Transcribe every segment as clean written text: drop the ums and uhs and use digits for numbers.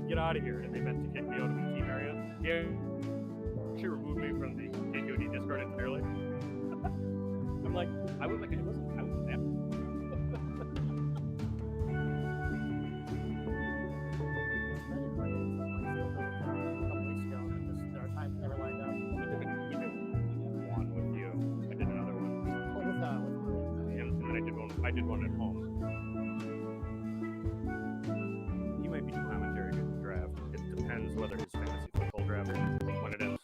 like, get out of here, and they meant to kick me out of the team area. Yeah, she removed me from the K2D Discord entirely. I'm like, I was there. I did one at home. He might be commentary in the draft. It depends whether his fantasy football draft or when it ends.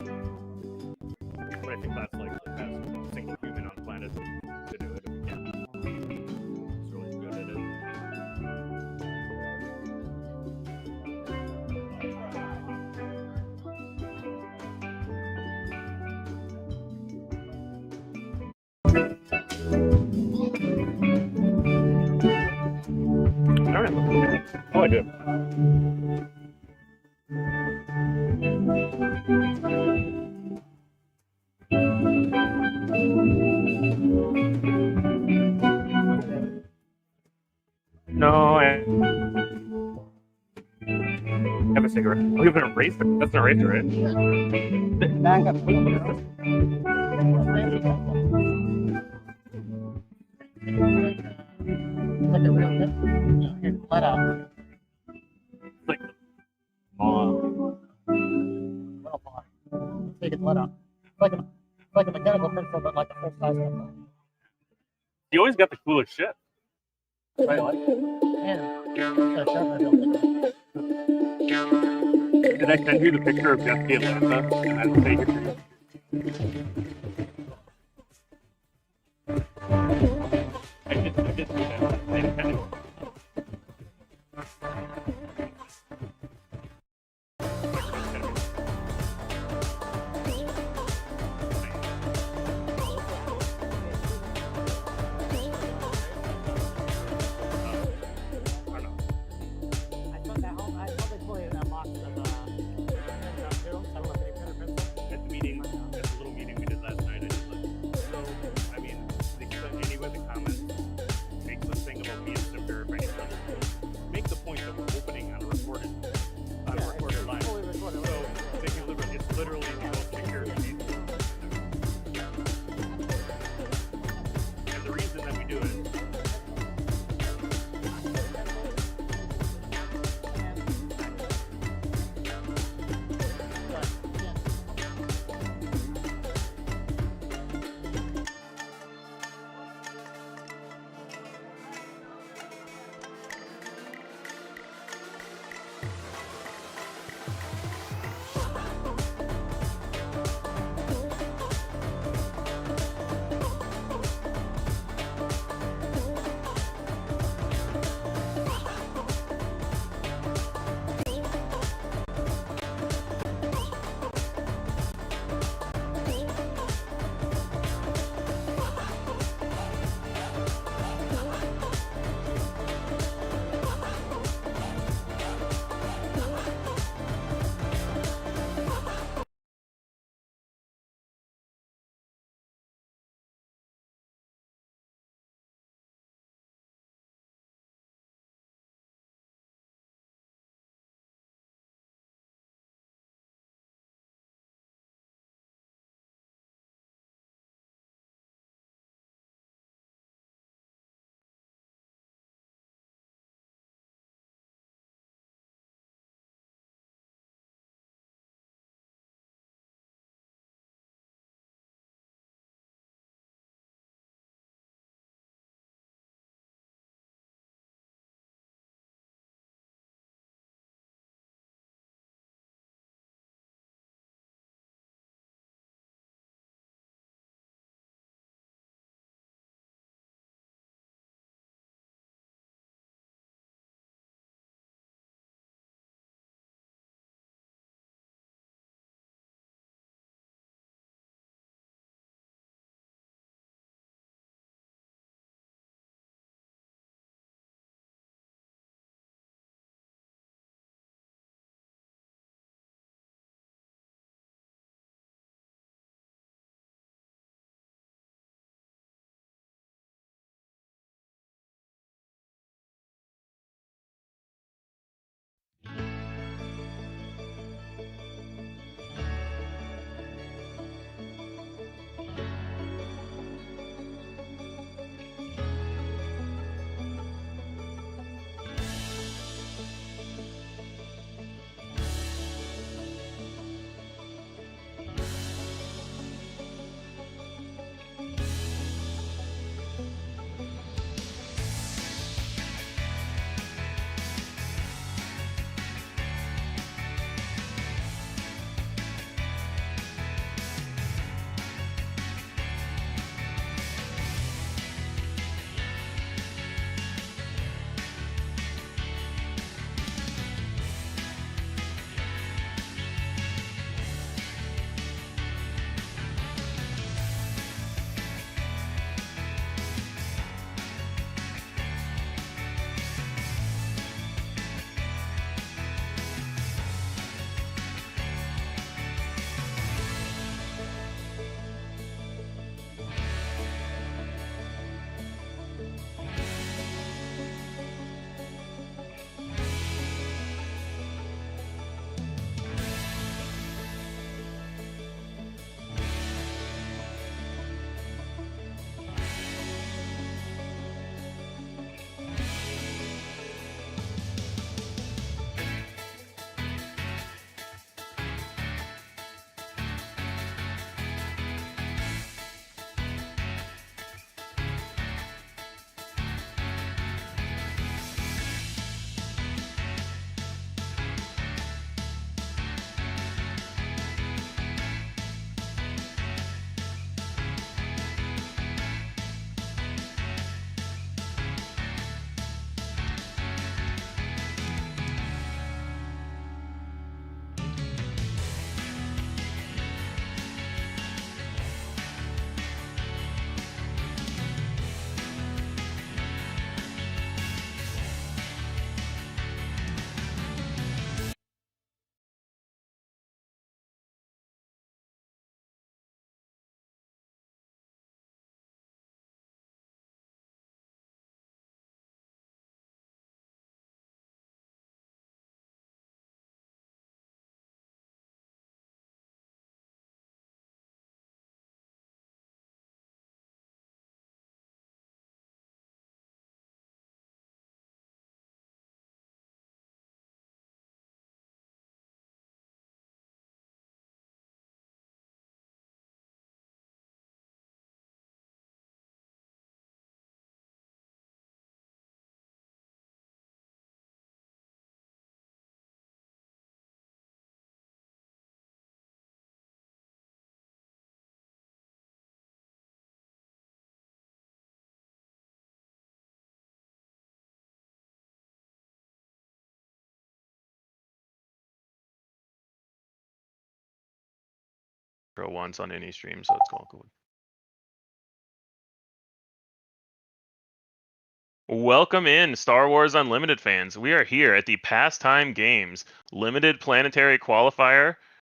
But I think that's like the best single human on the planet to do it if he can. He's really good at it. Oh, I do. No, I have a cigarette. Oh, you have an eraser. That's an eraser, right? Back up. Like a real bit. Let out. Like the mom. Well, take it let out. It's like a mechanical pencil, but like a full size pencil. You always got the coolest shit. Right, like it. And a sharpener built in. Did I send you the picture of Jesse Atlanta? And I'll take it for you. I did do that. I intended. for once on any stream, so it's all cool. Welcome in, Star Wars Unlimited fans. We are here at the Pastime Games Limited Planetary Qualifier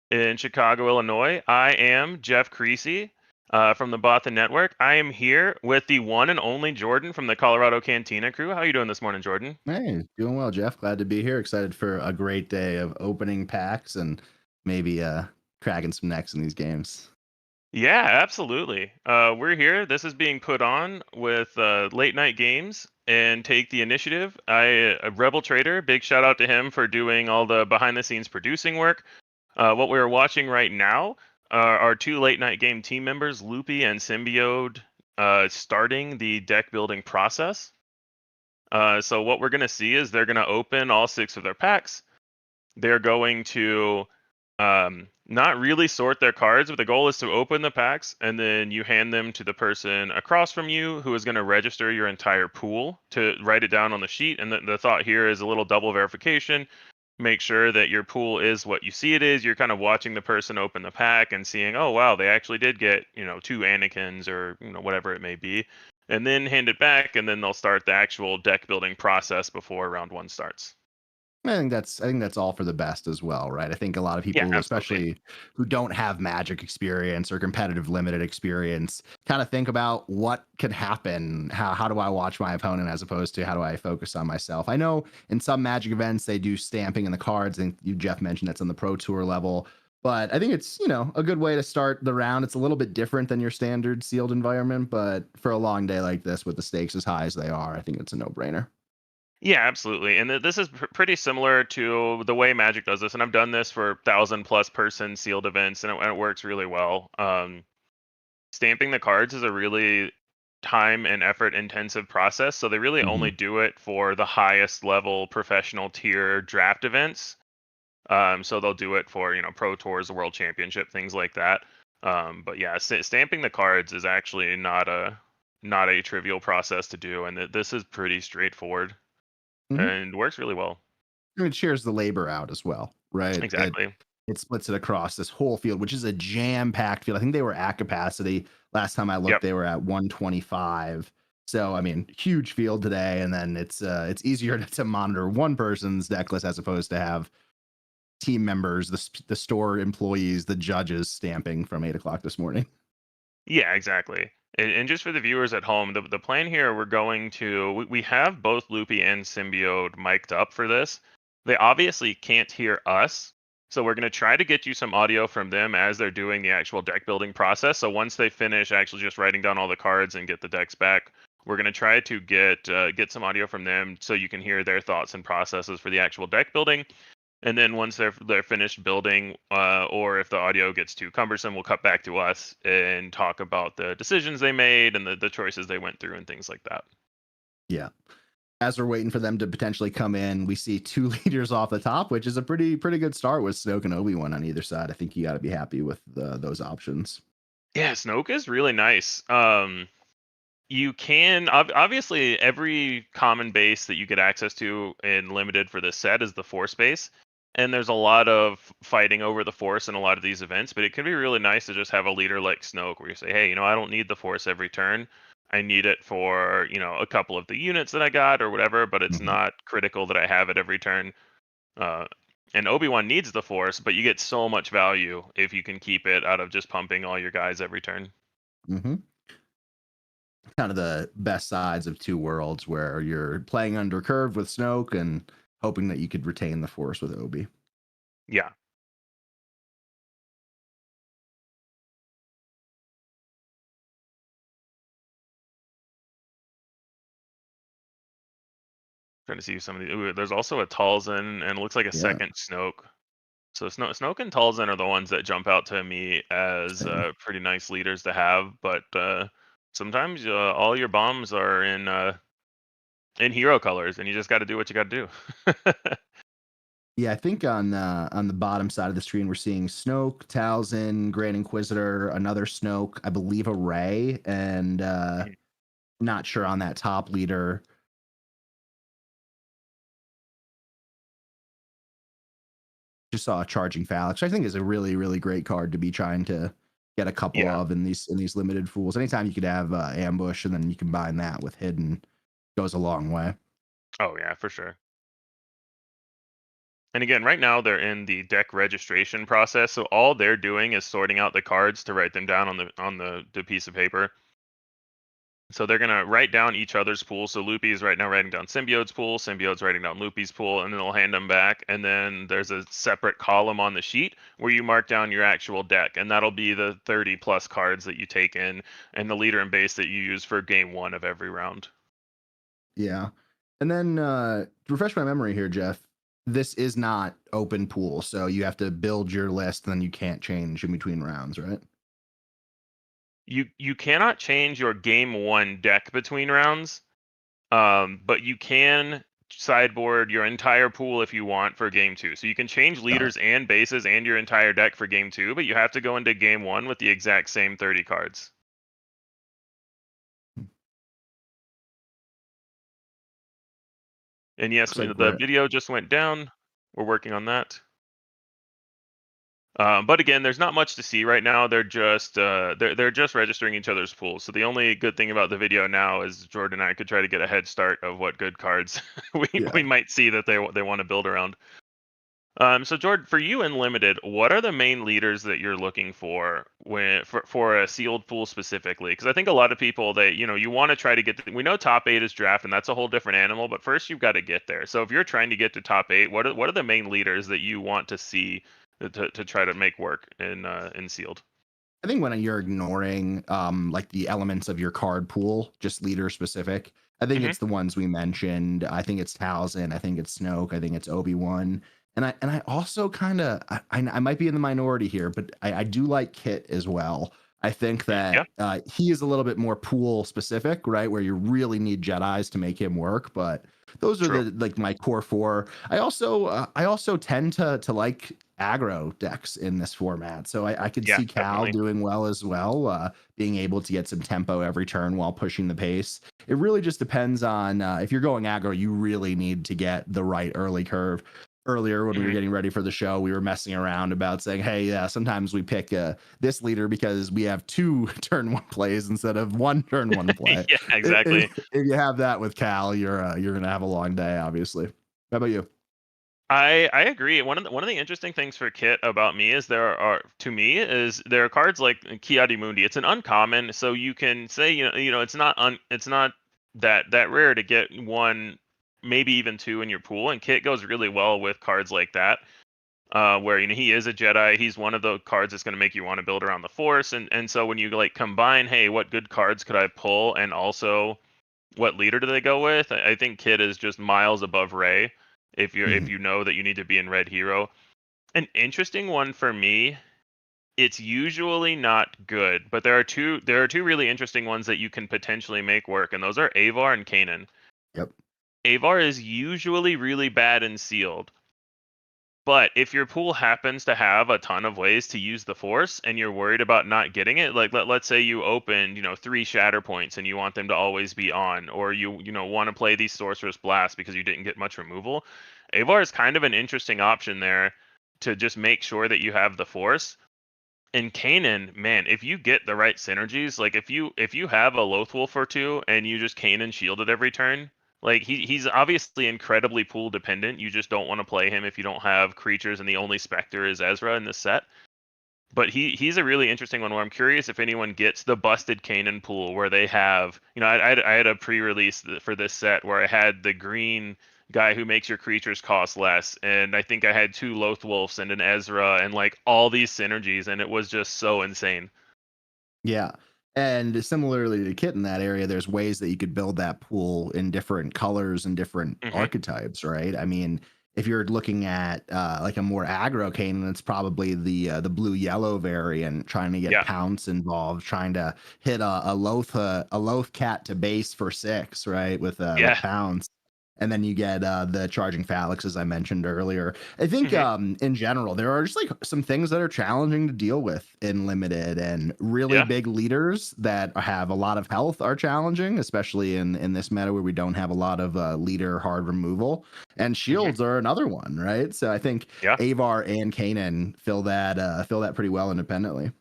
in Chicago, Illinois. I am Jeff Creasy from the Bothan Network. I am here with the one and only Jordan from the Colorado Cantina Crew. How are you doing this morning, Jordan? Hey, doing well, Jeff. Glad to be here. Excited for a great day of opening packs and maybe cracking some necks in these games. Yeah, absolutely. We're here. This is being put on with Late Night Games and Take the Initiative. Rebel Traitor, big shout out to him for doing all the behind the scenes producing work. What we're watching right now are two Late Night Game team members, Loopy and Symbiote, starting the deck building process. So what we're going to see is they're going to open all 6 of their packs. They're going to not really sort their cards, but the goal is to open the packs and then you hand them to the person across from you who is going to register your entire pool to write it down on the sheet. And the thought here is a little double verification. Make sure that your pool is what you see it is. You're kind of watching the person open the pack and seeing, oh wow, they actually did get 2 Anakins or whatever it may be, and then hand it back, and then they'll start the actual deck building process before round 1 starts. I think that's all for the best as well, right? I think a lot of people, especially who don't have Magic experience or competitive limited experience, kind of think about what could happen. How do I watch my opponent as opposed to how do I focus on myself? I know in some Magic events they do stamping in the cards, and Jeff mentioned that's on the Pro Tour level. But I think it's a good way to start the round. It's a little bit different than your standard sealed environment, but for a long day like this with the stakes as high as they are, I think it's a no-brainer. Yeah, absolutely. And this is pretty similar to the way Magic does this. And I've done this for 1,000+ person sealed events, and it works really well. Stamping the cards is a really time and effort intensive process. So they really only do it for the highest level professional tier draft events. So they'll do it for, Pro Tours, the World Championship, things like that. But yeah, stamping the cards is actually not a trivial process to do. And this is pretty straightforward. And works really well. It shares the labor out as well, right? Exactly. It splits it across this whole field, which is a jam-packed field. I think they were at capacity. Last time I looked, they were at 125. So, I mean, huge field today. And then it's easier to monitor one person's deck list as opposed to have team members, the store employees, the judges stamping from 8 o'clock this morning. Yeah, exactly. And just for the viewers at home, the plan here, we have both Loopy and Symbiote mic'd up for this. They obviously can't hear us, so we're going to try to get you some audio from them as they're doing the actual deck building process. So once they finish actually just writing down all the cards and get the decks back, we're going to try to get some audio from them so you can hear their thoughts and processes for the actual deck building. And then once they're finished building, or if the audio gets too cumbersome, we'll cut back to us and talk about the decisions they made and the choices they went through and things like that. Yeah. As we're waiting for them to potentially come in, we see 2 leaders off the top, which is a pretty good start with Snoke and Obi-Wan on either side. I think you got to be happy with those options. Yeah, Snoke is really nice. You can obviously every common base that you get access to in limited for this set is the Force base. And there's a lot of fighting over the Force in a lot of these events, but it can be really nice to just have a leader like Snoke where you say, hey, I don't need the Force every turn. I need it for, a couple of the units that I got or whatever, but it's not critical that I have it every turn. And Obi-Wan needs the Force, but you get so much value if you can keep it out of just pumping all your guys every turn. Kind of the best sides of 2 worlds where you're playing under curve with Snoke and hoping that you could retain the Force with Obi. Yeah. Trying to see some of the. There's also a Talzin and it looks like a second Snoke. So Snoke and Talzin are the ones that jump out to me as pretty nice leaders to have. But sometimes all your bombs are in hero colors, and you just got to do what you got to do. Yeah, I think on the bottom side of the screen we're seeing Snoke, Talzin, Grand Inquisitor, another Snoke, I believe a Rey, and not sure on that top leader. Just saw a Charging Phalanx, which I think is a really great card to be trying to get a couple of in these limited pools. Anytime you could have ambush, and then you combine that with hidden, goes a long way. Oh yeah, for sure. And again, right now they're in the deck registration process, so all they're doing is sorting out the cards to write them down on the piece of paper. So they're gonna write down each other's pool. So Loopy is right now writing down Symbiote's pool, Symbiote's writing down Loopy's pool, and then they'll hand them back. And then there's a separate column on the sheet where you mark down your actual deck, and that'll be the 30 plus cards that you take in, and the leader and base that you use for game 1 of every round. Yeah. And then to refresh my memory here, Jeff, this is not open pool, so you have to build your list, and then you can't change in between rounds, right? You cannot change your game 1 deck between rounds, but you can sideboard your entire pool if you want for game 2. So you can change leaders and bases and your entire deck for game 2, but you have to go into game 1 with the exact same 30 cards. And yes, Looks like the video just went down. We're working on that. But again, there's not much to see right now. They're just registering each other's pools. So the only good thing about the video now is Jordan and I could try to get a head start of what good cards we might see that they want to build around. So Jordan, for you in limited, what are the main leaders that you're looking for for a sealed pool specifically? Because I think a lot of people you want to try to get we know top 8 is draft, and that's a whole different animal. But first, you've got to get there. So if you're trying to get to top 8, what are the main leaders that you want to see to try to make work in sealed? I think when you're ignoring like the elements of your card pool, just leader specific, I think it's the ones we mentioned. I think it's Talzin. I think it's Snoke. I think it's Obi-Wan. And I also kind of I might be in the minority here, but I do like Kit as well. I think that he is a little bit more pool specific, right? Where you really need Jedis to make him work. But those are my core 4. I also tend to like aggro decks in this format, so I could see Cal doing well as well, being able to get some tempo every turn while pushing the pace. It really just depends on if you're going aggro, you really need to get the right early curve. Earlier when we were getting ready for the show, we were messing around about saying, hey, sometimes we pick this leader because we have 2 turn 1 plays instead of 1 turn 1 play. Yeah, exactly. If you have that with Cal, you're gonna have a long day, obviously. How about you? I agree. One of the interesting things for Kit about me is there are cards like Ki-Adi-Mundi. It's an uncommon, so you can say it's not that rare to get 1, maybe even 2 in your pool, and Kit goes really well with cards like that, where he is a Jedi. He's one of the cards that's going to make you want to build around the Force, and so when you combine, hey, what good cards could I pull, and also what leader do they go with? I think Kit is just miles above Rey. If you know that you need to be in Red Hero. An interesting one for me, it's usually not good, but there are two really interesting ones that you can potentially make work, and those are Avar and Kanan. Yep. Avar is usually really bad in sealed. But if your pool happens to have a ton of ways to use the Force and you're worried about not getting it, like let's say you opened, 3 shatter points and you want them to always be on, or you want to play these Sorcerous Blast because you didn't get much removal, Avar is kind of an interesting option there to just make sure that you have the Force. And Kanan, man, if you get the right synergies, like if you have a Lothwolf or 2 and you just Kanan shielded every turn, like he's obviously incredibly pool dependent. You just don't want to play him if you don't have creatures, and the only Spectre is Ezra in this set. But he's a really interesting one where I'm curious if anyone gets the busted Kanan pool where they have, I had a pre-release for this set where I had the green guy who makes your creatures cost less, and I think I had 2 Lothwolves and an Ezra and all these synergies, and it was just so insane. Yeah. And similarly to Kit in that area, there's ways that you could build that pool in different colors and different archetypes, right? I mean, if you're looking at like a more aggro Kanan, it's probably the blue-yellow variant, trying to get Pounce involved, trying to hit a Loth cat to base for 6, right? With Pounce. And then you get the Charging Phalanx, as I mentioned earlier. I think in general, there are just some things that are challenging to deal with in limited, and really big leaders that have a lot of health are challenging, especially in this meta where we don't have a lot of leader hard removal. And shields are another one, right? So I think Avar and Kanan fill that pretty well independently.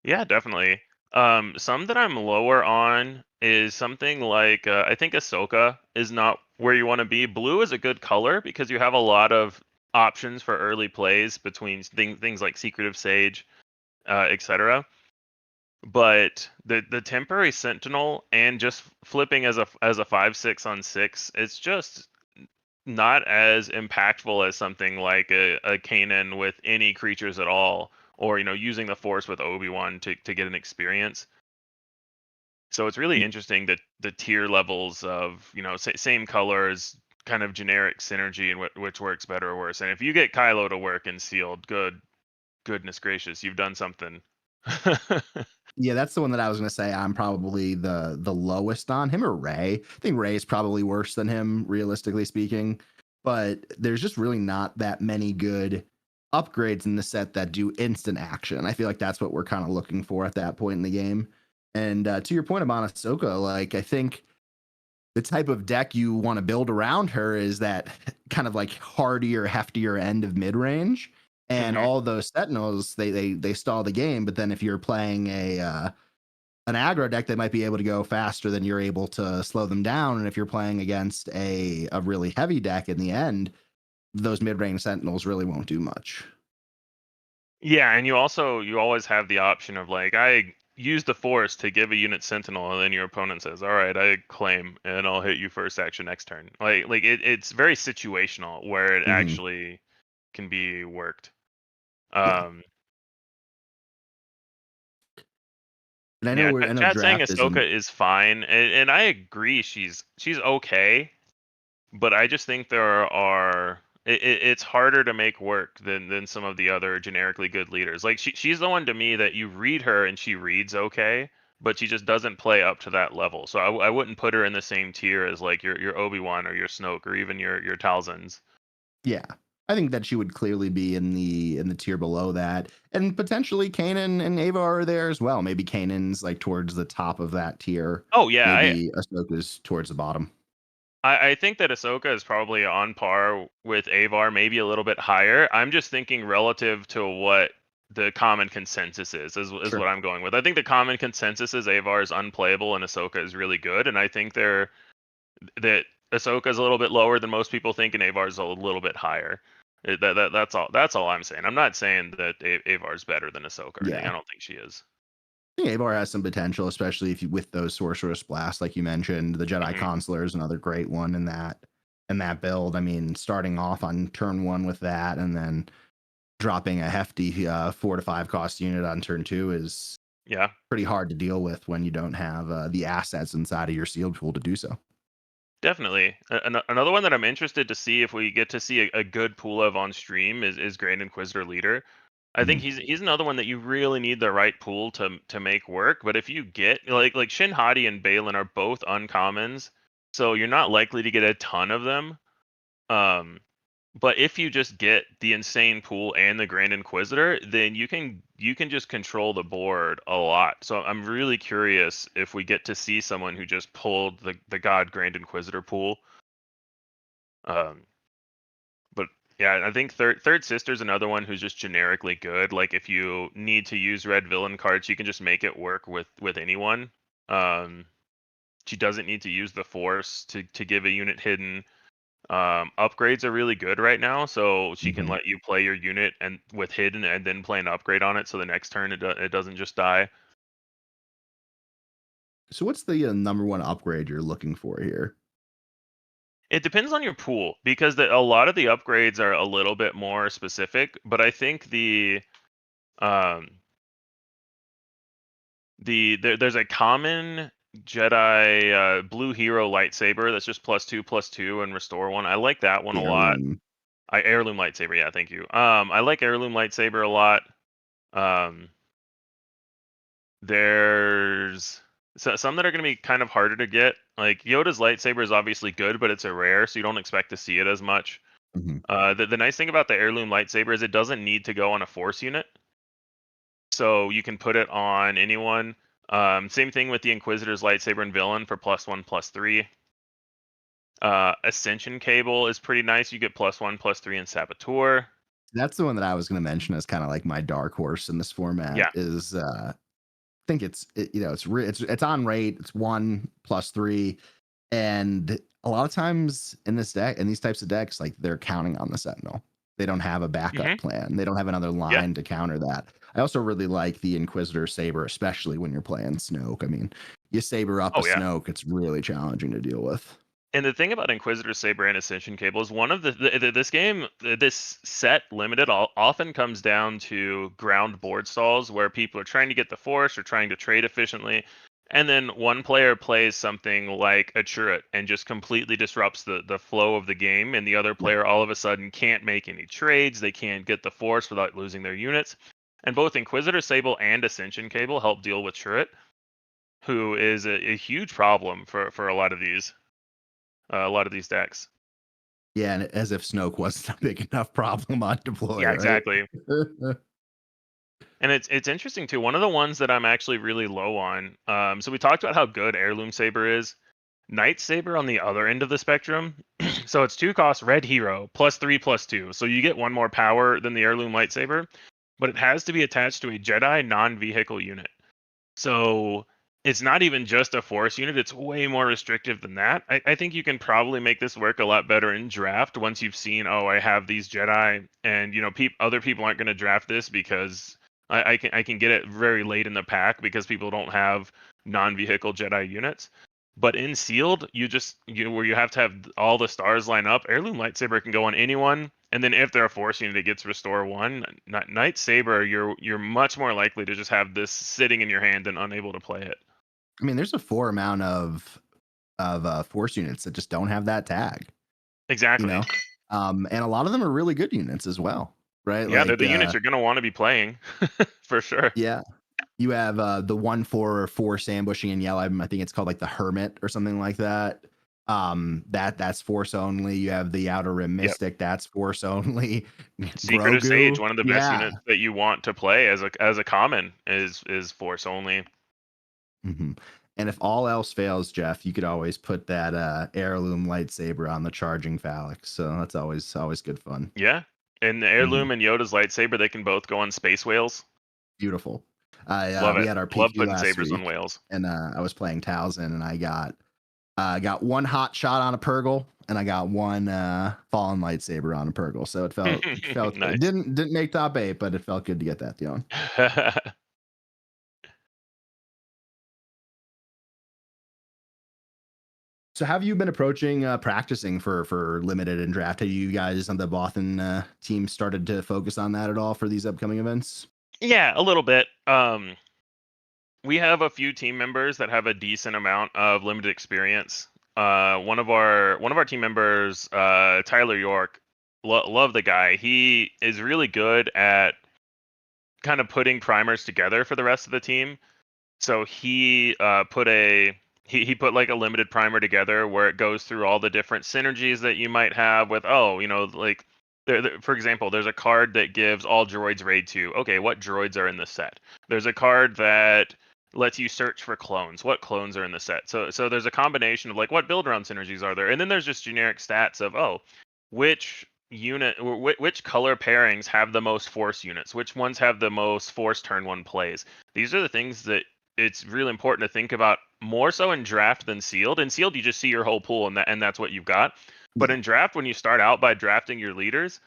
Yeah, definitely. Some that I'm lower on is something like I think Ahsoka is not where you want to be. Blue is a good color because you have a lot of options for early plays between things like Secretive Sage, etc. But the temporary Sentinel and just flipping as a 5/6 on 6, it's just not as impactful as something like a Kanan with any creatures at all, or using the Force with Obi-Wan to get an experience. So it's really interesting that the tier levels of same colors, kind of generic synergy, and which works better or worse. And if you get Kylo to work in sealed, goodness gracious, you've done something. Yeah, that's the one that I was going to say I'm probably the lowest on. Him or Ray. I think Ray is probably worse than him, realistically speaking. But there's just really not that many good upgrades in the set that do instant action. I feel like that's what we're kind of looking for at that point in the game. And to your point about Ahsoka, like I think the type of deck you want to build around her is that kind of like hardier, heftier end of mid range. And all those Sentinels, they stall the game. But then if you're playing an aggro deck, they might be able to go faster than you're able to slow them down. And if you're playing against a really heavy deck in the end, those mid range Sentinels really won't do much. Yeah, and you always have the option of like, I use the Force to give a unit Sentinel, and then your opponent says, "All right, I claim, and I'll hit you first action next turn." Like it's very situational where it actually can be worked. And I know Yeah, I know chat saying draft isn't. Ahsoka is fine, and I agree she's okay, but I just think it's harder to make work than some of the other generically good leaders. Like she's the one to me that you read her and she reads okay, but she just doesn't play up to that level. So I wouldn't put her in the same tier as like your Obi-Wan or your Snoke or even your Talzins. Yeah. I think that she would clearly be in the tier below that. And potentially Kanan and Ava are there as well. Maybe Kanan's like towards the top of that tier. Oh yeah, Maybe Ahsoka's towards the bottom. I think that Ahsoka is probably on par with Avar, maybe a little bit higher. I'm just thinking relative to what the common consensus is Sure. what I'm going with. I think the common consensus is Avar is unplayable and Ahsoka is really good, and I think that Ahsoka is a little bit lower than most people think, and Avar is a little bit higher. That's all. That's all I'm saying. I'm not saying that Avar is better than Ahsoka or anything. Yeah. I don't think she is. I think Avar has some potential, especially if you with those Sorceress Blasts, like you mentioned. The Jedi Consular is another great one in that build. I mean, starting off on turn 1 with that, and then dropping a hefty 4 to 5 cost unit on turn 2 is pretty hard to deal with when you don't have the assets inside of your sealed pool to do so. Definitely. Another one that I'm interested to see if we get to see a good pool of on stream is Grand Inquisitor Leader. I think he's another one that you really need the right pool to make work. But if you get like Shin Hati and Balin are both uncommons, so you're not likely to get a ton of them. But if you just get the insane pool and the Grand Inquisitor, then you can just control the board a lot. So I'm really curious if we get to see someone who just pulled the God Grand Inquisitor pool. But yeah, I think Third Sister's another one who's just generically good. Like if you need to use red villain cards, you can just make it work with anyone. She doesn't need to use the Force to give a unit hidden. Upgrades are really good right now, so she can let you play your unit and with hidden and then play an upgrade on it, so the next turn it doesn't just die. So what's the number 1 upgrade you're looking for here? It depends on your pool because a lot of the upgrades are a little bit more specific, but I think there's a common Jedi blue hero lightsaber that's just +2/+2 and restore 1. I like that one a lot. Heirloom lightsaber, yeah, thank you. I like heirloom lightsaber a lot. There's some that are going to be kind of harder to get. Like Yoda's lightsaber is obviously good, but it's a rare, so you don't expect to see it as much. The nice thing about the heirloom lightsaber is it doesn't need to go on a Force unit, so you can put it on anyone. Same thing with the Inquisitor's lightsaber and villain for +1/+3. Ascension cable is pretty nice. You get +1/+3 in Saboteur. That's the one that I was going to mention as kind of like my dark horse in this format. Yeah. Is think it's on rate. It's 1+3, and a lot of times in these types of decks, like they're counting on the Sentinel. They don't have a backup plan. They don't have another line to counter that. I also really like the Inquisitor Saber, especially when you're playing Snoke. I mean, you saber up a Snoke, it's really challenging to deal with. And the thing about Inquisitor Saber and Ascension Cable is one of this set limited often comes down to ground board stalls where people are trying to get the Force or trying to trade efficiently. And then one player plays something like a turret and just completely disrupts the flow of the game. And the other player all of a sudden can't make any trades. They can't get the Force without losing their units. And both Inquisitor Sable and Ascension Cable help deal with turret, who is a huge problem for a lot of these decks. Yeah, and as if Snoke wasn't a big enough problem on deploy. Yeah, right? exactly. And it's interesting too. One of the ones that I'm actually really low on. So we talked about how good Heirloom Saber is. Night Saber on the other end of the spectrum. So it's 2 cost red hero +3/+2. So you get 1 more power than the Heirloom Lightsaber, but it has to be attached to a Jedi non-vehicle unit. So it's not even just a Force unit. It's way more restrictive than that. I think you can probably make this work a lot better in draft once you've seen, oh, I have these Jedi, and other people aren't going to draft this because I can get it very late in the pack because people don't have non-vehicle Jedi units. But in sealed, where you have to have all the stars line up, Heirloom Lightsaber can go on anyone, and then if they're a Force unit, it gets restore 1. Night Saber, you're much more likely to just have this sitting in your hand and unable to play it. I mean, there's a 4 amount of Force units that just don't have that tag. Exactly. And a lot of them are really good units as well, right? Yeah, they're the units you're going to want to be playing for sure. Yeah. You have the 1/4 Force ambushing in yellow. I think it's called like the Hermit or something like that. That's Force only. You have the Outer Rim Mystic. That's Force only. Secret of Sage, one of the best units that you want to play as a common is Force only. Mm-hmm. And if all else fails, Jeff, you could always put that Heirloom Lightsaber on the Charging Phalanx. So that's always good fun. Yeah, and the Heirloom and Yoda's lightsaber, they can both go on Space Whales. Beautiful. Love it. We had our Love PQ putting last sabers week, on whales. and I was playing Towson, and I got 1 hot shot on a Purgle, and I got 1 fallen lightsaber on a Purgle. So it felt Nice. It didn't make top 8, but it felt good to get that deal. So have you been approaching practicing for limited and draft? Have you guys on the Bothan team started to focus on that at all for these upcoming events? Yeah, a little bit. We have a few team members that have a decent amount of limited experience. One of our team members, Tyler York, love the guy. He is really good at kind of putting primers together for the rest of the team. So he put like a limited primer together where it goes through all the different synergies that you might have with, like for example, there's a card that gives all droids raid 2. Okay, what droids are in the set? There's a card that lets you search for clones. What clones are in the set? So there's a combination of like what build around synergies are there, and then there's just generic stats of which color pairings have the most Force units, which ones have the most Force turn 1 plays. These are the things that it's really important to think about more so in draft than sealed. In sealed, you just see your whole pool and that's what you've got. But in draft, when you start out by drafting your leaders,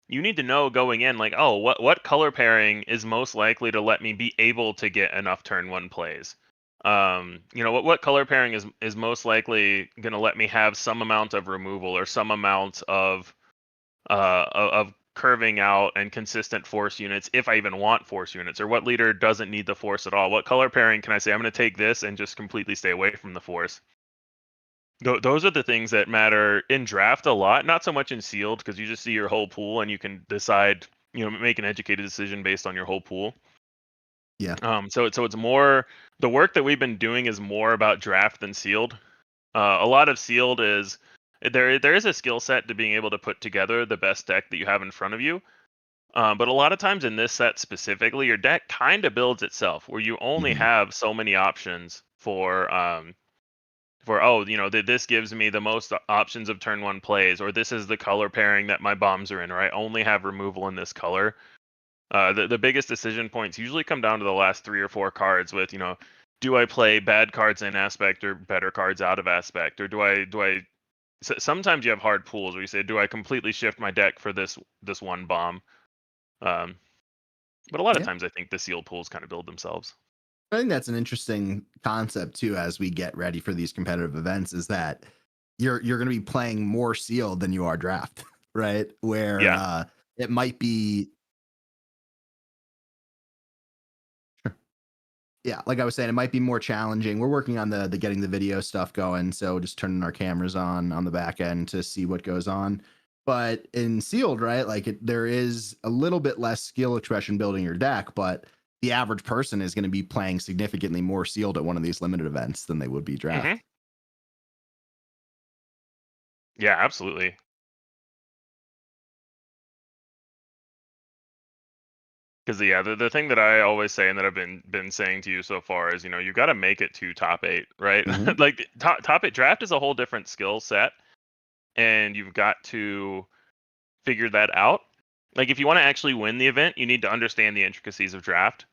you need to know going in like, what color pairing is most likely to let me be able to get enough turn 1 plays. What color pairing is most likely going to let me have some amount of removal or some amount of curving out and consistent Force units if I even want Force units, or what leader doesn't need the Force at all. What color pairing can I say I'm going to take this and just completely stay away from the Force? Those are the things that matter in draft a lot, not so much in sealed because you just see your whole pool and you can decide, make an educated decision based on your whole pool. Yeah. So it's more, the work that we've been doing is more about draft than sealed. A lot of sealed is there is a skill set to being able to put together the best deck that you have in front of you. But a lot of times in this set specifically, your deck kind of builds itself where you only have so many options this gives me the most options of turn 1 plays, or this is the color pairing that my bombs are in, or I only have removal in this color. The biggest decision points usually come down to the last 3 or 4 cards with, do I play bad cards in aspect or better cards out of aspect, or do I sometimes you have hard pools where you say, do I completely shift my deck for this one bomb? But a lot of times I think the sealed pools kind of build themselves. I think that's an interesting concept too, as we get ready for these competitive events, is that you're going to be playing more sealed than you are draft, right? Where it might be. Yeah, like I was saying, it might be more challenging. We're working on the getting the video stuff going, so just turning our cameras on the back end to see what goes on. But in sealed, right, like there is a little bit less skill expression building your deck, but the average person is going to be playing significantly more sealed at one of these limited events than they would be draft. Mm-hmm. Yeah, absolutely. Because the thing that I always say and that I've been saying to you so far is, you got to make it to top 8, right? Mhm. Like top 8 draft is a whole different skill set, and you've got to figure that out. Like if you want to actually win the event, you need to understand the intricacies of draft.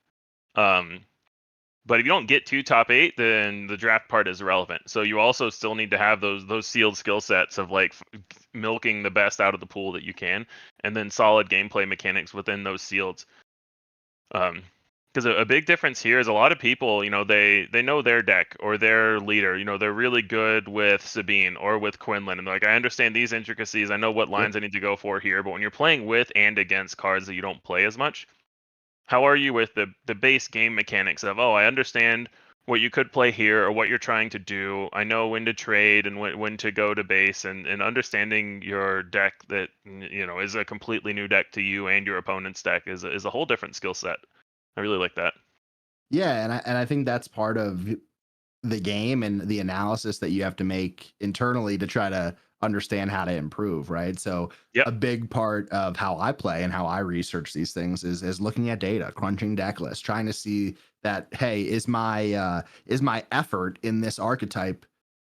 But if you don't get to top 8, then the draft part is irrelevant. So you also still need to have those sealed skill sets of like milking the best out of the pool that you can, and then solid gameplay mechanics within those sealeds. Because a big difference here is a lot of people, they know their deck or their leader. They're really good with Sabine or with Quinlan, and like, I understand these intricacies. I know what lines I need to go for here. But when you're playing with and against cards that you don't play as much, how are you with the base game mechanics of, I understand what you could play here or what you're trying to do. I know when to trade and when to go to base, and understanding your deck that is a completely new deck to you and your opponent's deck is a whole different skill set. I really like that. Yeah, and I think that's part of the game and the analysis that you have to make internally to try to understand how to improve, right? So a big part of how I play and how I research these things is looking at data, crunching deck lists, trying to see that, hey, is my effort in this archetype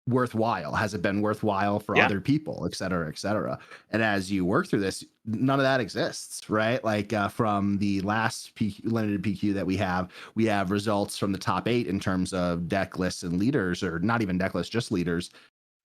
worthwhile? Has it been worthwhile for other people, et cetera, et cetera? And as you work through this, none of that exists, right? Like from the last limited PQ that we have results from the top 8 in terms of deck lists and leaders, or not even deck lists, just leaders.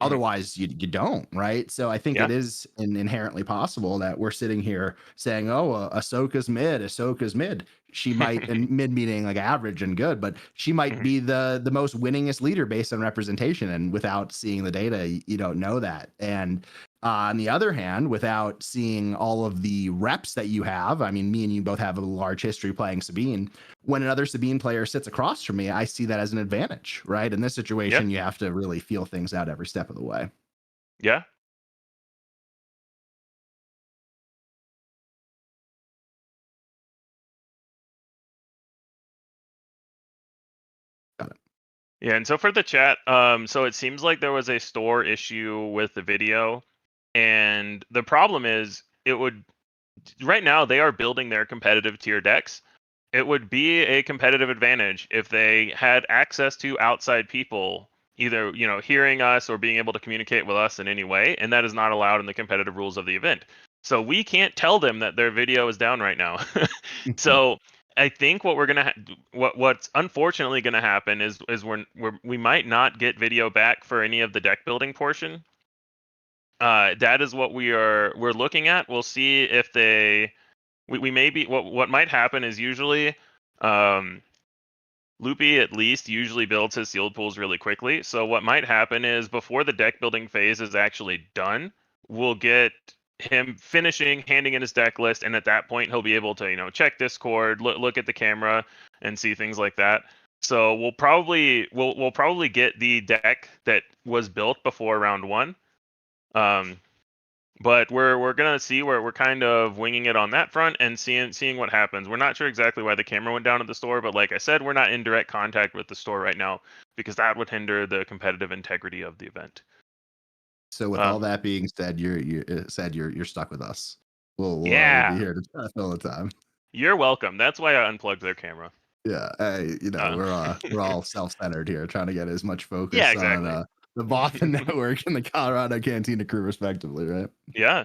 Otherwise, you don't, right? So I think it is inherently possible that we're sitting here saying, Ahsoka's mid. She might, and mid meaning like average and good, but she might be the most winningest leader based on representation. And without seeing the data, you don't know that. And on the other hand, without seeing all of the reps that you have, I mean, me and you both have a large history playing Sabine. When another Sabine player sits across from me, I see that as an advantage, right? In this situation, you have to really feel things out every step of the way. Yeah. Got it. Yeah, and so for the chat, so it seems like there was a store issue with the video, and the problem is right now they are building their competitive tier decks. It would be a competitive advantage if they had access to outside people, either hearing us or being able to communicate with us in any way, and that is not allowed in the competitive rules of the event. So we can't tell them that their video is down right now. So I think what we're gonna what's unfortunately gonna happen is we might not get video back for any of the deck building portion. That is what we're looking at. We'll see if we may be what might happen is usually Loopy at least usually builds his sealed pools really quickly. So what might happen is before the deck building phase is actually done, we'll get him finishing, handing in his deck list, and at that point he'll be able to check Discord, look at the camera, and see things like that. So we'll probably get the deck that was built before round 1. But we're gonna see where we're kind of winging it on that front and seeing what happens. We're not sure exactly why the camera went down at the store, but like I said, we're not in direct contact with the store right now because that would hinder the competitive integrity of the event. So with all that being said, you're stuck with us. We'll be here to try to fill the time. You're welcome. That's why I unplugged their camera. Yeah, we're all self-centered here, trying to get as much focus on the Boston Network and the Colorado Cantina Crew, respectively, right? Yeah.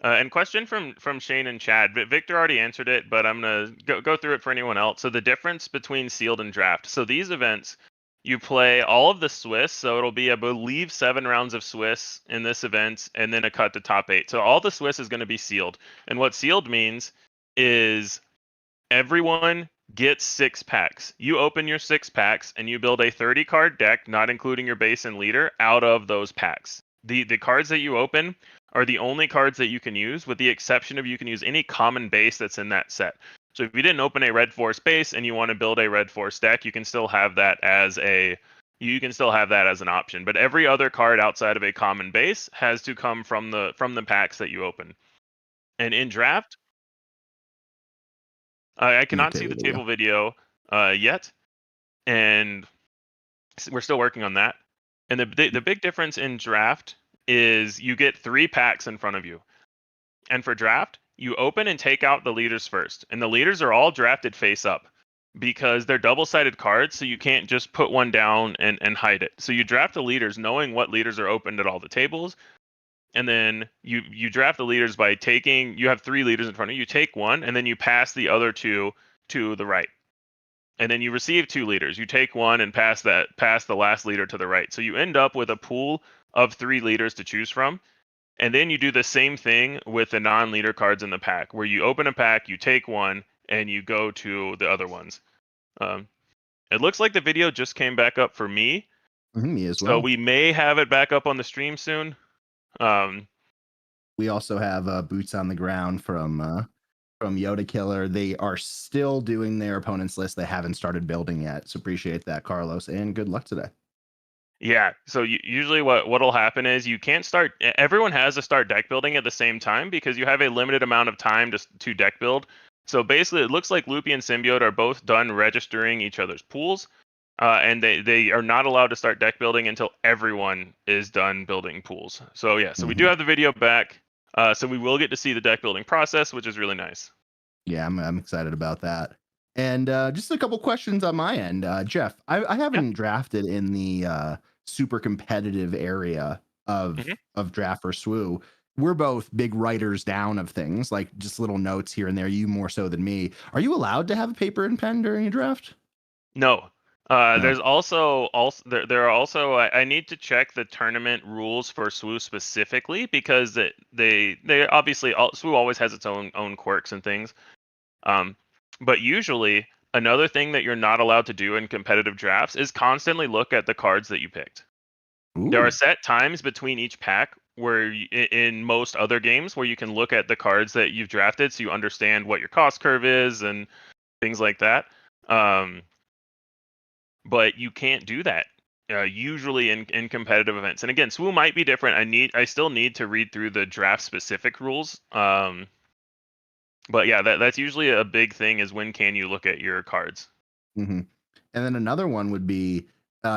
And question from Shane and Chad. Victor already answered it, but I'm gonna go through it for anyone else. So the difference between sealed and draft. So these events, you play all of the Swiss. So it'll be, I believe, 7 rounds of Swiss in this event, and then a cut to top 8. So all the Swiss is going to be sealed. And what sealed means is everyone gets 6 packs. You open your 6 packs and you build a 30 card deck, not including your base and leader, out of those packs. The cards that you open are the only cards that you can use, with the exception of you can use any common base that's in that set. So if you didn't open a Red Force base and you want to build a Red Force deck, you can still have that as an option. But every other card outside of a common base has to come from the packs that you open. And in draft, I cannot see the table video yet, and we're still working on that. And the big difference in draft is you get 3 packs in front of you. And for draft, you open and take out the leaders first. And the leaders are all drafted face up because they're double-sided cards, so you can't just put one down and hide it. So you draft the leaders knowing what leaders are opened at all the tables. And then you draft the leaders by taking, you have 3 leaders in front of you, you take one, and then you pass the other 2 to the right. And then you receive 2 leaders. You take one and pass the last leader to the right. So you end up with a pool of 3 leaders to choose from. And then you do the same thing with the non-leader cards in the pack, where you open a pack, you take one, and you go to the other ones. It looks like the video just came back up for me. Me as well. So we may have it back up on the stream soon. We also have boots on the ground from Yoda Killer. They are still doing their opponent's list. They haven't started building yet. So appreciate that, Carlos, and good luck today. Yeah, so usually what'll happen is you can't start. Everyone has to start deck building at the same time because you have a limited amount of time to deck build. So basically, it looks like Loopy and Symbiote are both done registering each other's pools, and they are not allowed to start deck building until everyone is done building pools. So yeah, so we do have the video back. So we will get to see the deck building process, which is really nice. Yeah, I'm excited about that. And just a couple questions on my end. Jeff, I haven't drafted in the super competitive area of draft or SWU. We're both big writers down of things, like just little notes here and there, you more so than me. Are you allowed to have a paper and pen during a draft? No. There's also there are also I need to check the tournament rules for SWU specifically because they obviously SWU always has its own quirks and things. But usually another thing that you're not allowed to do in competitive drafts is constantly look at the cards that you picked. Ooh. There are set times between each pack where in most other games where you can look at the cards that you've drafted so you understand what your cost curve is and things like that. But you can't do that usually in competitive events. And again, SWU might be different. I still need to read through the draft specific rules. But yeah, that's usually a big thing is when can you look at your cards. And then another one would be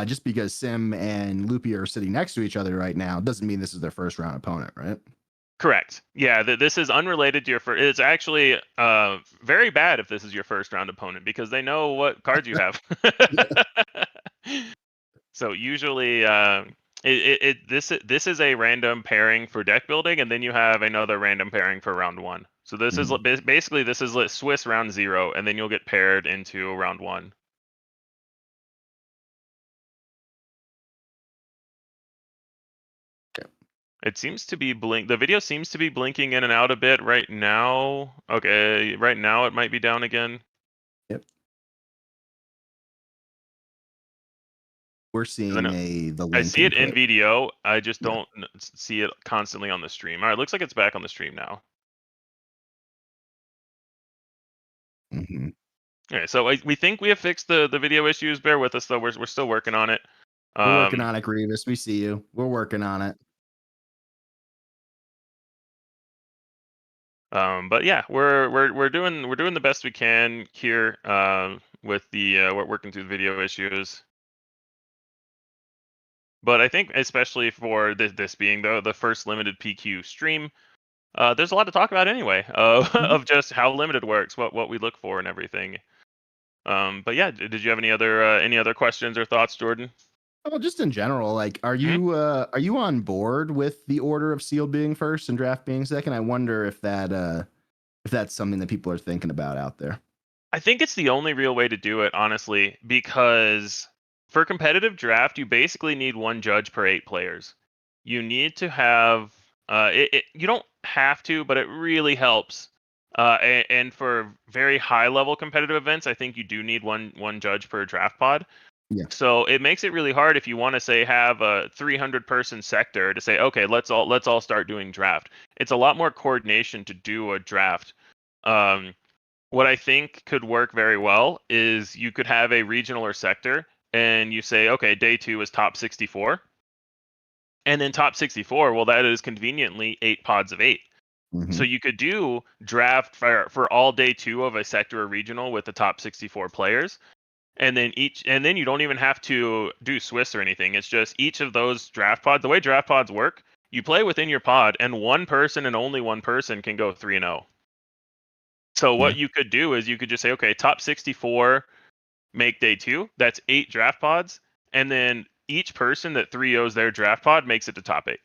just because Sim and Loopy are sitting next to each other right now doesn't mean this is their first round opponent, right? Correct. Yeah, this is unrelated to your first. It's actually very bad if this is your first round opponent because they know what cards you have. So usually this is a random pairing for deck building, and then you have another random pairing for round 1. So this is basically this is Swiss round 0, and then you'll get paired into round 1. It seems to be the video seems to be blinking in and out a bit right now. Okay, right now it might be down again. Yep. We're seeing the link. I see it in video. I just don't see it constantly on the stream. All right, looks like it's back on the stream now. All right, so we think we have fixed the video issues. Bear with us though. We're still working on it. We're working on it, Grievous. We see you. We're working on it. But yeah, we're doing the best we can here with the we're working through the video issues. But I think especially for this being the first limited PQ stream, there's a lot to talk about anyway of just how limited works, what we look for and everything. But yeah, did you have any other questions or thoughts, Jordan? Well, just in general, like, are you on board with the order of sealed being first and draft being second? I wonder if that's something that people are thinking about out there. I think it's the only real way to do it, honestly, because for competitive draft, you basically need one judge per 8 players. You need to have you don't have to, but it really helps. And for very high level competitive events, I think you do need one judge per draft pod. Yeah. So it makes it really hard if you want to say have a 300 person sector to say, okay, let's all start doing draft. It's a lot more coordination to do a draft. What I think could work very well is you could have a regional or sector, and you say, okay, day 2 is top 64, and then top 64, well, that is conveniently 8 pods of 8. So you could do draft for all day 2 of a sector or regional with the top 64 players, and then you don't even have to do Swiss or anything. It's just each of those draft pods. The way draft pods work, you play within your pod, and one person and only one person can go 3-0. So what you could do is you could just say, okay, top 64 make day 2. That's 8 draft pods, and then each person that 3-0s their draft pod makes it to top 8.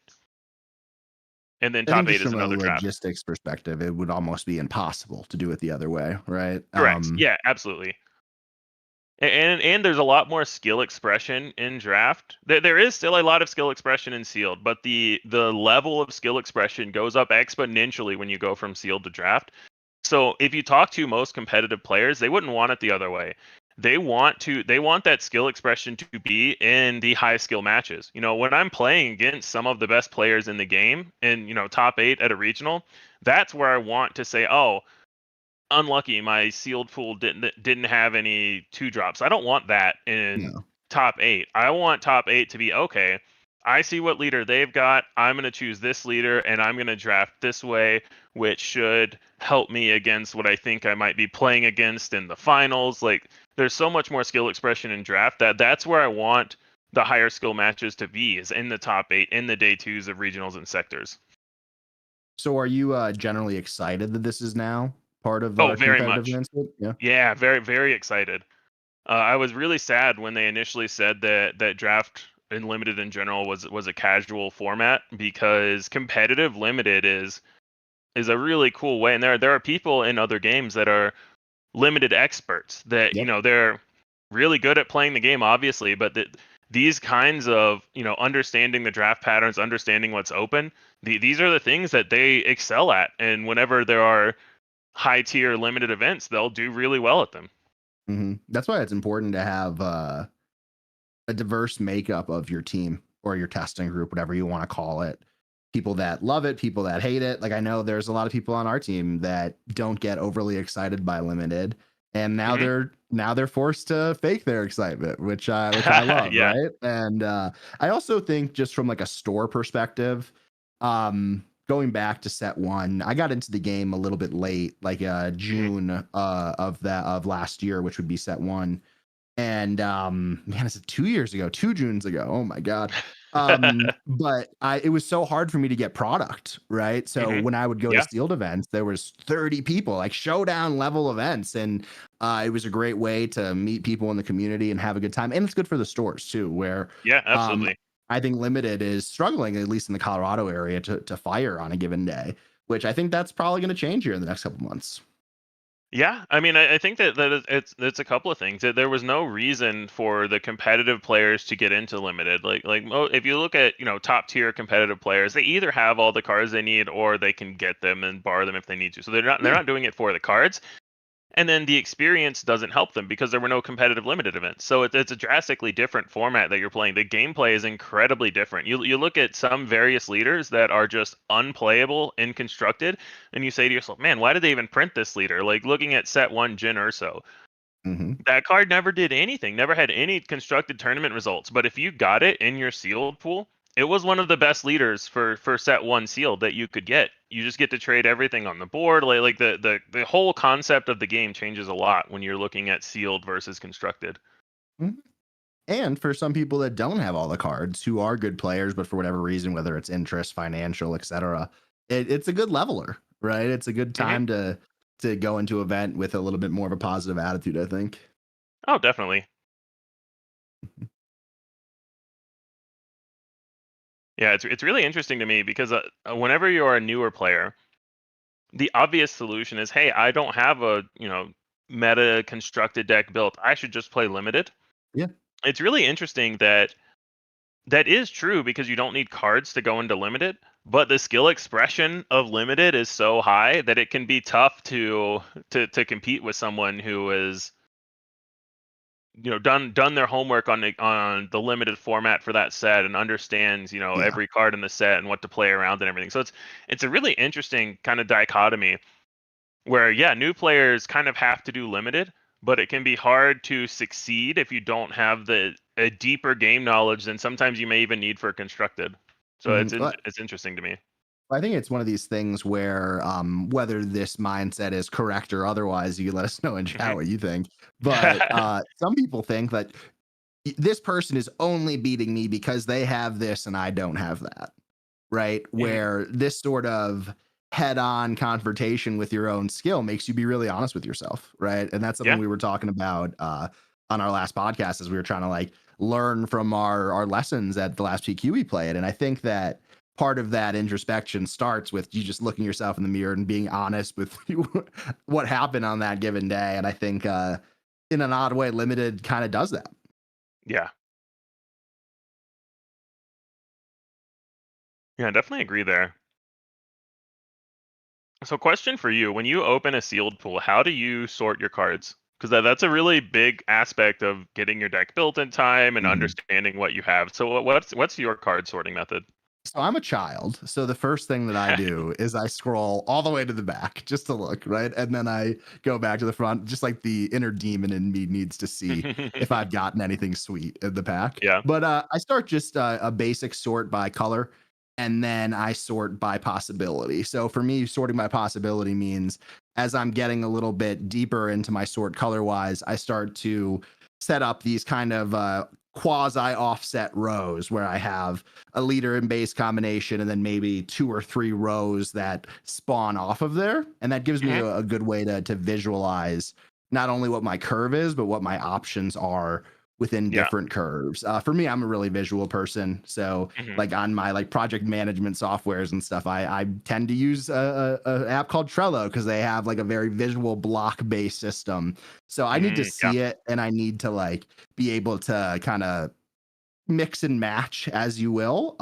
And then I think top 8 just is from a another draft. logistics perspective, it would almost be impossible to do it the other way, right? Correct. Yeah, absolutely. And there's a lot more skill expression in draft. There is still a lot of skill expression in sealed, but the level of skill expression goes up exponentially when you go from sealed to draft. So if you talk to most competitive players, they wouldn't want it the other way. They want that skill expression to be in the high skill matches. You know, when I'm playing against some of the best players in the game and, you know, top 8 at a regional, that's where I want to say, oh, unlucky, my sealed pool didn't have any 2-drops. I don't want that in top 8. I want top 8 to be, okay, I see what leader they've got. I'm going to choose this leader and I'm going to draft this way, which should help me against what I think I might be playing against in the finals. Like, there's so much more skill expression in draft that's where I want the higher skill matches to be, is in the top 8, in the day 2s of regionals and sectors. So are you generally excited that this is now part of our very competitive much. landscape? Yeah. Yeah, very, very excited. I was really sad when they initially said that draft and limited in general was a casual format, because competitive limited is a really cool way. And there are people in other games that are limited experts that, you know, they're really good at playing the game, obviously, but these kinds of, you know, understanding the draft patterns, understanding what's open, these are the things that they excel at. And whenever there are high tier limited events, they'll do really well at them. That's why it's important to have a diverse makeup of your team or your testing group, whatever you want to call it. People that love it, people that hate it. Like, I know there's a lot of people on our team that don't get overly excited by limited, and now they're forced to fake their excitement, which I love, Yeah. right? And I also think, just from like a store perspective, going back to set 1, I got into the game a little bit late, like June of last year, which would be set 1. And man, is it 2 years ago? 2 Junes ago. Oh my God. But it was so hard for me to get product, right? So when I would go to sealed events, there was 30 people, like showdown level events. And it was a great way to meet people in the community and have a good time. And it's good for the stores too, where absolutely. I think limited is struggling, at least in the Colorado area, to fire on a given day, which I think that's probably going to change here in the next couple months. Yeah, I mean, I think that it's a couple of things. There was no reason for the competitive players to get into limited. Like if you look at, you know, top tier competitive players, they either have all the cards they need or they can get them and borrow them if they need to. So they're not doing it for the cards. And then the experience doesn't help them because there were no competitive limited events. So it's a drastically different format that you're playing. The gameplay is incredibly different. You look at some various leaders that are just unplayable and constructed, and you say to yourself, man, why did they even print this leader? Like, looking at set 1 Jin Urso. That card never did anything, never had any constructed tournament results. But if you got it in your sealed pool, it was one of the best leaders for set 1 sealed that you could get. You just get to trade everything on the board. Like the whole concept of the game changes a lot when you're looking at sealed versus constructed. And for some people that don't have all the cards, who are good players, but for whatever reason, whether it's interest, financial, etc., it's a good leveler, right? It's a good time to go into an event with a little bit more of a positive attitude, I think. Oh, definitely. Yeah, it's really interesting to me because whenever you're a newer player, the obvious solution is, hey, I don't have a meta constructed deck built. I should just play limited. Yeah. It's really interesting that is true because you don't need cards to go into limited, but the skill expression of limited is so high that it can be tough to compete with someone who is done their homework on the limited format for that set and understands Yeah. every card in the set and what to play around and everything. So it's a really interesting kind of dichotomy where new players kind of have to do limited, but it can be hard to succeed if you don't have a deeper game knowledge than sometimes you may even need for constructed. So it's interesting to me. I think it's one of these things where whether this mindset is correct or otherwise, you can let us know in chat what you think. But some people think that this person is only beating me because they have this and I don't have that, right? Where this sort of head-on confrontation with your own skill makes you be really honest with yourself, right? And that's something we were talking about on our last podcast as we were trying to like learn from our lessons at the last PQ we played. And I think that part of that introspection starts with you just looking yourself in the mirror and being honest with what happened on that given day. And I think in an odd way, limited kind of does that. Yeah, I definitely agree there. So question for you, when you open a sealed pool, how do you sort your cards? Because that's a really big aspect of getting your deck built in time and understanding what you have. So what's your card sorting method? So I'm a child. So the first thing that I do is I scroll all the way to the back just to look, right? And then I go back to the front, just like the inner demon in me needs to see if I've gotten anything sweet in the pack. Yeah. But I start just a basic sort by color, and then I sort by possibility. So for me, sorting by possibility means as I'm getting a little bit deeper into my sort color wise, I start to set up these kind of quasi offset rows where I have a leader and base combination and then maybe 2 or 3 rows that spawn off of there. And that gives me a good way to visualize not only what my curve is, but what my options are within different curves. For me, I'm a really visual person. So like on my like project management softwares and stuff, I tend to use a app called Trello because they have like a very visual block based system. So I need to see it and I need to like be able to kind of mix and match as you will.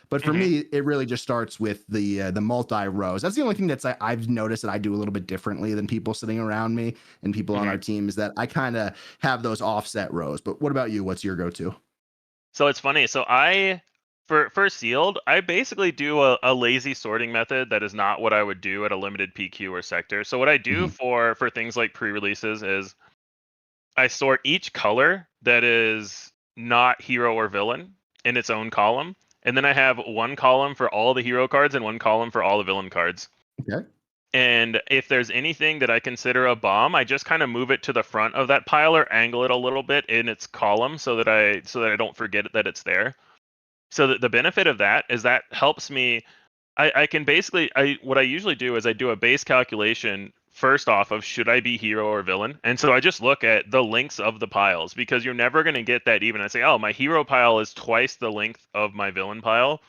But for me, it really just starts with the multi rows. That's the only thing that's I've noticed that I do a little bit differently than people sitting around me and people on our team is that I kind of have those offset rows. But what about you? What's your go-to? So it's funny. So for sealed, I basically do a lazy sorting method that is not what I would do at a limited PQ or sector. So what I do for things like pre-releases is I sort each color that is not hero or villain in its own column. And then I have one column for all the hero cards and one column for all the villain cards. Okay. And if there's anything that I consider a bomb, I just kind of move it to the front of that pile or angle it a little bit in its column so that I don't forget that it's there. So the benefit of that is that helps me. I can basically what I usually do is I do a base calculation first off of should I be hero or villain, and so I just look at the lengths of the piles because you're never going to get that even. I say, oh, my hero pile is twice the length of my villain pile,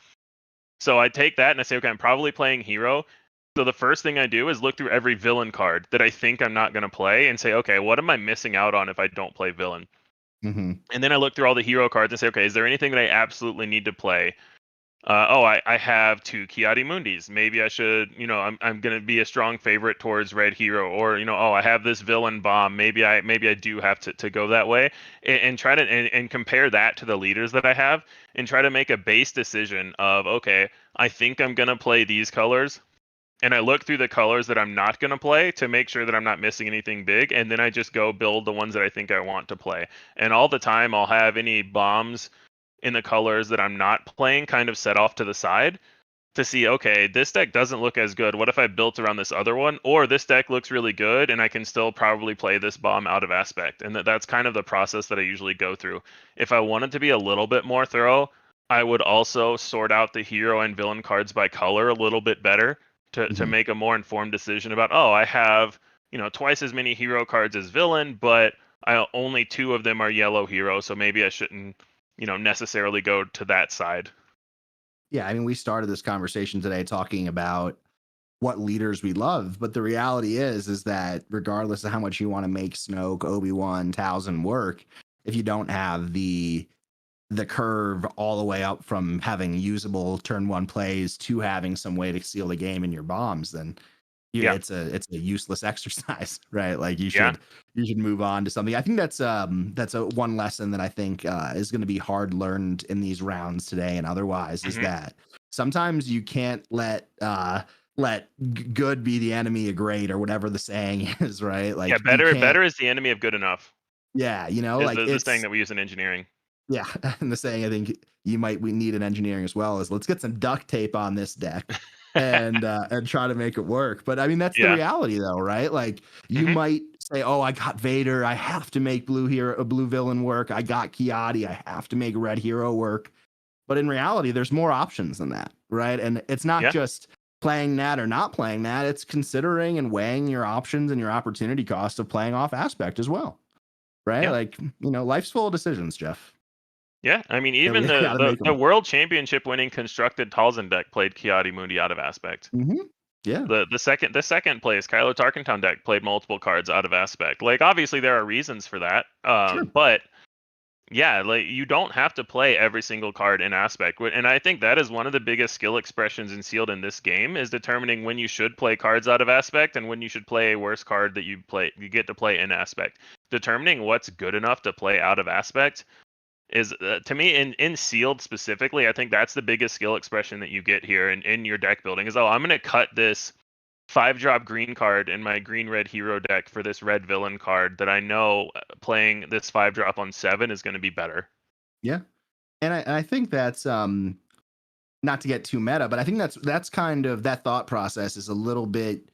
so I take that and I say, okay, I'm probably playing hero. So the first thing I do is look through every villain card that I think I'm not going to play and say, okay, what am I missing out on if I don't play villain? And then I look through all the hero cards and say, okay, is there anything that I absolutely need to play? I have 2 Kiadi-Mundis. Maybe I should, I'm going to be a strong favorite towards red hero, or I have this villain bomb. Maybe I do have to go that way, and try to and compare that to the leaders that I have, and try to make a base decision of, okay, I think I'm going to play these colors, and I look through the colors that I'm not going to play to make sure that I'm not missing anything big, and then I just go build the ones that I think I want to play. And all the time I'll have any bombs in the colors that I'm not playing kind of set off to the side to see, okay, this deck doesn't look as good. What if I built around this other one? Or this deck looks really good and I can still probably play this bomb out of aspect. And that's kind of the process that I usually go through. If I wanted to be a little bit more thorough, I would also sort out the hero and villain cards by color a little bit better to make a more informed decision about, oh, I have, twice as many hero cards as villain, but only 2 of them are yellow hero, so maybe I shouldn't, necessarily go to that side. Yeah, I mean, we started this conversation today talking about what leaders we love, but the reality is that regardless of how much you want to make Snoke, Obi-Wan, Towson work, if you don't have the curve all the way up from having usable turn one plays to having some way to seal the game in your bombs, then Yeah. it's a useless exercise, right? Like you Yeah. should move on to something. I think that's a one lesson that I think is going to be hard learned in these rounds today and otherwise is Mhm. that sometimes you can't let good be the enemy of great or whatever the saying is, right? Like Yeah, you can't. better is the enemy of good enough, Yeah, is like the saying it's that we use in engineering. yeah, and the saying I think we need in engineering as well is let's get some duct tape on this deck and try to make it work. But I mean that's the Yeah. reality though, right? Like you Mhm. might say, "Oh, I got Vader. I have to make blue villain work. I got Kiadi. I have to make red hero work." But in reality, there's more options than that, right? And it's not Yeah. just playing that or not playing that. It's considering and weighing your options and your opportunity cost of playing off aspect as well, right? Yeah. Like, life's full of decisions, Jeff. Yeah, I mean, And we even gotta make the them. world championship winning constructed Talzin deck played Kiadi Mundi out of aspect. Yeah. The second place Kylo Tarkentown deck played multiple cards out of aspect. Like obviously there are reasons for that. Sure. But yeah, like you don't have to play every single card in aspect. And I think that is one of the biggest skill expressions in sealed in this game is determining when you should play cards out of aspect and when you should play a worse card that you get to play in aspect. Determining what's good enough to play out of aspect is to me in sealed specifically, I think that's the biggest skill expression that you get here in your deck building is, oh, I'm going to cut this 5-drop green card in my green red hero deck for this red villain card that I know playing this 5-drop on 7 is going to be better. Yeah. And I think that's not to get too meta, but I think that's kind of that thought process is a little bit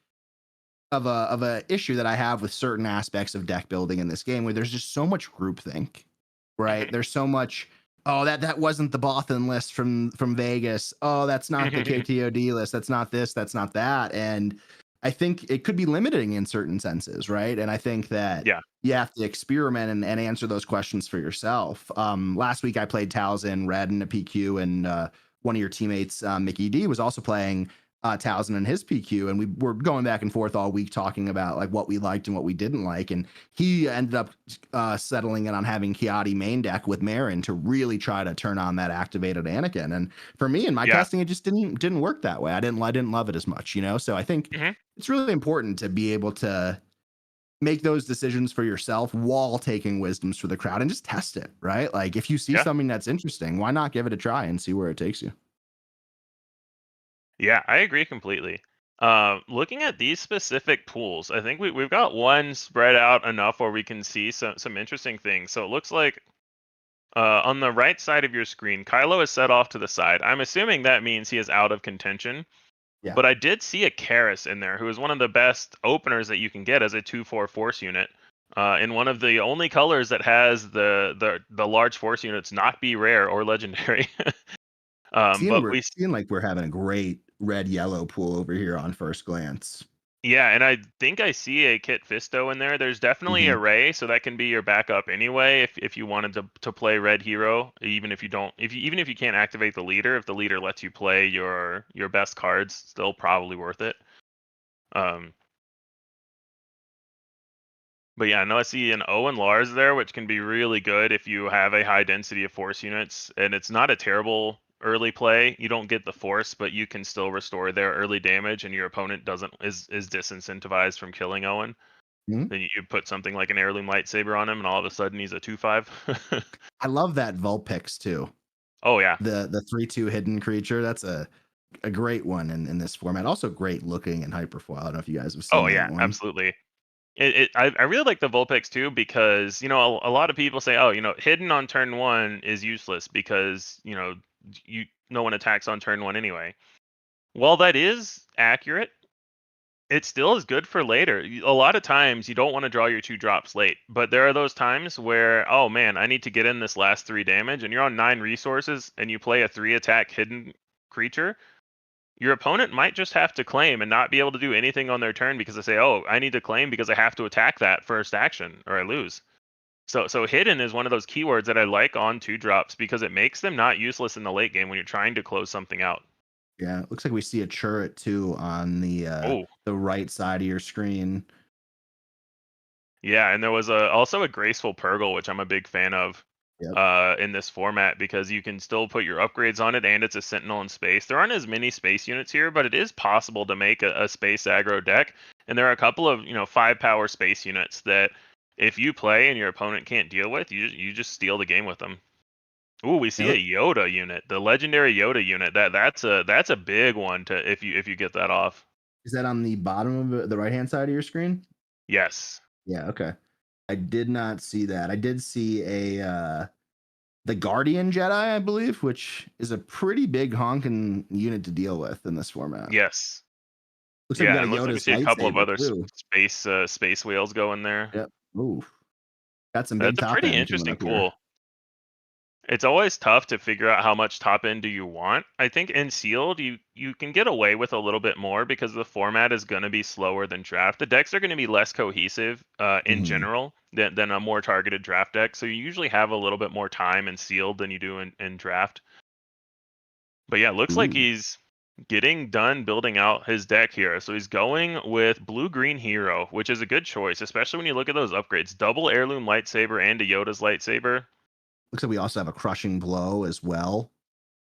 of a issue that I have with certain aspects of deck building in this game where there's just so much groupthink, right? Mhm. There's so much, oh, that wasn't the Bothan list from Vegas. Oh, that's not the KTOD list. That's not this, that's not that. And I think it could be limiting in certain senses, right? And I think that Yeah. you have to experiment and answer those questions for yourself. Last week I played Towson Red in a PQ, and one of your teammates, Mickey D, was also playing Towson and his PQ, and we were going back and forth all week talking about like what we liked and what we didn't like, and he ended up settling in on having Kiadi main deck with Marin to really try to turn on that activated Anakin. And for me in my Yeah. testing, it just didn't work that way. I didn't love it as much, So I think Mhm. it's really important to be able to make those decisions for yourself while taking wisdoms for the crowd and just test it, right? Like if you see Yeah. something that's interesting, why not give it a try and see where it takes you? Yeah, I agree completely. Looking at these specific pools, I think we've got one spread out enough where we can see some interesting things. So it looks like on the right side of your screen, Kylo is set off to the side. I'm assuming that means he is out of contention. Yeah. But I did see a Karis in there, who is one of the best openers that you can get as a 2/4 force unit. In one of the only colors that has the large force units not be rare or legendary. But we Seeing like we're having a great red yellow pool over here on first glance. Yeah, and I think I see a Kit Fisto in there. There's definitely a Ray, so that can be your backup anyway if you wanted to play Red Hero, even if you don't even if you can't activate the leader, if the leader lets you play your best cards, still probably worth it. Um but yeah, I know I see an Owen Lars there, which can be really good if you have a high density of force units, and it's not a terrible early play. You don't get the force, but you can still restore their early damage, and your opponent is disincentivized from killing Owen. Mhm. Then you put something like an heirloom lightsaber on him, and all of a sudden he's a 2/5. I love that Vulpix too. Oh yeah, The 3/2 hidden creature. That's a great one in this format. Also great looking in Hyperfoil. I don't know if you guys have oh seen yeah, that one. absolutely. I really like the Vulpix too because a lot of people say, oh, hidden on turn 1 is useless because no one attacks on turn 1 anyway. While that is accurate, it still is good for later. A lot of times you don't want to draw your 2 drops late, but there are those times where, oh man, I need to get in this last 3 damage, and you're on 9 resources, and you play a 3 attack hidden creature. Your opponent might just have to claim and not be able to do anything on their turn because they say, oh, I need to claim because I have to attack that first action or I lose. So hidden is one of those keywords that I like on 2-drops because it makes them not useless in the late game when you're trying to close something out. Yeah, it looks like we see a turret too on the right side of your screen. Yeah, and there was also a graceful Purgle, which I'm a big fan of. Yep. In this format because you can still put your upgrades on it and it's a sentinel in space. There aren't as many space units here, but it is possible to make a space aggro deck. And there are a couple of 5-power space units that if you play and your opponent can't deal with, you just steal the game with them. Ooh, we see a Yoda unit, the legendary Yoda unit. That's a big one to if you get that off. Is that on the bottom of the right hand side of your screen? Yes. Yeah. Okay. I did not see that. I did see the Guardian Jedi, I believe, which is a pretty big honking unit to deal with in this format. Yes. Looks like we got a looks like we Yoda's see a couple of other too. space whales going there. Yep. Ooh. Got some big That's a top pretty end interesting coming up here. pool. It's always tough to figure out how much top end do you want. I think in sealed you can get away with a little bit more because the format is going to be slower than draft. The decks are going to be less cohesive in general than a more targeted draft deck. So you usually have a little bit more time in sealed than you do in draft. But yeah, it looks like he's getting done building out his deck here. So he's going with blue-green hero, which is a good choice, especially when you look at those upgrades. Double heirloom lightsaber and a Yoda's lightsaber. Looks like we also have a crushing blow as well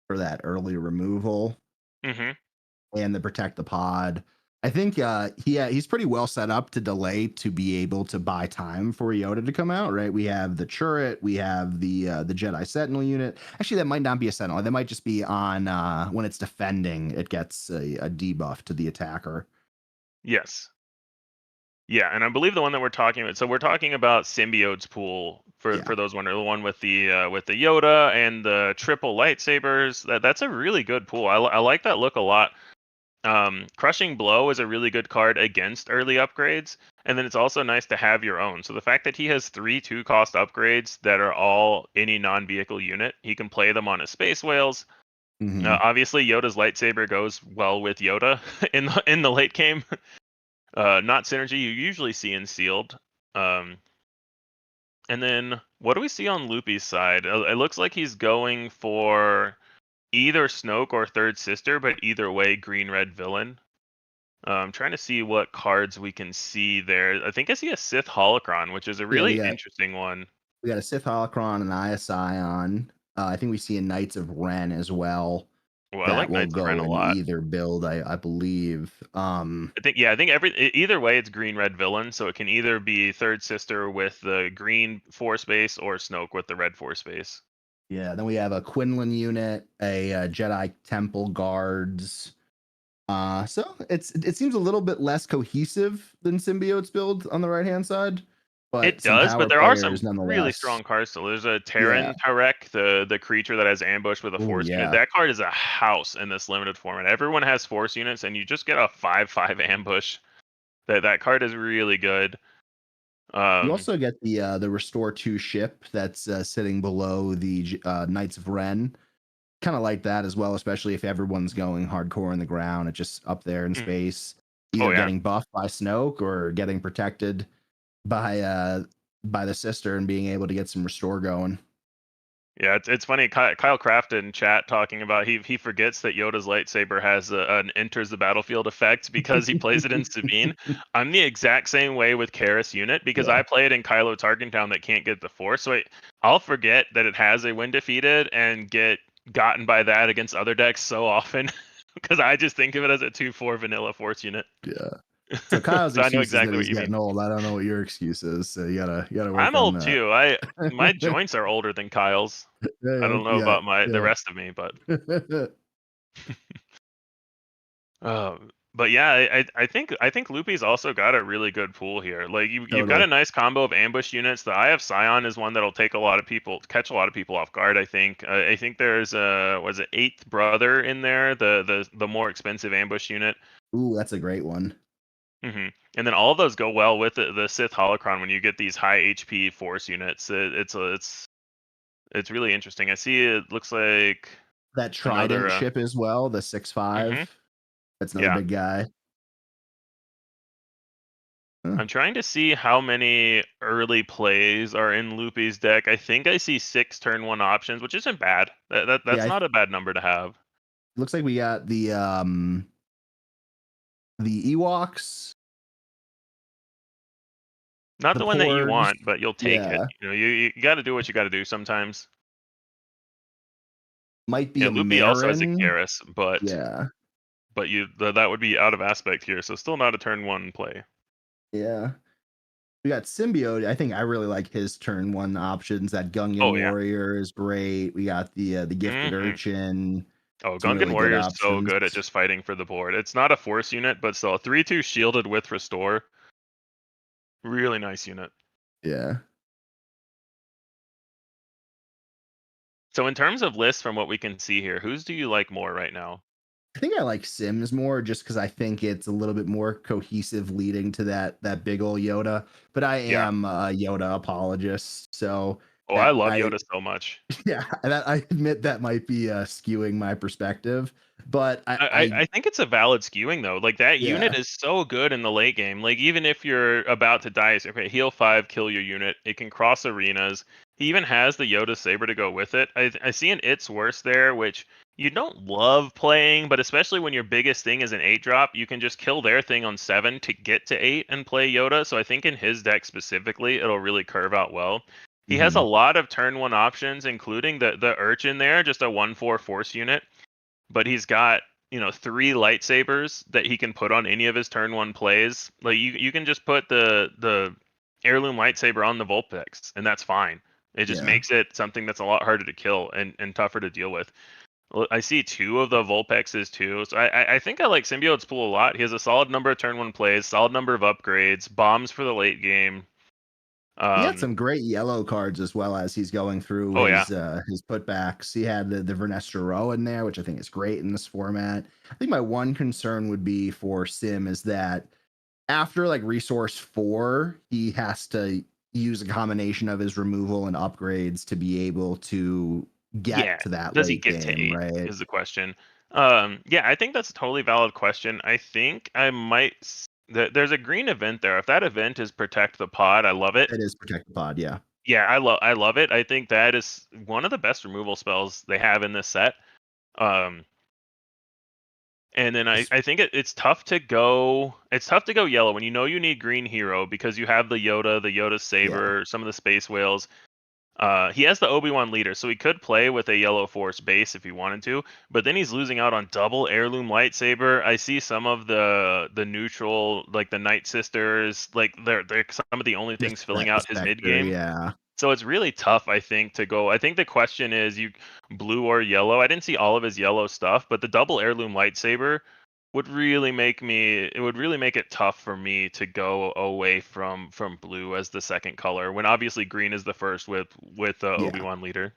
for that early removal. And the protect the pod. I think he's pretty well set up to delay to be able to buy time for Yoda to come out, right? We have the turret, we have the Jedi Sentinel unit. Actually, that might not be a Sentinel. That might just be on when it's defending, it gets a debuff to the attacker. Yes. Yeah, and I believe the one that we're talking about. So we're talking about Symbiote's pool for those one, or the one with the Yoda and the triple lightsabers. That's a really good pool. I like that look a lot. Crushing Blow is a really good card against early upgrades, and then it's also nice to have your own. So the fact that he has 3 2-cost upgrades that are all any non-vehicle unit, he can play them on his space whales. Obviously, Yoda's lightsaber goes well with Yoda in the late game. Not synergy you usually see in sealed. And then what do we see on Loopy's side? It looks like he's going for either Snoke or Third Sister, but either way, green-red villain. I'm trying to see what cards we can see there. I think I see a Sith Holocron, which is a really interesting one. We got a Sith Holocron and ISI on. I think we see a Knights of Ren as well. Well, I like Knights of Ren a lot. Either build, I believe. I think either way it's green-red villain, so it can either be Third Sister with the green force base or Snoke with the red force base. Yeah, then we have a Quinlan unit, a Jedi Temple Guards. So it seems a little bit less cohesive than Symbiote's build on the right-hand side. But it does, but there are some really strong cards still. There's a Terran Tarek, the creature that has ambush with a force unit. That card is a house in this limited format. Everyone has force units, and you just get a 5/5 ambush. That card is really good. You also get the Restore 2 ship that's sitting below the Knights of Ren. Kind of like that as well, especially if everyone's going hardcore in the ground. It's just up there in space, either getting buffed by Snoke or getting protected by the sister and being able to get some restore going. Yeah, it's funny. Kyle Craft in chat talking about he forgets that Yoda's lightsaber has an enters the battlefield effect because he plays it in Sabine. I'm the exact same way with Karis unit because I play it in Kylo Tarkentown that can't get the force. So I'll forget that it has a when defeated and get gotten by that against other decks so often because I just think of it as a 2/4 vanilla force unit. Yeah. So Kyle's so I know exactly what you mean. Old. I don't know what your excuse is. So you gotta work I'm on old that. too. My joints are older than Kyle's. I don't know about the rest of me, but but yeah, I think Loopy's also got a really good pool here. Like you've got a nice combo of ambush units. The Eye of Scion is one that'll catch a lot of people off guard. I think there's was it 8th Brother in there, the more expensive ambush unit. Ooh, that's a great one. And then all of those go well with the Sith Holocron when you get these high HP force units. It's really interesting. I see it looks like that Trident ship as well, the 6/5. That's another big guy. I'm trying to see how many early plays are in Loopy's deck. I think I see 6 turn 1 options, which isn't bad. That's Yeah, not a bad number to have. looks like we got the Ewoks. Not the one that you Porgs. want, but you'll take it. Yeah. You know, you got to do what you got to do sometimes. Might be Yeah, a Loopy also has a Marin. Garrus, but Yeah. that would be out of aspect here, so still not a turn 1 play. Yeah. We got Symbiote. I think I really like his turn 1 options. That Gungan Yeah. Warrior is great. We got the Gifted Urchin. Oh, Some Gungan really Warrior good is so options. good at just fighting for the board. It's not a force unit, but still 3/2 shielded with restore. Really nice unit. Yeah. So in terms of lists from what we can see here, whose do you like more right now? I think I like Sims more just because I think it's a little bit more cohesive leading to that big ol' Yoda. But I Yeah. am a Yoda apologist, so Oh, I love Yoda so much. yeah, I admit that might be skewing my perspective, but I think it's a valid skewing though. Like that unit yeah, is so good in the late game. Like even if you're about to die, it's okay, heal 5, kill your unit. It can cross arenas. He even has the Yoda saber to go with it. I see an It's Worse there, which you don't love playing, but especially when your biggest thing is an 8-drop, you can just kill their thing on 7 to get to 8 and play Yoda. So I think in his deck specifically, it'll really curve out well. He has a lot of turn 1 options, including the Urchin there, just a 1/4 force unit. But he's got 3 lightsabers that he can put on any of his turn 1 plays. Like you can just put the heirloom lightsaber on the Vulpix, and that's fine. It just yeah, makes it something that's a lot harder to kill and tougher to deal with. I see 2 of the Vulpexes too, so I think I like Symbiote's pool a lot. He has a solid number of turn 1 plays, solid number of upgrades, bombs for the late game. he had some great yellow cards as well as he's going through Oh yeah, his putbacks. He had the Vernestra Row in there, which I think is great in this format. I think my one concern would be for Sim is that after like resource 4, he has to use a combination of his removal and upgrades to be able to yeah. get to that Does he late get to game, 8? right? Is the question. Yeah, I think that's a totally valid question. I think I might. There's a green event there. If that event is protect the pod, I love it. It is Protect the Pod, yeah. Yeah, I love it. I think that is one of the best removal spells they have in this set. Um, and then I think it's tough to go. It's tough to go yellow when you know you need green hero because you have the Yoda saber, some of the space whales. He has the Obi-Wan leader, so he could play with a yellow force base if he wanted to, but then he's losing out on double heirloom lightsaber. I see some of the neutral, like the Night Sisters, like they're some of the only things filling out his mid Spectre, game. yeah. So it's really tough, I think, to go. I think the question is you blue or yellow. I didn't see all of his yellow stuff, but the double heirloom lightsaber would really make it tough for me to go away from blue as the second color when obviously green is the first with the Yeah. Obi-Wan leader.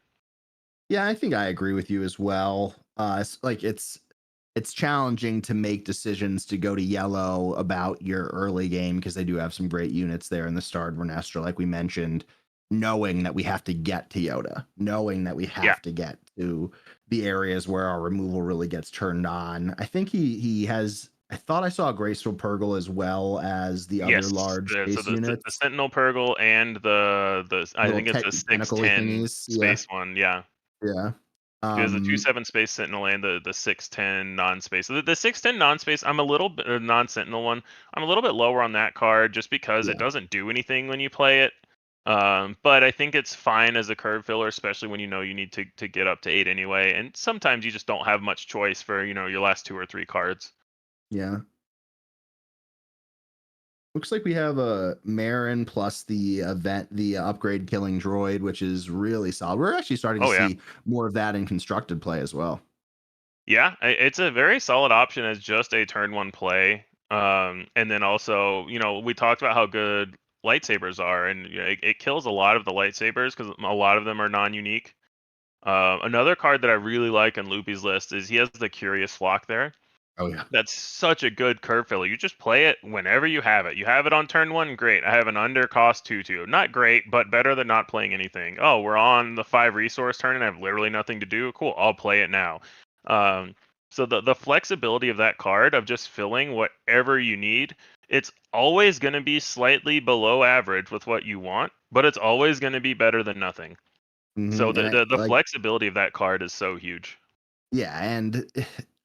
Yeah, I think I agree with you as well. It's challenging to make decisions to go to yellow about your early game because they do have some great units there in the Starred Vernestra, like we mentioned, knowing that we have to get to Yoda, knowing that we have to get to the areas where our removal really gets turned on. I think he has. I thought I saw a Graceful Purgle as well as the other large space So units. the Sentinel Purgle and the I think it's a 610 space one. Yeah. Yeah. There's a 2/7 space sentinel and the 610 non-space. So the 610 non-space, I'm a little bit non-sentinel one. I'm a little bit lower on that card just because it doesn't do anything when you play it. But I think it's fine as a curve filler, especially when you know you need to get up to 8 anyway. And sometimes you just don't have much choice for your last 2 or 3 cards. Yeah. Looks like we have a Marin plus the upgrade killing droid, which is really solid. We're actually starting to see more of that in constructed play as well. Yeah, it's a very solid option as just a turn 1 play. And then also, we talked about how good lightsabers are, and it kills a lot of the lightsabers because a lot of them are non-unique. Another card that I really like on Loopy's list is he has the Curious Flock there. Oh yeah. That's such a good curve filler. You just play it whenever you have it. You have it on turn 1, great. I have an under cost 2/2. Not great, but better than not playing anything. Oh, we're on the 5 resource turn and I have literally nothing to do. Cool, I'll play it now. So the flexibility of that card of just filling whatever you need it's always going to be slightly below average with what you want, but it's always going to be better than nothing. So And the flexibility of that card is so huge. Yeah, and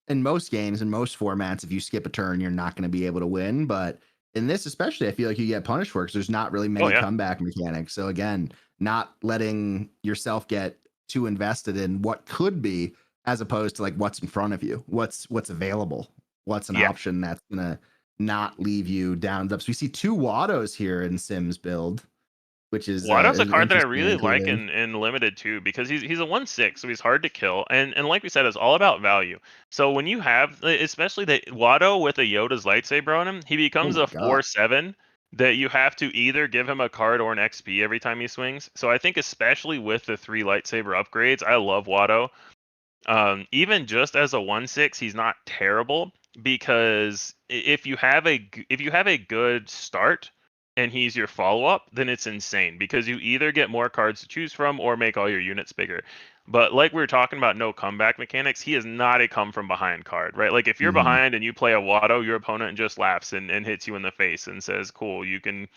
in most games, in most formats, if you skip a turn, you're not going to be able to win. But in this, especially, I feel like you get punished for it because there's not really many comeback mechanics. So again, not letting yourself get too invested in what could be, as opposed to like what's in front of you, what's available, what's an option that's gonna not leave you down. So we see 2 Wattos here in Sim's build, which is Watto's a card that I really like including. in limited too, because he's a 1/6, so he's hard to kill, and like we said, it's all about value. So when you have, especially the Watto with a Yoda's lightsaber on him, he becomes Oh a my God. 4/7 that you have to either give him a card or an XP every time he swings. So I think especially with the 3 lightsaber upgrades, I love Watto. Even just as a 1/6, he's not terrible, because if you have a good start and he's your follow-up, then it's insane, because you either get more cards to choose from or make all your units bigger. But like we were talking about, no comeback mechanics, he is not a come from behind card, right? Like if you're behind and you play a Watto, your opponent just laughs and hits you in the face and says, cool, you can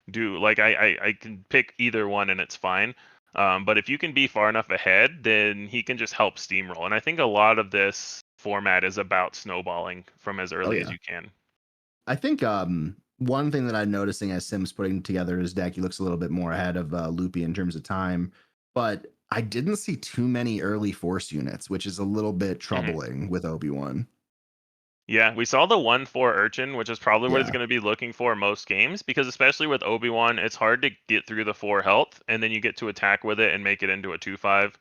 do, like, I can pick either one and it's fine. But if you can be far enough ahead, then he can just help steamroll. And I think a lot of this format is about snowballing from as early as you can. I think one thing that I'm noticing as Sim's putting together his deck, he looks a little bit more ahead of Loopy in terms of time, but I didn't see too many early Force units, which is a little bit troubling with Obi-Wan. Yeah, we saw the 1/4 Urchin, which is probably what he's going to be looking for most games, because especially with Obi-Wan, it's hard to get through the 4 health, and then you get to attack with it and make it into a 2/5.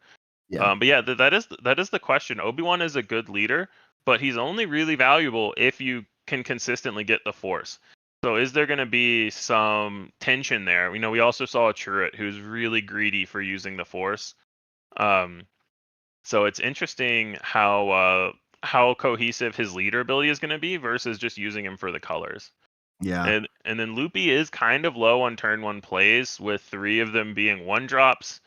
Yeah. But yeah, that is the question. Obi-Wan is a good leader, but he's only really valuable if you can consistently get the Force. So is there going to be some tension there? You know, we also saw a Chirrut who's really greedy for using the Force. So it's interesting how cohesive his leader ability is going to be versus just using him for the colors. Yeah. And then Loopy is kind of low on turn 1 plays, with 3 of them being 1-drops.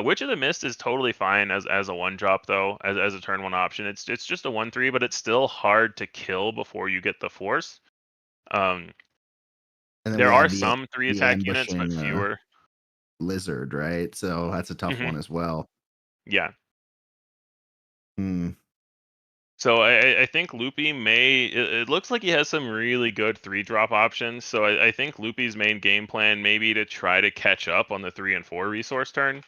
Witch of the Mist is totally fine as a 1-drop though, as a turn 1 option. It's just a 1/3, but it's still hard to kill before you get the Force. And there are some 3 attack units, but fewer. Lizard, right? So that's a tough one as well. Yeah. Hmm. So I think Loopy it looks like he has some really good 3-drop options. So I think Loopy's main game plan may be to try to catch up on the 3 and 4 resource turn.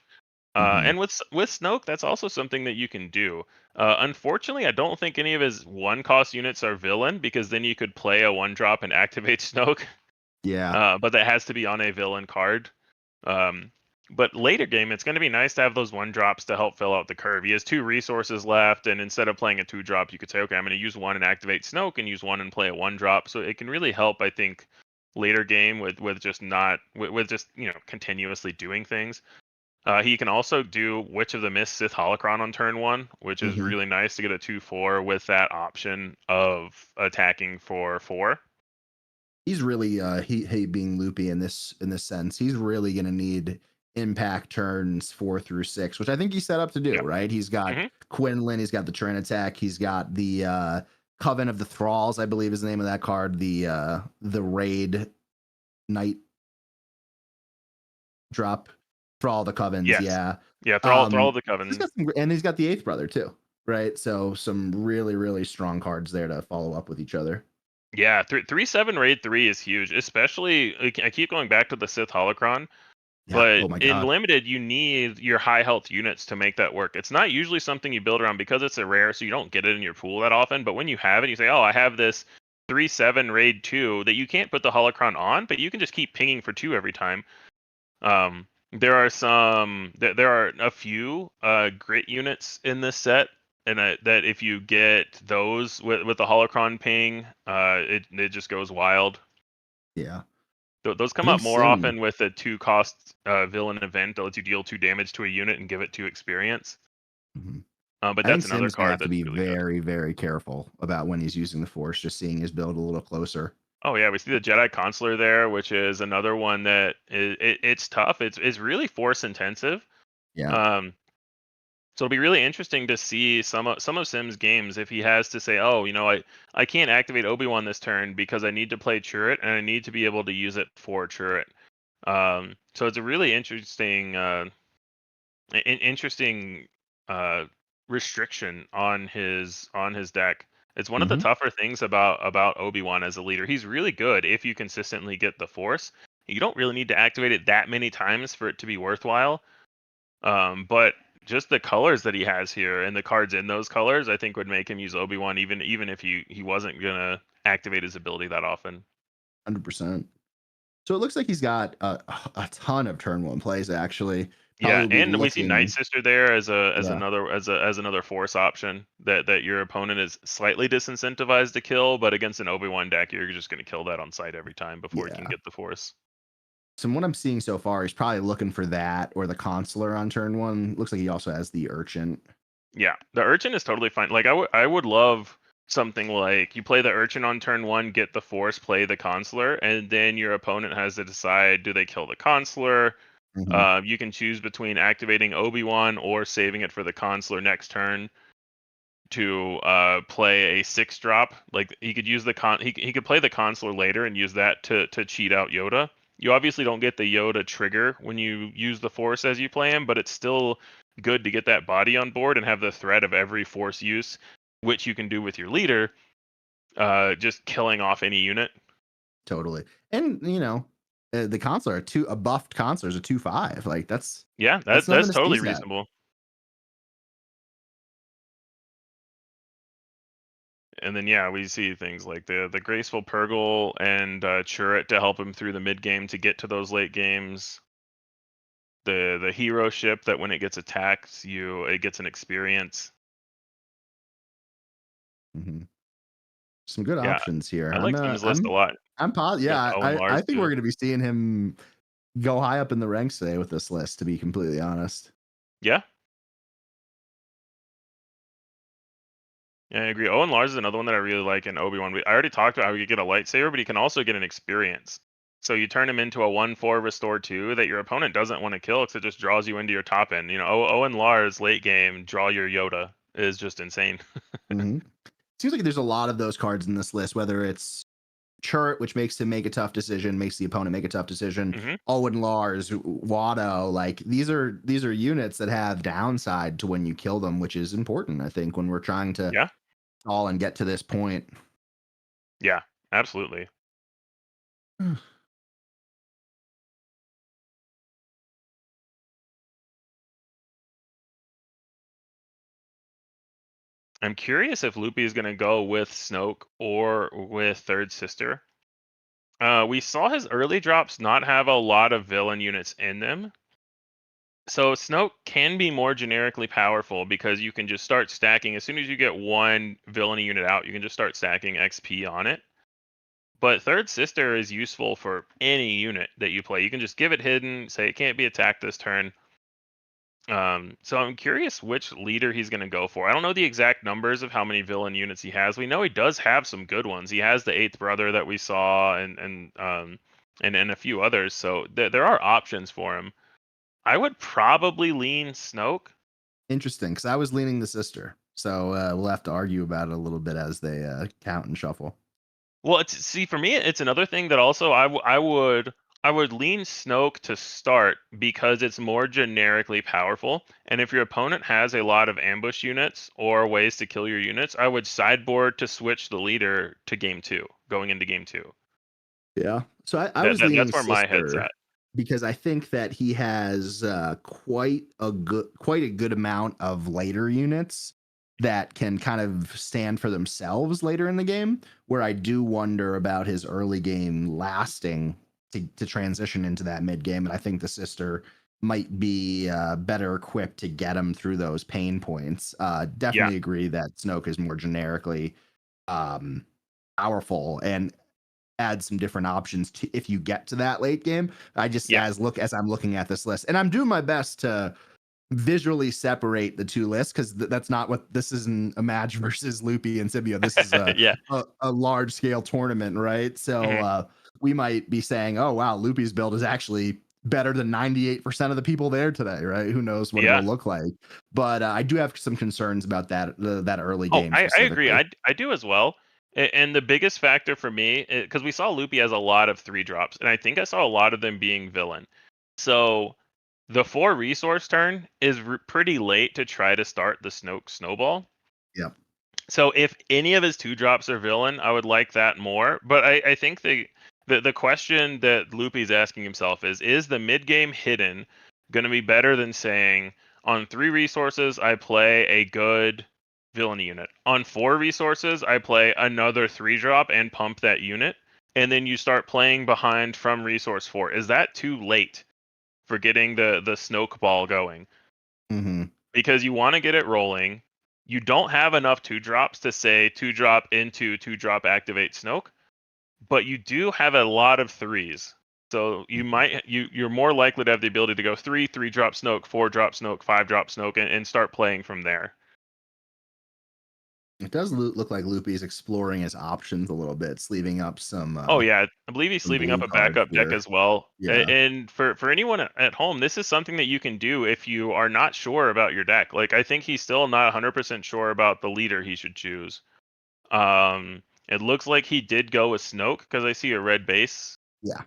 And with Snoke, that's also something that you can do. Unfortunately, I don't think any of his 1-cost units are villain, because then you could play a 1-drop and activate Snoke. Yeah. But that has to be on a villain card. But later game, it's going to be nice to have those 1-drops to help fill out the curve. He has 2 resources left, and instead of playing a 2-drop, you could say, okay, I'm going to use 1 and activate Snoke, and use 1 and play a 1-drop. So it can really help, I think, later game with just continuously doing things. He can also do Witch of the Mist Sith Holocron on turn 1, which is really nice to get a 2/4 with that option of attacking for 4. He's really he being Loopy in this sense, he's really going to need impact turns 4 through 6, which I think he's set up to do, right? He's got Quinlan, he's got the Train Attack, he's got the Coven of the Thralls, I believe is the name of that card, the Raid Knight drop. Thrall the Covens, Thrall the Covens. And he's got the 8th brother too, right? So some really, really strong cards there to follow up with each other. Yeah, 3/7 Raid 3 is huge, especially, I keep going back to the Sith Holocron, but in limited, you need your high health units to make that work. It's not usually something you build around because it's a rare, so you don't get it in your pool that often, but when you have it, you say, oh, I have this 3/7 Raid 2 that you can't put the Holocron on, but you can just keep pinging for 2 every time. There are a few grit units in this set, and that if you get those with the Holocron ping, it just goes wild. Yeah. Those come up more often with a 2-cost villain event that lets you deal 2 damage to a unit and give it 2 experience. But that's another card have to be really very, very careful about when he's using the Force, just seeing his build a little closer. Oh yeah, we see the Jedi Consular there, which is another one that it's tough. It's really Force intensive. Yeah. So it'll be really interesting to see some of Sim's games if he has to say, oh, I can't activate Obi-Wan this turn because I need to play Chirrut and I need to be able to use it for Chirrut. So it's a really interesting restriction on his deck. It's one of the tougher things about Obi-Wan as a leader. He's really good if you consistently get the Force. You don't really need to activate it that many times for it to be worthwhile. But just the colors that he has here and the cards in those colors, I think would make him use Obi-Wan even if he wasn't gonna activate his ability that often. 100%. So it looks like he's got a ton of turn 1 plays actually. Yeah, and we see Night Sister there as another Force option that your opponent is slightly disincentivized to kill, but against an Obi-Wan deck, you're just going to kill that on sight every time before he can get the Force. So what I'm seeing so far, he's probably looking for that or the Consular on turn 1. Looks like he also has the Urchin. Yeah, the Urchin is totally fine. Like I would love something like you play the Urchin on turn 1, get the Force, play the Consular, and then your opponent has to decide, do they kill the Consular? You can choose between activating Obi-Wan or saving it for the Consular next turn to play a 6-drop. Like he could use he could play the Consular later and use that to cheat out Yoda. You obviously don't get the Yoda trigger when you use the Force as you play him, but it's still good to get that body on board and have the threat of every Force use, which you can do with your leader, just killing off any unit. Totally. And the Consular a buffed Consular is a 2/5. Like that's totally reasonable. And then we see things like the Graceful Purgle and Chirrut to help him through the mid game to get to those late games. The hero ship that when it gets attacked, it gets an experience. Some good options here. I like Sim's list a lot. I'm positive. Yeah, I think we're going to be seeing him go high up in the ranks today with this list, to be completely honest. Yeah. Yeah, I agree. Owen Lars is another one that I really like in Obi-Wan. I already talked about how you get a lightsaber, but he can also get an experience. So you turn him into a 1/4 restore 2 that your opponent doesn't want to kill because it just draws you into your top end. Owen Lars late game, draw your Yoda is just insane. Seems like there's a lot of those cards in this list, whether it's Chirrut, which makes him make a tough decision, makes the opponent make a tough decision. Owen Lars, Watto, like these are units that have downside to when you kill them, which is important, I think, when we're trying to stall and get to this point. Yeah, absolutely. I'm curious if Loopy is going to go with Snoke or with Third Sister. We saw his early drops not have a lot of villain units in them. So Snoke can be more generically powerful because you can just start stacking. As soon as you get one villainy unit out, you can just start stacking XP on it. But Third Sister is useful for any unit that you play. You can just give it hidden, say it can't be attacked this turn. So I'm curious which leader he's going to go for. I don't know the exact numbers of how many villain units he has. We know he does have some good ones. He has the 8th brother that we saw and a few others. So there are options for him. I would probably lean Snoke. Interesting, because I was leaning the sister. So we'll have to argue about it a little bit as they count and shuffle. Well, for me, it's another thing that also I would lean Snoke to start because it's more generically powerful. And if your opponent has a lot of ambush units or ways to kill your units, I would sideboard to switch the leader to game 2, going into game 2. Yeah. So I was leaning that's where my head's at. Because I think that he has quite a good amount of later units that can kind of stand for themselves later in the game, where I do wonder about his early game lasting to transition into that mid game. And I think the sister might be better equipped to get him through those pain points. Definitely agree that Snoke is more generically powerful and add some different options to if you get to that late game. I just as I'm looking at this list, and I'm doing my best to visually separate the two lists, because that's not what this isn't a match versus Loopy and Sibio. This is a large scale tournament, right? So we might be saying, oh wow, Loopy's build is actually better than 98% of the people there today, right? Who knows what it'll look like? But I do have some concerns about that early game. I agree. I do as well. And the biggest factor for me, because we saw Loopy has a lot of 3-drops, and I think I saw a lot of them being villain. So the 4 resource turn is pretty late to try to start the Snoke snowball. Yep. So if any of his 2-drops are villain, I would like that more. But I think the question that Loopy's asking himself is the mid game hidden going to be better than saying on 3 resources I play a good villainy unit, on 4 resources I play another 3-drop and pump that unit, and then you start playing behind from resource 4? Is that too late for getting the Snoke ball going? Mm-hmm. Because you want to get it rolling. You don't have enough 2-drops to say 2-drop into 2-drop activate Snoke, but you do have a lot of 3s. So you're more likely to have the ability to go 3-drop Snoke, 4-drop Snoke, 5-drop Snoke, and start playing from there. It does look like Loopy's exploring his options a little bit, sleeving up some. Oh yeah, I believe he's sleeving up a backup deck as well. Yeah. And for anyone at home, this is something that you can do if you are not sure about your deck. Like, I think he's still not 100% sure about the leader he should choose. It looks like he did go with Snoke because I see a red base. Yeah.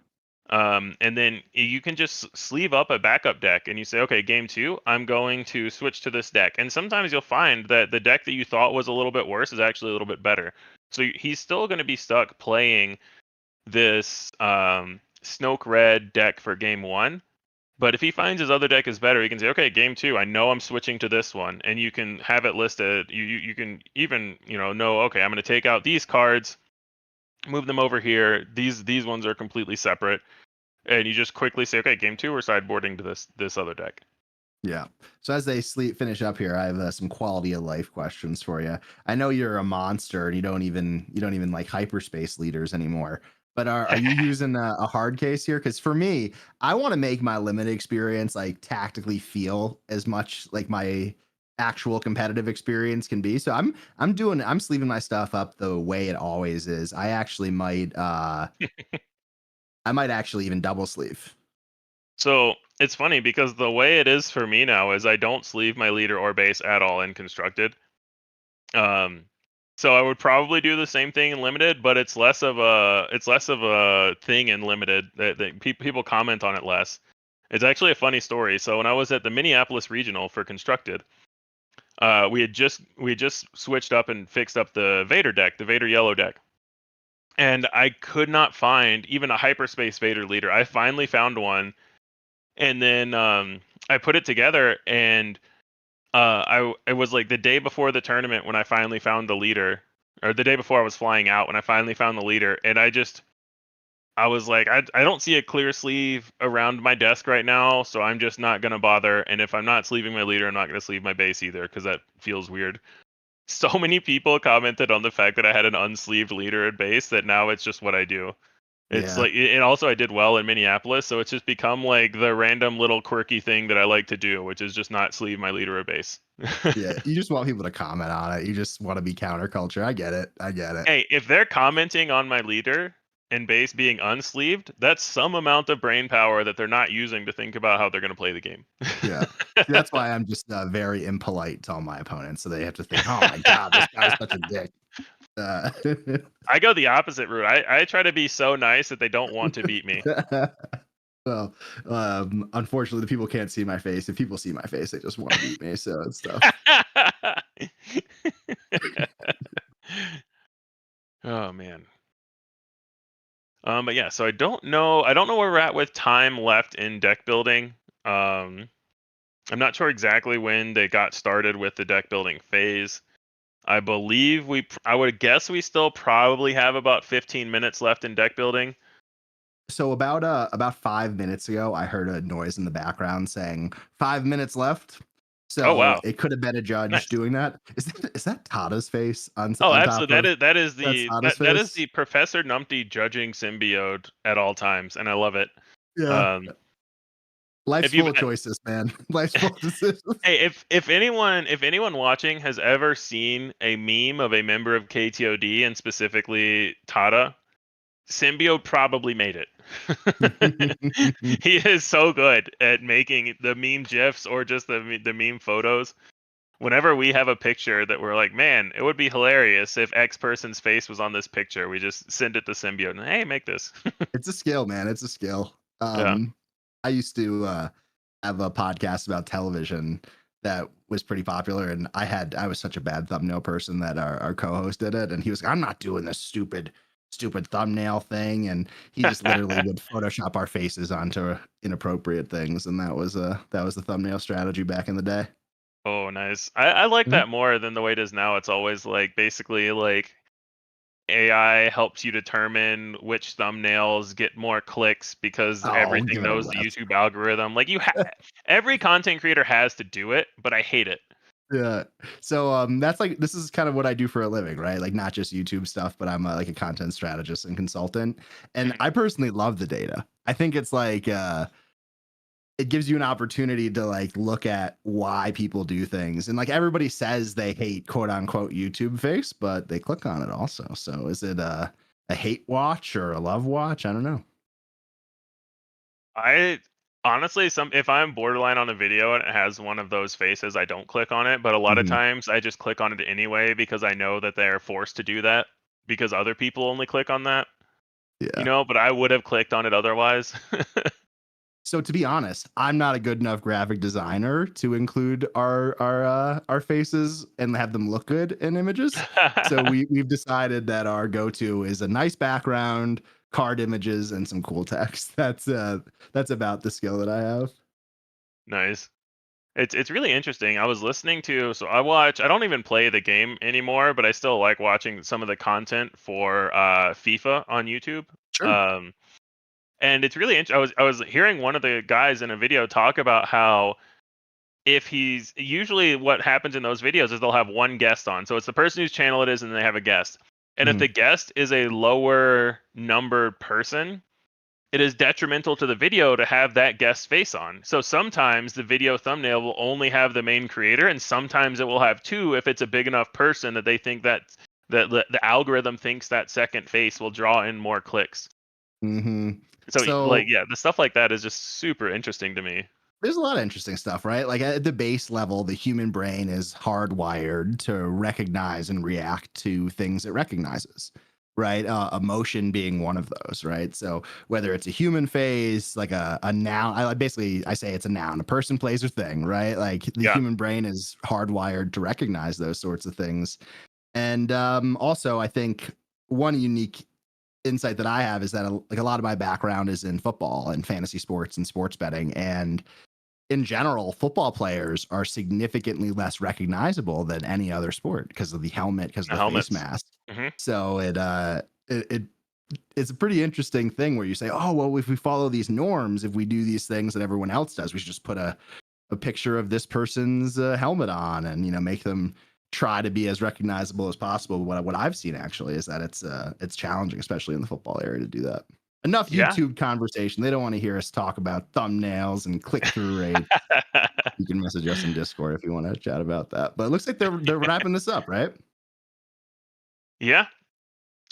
And then you can just sleeve up a backup deck and you say, okay, game 2, I'm going to switch to this deck. And sometimes you'll find that the deck that you thought was a little bit worse is actually a little bit better. So he's still going to be stuck playing this Snoke red deck for game 1. But if he finds his other deck is better, he can say, okay, game 2, I know I'm switching to this one. And you can have it listed. You can even, know, okay, I'm going to take out these cards, move them over here. These ones are completely separate. And you just quickly say, okay, game 2, we're sideboarding to this other deck. Yeah. So as they finish up here, I have some quality of life questions for you. I know you're a monster and you don't even like hyperspace leaders anymore. But are you using a hard case here? Because for me, I want to make my limited experience like tactically feel as much like my actual competitive experience can be. So I'm sleeving my stuff up the way it always is. I actually might I might actually even double sleeve. So it's funny because the way it is for me now is I don't sleeve my leader or base at all in constructed. So I would probably do the same thing in limited, but it's less of a thing in limited that people comment on it less. It's actually a funny story. So when I was at the Minneapolis Regional for constructed, we had just switched up and fixed up the Vader deck, the Vader yellow deck. And I could not find even a hyperspace Vader leader. I finally found one, and then I put it together, and it was like the day before the tournament when I finally found the leader, or the day before I was flying out when I finally found the leader, and I was like, I don't see a clear sleeve around my desk right now, so I'm just not gonna bother. And if I'm not sleeving my leader, I'm not gonna sleeve my base either because that feels weird. So many people commented on the fact that I had an unsleeved leader at base that now it's just what I do. It's like, and also I did well in Minneapolis, so it's just become like the random little quirky thing that I like to do, which is just not sleeve my leader at base. Yeah, you just want people to comment on it. You just want to be counterculture. I get it. Hey, if they're commenting on my leader and base being unsleeved, that's some amount of brain power that they're not using to think about how they're going to play the game. Yeah. That's why I'm just very impolite to all my opponents. So they have to think, oh my God, this guy's such a dick. I go the opposite route. I try to be so nice that they don't want to beat me. Well, unfortunately, the people can't see my face. If people see my face, they just want to beat me. So it's tough. Oh, man. But yeah, so I don't know where we're at with time left in deck building. I'm not sure exactly when they got started with the deck building phase. I believe I would guess we still probably have about 15 minutes left in deck building. So about 5 minutes ago, I heard a noise in the background saying 5 minutes left. So wow. It could have been a judge doing that. Is that Tada's face on? Oh, absolutely. That is the Professor Numpty judging symbiote at all times, and I love it. Yeah. Life's full of choices, man. Life's full of decisions. Hey, if anyone watching has ever seen a meme of a member of KTOD and specifically Tada, Symbiote probably made it. He is so good at making the meme gifs or just the meme photos. Whenever we have a picture that we're like, man, it would be hilarious if X person's face was on this picture, we just send it to Symbiote and, hey, make this. It's a skill, man. It's a skill. Yeah. I used to have a podcast about television that was pretty popular, and I was such a bad thumbnail person that our co-host did it, and he was like, I'm not doing this stupid thumbnail thing, and he just literally would Photoshop our faces onto inappropriate things, and that was the thumbnail strategy back in the day. Oh, nice. I like that more than the way it is now. It's always like basically like AI helps you determine which thumbnails get more clicks because everything knows the YouTube algorithm. Like every content creator has to do it, but I hate it. Yeah. So that's like, this is kind of what I do for a living, right? Like not just YouTube stuff, but I'm like a content strategist and consultant. And I personally love the data. I think it's like it gives you an opportunity to like look at why people do things. And like everybody says they hate quote unquote YouTube face, but they click on it also. So is it a hate watch or a love watch? I don't know. I honestly, if I'm borderline on a video and it has one of those faces, I don't click on it. But a lot of times I just click on it anyway because I know that they're forced to do that because other people only click on that. Yeah. You know, but I would have clicked on it otherwise. So to be honest, I'm not a good enough graphic designer to include our faces and have them look good in images. So we've decided that our go-to is a nice background, card images, and some cool text. That's about the skill that I have. Nice. It's really interesting. I was listening to, so I don't even play the game anymore, but I still like watching some of the content for FIFA on YouTube. Sure. And it's really interesting. I was hearing one of the guys in a video talk about how if he's usually what happens in those videos is they'll have one guest on. So it's the person whose channel it is and they have a guest. And if the guest is a lower numbered person, it is detrimental to the video to have that guest face on. So sometimes the video thumbnail will only have the main creator, and sometimes it will have two if it's a big enough person that they think that the algorithm thinks that second face will draw in more clicks. So like, yeah, the stuff like that is just super interesting to me. There's a lot of interesting stuff, right? Like at the base level, the human brain is hardwired to recognize and react to things it recognizes, right? Emotion being one of those, right? So whether it's a human face, like a noun, I say it's a noun, a person, place, or thing, right? Like the human brain is hardwired to recognize those sorts of things. And also, I think one unique insight that I have is that a lot of my background is in football and fantasy sports and sports betting, and in general, football players are significantly less recognizable than any other sport because of the helmet, because of the face mask. So it's a pretty interesting thing where you say, oh, well, if we follow these norms, if we do these things that everyone else does, we should just put a picture of this person's helmet on and, you know, make them try to be as recognizable as possible. What I've seen actually is that it's challenging, especially in the football area, to do that. Enough YouTube conversation. They don't want to hear us talk about thumbnails and click-through rate. You can message us in Discord if you want to chat about that. But it looks like they're wrapping this up, right? Yeah.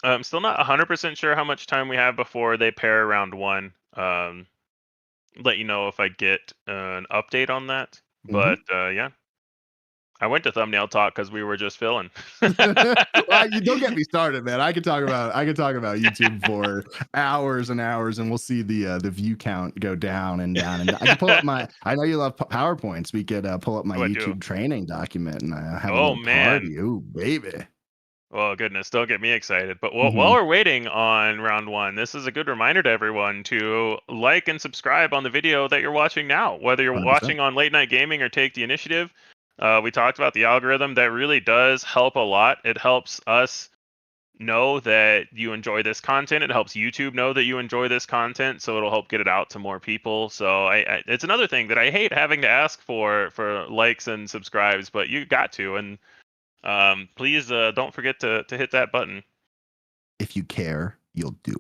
I'm still not 100% sure how much time we have before they pair round one. Let you know if I get an update on that. But yeah. I went to thumbnail talk because we were just filling. Well, you don't get me started, man. I could talk about YouTube for hours and hours, and we'll see the view count go down and down. And I can pull up I know you love PowerPoints. We could pull up my YouTube training document and have a little party. Oh, baby. Well, goodness, don't get me excited. But while we're waiting on round one, this is a good reminder to everyone to like and subscribe on the video that you're watching now, whether you're 100%. Watching on Late Night Gaming or Take the Initiative. We talked about the algorithm. That really does help a lot. It helps us know that you enjoy this content. It helps YouTube know that you enjoy this content, so it'll help get it out to more people. So it's another thing that I hate having to ask for likes and subscribes, but you got to. And please don't forget to hit that button. If you care, you'll do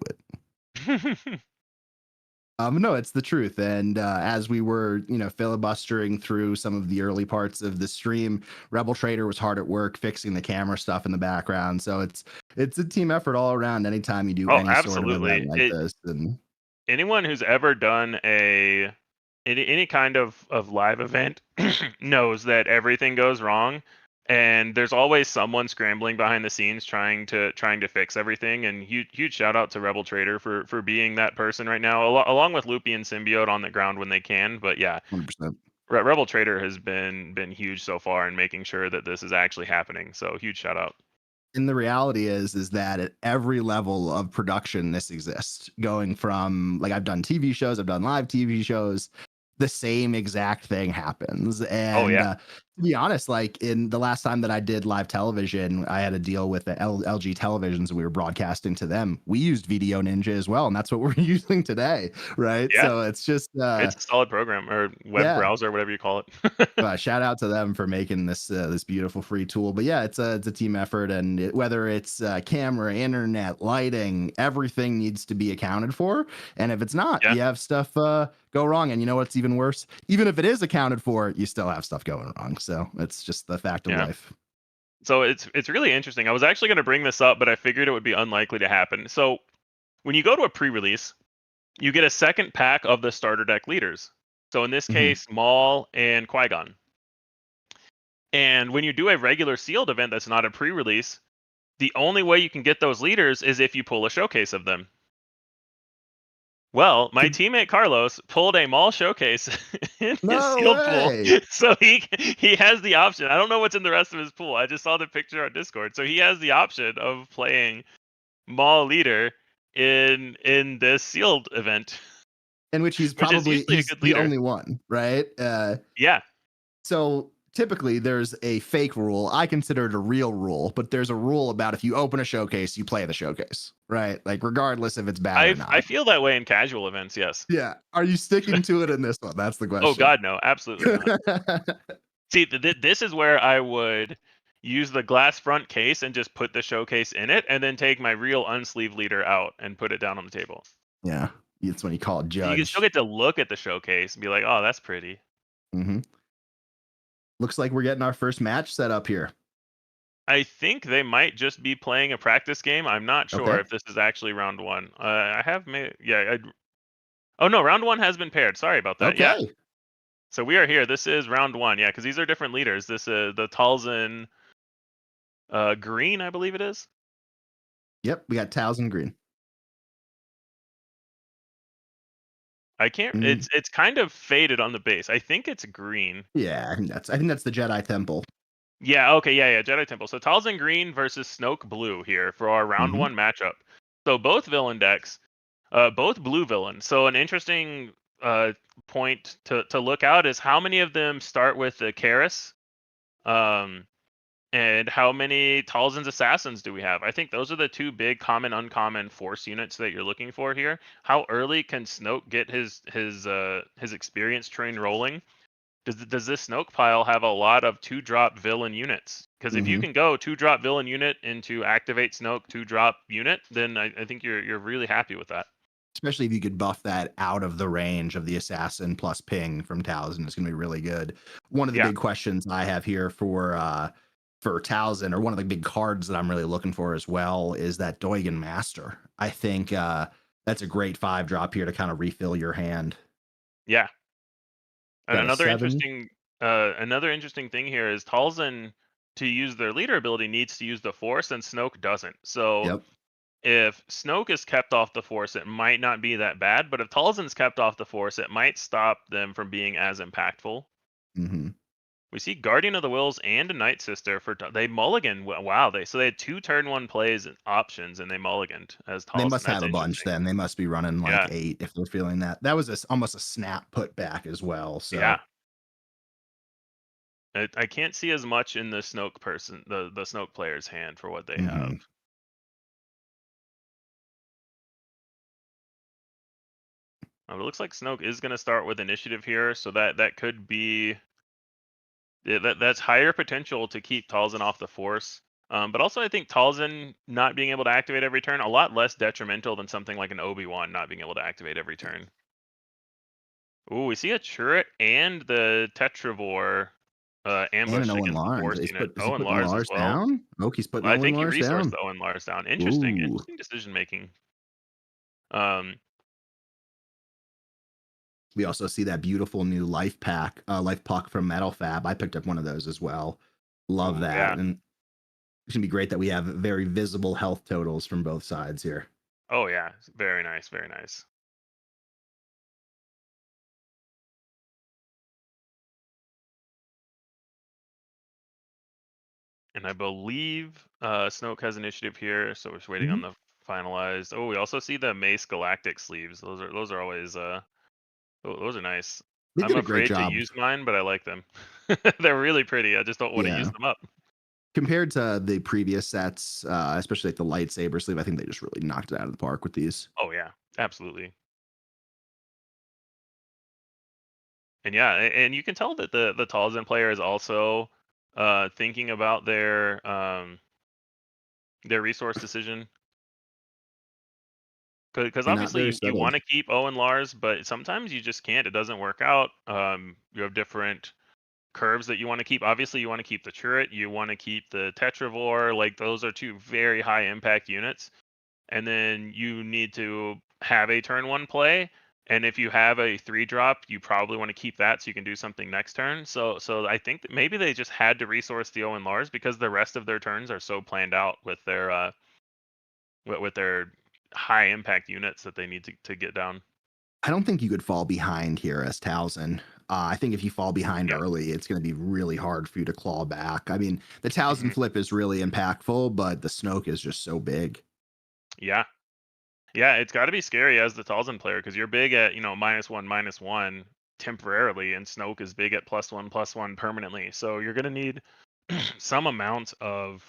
it. No, it's the truth. And as we were, filibustering through some of the early parts of the stream, Rebel Trader was hard at work fixing the camera stuff in the background. So it's a team effort all around. Anytime you do Oh, any sort of absolutely. event like this, and Anyone who's ever done any kind of live event knows that everything goes wrong, and there's always someone scrambling behind the scenes trying to fix everything. And huge shout out to Rebel Trader for being that person right now, along with Loopy and Symbiote on the ground when they can. But yeah, 100%. Rebel Trader has been huge so far in making sure that this is actually happening. So huge shout out. And the reality is that at every level of production, this exists. Going from, like, I've done TV shows, I've done live TV shows, the same exact thing happens. Oh And yeah, to be honest, like in the last time that I did live television, I had a deal with the LG televisions and we were broadcasting to them. We used Video Ninja as well, and that's what we're using today, right? yeah. So it's just It's a solid program or web yeah. browser, whatever you call it. Shout out to them for making this beautiful free tool. But yeah, it's a team effort, and whether it's camera, internet, lighting, everything needs to be accounted for. And if it's not, Yeah. you have stuff go wrong. And you know what's even worse? Even if it is accounted for, you still have stuff going wrong. So it's just the fact of life. So it's really interesting. I was actually going to bring this up, but I figured it would be unlikely to happen. So when you go to a pre-release, you get a second pack of the starter deck leaders. So in this case, Maul and Qui-Gon. And when you do a regular sealed event that's not a pre-release, the only way you can get those leaders is if you pull a showcase of them. Well, my teammate Carlos pulled a Maul showcase in his sealed pool, so he has the option. I don't know what's in the rest of his pool. I just saw the picture on Discord, so he has the option of playing Maul leader in this sealed event, in which he's probably the only one, right? Yeah. So typically there's a fake rule. I consider it a real rule, but there's a rule about if you open a showcase, you play the showcase, right? Like regardless if it's bad or not. I feel that way in casual events, yes. Yeah. Are you sticking to it in this one? That's the question. Oh God, no, absolutely not. See, this is where I would use the glass front case and just put the showcase in it, and then take my real unsleeved leader out and put it down on the table. Yeah, it's when you call it judge. You can still get to look at the showcase and be like, "Oh, that's pretty." Mm-hmm. Looks like we're getting our first match set up here. I think they might just be playing a practice game. I'm not sure if this is actually round one. I have made, oh no, round one has been paired. Sorry about that. Okay. Yeah. So we are here. This is round one. Yeah, because these are different leaders. This is the Talzin green, I believe it is. Yep, we got Talzin green. I can't. It's kind of faded on the base. I think it's green. Yeah, I think that's the Jedi Temple. Yeah. Okay. Yeah. Jedi Temple. So Talzin green versus Snoke blue here for our round one matchup. So both villain decks, both blue villains. So an interesting point to look out is how many of them start with the Karis, and how many Talzin's assassins do we have? I think those are the two big common uncommon force units that you're looking for here. How early can Snoke get his experience train rolling? Does this Snoke pile have a lot of 2-drop villain units? Because if you can go 2-drop villain unit into activate Snoke 2-drop unit, then I think you're really happy with that. Especially if you could buff that out of the range of the assassin plus ping from Talzin, it's going to be really good. One of the big questions I have here for Talzin, or one of the big cards that I'm really looking for as well, is that Doigan Master. I think that's a great 5-drop here to kind of refill your hand. Yeah. And another interesting thing here is Talzin, to use their leader ability, needs to use the Force, and Snoke doesn't. So if Snoke is kept off the Force, it might not be that bad. But if Talzin's kept off the Force, it might stop them from being as impactful. We see Guardian of the Wills and a Night Sister they mulligan. Wow, they had 2 turn 1 plays options and they mulliganed as Talzin. They must have a bunch then. They must be running like 8 if they're feeling that. That was almost a snap put back as well. So yeah, I can't see as much in the Snoke the Snoke player's hand for what they have. It looks like Snoke is going to start with initiative here, so that could be. That's higher potential to keep Talzin off the Force. But also I think Talzin not being able to activate every turn, a lot less detrimental than something like an Obi-Wan not being able to activate every turn. Ooh, we see a turret and the Tetravore And ambushed an Owen against the Lars. force unit. Is he Owen putting Lars as Lars well. down? Oh, he's putting I Owen think he Lars resourced down. the Owen Lars down. Ooh. Interesting decision making. Um, We also see that beautiful new life puck from Metal Fab. I picked up one of those as well. Love that. yeah. And it's gonna be great that we have very visible health totals from both sides here. Oh yeah, very nice, very nice. And I believe Snoke has initiative here, so we're just waiting on the finalized. Oh, we also see the Mace Galactic sleeves. Those are always those are nice. They I'm did a great afraid to job. use mine, but I like them. They're really pretty. I just don't want to use Yeah. them up. Compared to the previous sets, especially like the lightsaber sleeve, I think they just really knocked it out of the park with these. Oh yeah, absolutely. And yeah, and you can tell that the Talzin player is also thinking about their resource decision. Because They're not obviously very you want settled. to keep Owen Lars, but sometimes you just can't. It doesn't work out. You have different curves that you want to keep. Obviously, you want to keep the turret. You want to keep the Tetravore. Like those are two very high impact units. And then you need to have a turn one play. And if you have a 3-drop, you probably want to keep that so you can do something next turn. So I think that maybe they just had to resource the Owen Lars because the rest of their turns are so planned out with their high impact units that they need to get down. I don't think you could fall behind here as Talzin. I think if you fall behind early, it's going to be really hard for you to claw back. I mean, the Talzin flip is really impactful, but the Snoke is just so big. Yeah. Yeah, it's got to be scary as the Talzin player because you're big at, -1/-1 temporarily, and Snoke is big at +1/+1 permanently. So you're going to need some amount of,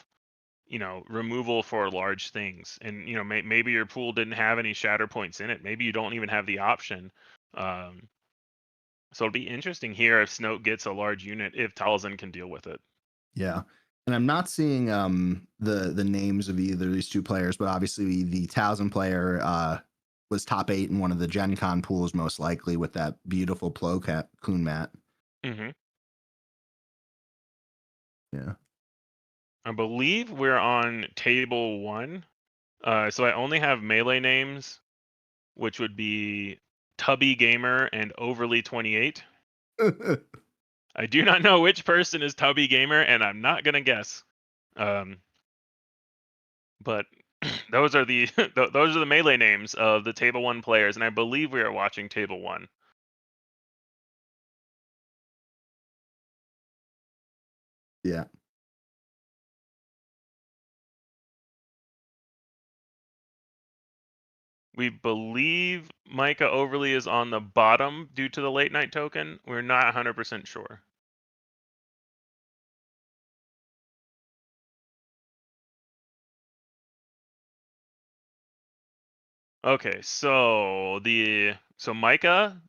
removal for large things. And, maybe your pool didn't have any shatter points in it. Maybe you don't even have the option. So it'll be interesting here if Snoke gets a large unit, if Talzin can deal with it. Yeah. And I'm not seeing the names of either of these two players, but obviously the Talzin player was top 8 in one of the Gen Con pools, most likely, with that beautiful Plo Koon mat. Mm-hmm. Yeah. I believe we're on table 1. So I only have melee names, which would be Tubby Gamer and Overly 28. I do not know which person is Tubby Gamer, and I'm not gonna guess. But those are the those are the melee names of the table 1 players, and I believe we are watching table 1. Yeah. We believe Micah Overly is on the bottom due to the late night token. We're not 100% sure. Okay, so Micah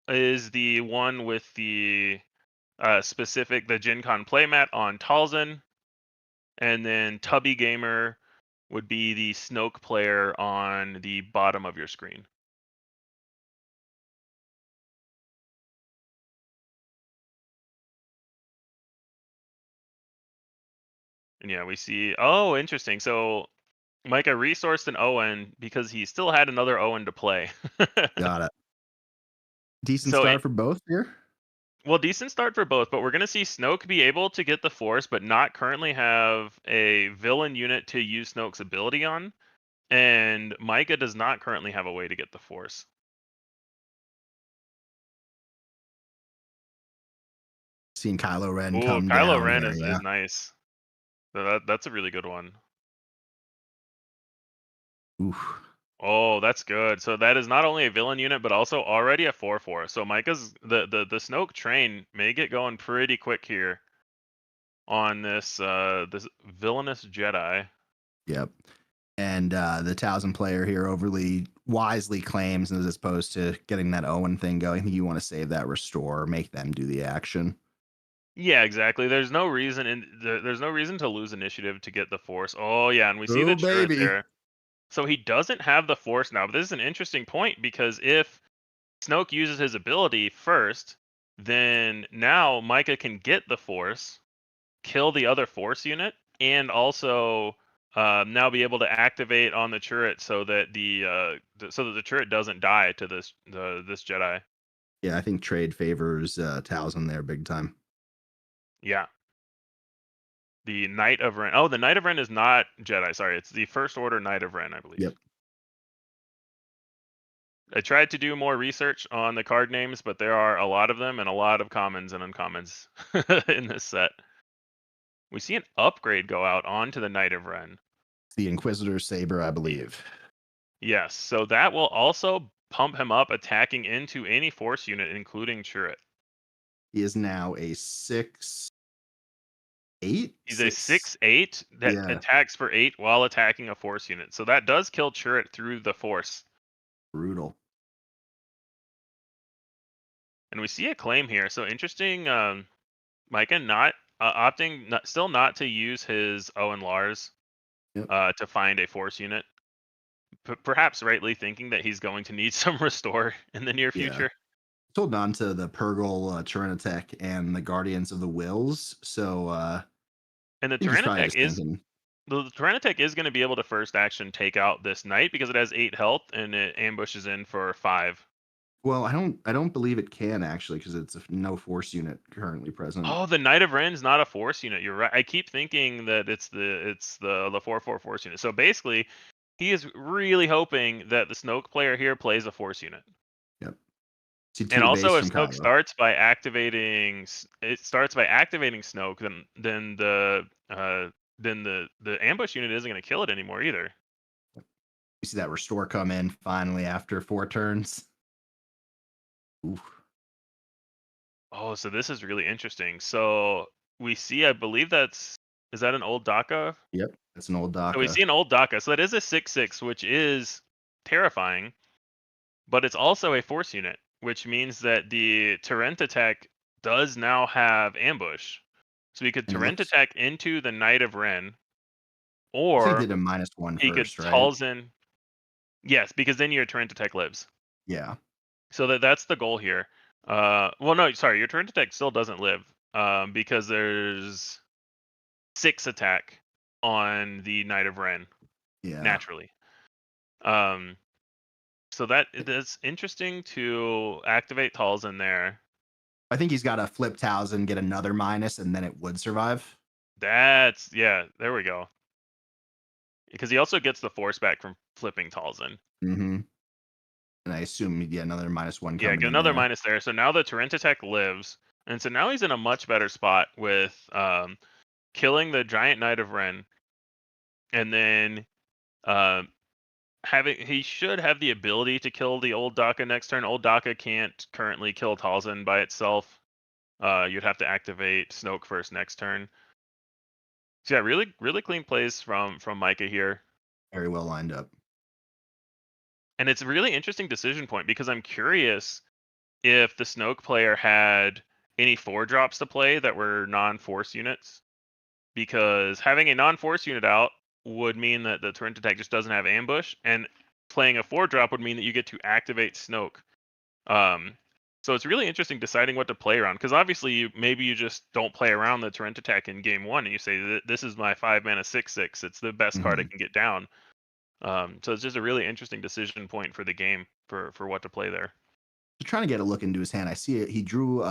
is the one with the the Gen Con playmat on Talzin, and then Tubby Gamer would be the Snoke player on the bottom of your screen. And yeah, we see. Oh, interesting. So Micah resourced an Owen because he still had another Owen to play. Got it. Decent So start for both here. Well, decent start for both, but we're going to see Snoke be able to get the Force, but not currently have a villain unit to use Snoke's ability on. And Micah does not currently have a way to get the Force. Seeing Kylo Ren Ooh, come Kylo down Ren here, is nice. So that's a really good one. Oof. Oh, that's good. So that is not only a villain unit, but also already a 4/4. So Micah's the Snoke train may get going pretty quick here on this this villainous Jedi. Yep. And the Talzin player here overly wisely claims, as opposed to getting that Owen thing going, I think you want to save that restore, make them do the action. Yeah, exactly. There's no reason there's no reason to lose initiative to get the Force. Oh yeah, and we see the turret there. So he doesn't have the Force now, but this is an interesting point because if Snoke uses his ability first, then now Micah can get the Force, kill the other Force unit, and also now be able to activate on the turret so that the turret doesn't die to this Jedi. Yeah, I think trade favors Towson there big time. Yeah. The Knight of Ren. Oh, the Knight of Ren is not Jedi. Sorry, it's the First Order Knight of Ren, I believe. Yep. I tried to do more research on the card names, but there are a lot of them and a lot of commons and uncommons in this set. We see an upgrade go out onto the Knight of Ren. It's the Inquisitor Saber, I believe. Yes, so that will also pump him up attacking into any Force unit, including turret. He is now a 6/8. He's a 6/8 that attacks for 8 while attacking a Force unit. So that does kill turret through the Force. Brutal. And we see a claim here. So interesting. Micah not opting still not to use his Owen Lars to find a Force unit. Perhaps rightly thinking that he's going to need some restore in the near future. Holding on to the Purgle, Tyranitech, and the Guardians of the Wills. So, and the Tyranitech is going to be able to first action take out this Knight because it has 8 health and it ambushes in for 5. Well, I don't believe it can actually because it's no Force unit currently present. Oh, the Knight of Ren's not a Force unit. You're right. I keep thinking that it's the 4/4 Force unit. So basically, he is really hoping that the Snoke player here plays a Force unit. Yep. And also, if Snoke starts by activating Snoke, then the ambush unit isn't going to kill it anymore either. You see that restore come in finally after 4 turns. Ooh. Oh, so this is really interesting. So we see, I believe is that an old Daka? Yep, that's an old Daka. So we see an old Daka. So that is a 6/6, which is terrifying, but it's also a Force unit, which means that the Torrent attack does now have ambush. So he could Torrent attack into the Knight of Ren, or he did a -1 he first, could right? Talzin. Yes, because then your Torrent attack lives. Yeah. So that's the goal here. Well, no, sorry, your Torrent attack still doesn't live because there's 6 attack on the Knight of Ren. Yeah. Naturally. So that's interesting to activate Talzin there. I think he's got to flip Talzin, get another minus, and then it would survive. There we go. Because he also gets the Force back from flipping Talzin. Mm-hmm. And I assume you get another -1. Yeah, get another minus there. So now the Torrent attack lives. And so now he's in a much better spot with killing the giant Knight of Ren. And then he should have the ability to kill the old Daka next turn. Old Daka can't currently kill Talzin by itself. You'd have to activate Snoke first next turn. So yeah, really, really clean plays from Micah here. Very well lined up. And it's a really interesting decision point because I'm curious if the Snoke player had any 4-drops to play that were non-Force units. Because having a non-Force unit out would mean that the Torrent attack just doesn't have ambush, and playing a 4-drop would mean that you get to activate Snoke. So it's really interesting deciding what to play around, because obviously maybe you just don't play around the Torrent attack in game 1, and you say, this is my 5-mana 6/6. It's the best card I can get down. So it's just a really interesting decision point for the game for what to play there. Trying to get a look into his hand. I see it. He drew.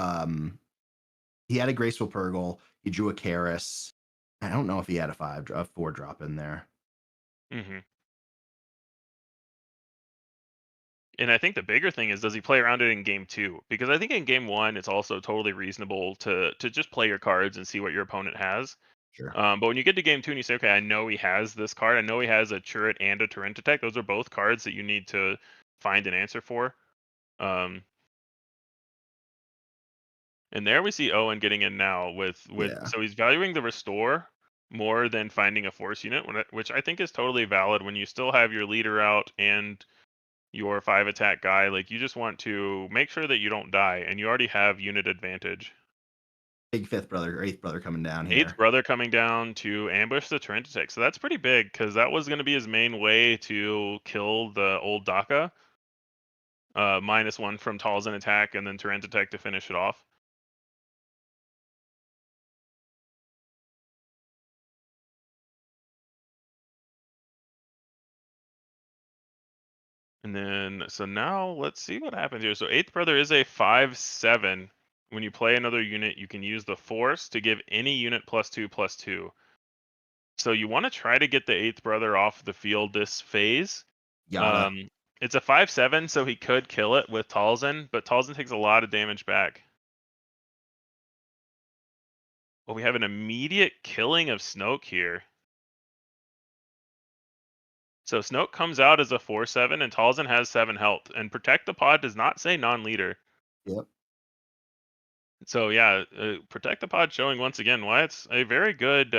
He had a Graceful Purgle. He drew a Karis. I don't know if he had a 4-drop in there. Mm-hmm. And I think the bigger thing is, does he play around it in game 2? Because I think in game 1, it's also totally reasonable to just play your cards and see what your opponent has. Sure. But when you get to game 2 and you say, okay, I know he has this card. I know he has a turret and a Torrent attack. Those are both cards that you need to find an answer for. And there we see Owen getting in now so he's valuing the restore more than finding a Force unit, which I think is totally valid when you still have your leader out and your 5-attack guy. Like, you just want to make sure that you don't die, and you already have unit advantage. Big 5th brother or 8th brother coming down here. 8th brother coming down to ambush the Torrent attack. So that's pretty big, because that was going to be his main way to kill the old Daka. -1 from Talzin attack, and then Tyrant attack to finish it off. And then, so now let's see what happens here. So Eighth Brother is a 5/7. When you play another unit, you can use the Force to give any unit +2/+2. So you want to try to get the Eighth Brother off the field this phase. Yada. It's a 5/7, so he could kill it with Talzin, but Talzin takes a lot of damage back. Well, we have an immediate killing of Snoke here. So Snoke comes out as a 4/7, and Talzin has 7 health. And Protect the Pod does not say non-leader. Yep. So yeah, Protect the Pod showing once again why it's a very good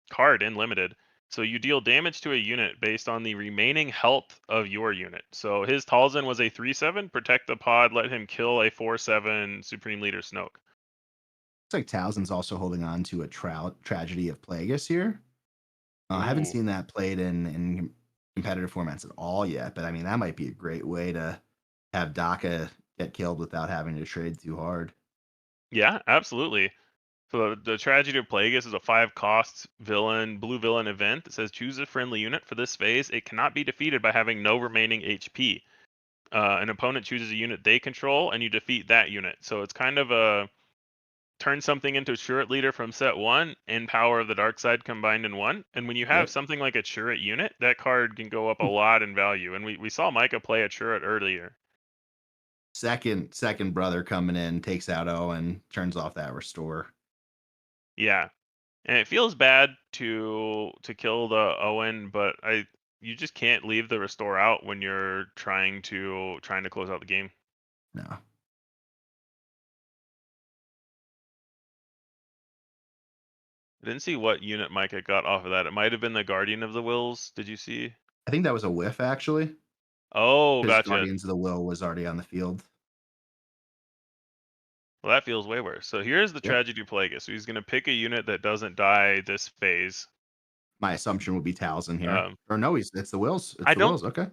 card in limited. So you deal damage to a unit based on the remaining health of your unit. So his Talzin was a 3/7. Protect the Pod let him kill a 4/7 Supreme Leader Snoke. Looks like Talzin's also holding on to a Tragedy of Plagueis here. I haven't seen that played in competitive formats at all yet, but I mean, that might be a great way to have Daka get killed without having to trade too hard. Yeah, absolutely. So the Tragedy of Plagueis is a 5-cost villain, blue villain event that says choose a friendly unit for this phase. It cannot be defeated by having no remaining HP. An opponent chooses a unit they control, and you defeat that unit. So it's kind of a turn something into Turret Leader from set 1 and Power of the Dark Side combined in 1. And when you have something like a Turret unit, that card can go up a lot in value. And we saw Micah play a Turret earlier. Second brother coming in, takes out Owen, turns off that restore. Yeah. And it feels bad to kill the Owen, but you just can't leave the restore out when you're trying to close out the game. No. I didn't see what unit Micah got off of that. It might have been the Guardian of the Wills. Did you see? I think that was a whiff, actually. Oh, Because gotcha. Guardians of the Will was already on the field. Well, that feels way worse. So here's the Tragedy of Plagueis. So he's going to pick a unit that doesn't die this phase. My assumption would be Talzin here. Or no, it's the Wills. It's the Wills. Okay.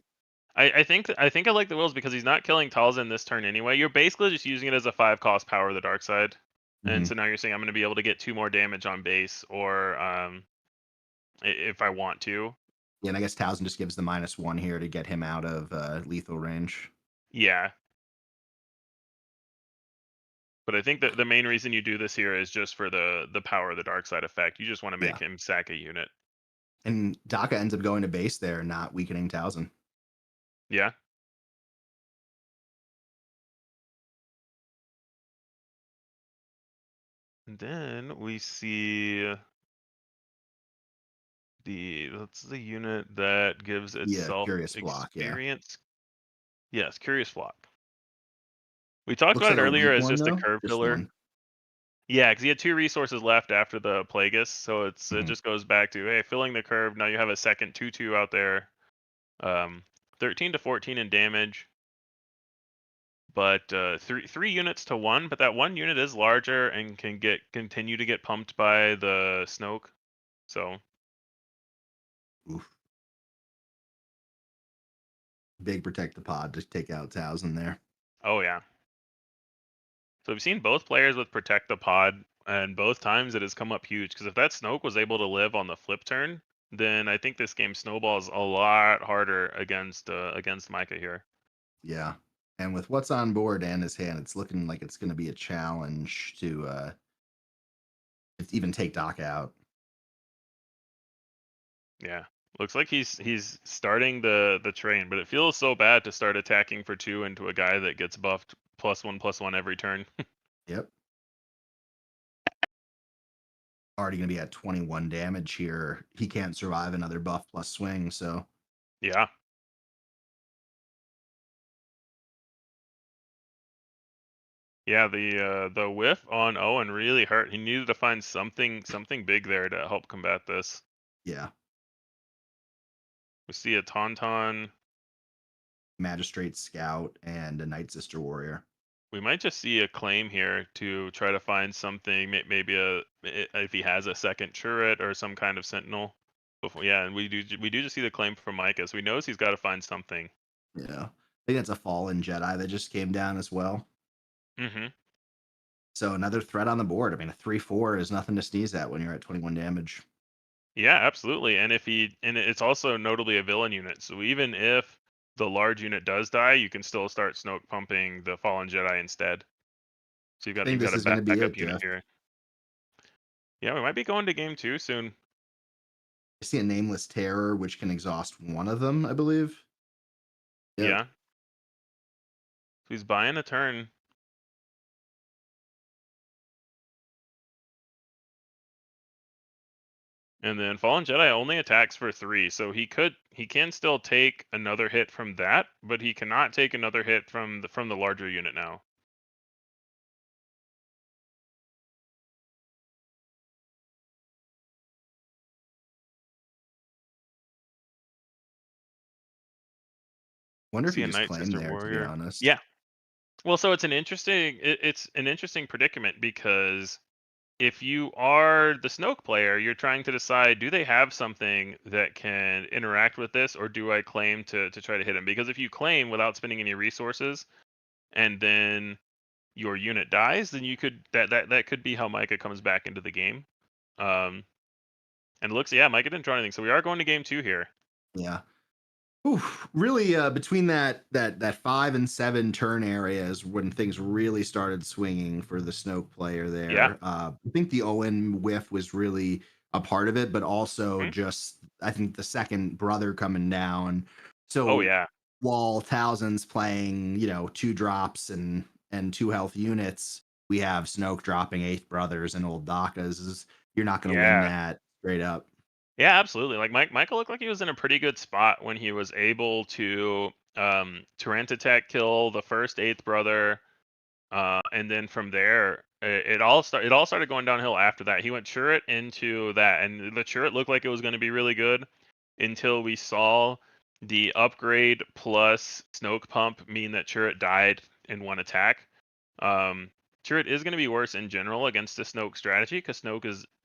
I think I like the Wills because he's not killing Talzin this turn anyway. You're basically just using it as a 5-cost Power of the Dark Side. And so now you're saying I'm going to be able to get 2 more damage on base, or if I want to. Yeah, and I guess Talzin just gives the -1 here to get him out of lethal range. Yeah. But I think that the main reason you do this here is just for the Power of the Dark Side effect. You just want to make him sack a unit. And Daka ends up going to base there, not weakening Talzin. Yeah. And then we see that's the unit that gives itself Curious Flock, experience. Yes, Curious Flock. We talked about it earlier as just a curve filler. Yeah, because he had 2 resources left after the Plagueis, so it just goes back to, hey, filling the curve. Now you have a second 2/2 out there. 13 to 14 in damage. But 3 units to 1, but that 1 unit is larger and can continue to get pumped by the Snoke. So oof. Big Protect the Pod to take out Talzin there. Oh yeah. So we've seen both players with Protect the Pod, and both times it has come up huge, because if that Snoke was able to live on the flip turn, then I think this game snowballs a lot harder against Micah here. Yeah. And with what's on board and his hand, it's looking like it's going to be a challenge to even take Doc out. Yeah, looks like he's starting the train, but it feels so bad to start attacking for 2 into a guy that gets buffed +1/+1 every turn. Yep. Already going to be at 21 damage here. He can't survive another buff plus swing, so. Yeah. Yeah, the whiff on Owen really hurt. He needed to find something big there to help combat this. Yeah. We see a Tauntaun, Magistrate Scout, and a Night Sister Warrior. We might just see a claim here to try to find something, maybe if he has a second turret or some kind of sentinel. Before, yeah, and we do just see the claim from Micah, so he knows he's got to find something. Yeah. I think that's a fallen Jedi that just came down as well. Mm-hmm. So another threat on the board. I mean, a 3/4 is nothing to sneeze at when you're at 21 damage. Yeah, absolutely. And it's also notably a villain unit. So even if the large unit does die, you can still start Snoke pumping the Fallen Jedi instead. So I think you've this got a is going to be backup it, unit Jeff. here. Yeah, we might be going to game 2 soon. I see a nameless terror, which can exhaust one of them, I believe. Yep. Yeah. He's buying a turn. And then Fallen Jedi only attacks for 3, so he can still take another hit from that, but he cannot take another hit from the larger unit now. Wonder if See he a just Night claimed Sister there, to be Warrior. honest. Yeah. Well, so it's an interesting predicament because if you are the Snoke player, you're trying to decide, do they have something that can interact with this, or do I claim to try to hit him? Because if you claim without spending any resources and then your unit dies, then you could that could be how Micah comes back into the game. And it looks, yeah, Micah didn't draw anything, so we are going to game 2 here. Yeah. Oof, really, between that 5 and 7 turn areas when things really started swinging for the Snoke player Yeah. there. I think the Owen whiff was really a part of it, but also Mhm. just I think the second brother coming down. Oh So yeah. while Towson's playing, 2 drops and 2 health units, we have Snoke dropping 8th brothers and old Dakas. You're not going to win Yeah. that straight up. Yeah, absolutely. Like Michael looked like he was in a pretty good spot when he was able to Tyranitar kill the first 8th brother. And then from there, it all started going downhill after that. He went Churret into that, and the Churret looked like it was going to be really good until we saw the upgrade plus Snoke pump mean that Churret died in one attack. Churret is going to be worse in general against the Snoke strategy because Snoke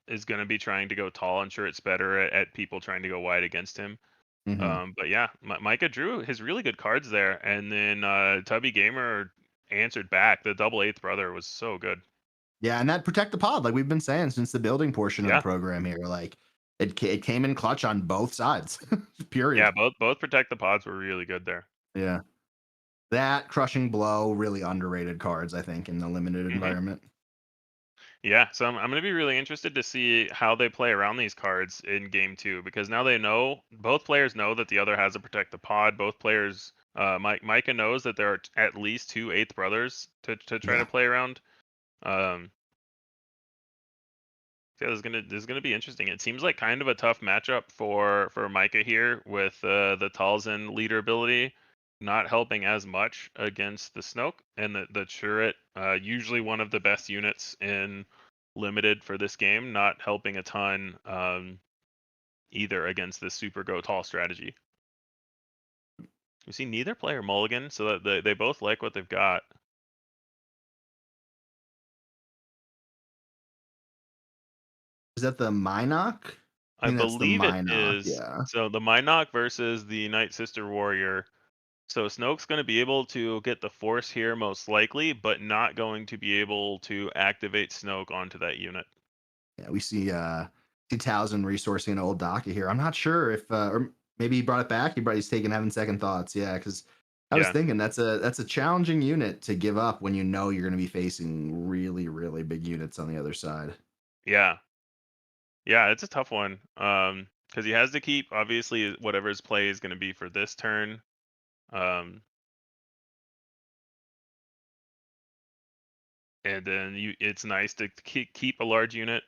is going to be trying to go tall, and Churret's better at people trying to go wide against him. Mhm. But yeah, Micah drew his really good cards there, and then Tubby Gamer answered back. The double 8th brother was so good. Yeah, and that protect the pod, like we've been saying since the building portion of the Yeah, program here, like it came in clutch on both sides. yeah, Period. both protect the pods were really good there. Yeah. That crushing blow, really underrated cards, I think, in the limited Hmm. environment. Yeah, so I'm going to be really interested to see how they play around these cards in game 2 because now both players know that the other has a protect the pod. Both players, Micah knows that there are at least 2 8th brothers to try to Yeah. play around. Um, Yeah, this is gonna be interesting. It seems like kind of a tough matchup for Micah here with the Talzin leader ability not helping as much against the Snoke and the Churret, usually one of the best units in limited for this game, not helping a ton either against this super go tall strategy. We see neither player mulligan, so that they both like what they've got. Is that the Minoc? I I think that's the believe it Minoc, is. yeah. So the Minok versus the Night Sister Warrior. So Snoke's going to be able to get the Force here most likely, but not going to be able to activate Snoke onto that unit. Yeah, we see Towson resourcing an old Daka here. I'm not sure if or maybe he brought it back. He's taking having second thoughts. Yeah, because I was Yeah, thinking that's a challenging unit to give up when you know you're going to be facing really, really big units on the other side. yeah, yeah. It's a tough one. Because he has to keep obviously whatever his play is going to be for this turn. Um, and then it's nice to keep a large unit.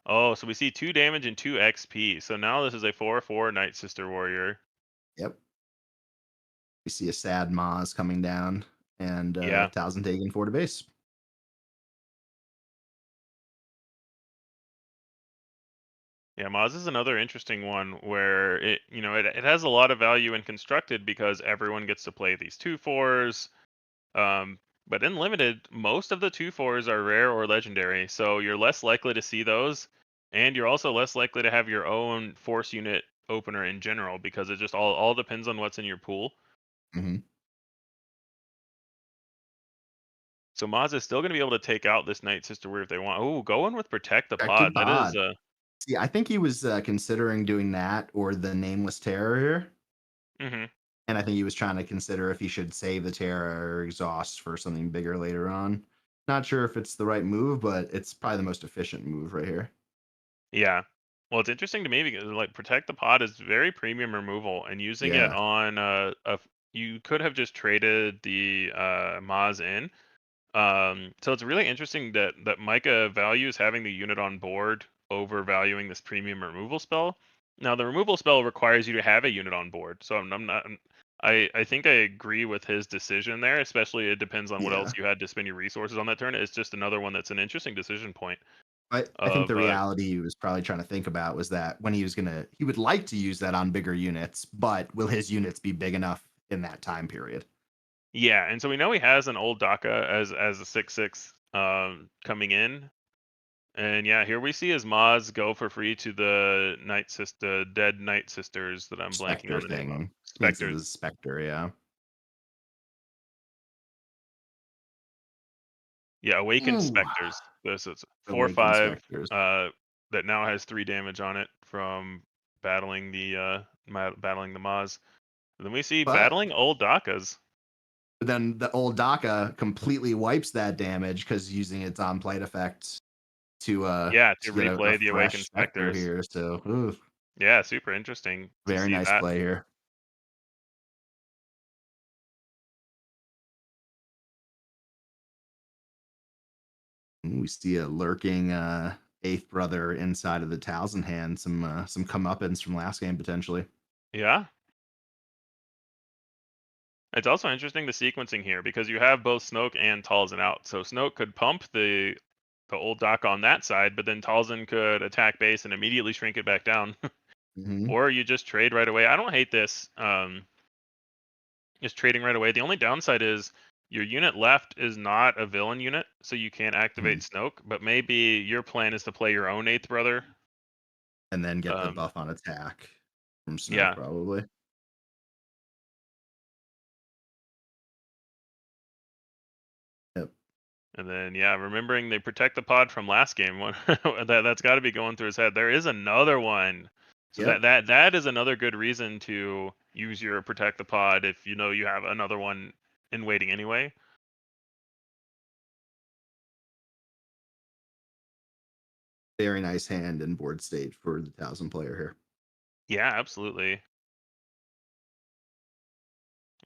Oh, so we see 2 damage and 2 XP. So now this is a 4/4 Night Sister Warrior. Yep. We see a sad Maz coming down and Yeah. Towson taking 4 to base. Yeah, Maz is another interesting one where it has a lot of value in constructed because everyone gets to play these 2/4s. Um, but in limited, most of the 2/4s are rare or legendary, so you're less likely to see those, and you're also less likely to have your own force unit opener in general because it just all depends on what's in your pool. Mm-hmm. So Maz is still going to be able to take out this Night Sister Weird if they want. Oh, going with Protect the Pod. Protected That is, pod. See, I think he was considering doing that or the Nameless Terror here. mm-hmm. And I think he was trying to consider if he should save the Terror or exhaust for something bigger later on. Not sure if it's the right move, but it's probably the most efficient move right here. Yeah. Well, it's interesting to me because like Protect the Pod is very premium removal, and using it Yeah. on you could have just traded the Maz in. So it's really interesting that Micah values having the unit on board over valuing this premium removal spell. Now the removal spell requires you to have a unit on board, so I'm not. I think I agree with his decision there. Especially it depends on what else Yeah. you had to spend your resources on that turn. It's just another one that's an interesting decision point. I think Of the reality he was probably trying to think about was that when he would like to use that on bigger units, but will his units be big enough in that time period? Yeah, and so we know he has an old DACA as a 6/6 coming in. And yeah, here we see his Maz go for free to the dead Night Sisters that I'm blanking Spectre on the name of. thing. I think it's Specters. the Spectre, yeah. Yeah, Awakened Ooh. Specters. This is Awakened 4/5 Spectres. that now has 3 damage on it from battling battling the Maz. And then we see But battling old DACAs. then the old DACA completely wipes that damage because using its on plate effect Yeah, to to get a replay the fresh Awakened Spectre Specters. here. So ooh, Yeah, super interesting to very see nice that. play here. We see a lurking eighth brother inside of the Towson hand. Some comeuppance from last game potentially. Yeah. It's also interesting the sequencing here because you have both Snoke and Talzin out. So Snoke could pump the old dock on that side, but then Talzin could attack base and immediately shrink it back down. Mm-hmm. Or you just trade right away. I don't hate this. Just trading right away. The only downside is your unit left is not a villain unit, so you can't activate Snoke. But maybe your plan is to play your own eighth brother. And then get the buff on attack from Snoke, Yeah. probably. Yep. And then, yeah, remembering they protect the pod from last game. That's got to be going through his head. There is another one, so Yep. that is another good reason to use your protect the pod if you know you have another one in waiting anyway. Very nice hand and board stage for the Towson player here. Yeah, absolutely.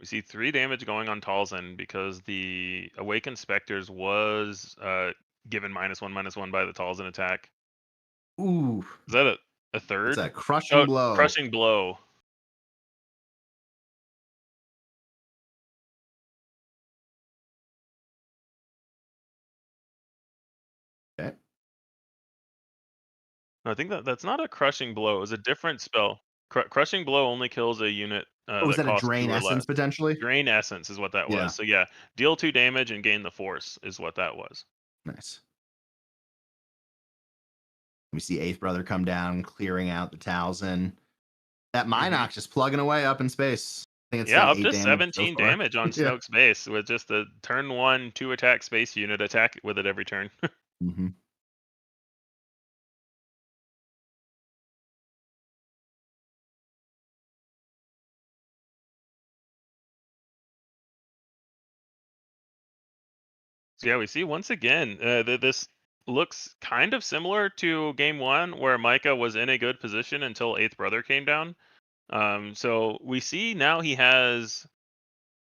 We see 3 damage going on Talzin because the Awakened Specters was given -1/-1 by the Talzin attack. Ooh, Is that a it's third? a crushing blow. Crushing blow. Okay. No, I think that's not a crushing blow. It was a different spell. Crushing blow only kills a unit Oh, was that that a costs 2 drain or essence less. potentially? Drain essence is what that Yeah. was. So yeah, deal 2 damage and gain the force is what that was. Nice. We see eighth brother come down, clearing out the Towson. That Minox just plugging away up in space. I think it's Yeah, done up 8 to damage 17 so far. damage on Yeah. Snoke's base with just the turn 1 2 attack space unit attack with it every turn. Mm-hmm. So yeah, we see once again this looks kind of similar to game 1 where Micah was in a good position until eighth brother came down. So we see now he has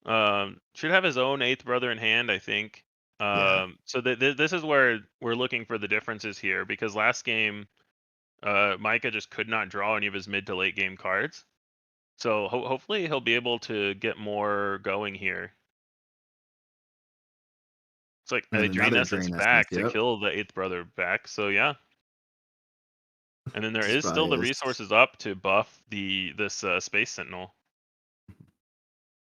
should have his own eighth brother in hand, I think. Yeah. So this is where we're looking for the differences here because last game, Micah just could not draw any of his mid to late game cards. So hopefully he'll be able to get more going here. It's like And a drain another essence drain essence. back to Yep. kill the eighth brother back. So yeah. And then there This is still probably the is. resources up to buff this Space Sentinel.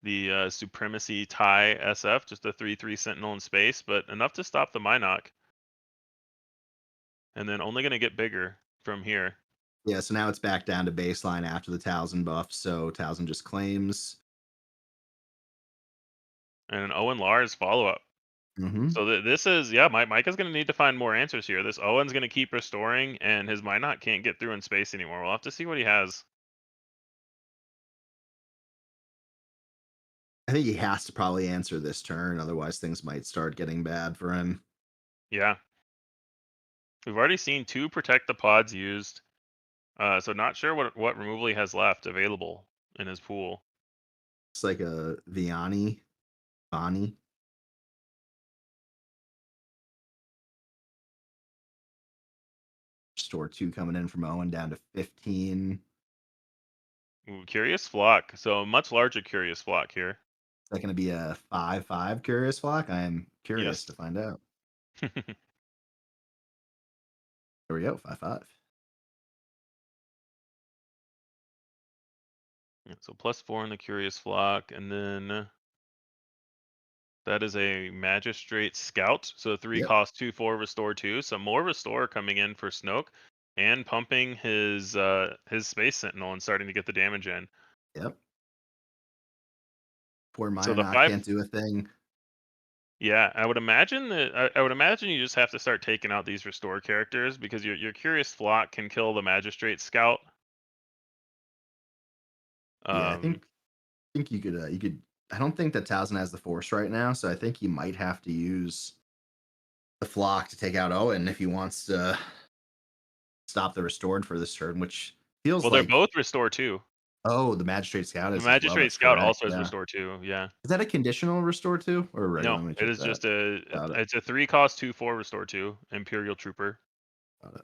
The Supremacy Tie SF, just a 3/3 Sentinel in space, but enough to stop the Minoc. And then only going to get bigger from here. Yeah, so now it's back down to baseline after the Towson buff. So Towson just claims. and an Owen Lars follow-up. Mm-hmm. So this is, yeah, Micah's going to need to find more answers here. This Owen's going to keep restoring, and his Minot can't get through in space anymore. We'll have to see what he has. I think he has to probably answer this turn, otherwise things might start getting bad for him. Yeah. We've already seen 2 protect the pods used. So not sure what removal he has left available in his pool. It's like a Bonnie. Store 2 coming in from Owen down to 15. Ooh, Curious Flock. So much larger Curious Flock here. Is that going to be a 5/5 Curious Flock? I am curious Yes. to find out. There we go, 5/5. Yeah, so +4 in the Curious Flock, and then that is a Magistrate Scout. So 3 Yep. cost 2/4 restore 2. So more restore coming in for Snoke, and pumping his Space Sentinel and starting to get the damage in. Yep. Poor So the Minot 5, can't do a thing. yeah, I would imagine that I would imagine you just have to start taking out these restore characters, because your Curious Flock can kill the Magistrate Scout. Yeah, I Um, think you could. I don't think that Towson has the force right now, so I think he might have to use the flock to take out Owen if he wants to stop the restored for this turn, which feels well, they're like, both restore 2. oh, the Magistrate Scout The is as well. Magistrate That's Scout correct. also is Yeah, restore 2. Yeah. is that a conditional restore too or a regular? No, Let me it check is that. just a Got it. it's a 3 cost 2/4 restore 2 Imperial Trooper. Got it.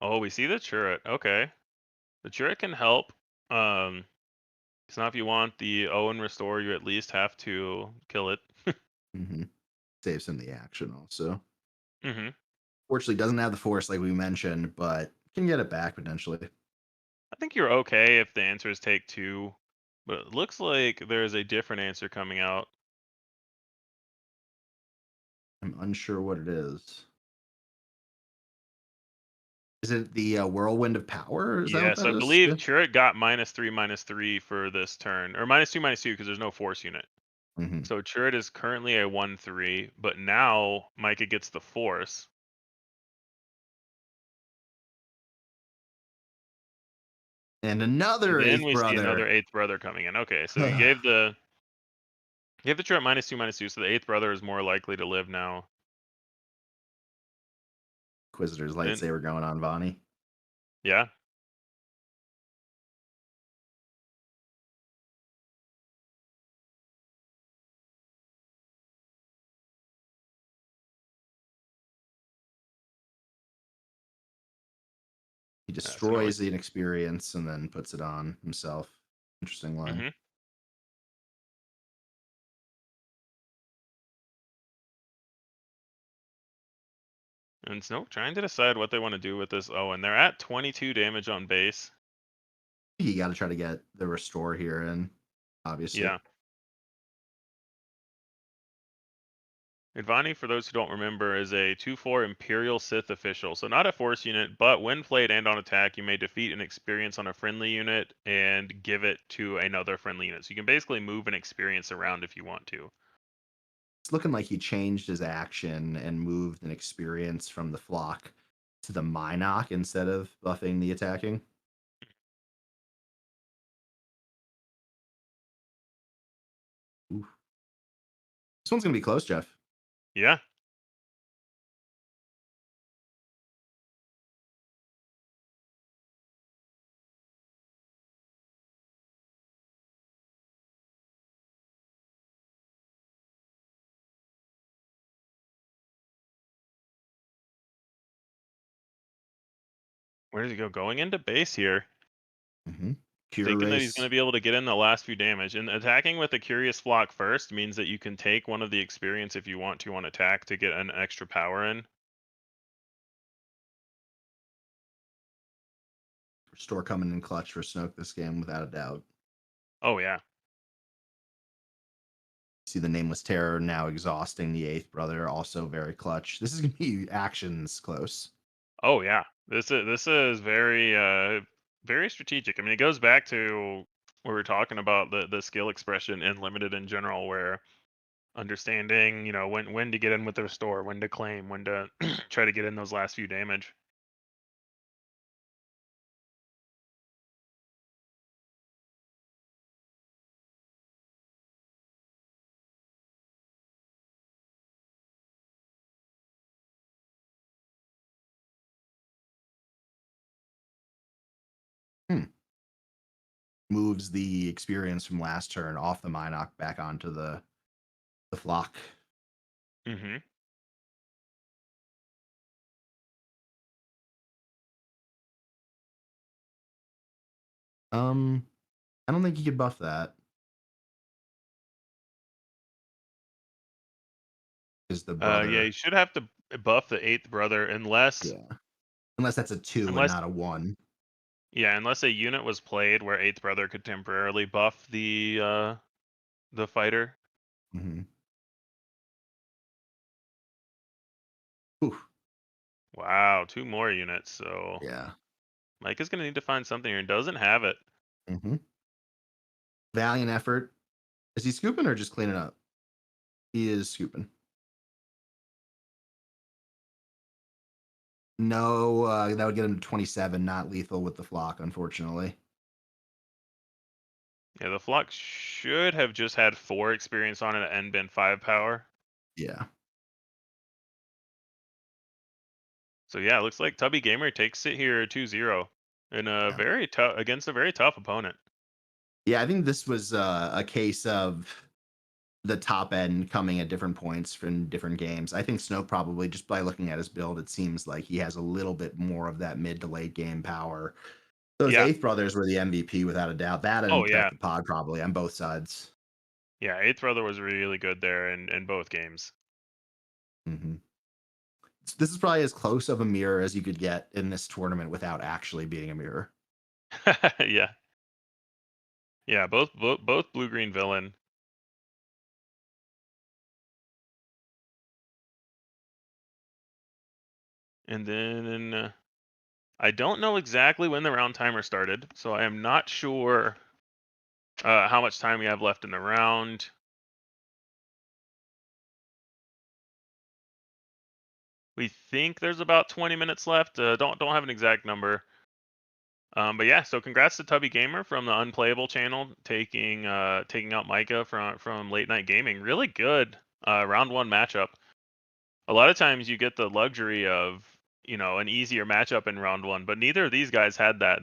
Oh, we see the turret. Okay. The turret can help. So now if you want the Owen restore, you at least have to kill it. Mm-hmm. Saves him the action also. Mm-hmm. Fortunately, doesn't have the force like we mentioned, but can get it back potentially. I think you're okay if the answer is take 2, but it looks like there's a different answer coming out. I'm unsure what it is. Is it the whirlwind of power? Is that what Yes, that I is? believe Yeah. turret got -3/-3 for this turn, or -2/-2 because there's no force unit. Mm-hmm. So turret is currently a 1/3, but now Micah gets the force. And And another then eighth we see another brother. 8th brother coming in. Okay, so you gave the turret -2/-2, so the 8th brother is more likely to live now. Inquisitor's And lightsaber going on Vonnie. yeah, He so now destroys the inexperience and then puts it on himself. Interesting line. hmm And Snoke trying to decide what they want to do with this. Oh, and they're at 22 damage on base. You got to try to get the restore here in, obviously. Yeah. Idvani, for those who don't remember, is a 2/4 Imperial Sith official. So not a force unit, but when played and on attack, you may defeat an experience on a friendly unit and give it to another friendly unit. So you can basically move an experience around if you want to. It's looking like he changed his action and moved an experience from the flock to the Minoc instead of buffing the attacking. Oof. This one's going to be close, Jeff. Yeah. Where does he go? Going into base here. Mm-hmm. Cure Thinking that he's going race. to be able to get in the last few damage. And attacking with a Curious Flock first means that you can take one of the experience if you want to on attack to get an extra power in. Restore coming in clutch for Snoke this game, without a doubt. Oh, yeah. See the Nameless Terror now exhausting the 8th brother, also very clutch. This is gonna be actions close. Oh yeah, this is very very strategic. I mean, it goes back to where we're talking about the skill expression in limited in general, where understanding, when to get in with the restore, when to claim, when to try to get in those last few damage. Moves the experience from last turn off the Minoc back onto the flock. Mm-hmm. I don't think you could buff that. Is the brother? Yeah, you should have to buff the 8th brother unless Unless that's a 2 and not a 1. unless a unit was played where 8th brother could temporarily buff the fighter. Mm-hmm. Wow, 2 more units. So Yeah. Mike is gonna need to find something here. Doesn't have it. Mm-hmm. Valiant effort. Is he scooping or just cleaning up? He is scooping. No, that would get him to 27, not lethal with the flock, unfortunately. Yeah, the flock should have just had 4 experience on it and been 5 power. Yeah. So yeah, it looks like Tubby Gamer takes it here 2-0 in a very tough against a very tough opponent. Yeah, I think this was a case of the top end coming at different points from different games. I think Snow probably, just by looking at his build, it seems like he has a little bit more of that mid to late game power. Those 8th brothers were the MVP without a doubt. That and the pod probably on both sides. Yeah, 8th brother was really good there in both games. Mm-hmm. This is probably as close of a mirror as you could get in this tournament without actually being a mirror. Yeah. Yeah, both blue green villain. And then I don't know exactly when the round timer started, so I am not sure how much time we have left in the round. We think there's about 20 minutes left. Don't have an exact number. But yeah, so congrats to Tubby Gamer from the Unplayable channel, taking out Micah from Late Night Gaming. Really good round 1 matchup. A lot of times you get the luxury of an easier matchup in round 1, but neither of these guys had that.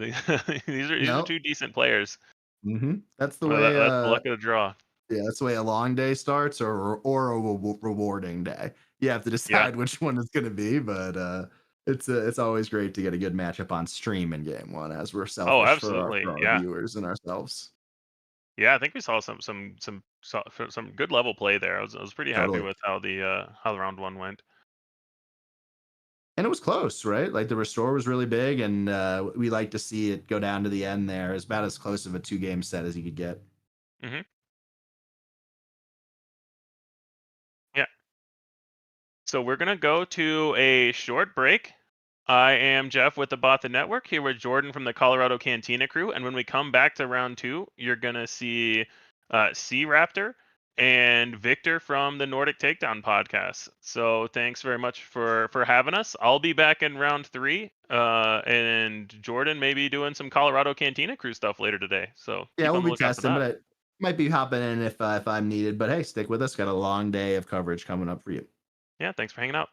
these are 2 decent players. Mm-hmm. That's the way. That's the luck of the draw. Yeah, that's the way a long day starts, or a rewarding day. You have to decide which one it's going to be, but it's always great to get a good matchup on stream in game 1, as we're selfish for our viewers and ourselves. Yeah, I think we saw some good level play there. I was pretty happy with how the round 1 went. And it was close, right? Like the restore was really big, and we like to see it go down to the end there. It's about as close of a 2-game set as you could get. Mm-hmm. Yeah. So we're gonna go to a short break. I am Jeff with the Botha Network, here with Jordan from the Colorado Cantina Crew, and when we come back to round 2, you're gonna see Sea Raptor and Viktor from the Nordic Takedown podcast. So thanks very much for having us. I'll be back in round 3, and Jordan may be doing some Colorado Cantina Crew stuff later today. So yeah, we'll be testing, but it might be hopping in if I'm needed. But hey, stick with us. Got a long day of coverage coming up for you. Yeah, thanks for hanging out.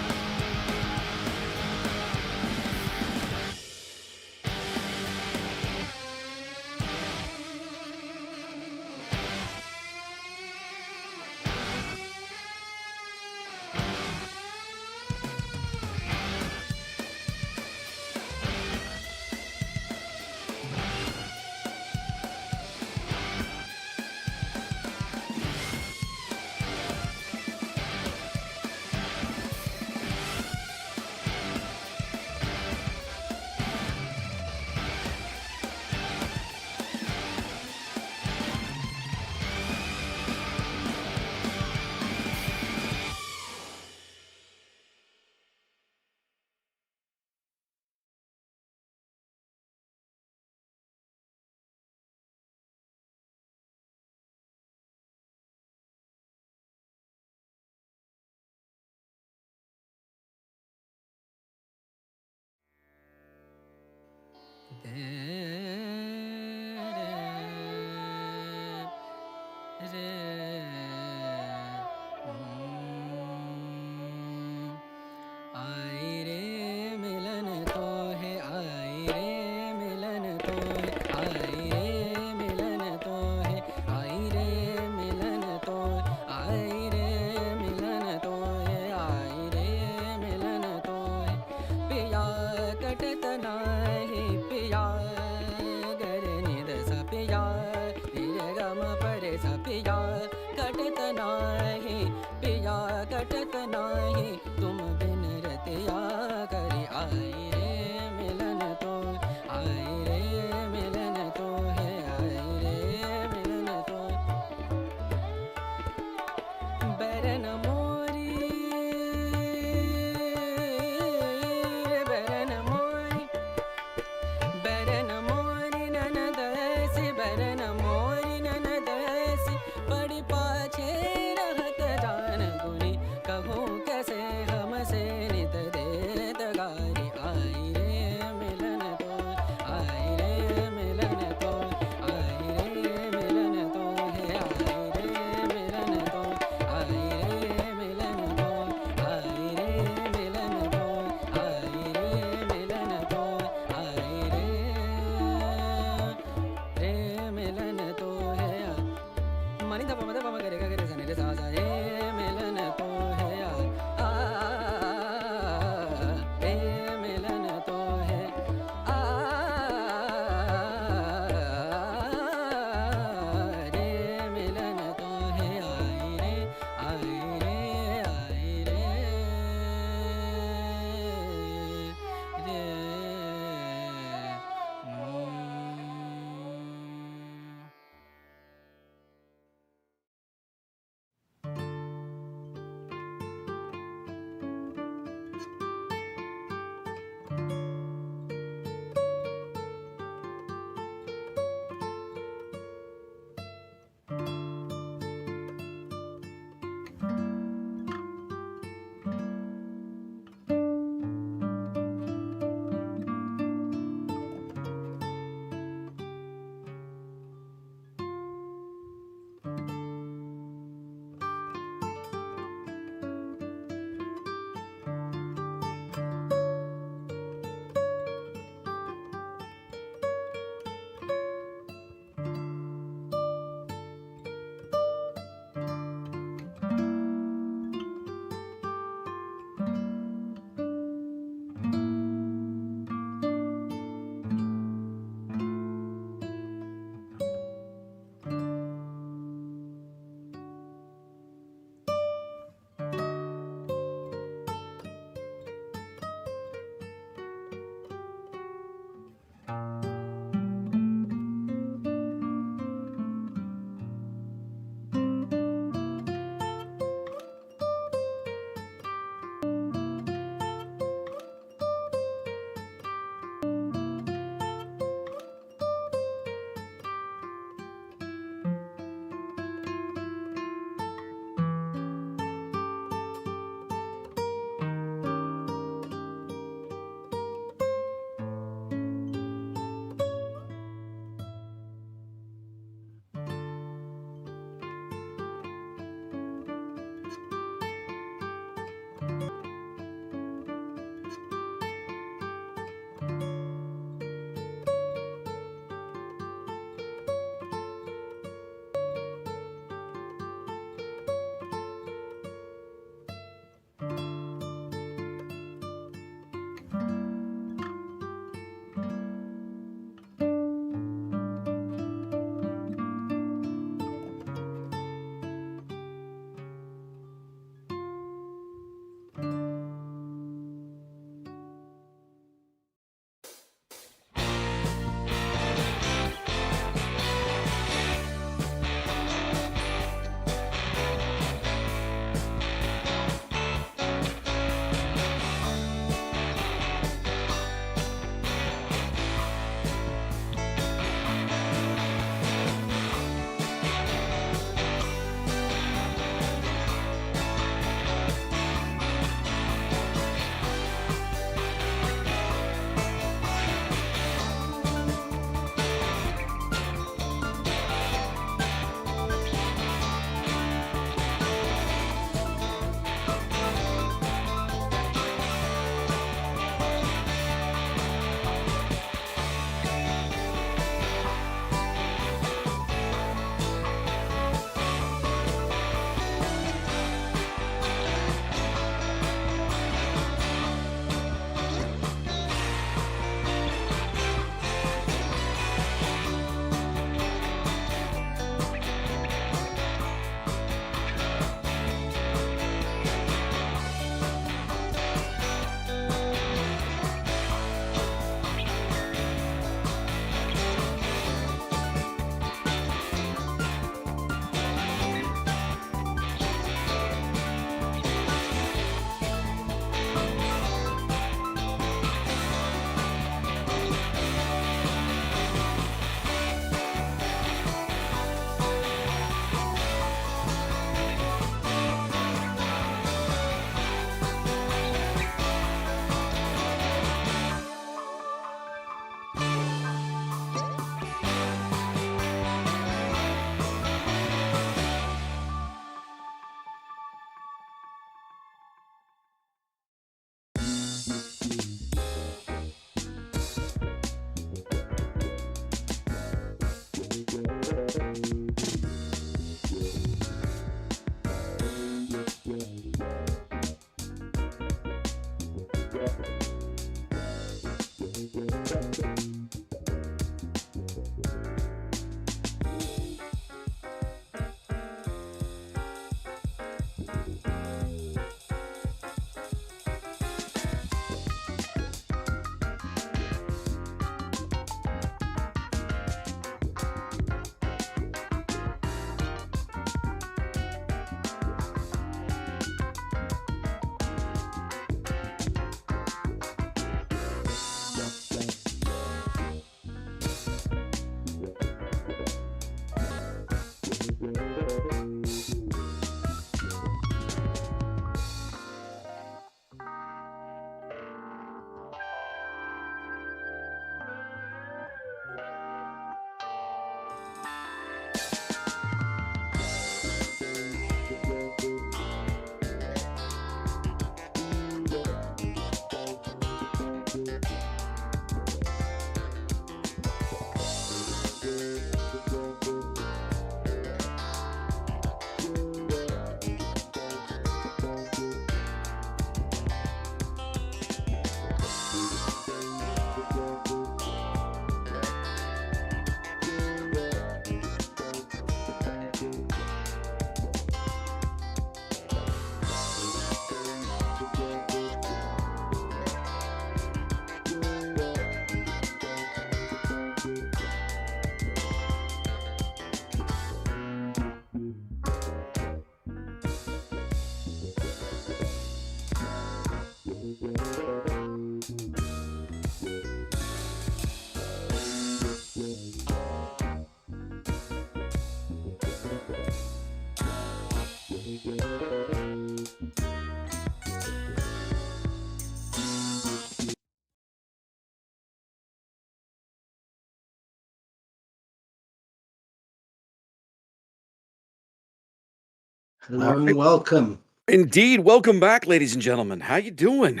Hello and welcome. Indeed, welcome back, ladies and gentlemen. How you doing?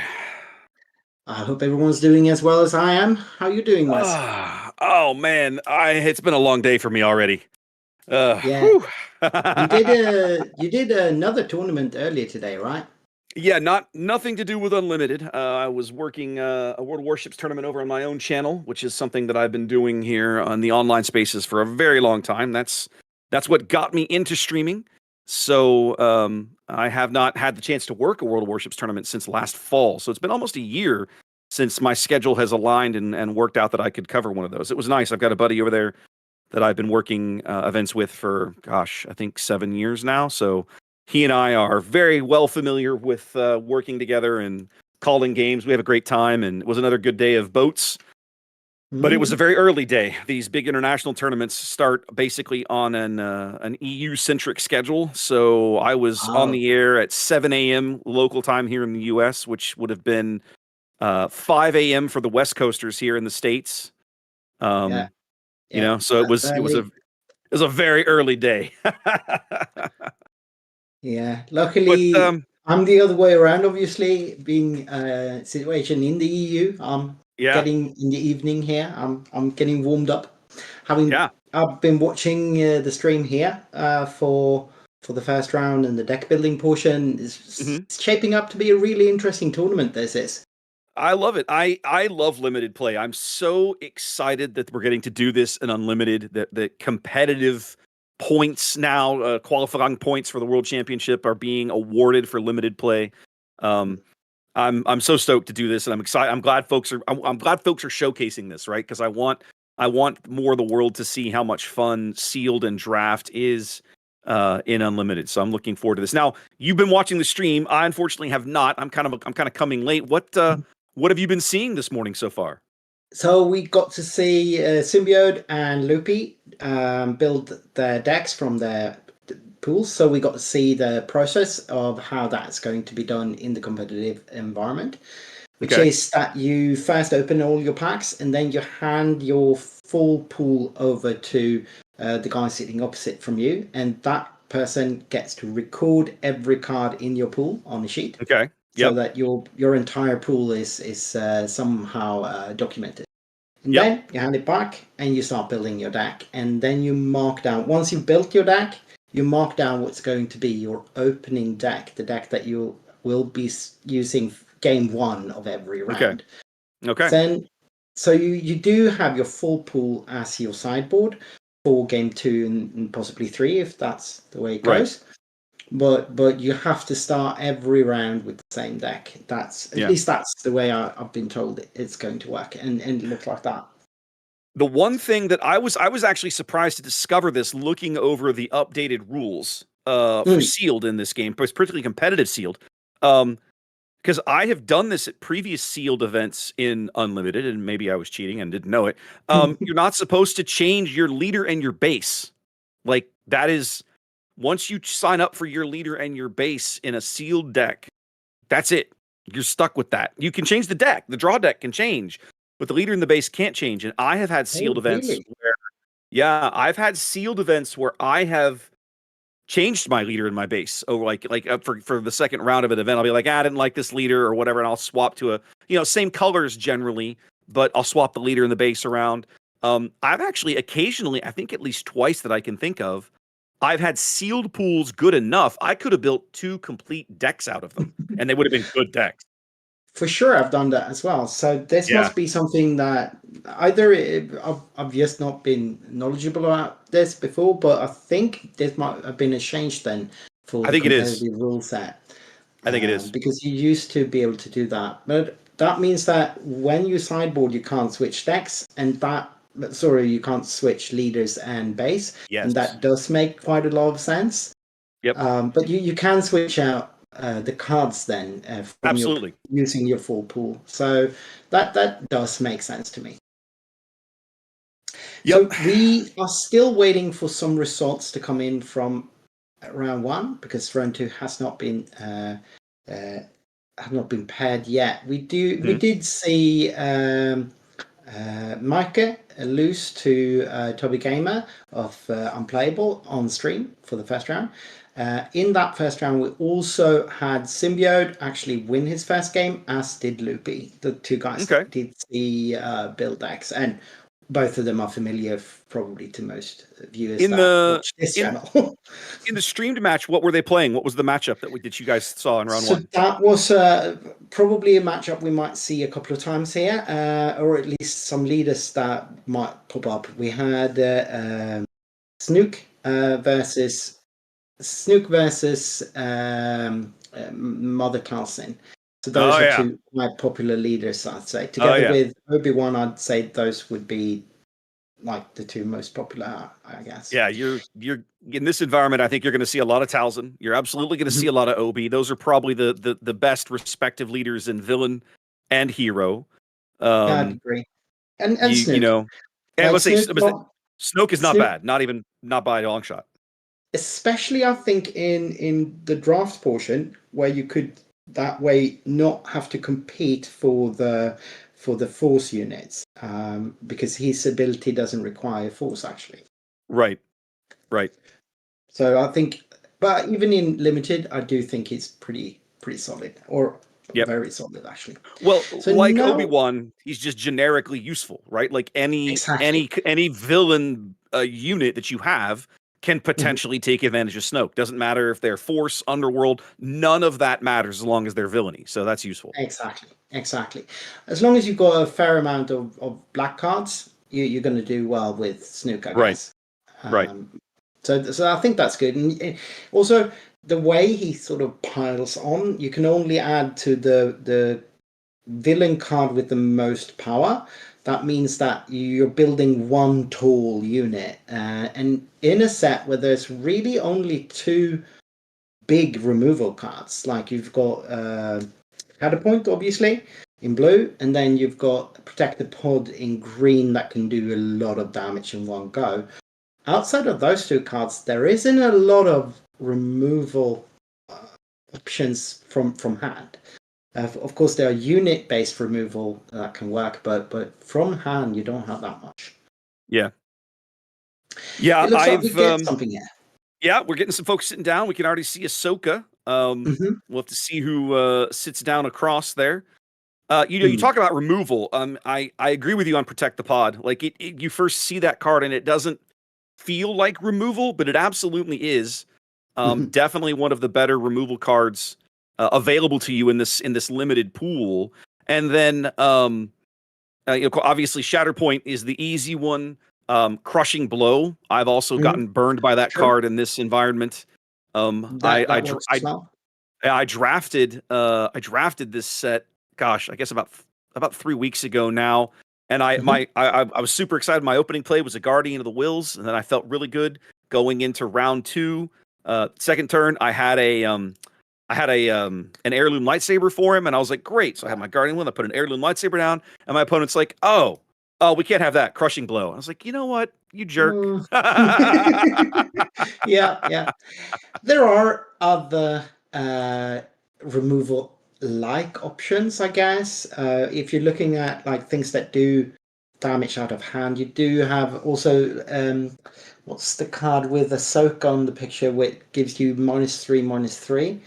I hope everyone's doing as well as I am. How you doing, Wes? Oh man, it's been a long day for me already. Yeah, you did another tournament earlier today, right? Yeah, nothing to do with Unlimited. I was working a World of Warships tournament over on my own channel, which is something that I've been doing here on the online spaces for a very long time. That's what got me into streaming. So I have not had the chance to work a World of Warships tournament since last fall. So it's been almost a year since my schedule has aligned and worked out that I could cover one of those. It was nice. I've got a buddy over there that I've been working events with for, gosh, I think 7 years now. So he and I are very well familiar with working together and calling games. We have a great time, and it was another good day of boats. But it was a very early day. These big international tournaments start basically on an EU-centric schedule. So I was on the air at 7 a.m. local time here in the U.S., which would have been 5 a.m. for the West Coasters here in the States. You know, so it was a very early day. Yeah, luckily But, I'm the other way around. Obviously, being a situation in the EU, getting in the evening here. I'm getting warmed up. I've been watching the stream here for the first round and the deck building portion. It's shaping up to be a really interesting tournament. This is. I love it. I love limited play. I'm so excited that we're getting to do this in Unlimited. The competitive points now, qualifying points for the World Championship are being awarded for limited play. I'm so stoked to do this, and I'm excited. I'm glad folks are showcasing this, right? Because I want more of the world to see how much fun sealed and draft is in Unlimited. So I'm looking forward to this. Now, you've been watching the stream. I unfortunately have not. I'm kind of coming late. What have you been seeing this morning so far? So we got to see Symbiote and Loopy build their decks from their pools. So we got to see the process of how that's going to be done in the competitive environment, which is that you first open all your packs and then you hand your full pool over to the guy sitting opposite from you, and that person gets to record every card in your pool on a sheet. Okay. So that your entire pool is somehow documented. And then you hand it back and you start building your deck. And then you mark down, once you've built your deck, you mark down what's going to be your opening deck, the deck that you will be using game one of every round. Okay. Then, so you do have your full pool as your sideboard for game two and possibly three, if that's the way it goes. But you have to start every round with the same deck. At least that's the way I've been told it's going to work, and it looks like that. The one thing that I was actually surprised to discover this looking over the updated rules for sealed in this game, particularly competitive sealed. Because I have done this at previous sealed events in Unlimited, and maybe I was cheating and didn't know it. You're not supposed to change your leader and your base. Like, that is, once you sign up for your leader and your base in a sealed deck, that's it. You're stuck with that. You can change the deck. The draw deck can change, but the leader and the base can't change. And I have had sealed events where, I've had sealed events where I have changed my leader and my base. Oh, like for the second round of an event, I'll be like, I didn't like this leader or whatever, and I'll swap to same colors generally, but I'll swap the leader and the base around. I've actually occasionally, I think at least twice that I can think of, I've had sealed pools good enough. I could have built 2 complete decks out of them, and they would have been good decks. For sure, I've done that as well. So this must be something that either I've just not been knowledgeable about this before, but I think this might have been a change then for the competitive rule set. I think it is. Because you used to be able to do that. But that means that when you sideboard, you can't switch decks, and you can't switch leaders and base. Yes. And that does make quite a lot of sense. Yep. But you can switch out the cards then from using your full pool. So that does make sense to me. Yep. So we are still waiting for some results to come in from round 1 because round 2 has not been paired yet. We did see Micah lose to Toby Gamer of Unplayable on stream for the first round. In that first round, we also had Symbiote actually win his first game, as did Loopy. The 2 guys did see build decks, and both of them are familiar probably to most viewers watch this channel. In the streamed match, what were they playing? What was the matchup that you guys saw in round 1? That was probably a matchup we might see a couple of times here, or at least some leaders that might pop up. We had Snook versus Mother Carlson. So those are 2 quite popular leaders, I'd say. Together with Obi-Wan, I'd say those would be like the 2 most popular, I guess. Yeah, you're in this environment. I think you're going to see a lot of Talzin. You're absolutely going to see a lot of Obi. Those are probably the best respective leaders in villain and hero. I'd agree. And Snook. And let's say Snoke is not bad. Not by a long shot. Especially, I think in the draft portion where you could that way not have to compete for the force units, because his ability doesn't require force actually. Right. So I think, but even in limited, I do think it's pretty solid, or very solid actually. Well, so like Obi-Wan, he's just generically useful, right? Like any villain unit that you have can potentially take advantage of Snoke. Doesn't matter if they're Force, Underworld, none of that matters as long as they're villainy. So that's useful. Exactly. As long as you've got a fair amount of black cards, you're going to do well with Snoke, I guess. Right. So I think that's good. And also, the way he sort of piles on, you can only add to the villain card with the most power. That means that you're building 1 tall unit. And in a set where there's really only 2 big removal cards, like you've got Catapult, obviously, in blue, and then you've got Protected Pod in green that can do a lot of damage in one go. Outside of those 2 cards, there isn't a lot of removal options from hand. Of course, there are unit-based removal that can work, but from hand, you don't have that much. Yeah. It looks like we get something here. Yeah, we're getting some folks sitting down. We can already see Ahsoka. We'll have to see who sits down across there. You talk about removal. I agree with you on Protect the Pod. Like you first see that card and it doesn't feel like removal, but it absolutely is. Definitely one of the better removal cards available to you in this limited pool. And then obviously Shatterpoint is the easy one. Crushing Blow, I've also gotten burned by that card in this environment. I drafted this set, gosh, I guess about 3 weeks ago now, and I was super excited. My opening play was a Guardian of the Wills, and then I felt really good going into round 2. Second turn, I had an heirloom lightsaber for him, and I was like, great. So I had my Guardian Will, I put an heirloom lightsaber down, and my opponent's like, oh, we can't have that. Crushing Blow. I was like, you know what, you jerk. Yeah. There are other removal like options, I guess. If you're looking at like things that do damage out of hand, you do have also what's the card with Ahsoka on the picture which gives you -3/-3?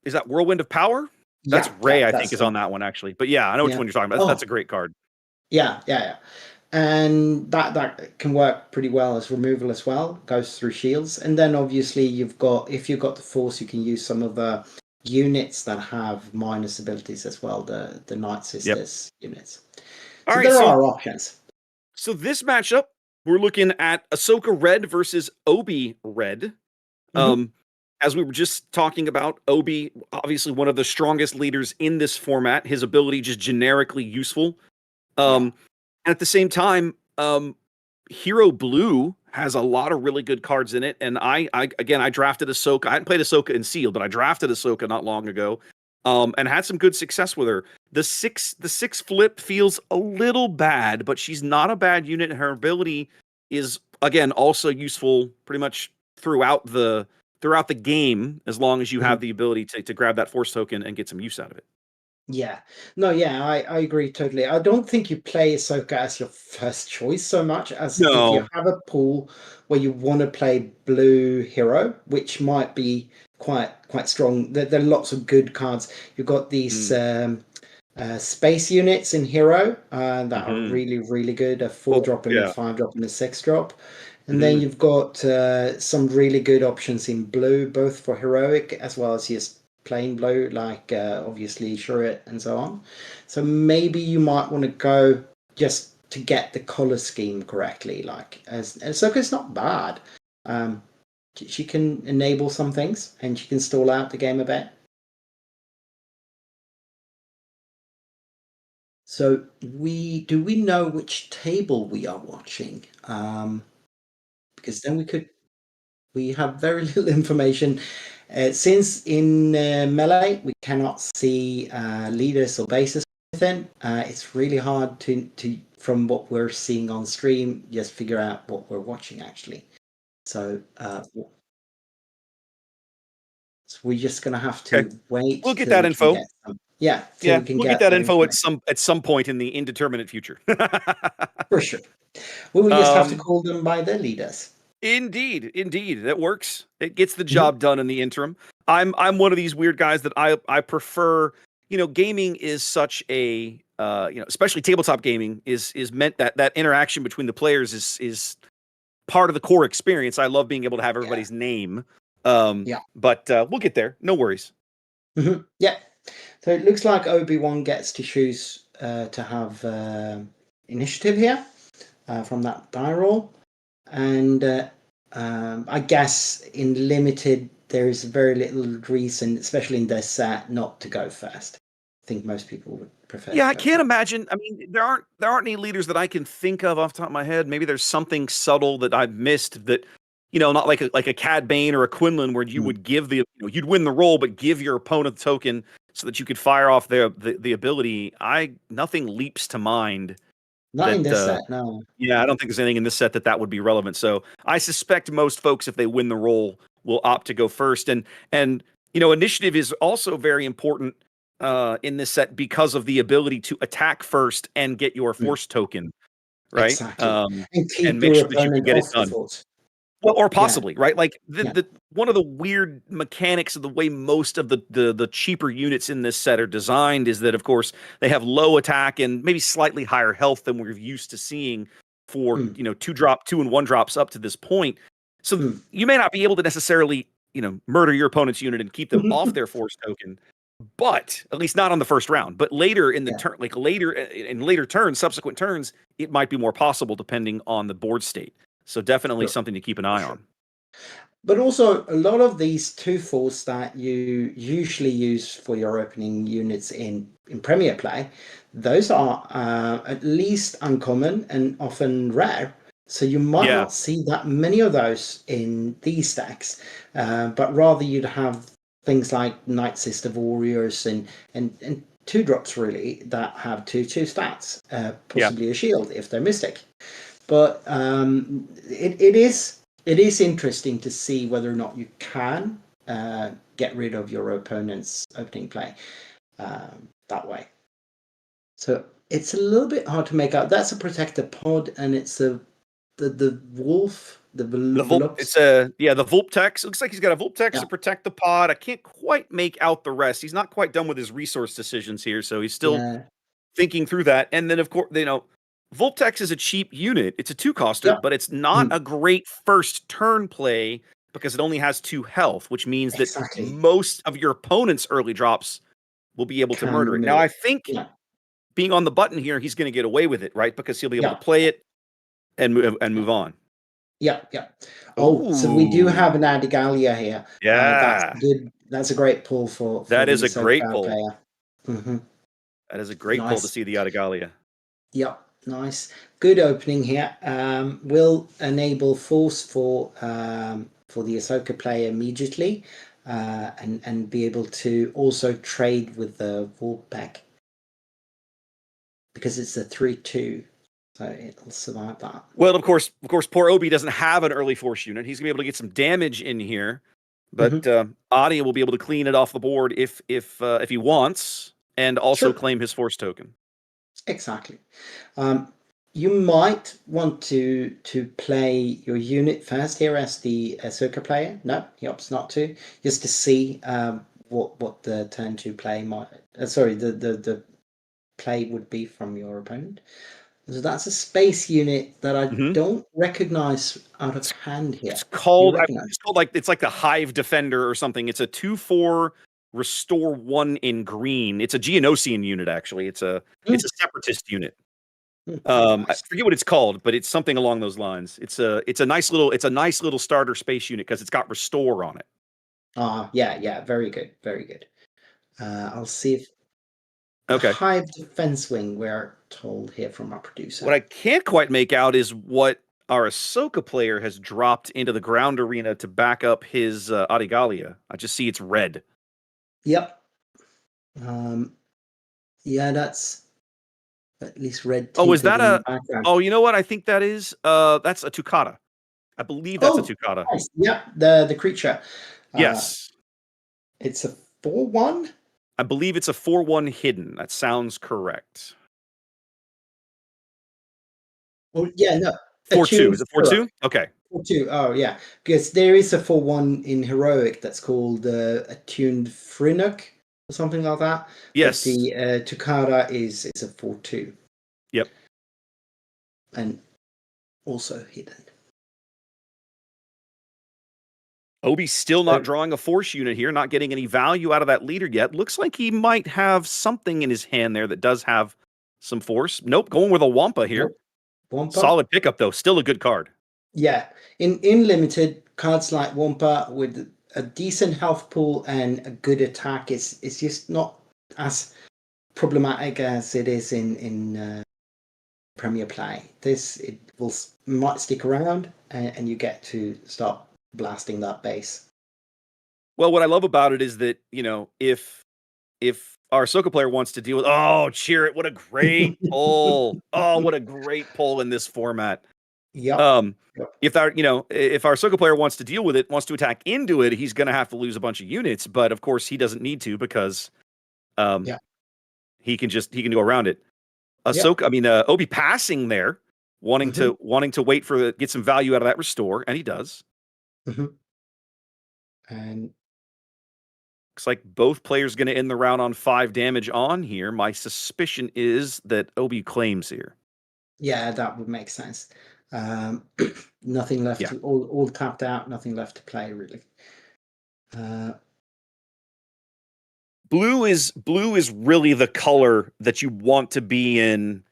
Is that Whirlwind of Power? That's Ray, I think, is on that one actually. But yeah, I know which one you're talking about. That's a great card. Yeah. And that can work pretty well as removal as well. Goes through shields, and then obviously if you've got the Force, you can use some of the units that have minus abilities as well. The Night Sisters units. All right, there are options. So this matchup, we're looking at Ahsoka Red versus Obi Red. As we were just talking about, Obi, obviously one of the strongest leaders in this format. His ability just generically useful. And at the same time, Hero Blue has a lot of really good cards in it. And I drafted Ahsoka. I hadn't played Ahsoka in Sealed, but I drafted Ahsoka not long ago, and had some good success with her. The six flip feels a little bad, but she's not a bad unit, and her ability is again also useful pretty much throughout the game, as long as you have the ability to grab that Force token and get some use out of it. Yeah. No, yeah, I agree totally. I don't think you play Ahsoka as your first choice so much as if you have a pool where you want to play blue hero, which might be quite strong. There are lots of good cards. You've got these space units in hero that are really, really good. A 4-drop and a 5-drop and a 6-drop. And then you've got some really good options in blue, both for heroic as well as just plain blue, like obviously Shuret and so on. So maybe you might want to go just to get the color scheme correctly. Like Ahsoka's not bad. She can enable some things, and she can stall out the game a bit. So do we know which table we are watching? Because then we have very little information. Since in Melee we cannot see leaders or bases within, it's really hard to from what we're seeing on stream just figure out what we're watching actually. So we're just gonna have to wait. We'll get that info. We'll get that info at some point in the indeterminate future. For sure. We will just have to call them by their leaders. Indeed, that works. It gets the job done in the interim. I'm one of these weird guys that I prefer. Gaming is such a especially tabletop gaming is meant that interaction between the players is part of the core experience. I love being able to have everybody's name. But we'll get there. No worries. Yeah. So it looks like Obi-Wan gets to choose to have initiative here from that die roll. And I guess in limited, there is very little reason, especially in this set, not to go first. I think most people would prefer. Yeah, I can't imagine. I mean, there aren't any leaders that I can think of off the top of my head. Maybe there's something subtle that I've missed that, not like a Cad Bane or a Quinlan where you would give you'd win the roll, but give your opponent the token so that you could fire off the ability. Nothing leaps to mind. Not in this set, no. Yeah, I don't think there's anything in this set that would be relevant. So I suspect most folks, if they win the roll, will opt to go first. And initiative is also very important in this set because of the ability to attack first and get your force token, right? Exactly. And make sure that you can get it done. Well, or possibly, right? Like one of the weird mechanics of the way most of the cheaper units in this set are designed is that, of course, they have low attack and maybe slightly higher health than we're used to seeing for 2 and 1 drops up to this point. So you may not be able to necessarily murder your opponent's unit and keep them off their force token. But at least not on the first round. But later in the turn, like later turns, subsequent turns, it might be more possible depending on the board state. So definitely something to keep an eye on. But also, a lot of these 2/4s that you usually use for your opening units in Premier play, those are at least uncommon and often rare. So you might not see that many of those in these decks, but rather you'd have things like Night Sister Warriors and 2-drops really that have 2/2 stats, possibly a shield if they're Mystic. But it is interesting to see whether or not you can get rid of your opponent's opening play that way. So it's a little bit hard to make out. That's a protector pod, and it's the wolf. The Volp, it's the Vulptex. Looks like he's got a Vulptex to protect the pod. I can't quite make out the rest. He's not quite done with his resource decisions here, so he's still thinking through that. And then, of course, Vulptex is a cheap unit. It's a 2-coster, but it's not a great first turn play because it only has 2 health, which means that most of your opponent's early drops will be able to murder it. Now, I think being on the button here, he's going to get away with it, right? Because he'll be able to play it and move on. Yeah. Oh, so we do have an Adigalia here. Yeah, that's good. That's a great pull for that is a great pull. Player. That is a great pull to see the Adigalia. Yep, nice, good opening here. Will enable force for the Ahsoka player immediately, and be able to also trade with the Vulpec because it's a 3/2. So it'll survive that. Well, of course, poor Obi doesn't have an early force unit. He's gonna be able to get some damage in here, but Adia will be able to clean it off the board if he wants, and also claim his force token. Exactly. You might want to play your unit first here as the Ahsoka player. No, he opts not to, just to see what the turn 2 play might. The play would be from your opponent. So that's a space unit that I don't recognize out of hand here. It's called it's like the Hive Defender or something. It's a 2/4 restore 1 in green. It's a Geonosian unit actually. It's a separatist unit. I forget what it's called, but it's something along those lines. It's a nice little starter space unit because it's got restore on it. Yeah, very good. I'll see if Okay. Hive Defense Wing, we're told here from our producer. What I can't quite make out is what our Ahsoka player has dropped into the ground arena to back up his Adigalia. I just see it's red. Yep. Yeah, that's at least red. Oh, is that a? Oh, you know what? I think that's a Tukata. I believe that's a Tukata. Nice. Yep, the creature. Yes. It's a 4/1. I believe it's a 4/1 hidden. That sounds correct. Well, yeah, no. 4/2. Is it 4/2? Okay. 4/2. Oh, yeah. Because there is a 4/1 in Heroic that's called Attuned Frinook or something like that. Yes. But the Tukata is a 4/2. Yep. And also hidden. Obi's still not drawing a force unit here, not getting any value out of that leader yet. Looks like he might have something in his hand there that does have some force. Nope, going with a Wampa here. Nope. Wampa. Solid pickup, though. Still a good card. Yeah. In limited, cards like Wampa with a decent health pool and a good attack is just not as problematic as it is in Premier play. It might stick around and you get to start blasting that base. Well, what I love about it is that, if our Ahsoka player wants to deal with, cheer it, what a great pull. What a great pull in this format. Yeah. If our Ahsoka player wants to deal with it, wants to attack into it, he's going to have to lose a bunch of units, but of course he doesn't need to because he can go around it. Obi passing there, wanting to wait get some value out of that restore, and he does. And looks like both players going to end the round on 5 damage on here. My suspicion is that Obi claims here. Yeah, that would make sense. Nothing left. All tapped out. Nothing left to play really. Blue is really the color that you want to be in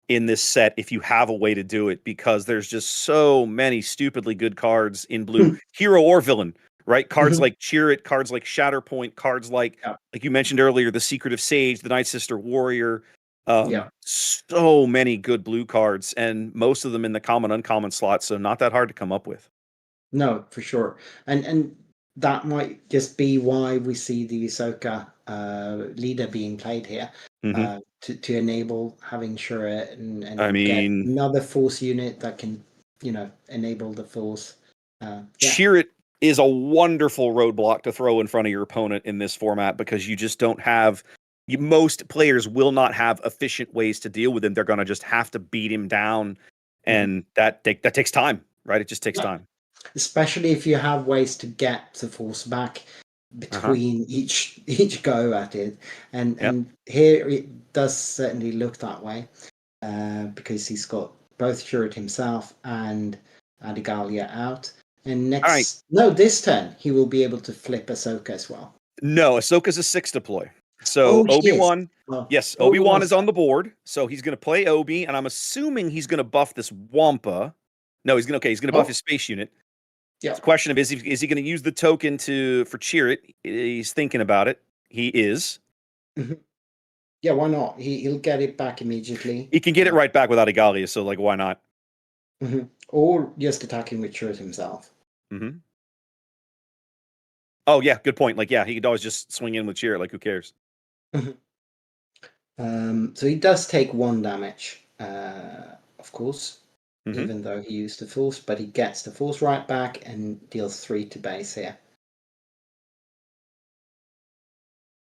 this set if you have a way to do it, because there's just so many stupidly good cards in blue, hero or villain, right? Cards like Cheer It, cards like Shatterpoint, cards like you mentioned earlier, the Secretive Sage, the Night Sister Warrior. So many good blue cards, and most of them in the common uncommon slot, so not that hard to come up with. No, for sure. And that might just be why we see the Ahsoka leader being played here, to enable having Shura and get another Force unit that can, enable the Force. Cheer It is a wonderful roadblock to throw in front of your opponent in this format, because you just don't have. Most players will not have efficient ways to deal with him. They're going to just have to beat him down, and that takes time, right? It just takes time. Especially if you have ways to get the Force back between each go at it, and here it does certainly look that way, because he's got both Shurit himself and Adigalia out, and this turn he will be able to flip Ahsoka as well. No, Ahsoka's a 6 deploy. So Obi-Wan, Obi-Wan is on the board, so he's going to play Obi, and I'm assuming he's going to buff this Wampa. No, he's going to buff his space unit. Yeah. It's a question of is he going to use the token for Cheer It? He's thinking about it. He is. Yeah, why not? He'll get it back immediately. He can get it right back without Igalia, so why not? Or just attacking with Cheer It himself. Oh yeah, good point. He could always just swing in with Cheer It. Who cares? So he does take 1 damage, of course. Even though he used the Force, but he gets the Force right back and deals 3 to base here.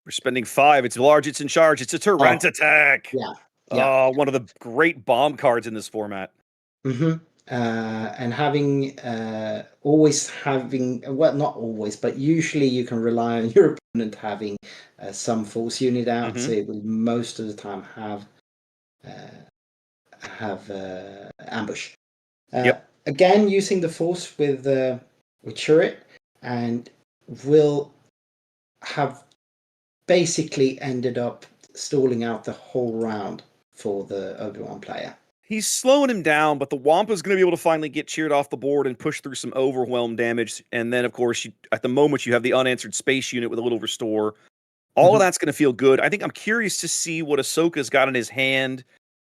We're spending 5. It's large, it's in charge. It's a Torrent attack. Yeah. One of the great bomb cards in this format. And having, not always, but usually you can rely on your opponent having some Force unit out, so it will most of the time have ambush. Again, using the Force with Shurit, and will have basically ended up stalling out the whole round for the Obi-Wan player. He's slowing him down, but the Wampa's going to be able to finally get cheered off the board and push through some overwhelm damage. And then, of course, at the moment, you have the unanswered space unit with a little restore. All of that's going to feel good. I think I'm curious to see what Ahsoka's got in his hand,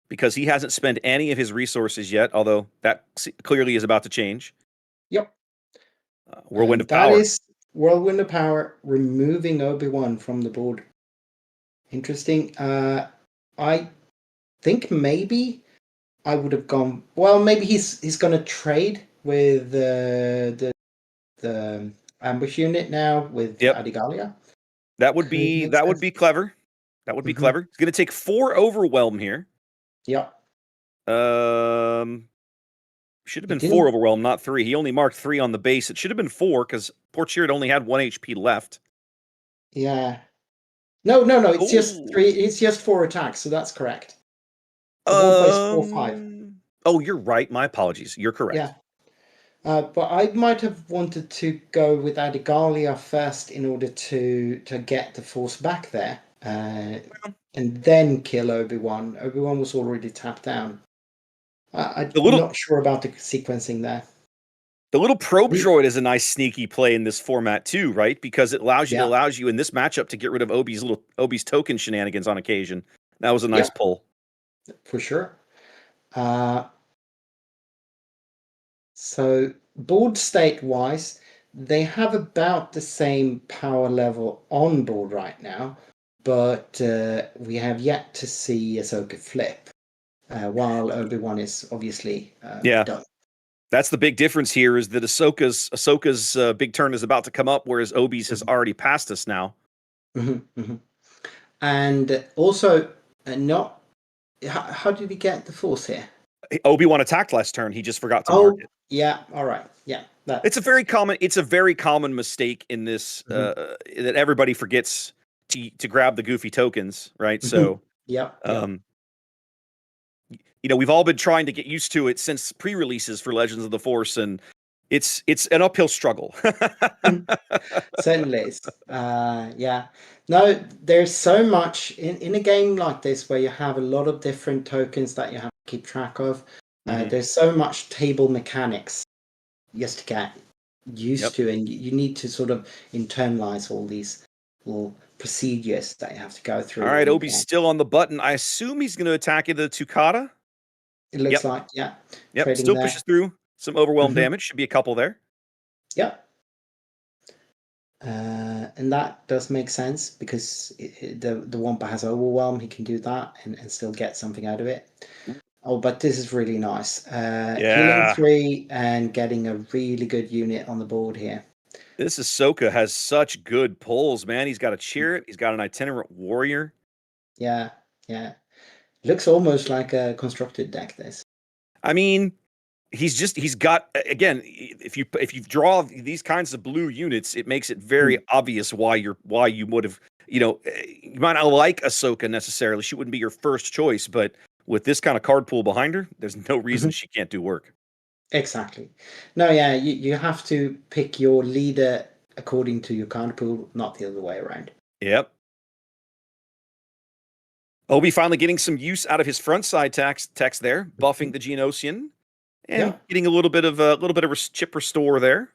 because he hasn't spent any of his resources yet, although that clearly is about to change. Yep. Whirlwind of Power. That is Whirlwind of Power, removing Obi-Wan from the board. Interesting. I think maybe I would have gone. Well, maybe he's going to trade with the ambush unit now with Adigalia. That would be clever. That would be clever. He's going to take 4 overwhelm here. Yep. Should have been 4 overwhelm, not 3. He only marked 3 on the base. It should have been 4 because poor Cheered only had 1 HP left. Yeah. No. It's just 3. It's just 4 attacks, so that's correct. 4, 5. Oh, you're right. My apologies. You're correct. Yeah. But I might have wanted to go with Adigalia first in order to get the Force back there, and then kill Obi-Wan. Obi-Wan was already tapped down. I'm not sure about the sequencing there. The little probe droid is a nice sneaky play in this format too, right? Because it allows you in this matchup to get rid of Obi's token shenanigans on occasion. That was a nice pull. For sure. So board state wise, they have about the same power level on board right now, but we have yet to see Ahsoka flip, while Obi-Wan is obviously done. That's the big difference here, is that Ahsoka's big turn is about to come up, whereas Obi's has already passed us now. And also, how did he get the Force here? Obi-Wan attacked last turn. He just forgot to mark it. Yeah. All right. Yeah. It's a very common mistake in this that everybody forgets to grab the goofy tokens, right? So we've all been trying to get used to it since pre-releases for Legends of the Force, and it's an uphill struggle. Certainly is. Yeah. No, there's so much in a game like this where you have a lot of different tokens that you have to keep track of. There's so much table mechanics just to get used to, and you need to sort of internalize all these little procedures that you have to go through. All right, Obi's still on the button. I assume he's going to attack into the Tukata. It looks like, yeah. Yep, still pushes through some overwhelm damage. Should be a couple there. Yep. And that does make sense because the Wampa has overwhelm. He can do that and still get something out of it. Oh, but this is really nice. Healing 3 and getting a really good unit on the board here. This Ahsoka has such good pulls, man. He's got a chariot. He's got an itinerant warrior. Yeah, yeah. Looks almost like a constructed deck, this. I mean, he's got, again, if you draw these kinds of blue units, it makes it very obvious why you would have, you might not like Ahsoka necessarily. She wouldn't be your first choice, but with this kind of card pool behind her, there's no reason she can't do work. Exactly. No, yeah, you have to pick your leader according to your card pool, not the other way around. Yep. Obi finally getting some use out of his front side text there, buffing the Geonosian and getting a little bit of chip restore there.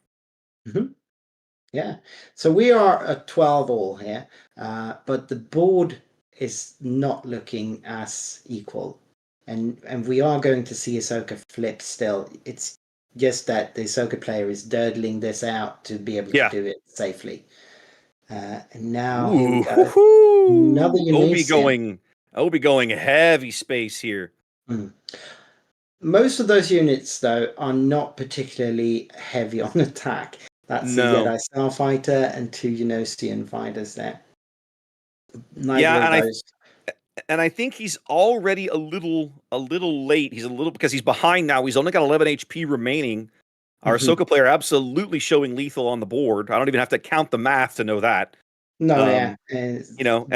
Yeah. So we are at 12 all here, but the board is not looking as equal. And we are going to see Ahsoka flip still. It's just that the Ahsoka player is durdling this out to be able to do it safely. And now here we go. Another Obi going heavy space here. Most of those units, though, are not particularly heavy on attack. That's the Jedi Starfighter and 2 Geonosian fighters there. And I think he's already a little late. He's a little because he's behind now. He's only got 11 HP remaining. Our Ahsoka player absolutely showing lethal on the board. I don't even have to count the math to know that. No, and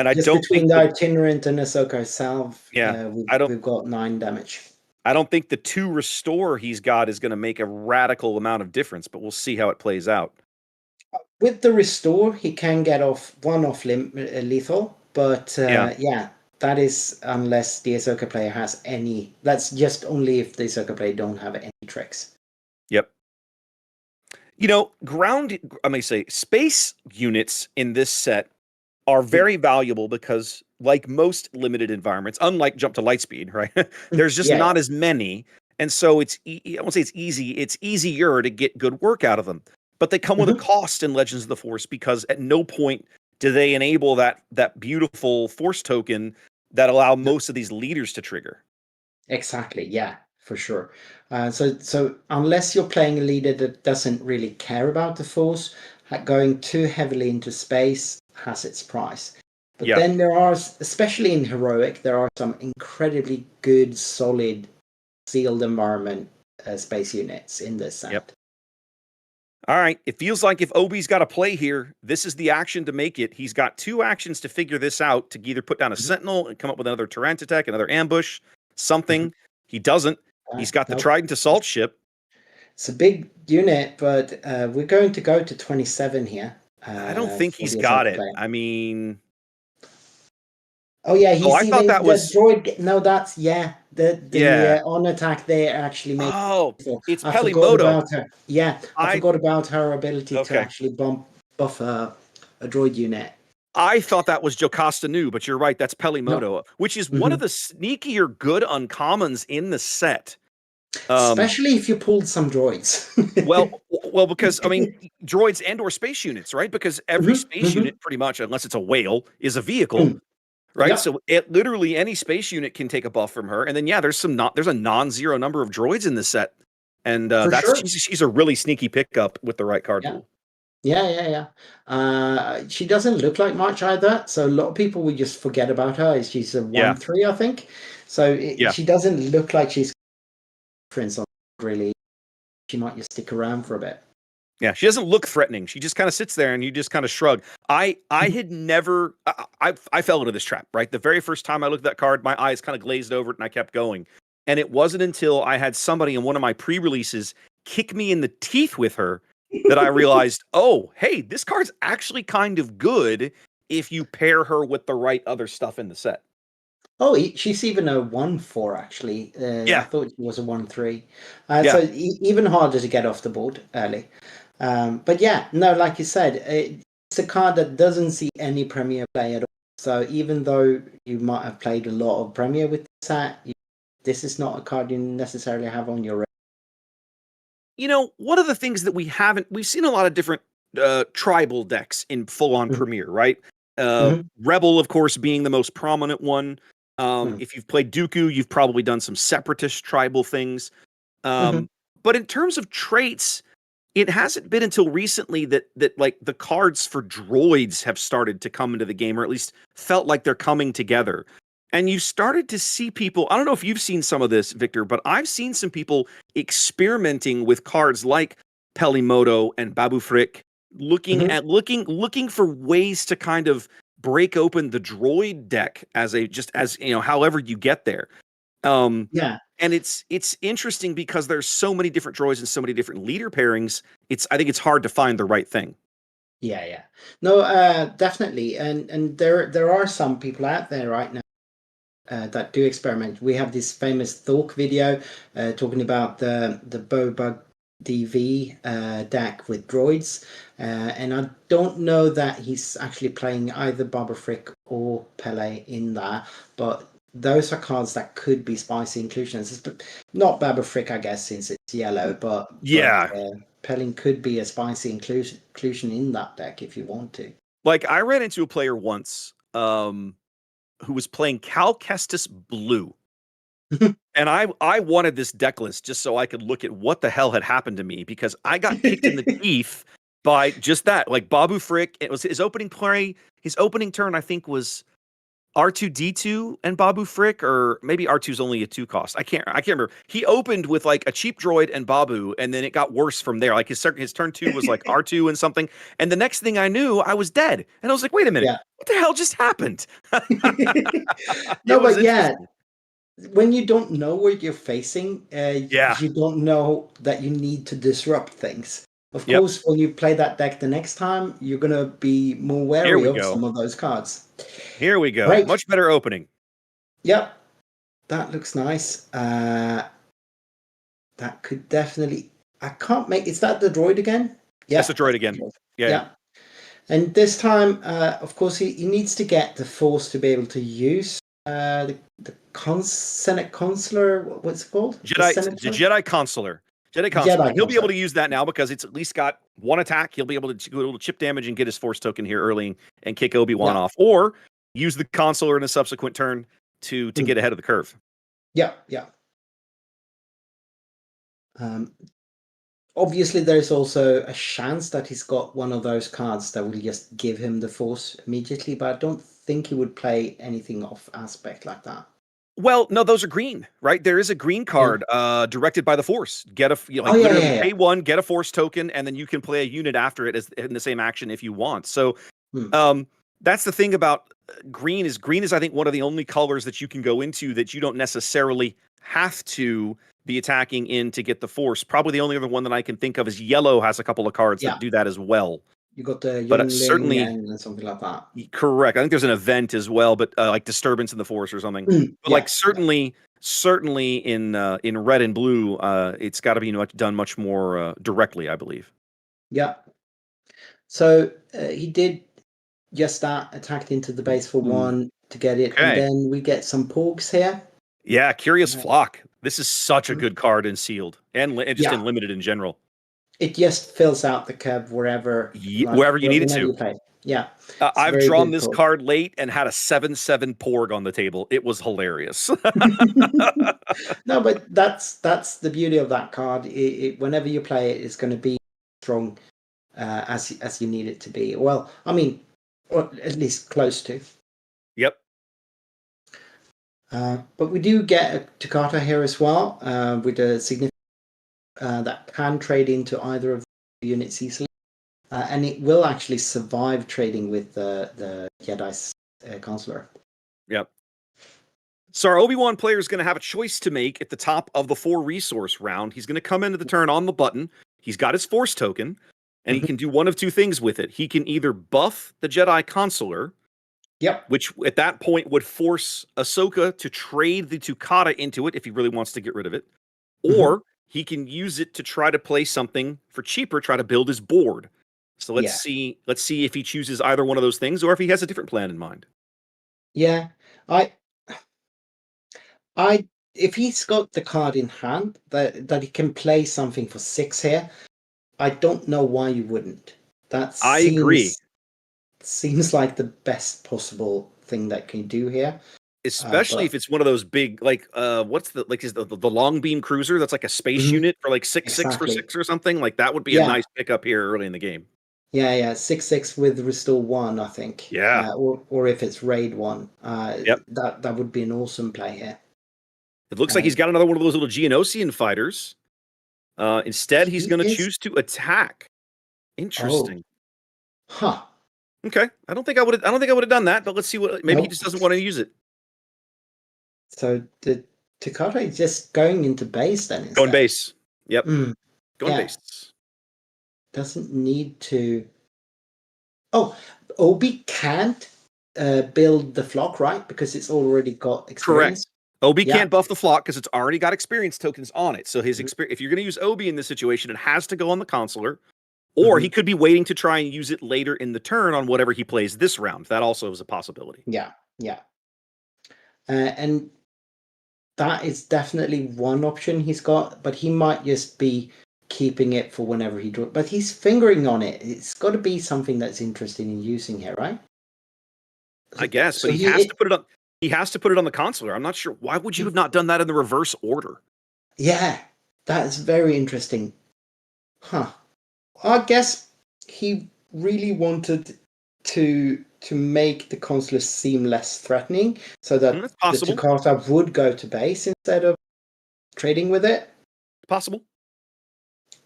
I don't between think the itinerant and Ahsoka herself, we've got 9 damage. I don't think the 2 restore he's got is going to make a radical amount of difference, but we'll see how it plays out. With the restore, he can get off lethal, but that is unless the Ahsoka player has any. That's just only if the Ahsoka player don't have any tricks. Yep. Space units in this set are very valuable because, like most limited environments, unlike Jump to Lightspeed, right? There's just not as many. And so I won't say it's easy. It's easier to get good work out of them. But they come with a cost in Legends of the Force because at no point do they enable that beautiful Force token that allow most of these leaders to trigger. Exactly. Yeah, for sure. So unless you're playing a leader that doesn't really care about the Force, going too heavily into space has its price. But then there are, especially in Heroic, there are some incredibly good, solid, sealed environment space units in this set. Yep. All right. It feels like if Obi's got a play here, this is the action to make it. He's got 2 actions to figure this out, to either put down a Sentinel and come up with another Tyrant attack, another ambush, something. He doesn't. He's got the Trident Assault Ship. It's a big unit, but we're going to go to 27 here. I don't think he's got it. I mean... Oh, yeah, he's I thought that was... droid... No, that's... The on attack there actually makes... Oh, it's Pelimoto. I forgot about her ability to actually buff a droid unit. I thought that was Jocasta Nu, but you're right, that's Pelimoto, which is one of the sneakier good uncommons in the set. Especially if you pulled some droids. well, because, I mean, droids and or space units, right? Because every space unit, pretty much, unless it's a whale, is a vehicle. Right, yep. So literally any space unit can take a buff from her, and then there's a non-zero number of droids in this set, and she's a really sneaky pickup with the right card pool. Yeah. She doesn't look like much either, so a lot of people would just forget about her. She's a 1/3, I think. So she doesn't look like she's different. Really, she might just stick around for a bit. Yeah, she doesn't look threatening. She just kind of sits there and you just kind of shrug. I had never... I fell into this trap, right? The very first time I looked at that card, my eyes kind of glazed over it and I kept going. And it wasn't until I had somebody in one of my pre-releases kick me in the teeth with her that I realized, oh, hey, this card's actually kind of good if you pair her with the right other stuff in the set. Oh, she's even a 1/4 actually. I thought she was a 1/3. So even harder to get off the board early. But yeah, no, like you said, it's a card that doesn't see any Premier play at all. So even though you might have played a lot of Premier with this set, this is not a card you necessarily have on your radar. You know, one of the things that we've seen a lot of different tribal decks in full-on Premier, right? Rebel, of course, being the most prominent one. If you've played Dooku, you've probably done some separatist tribal things. But in terms of traits, it hasn't been until recently that like the cards for droids have started to come into the game, or at least felt like they're coming together. And you've started to see people, I don't know if you've seen some of this, Viktor, but I've seen some people experimenting with cards like Pelimoto and Babu Frick, looking for ways to kind of break open the droid deck as however you get there. And it's interesting because there's so many different droids and so many different leader pairings. I think it's hard to find the right thing. Yeah. No, definitely. And there are some people out there right now that do experiment. We have this famous Thork video talking about the Bobug DV deck with droids, and I don't know that he's actually playing either Babu Frick or Pele in that, but those are cards that could be spicy inclusions. Not Babu Frick, I guess, since it's yellow, but Pelling could be a spicy inclusion in that deck if you want to. Like, I ran into a player once who was playing Cal Kestis Blue. And I wanted this deck list just so I could look at what the hell had happened to me, because I got kicked in the teeth by just that. Like, Babu Frick, it was his opening play. His opening turn, I think, was R2D2 and Babu Frick, or maybe R2's only a 2 cost. I can't remember. He opened with like a cheap droid and Babu, and then it got worse from there. Like his turn 2 was like R2 and something, and the next thing I knew, I was dead. And I was like, wait a minute, what the hell just happened? No, but yeah, when you don't know what you're facing, you don't know that you need to disrupt things. Of course, when you play that deck the next time, you're going to be more wary of some of those cards. Here we go. Right. Much better opening. Yep. That looks nice. That could definitely... I can't make... Is that the droid again? Yeah. That's the droid again. Yeah. And this time, of course, he needs to get the Force to be able to use the Senate Consular. What's it called? The Jedi Consular. He'll be able to use that now because it's at least got 1 attack. He'll be able to go a little chip damage and get his Force token here early and kick Obi-Wan off, or use the Consular in a subsequent turn to get ahead of the curve. Yeah. Obviously, there's also a chance that he's got one of those cards that will just give him the Force immediately, but I don't think he would play anything off aspect like that. Well, no, those are green, right? There is a green card directed by the Force. Pay 1, get a Force token, and then you can play a unit after it in the same action if you want. So that's the thing about green is I think one of the only colors that you can go into that you don't necessarily have to be attacking in to get the Force. Probably the only other one that I can think of is yellow has a couple of cards that do that as well. You got the certainly and something like that. Correct. I think there's an event as well, but like Disturbance in the Force or something. But certainly in red and blue, it's got to be done much more directly, I believe. Yeah. So he did just that, attacked into the base for 1 to get it, and then we get some porgs here. Yeah, Curious Flock. This is such a good card in sealed and just in limited in general. It just fills out the curve wherever you need it to. Play. Yeah. I've drawn this card late and had a 7/7 Porg on the table. It was hilarious. No, but that's the beauty of that card. Whenever you play it, it's going to be strong as you need it to be. Well, I mean, or at least close to. Yep. But we do get a Takata here as well, with a significant that can trade into either of the units easily, and it will actually survive trading with the Jedi's Consular. Yep. So our Obi-Wan player is going to have a choice to make at the top of the 4 resource round. He's going to come into the turn on the button. He's got his Force token, and he can do one of 2 things with it. He can either buff the Jedi Consular, which at that point would force Ahsoka to trade the Tukata into it if he really wants to get rid of it, or he can use it to try to play something for cheaper, try to build his board. So let's see if he chooses either one of those things, or if he has a different plan in mind. Yeah, if he's got the card in hand that he can play something for 6 here, I don't know why you wouldn't. I agree. Seems like the best possible thing that can do here. Especially if it's one of those big, like, what's the, like, is the long beam cruiser that's like a space unit for like 6/6 for 6 or something? Like, that would be a nice pickup here early in the game. Yeah, 6/6 with Restore 1, I think. Yeah. Or if it's Raid 1. That would be an awesome play here. It looks like he's got another one of those little Geonosian fighters. Instead, he's going to choose to attack. Interesting. Huh. Okay. I don't think I would have done that, but let's see what. Maybe he just doesn't want to use it. So the Takata is just going into base then. Instead. Going base. Yep. Going base. Doesn't need to. Oh, Obi can't build the flock, right? Because it's already got experience. Correct. Obi can't buff the flock because it's already got experience tokens on it. So his experience, if you're going to use Obi in this situation, it has to go on the consular, or he could be waiting to try and use it later in the turn on whatever he plays this round. That also is a possibility. Yeah. And that is definitely one option he's got, but he might just be keeping it for whenever he draws. But he's fingering on it. It's got to be something that's interesting in using here, right? I guess, but he has to put it on. He has to put it on the consular. I'm not sure. Why would you have not done that in the reverse order? Yeah, that's very interesting. Huh. I guess he really wanted to make the consular seem less threatening, so that the Takata would go to base instead of trading with it. Possible.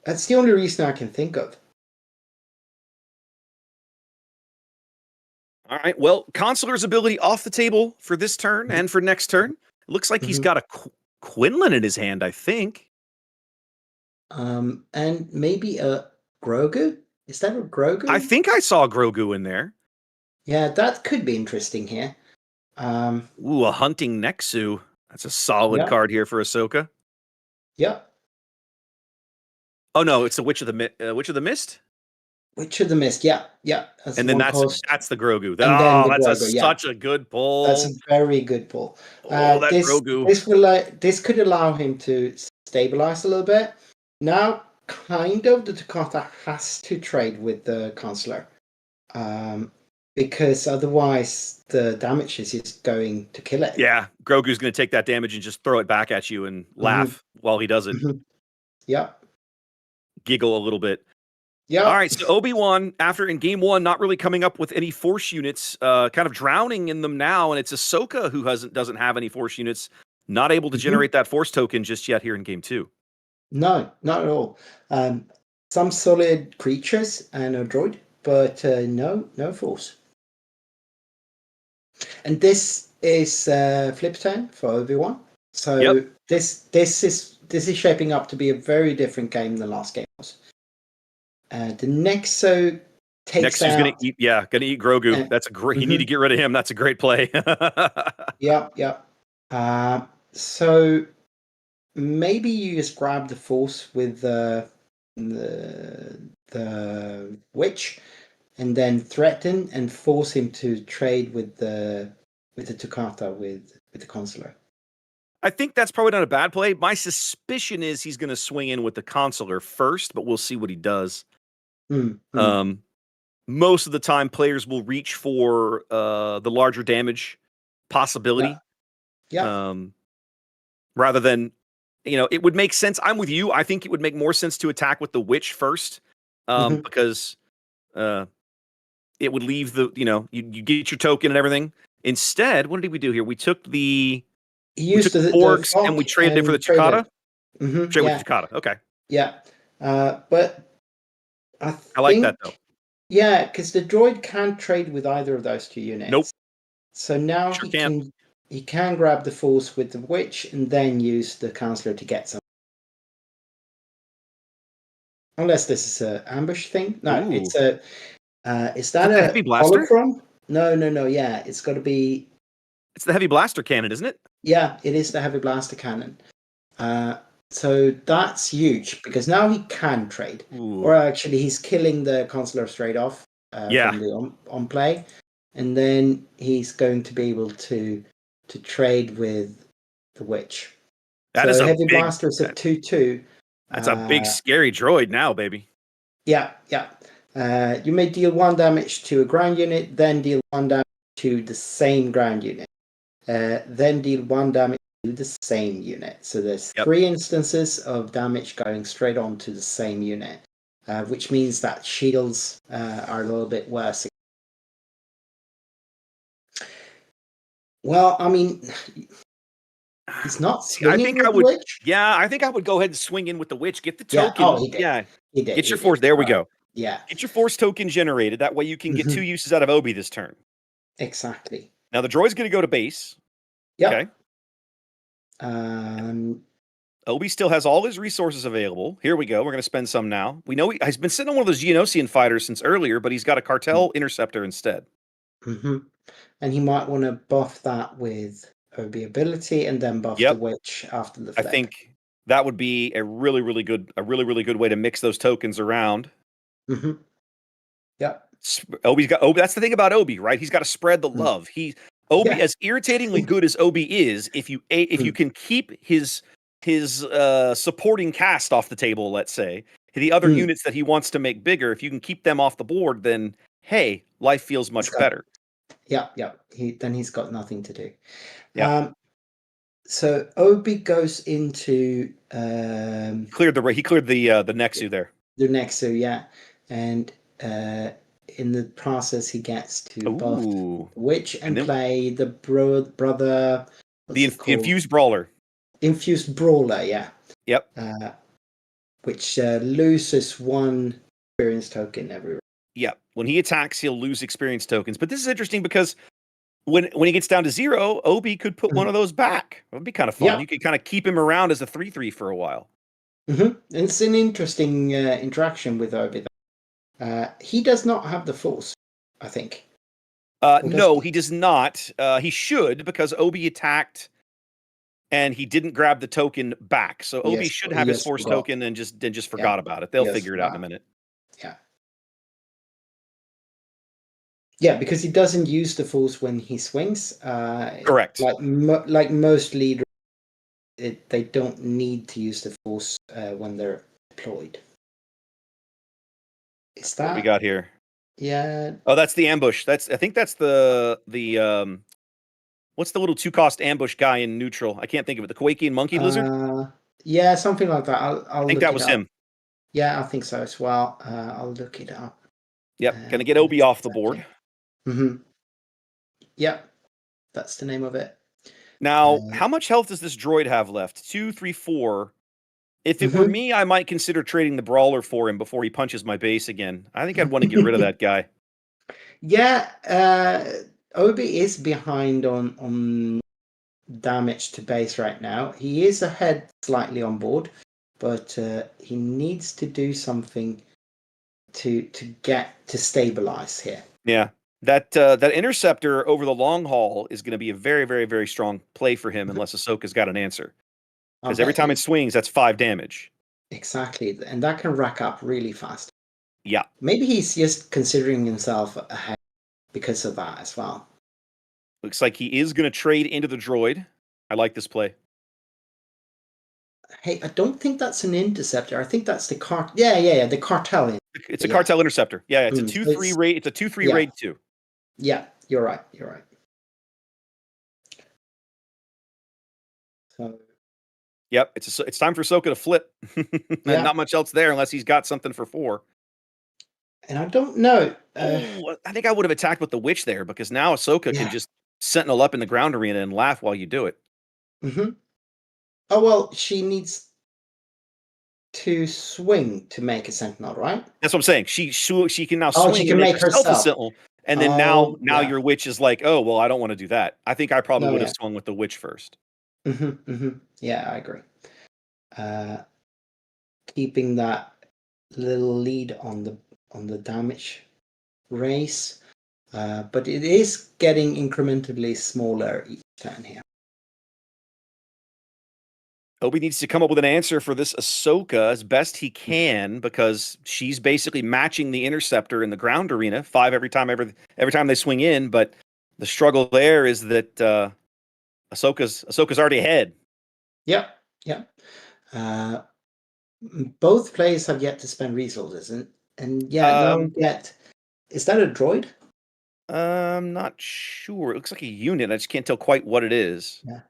That's the only reason I can think of. All right. Well, Consular's ability off the table for this turn and for next turn. It looks like he's got a Quinlan in his hand, I think. And maybe a Grogu? Is that a Grogu? I think I saw Grogu in there. Yeah, that could be interesting here. Ooh, a Hunting Nexu. That's a solid card here for Ahsoka. Yep. Oh no, it's the Witch of the Mist. Witch of the Mist, yeah. And then that's the Grogu. That's such a good pull. That's a very good pull. That Grogu. This could allow him to stabilize a little bit. Now, kind of, the Takata has to trade with the Consular. Because otherwise the damage is just going to kill it. Yeah, Grogu's going to take that damage and just throw it back at you and laugh while he does it. Yep. Giggle a little bit. Yeah. All right, so Obi-Wan, after in game 1, not really coming up with any Force units, kind of drowning in them now, and it's Ahsoka who doesn't have any Force units, not able to generate that Force token just yet here in game 2. No, not at all. Some solid creatures and a droid, but no Force. And this is flip turn for Obi-Wan. So this is shaping up to be a very different game than last game was. The Nexo takes out. Gonna eat Grogu. That's a great. You need to get rid of him. That's a great play. Yeah. So maybe you just grab the Force with the Witch, and then threaten and force him to trade with the Takata with the Consular. I think that's probably not a bad play. My suspicion is he's going to swing in with the Consular first, but we'll see what he does. Most of the time, players will reach for the larger damage possibility. Rather than, it would make sense. I'm with you. I think it would make more sense to attack with the Witch first, because it would leave you get your token and everything. Instead, what did we do here? We took the Porgs and we traded it for the Takata. Trade with the Takata. Okay. Yeah, but I like that though. Yeah, because the droid can't trade with either of those 2 units. Nope. So now Sure he can he can grab the force with the witch and then use the counselor to get some. Unless this is an ambush thing. No, Ooh. it's a. Is that the a heavy blaster? holocron? No. Yeah, it's got to be. It's the heavy blaster cannon, isn't it? Yeah, it is the heavy blaster cannon. So that's huge because now he can trade. Ooh. Or actually, he's killing the consular straight off Yeah. from the on play, and then he's going to be able to trade with the witch. That is so a heavy big- blaster is a 2/2. That's a big scary droid now, baby. Yeah. You may deal 1 damage to a ground unit, then deal 1 damage to the same ground unit, then deal 1 damage to the same unit. So there's 3 instances of damage going straight on to the same unit, which means that shields are a little bit worse. Well, I mean, he's not swinging with the witch. Yeah, I think I would go ahead and swing in with the witch. Get the Yeah, token. he did. Yeah. He did. Get your force. There we go. Yeah. Get your force token generated. That way you can get 2 uses out of Obi this turn. Exactly. Now the droid's going to go to base. Yep. Okay. Obi still has all his resources available. Here we go. We're going to spend some now. We know he's been sitting on one of those Geonosian fighters since earlier, but he's got a cartel interceptor instead. Mm-hmm. And he might want to buff that with Obi ability and then buff the witch after the flip. I think that would be a really, really good way to mix those tokens around. Mm-hmm. Yep. Obi's got Obi. That's the thing about Obi, right? He's got to spread the love. Obi, as irritatingly good as Obi is, if you can keep his supporting cast off the table, let's say, the other units that he wants to make bigger, if you can keep them off the board, then hey, life feels much better. Yeah. Then he's got nothing to do. Yeah. So Obi goes into he cleared the Nexu there. The Nexu, yeah, and in the process he gets to buff the witch and play the brother. The infused brawler. Infused brawler, yeah. Yep. Which loses 1 experience token every round. Yeah. When he attacks, he'll lose experience tokens. But this is interesting because when he gets down to 0, Obi could put one of those back. It would be kind of fun. Yeah. You could kind of keep him around as a 3/3 for a while. Mm-hmm. It's an interesting interaction with Obi. He does not have the force, I think. No, he does not. He should, because Obi attacked and he didn't grab the token back. So Obi should have his force token and just forgot about it. They'll figure it out in a minute. Yeah. Yeah, because he doesn't use the force when he swings. Correct. Like most leaders, they don't need to use the force when they're deployed. Is that what we got here? Yeah. Oh, that's the ambush. I think that's the what's the little 2-cost ambush guy in neutral? I can't think of it. The Quakian monkey lizard? Yeah, something like that. I'll I think that was him. Yeah, I think so as well. I'll look it up. Yep. Gonna get Obi off the board. Mm-hmm. Yep. That's the name of it. Now, how much health does this droid have left? 2, 3, 4. If it were me, I might consider trading the brawler for him before he punches my base again. I think I'd want to get rid of that guy. Yeah, Obi is behind on damage to base right now. He is ahead slightly on board, but he needs to do something to stabilize here. Yeah. That interceptor over the long haul is going to be a very, very, very strong play for him unless Ahsoka's got an answer. Because every time it swings, that's 5 damage. Exactly, and that can rack up really fast. Yeah. Maybe he's just considering himself ahead because of that as well. Looks like he is going to trade into the droid. I like this play. Hey, I don't think that's an interceptor. I think that's the the cartel. It's a cartel interceptor. Yeah, it's a 2/3 raid. It's a 2/3 raid 2. Yeah, you're right. So. Yep, it's time for Ahsoka to flip. Not much else there unless he's got something for 4. And I don't know. I think I would have attacked with the witch there because now Ahsoka can just sentinel up in the ground arena and laugh while you do it. Mm-hmm. Oh, well, she needs to swing to make a sentinel, right? That's what I'm saying. She can now swing. She can make herself a sentinel. And then Oh, now yeah. your witch is like, oh well, I don't want to do that. I think I probably No, would have yeah. swung with the witch first. Yeah, I agree. Keeping that little lead on the damage race, but it is getting incrementally smaller each turn here. Obi needs to come up with an answer for this Ahsoka as best he can because she's basically matching the interceptor in the ground arena 5 every time they swing in. But the struggle there is that Ahsoka's already ahead. Yep. Both players have yet to spend resources, and they'll get. Is that a droid? I'm not sure. It looks like a unit. I just can't tell quite what it is. Yeah,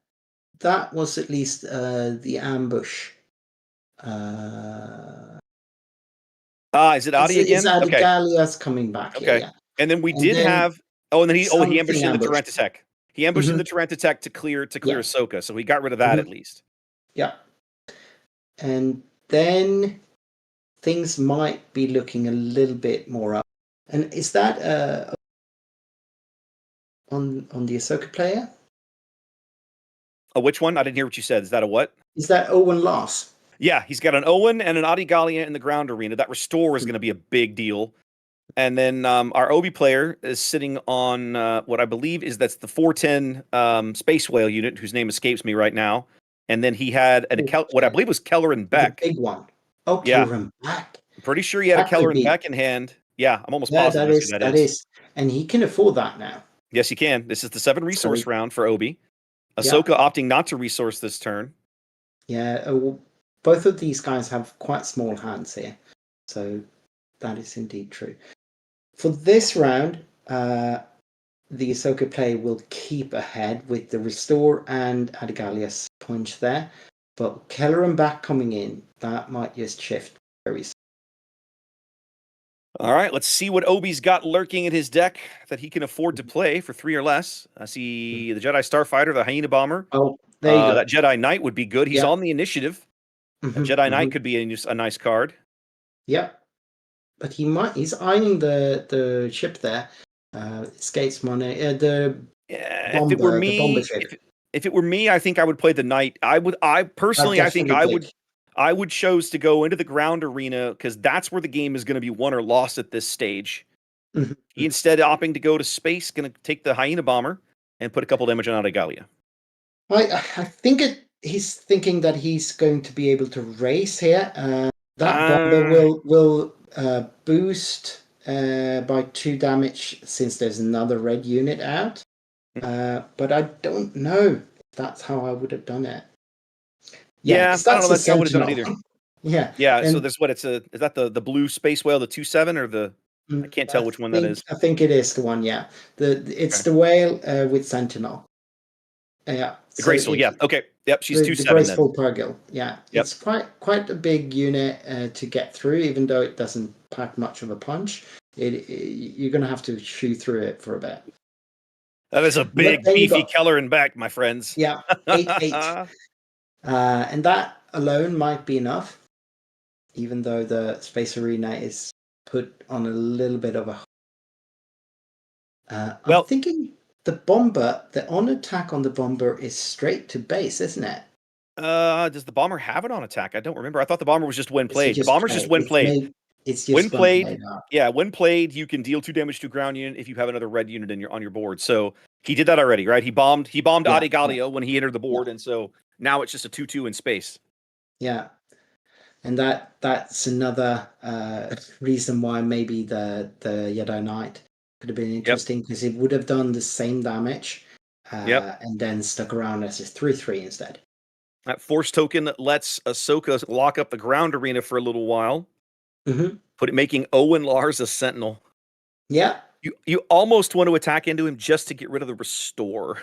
that was at least the ambush. Is it Adi again? Is Adigalia's coming back? Okay. Yeah. And then we did have. Oh, and then he ambushed in the Tarantitech. He ambushed in the Tarantitech to clear Ahsoka, so he got rid of that at least. Yeah. And then things might be looking a little bit more up. And is that on the Ahsoka player? Which one? I didn't hear what you said. Is that a what? Is that Owen loss? Yeah, he's got an Owen and an Adigalia in the ground arena. That restore is going to be a big deal. And then our Obi player is sitting on what I believe that's the 410 Space Whale unit, whose name escapes me right now. And then he had what I believe was Keller and Beck. The big one. Oh, Keller and Beck. I'm pretty sure he had a Keller and Beck in hand. Yeah, I'm almost positive that is. And he can afford that now. Yes, he can. This is the 7 resource round for Obi. Ahsoka opting not to resource this turn. Yeah, both of these guys have quite small hands here. So that is indeed true. For this round, the Ahsoka player will keep ahead with the Restore and Adigalia's punch there. But Keller and Back coming in, that might just shift very soon. All right, let's see what Obi's got lurking in his deck that he can afford to play for 3 or less. I see the Jedi Starfighter, the Hyena Bomber. Oh, there you go. That Jedi Knight would be good. He's on the initiative. A Jedi Knight could be a nice card. Yep. But he's eyeing the ship there. Skates money. If it were me, if it were me, I think I would play the Knight. I would choose to go into the ground arena because that's where the game is going to be won or lost at this stage. He instead opting to go to space, going to take the Hyena Bomber and put a couple damage on Adigalia. I think he's thinking that he's going to be able to race here. That bomber will boost by 2 damage since there's another red unit out. But I don't know if that's how I would have done it. Yeah, I don't know. That's how I would have done it either. Yeah. So there's what is that the blue Space Whale, the 2/7, or the? I can't tell which one that is. I think it is the one. Yeah, it's the whale with Sentinel. Yeah, the Graceful. Yeah, okay. Yep, she's 2/7. The Graceful Purgle. Yeah, yep. It's quite a big unit to get through, even though it doesn't pack much of a punch. You're going to have to chew through it for a bit. That is a big, beefy Keller and Back, my friends. Yeah, 8/8. And that alone might be enough, even though the Space Arena is put on a little bit of a... I'm thinking the bomber, the on attack on the bomber is straight to base, isn't it? Does the bomber have it on attack? I don't remember. I thought the bomber was just when played. The bomber's just when played. It's just when played. Yeah, when played, you can deal 2 damage to a ground unit if you have another red unit on your board. So he did that already, right? He bombed Adigalia when he entered the board, and so now it's just a 2/2 in space. Yeah, and that's another reason why maybe the Jedi Knight could have been interesting because it would have done the same damage, and then stuck around as a 3/3 instead. That force token lets Ahsoka lock up the ground arena for a little while. Making Owen Lars a Sentinel. Yeah. You almost want to attack into him just to get rid of the restore.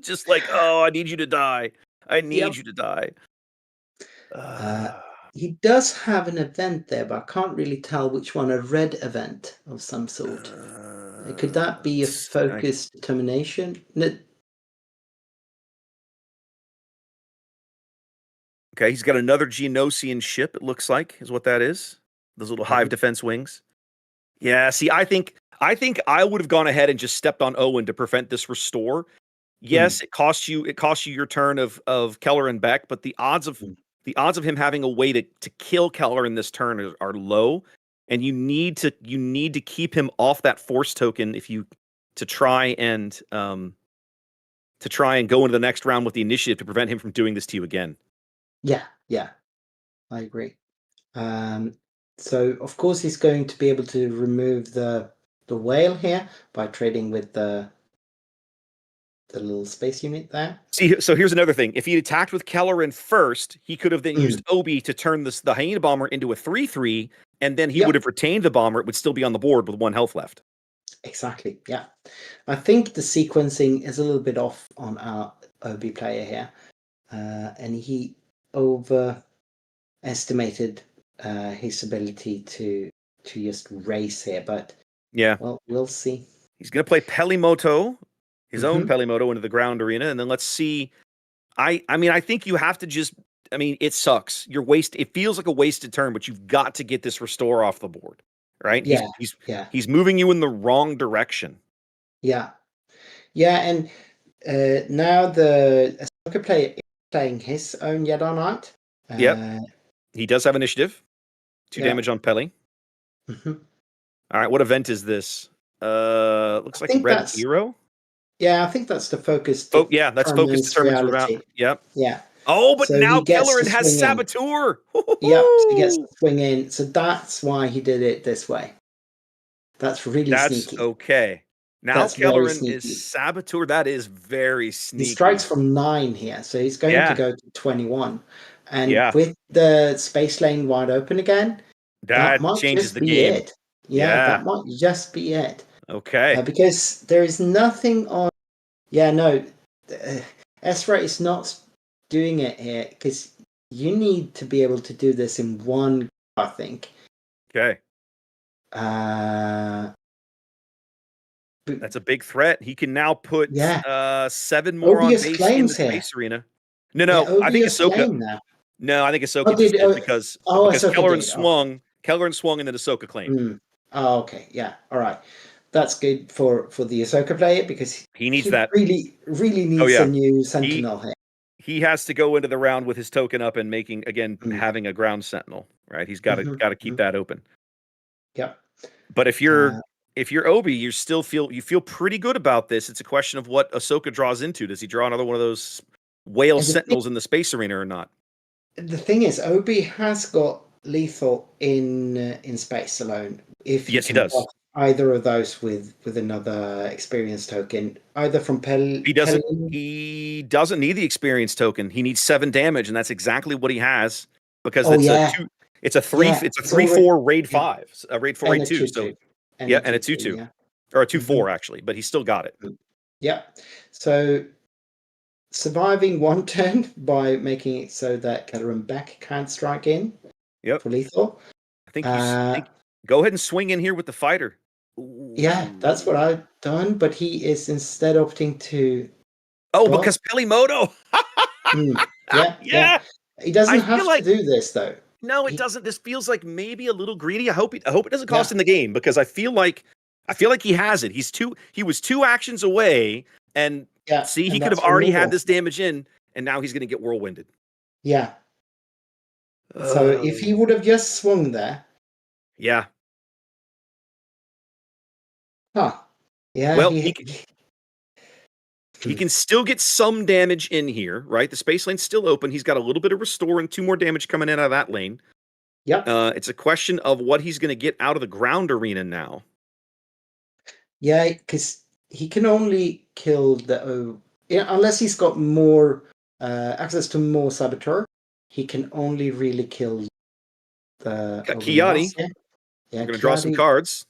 Just like, I need you to die. I need you to die. He does have an event there, but I can't really tell which one. A red event of some sort. Could that be a focused determination? No. Okay, he's got another Geonosian ship, it looks like, is what that is. Those little hive defense wings. Yeah, see, I think I would have gone ahead and just stepped on Owen to prevent this restore. Yes, it costs you your turn of Keller and Beck, but the odds of him having a way to kill Keller in this turn are low, and you need to keep him off that force token to try and go into the next round with the initiative to prevent him from doing this to you again. Yeah, I agree. So of course he's going to be able to remove the whale here by trading with the little space unit there. See, so here's another thing. If he attacked with Kelleran first, he could have then used Obi to turn the Hyena Bomber into a 3/3, and then he would have retained the bomber. It would still be on the board with 1 health left. Exactly, yeah. I think the sequencing is a little bit off on our Obi player here. And he overestimated his ability to just race here, but well, we'll see. He's going to play Pelimoto, his own Pelimoto, into the ground arena, and then let's see. I mean, I think you have to just. I mean, it sucks. It feels like a wasted turn, but you've got to get this restore off the board, right? Yeah, he's moving you in the wrong direction. Yeah, and now the Ahsoka player is playing his own Jedi Knight. He does have initiative. 2 damage on Peli. All right, what event is this? Looks like Red Hero. Yeah, I think that's the focus. That's focus determines reality. Yep. Yeah. Oh, but so now Kelleran has Saboteur. Yep, so he gets to swing in. So that's why he did it this way. That's sneaky. Okay. Now Kelleran is Saboteur. That is very sneaky. He strikes from 9 here, so he's going to go to 21. And with the space lane wide open again, that might changes just the be game. it. Yeah, that might just be it. Okay. Because there is nothing on. Yeah, no. Ezra is not doing it here because you need to be able to do this in one, I think. Okay. That's a big threat. He can now put 7 more Obvious on base in the space arena. No, I think Ahsoka. No, I think Ahsoka did because Kelleran swung. Kelleran swung and then Ahsoka claimed. Oh, okay. Yeah. All right. That's good for the Ahsoka player because he needs that. Really needs a new Sentinel here. He has to go into the round with his token up and having a ground Sentinel. Right. He's got to keep that open. Yep. But if you're Obi, you feel pretty good about this. It's a question of what Ahsoka draws into. Does he draw another one of those whale Sentinels in the space arena or not? The thing is, Obi has got lethal in space alone. Yes, he does. Either of those with another experience token, either from He doesn't need the experience token. He needs 7 damage, and that's exactly what he has because it's a 3/4 raid 5, a raid 4 raid 2. So and a 2/2 or a 2/4 actually, but he still got it. Yeah. So surviving 1 turn by making it so that Keller and Beck can't strike in for lethal. I think go ahead and swing in here with the fighter. Ooh. Yeah, that's what I've done, but he is instead opting to. Because Pelimoto. Yeah. He doesn't have to do this though. No, it doesn't. This feels like maybe a little greedy. I hope it doesn't cost him the game because I feel like he has it. He was 2 actions away, and he could have already had this damage in, and now he's going to get whirlwinded. Yeah. So if he would have just swung there. Yeah. Huh. Yeah. Well, he can still get some damage in here, right? The space lane's still open. He's got a little bit of restore and 2 more damage coming in out of that lane. Yep. It's a question of what he's going to get out of the ground arena now. Yeah, because he can only kill unless he's got more access to more Saboteur. He can only really kill the Kiani. Yeah, we're going to draw some cards.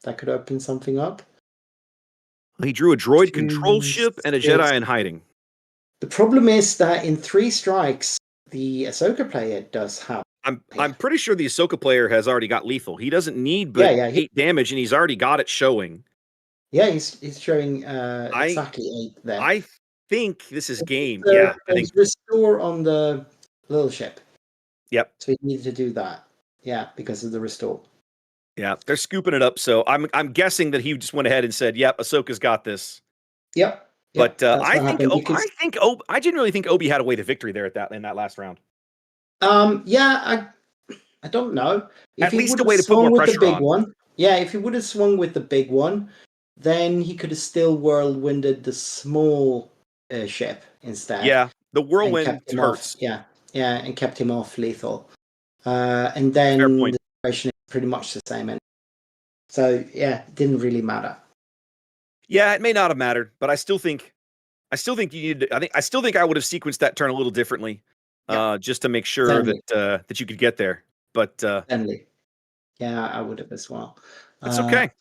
That could open something up. He drew a droid control ship and a Jedi in hiding. The problem is that in 3 strikes, the Ahsoka player does have. I'm pretty sure the Ahsoka player has already got lethal. He doesn't need 8 damage, and he's already got it showing. Yeah, he's showing exactly 8 there. I think this is game. I think restore on the little ship. Yep. So he needed to do that. Yeah, because of the restore. Yeah, they're scooping it up. So I'm guessing that he just went ahead and said, "Yep, Ahsoka's got this." Yep. But That's I what think happened because I genuinely think Obi had a way to victory there in that last round. yeah, I don't know. If At he least would a have way to put swung more with the pressure big on. one, yeah, if he would have swung with the big one, then he could have still whirlwinded the small ship instead. Yeah, the and whirlwind kept him hurts. off. Yeah, and kept him off lethal. And Fair then point. the situation is pretty much the same. So yeah, it didn't really matter. Yeah, it may not have mattered, but I still think you need. I still think I would have sequenced that turn a little differently, just to make sure Certainly. that you could get there. But Certainly. Yeah, I would have as well. it's okay.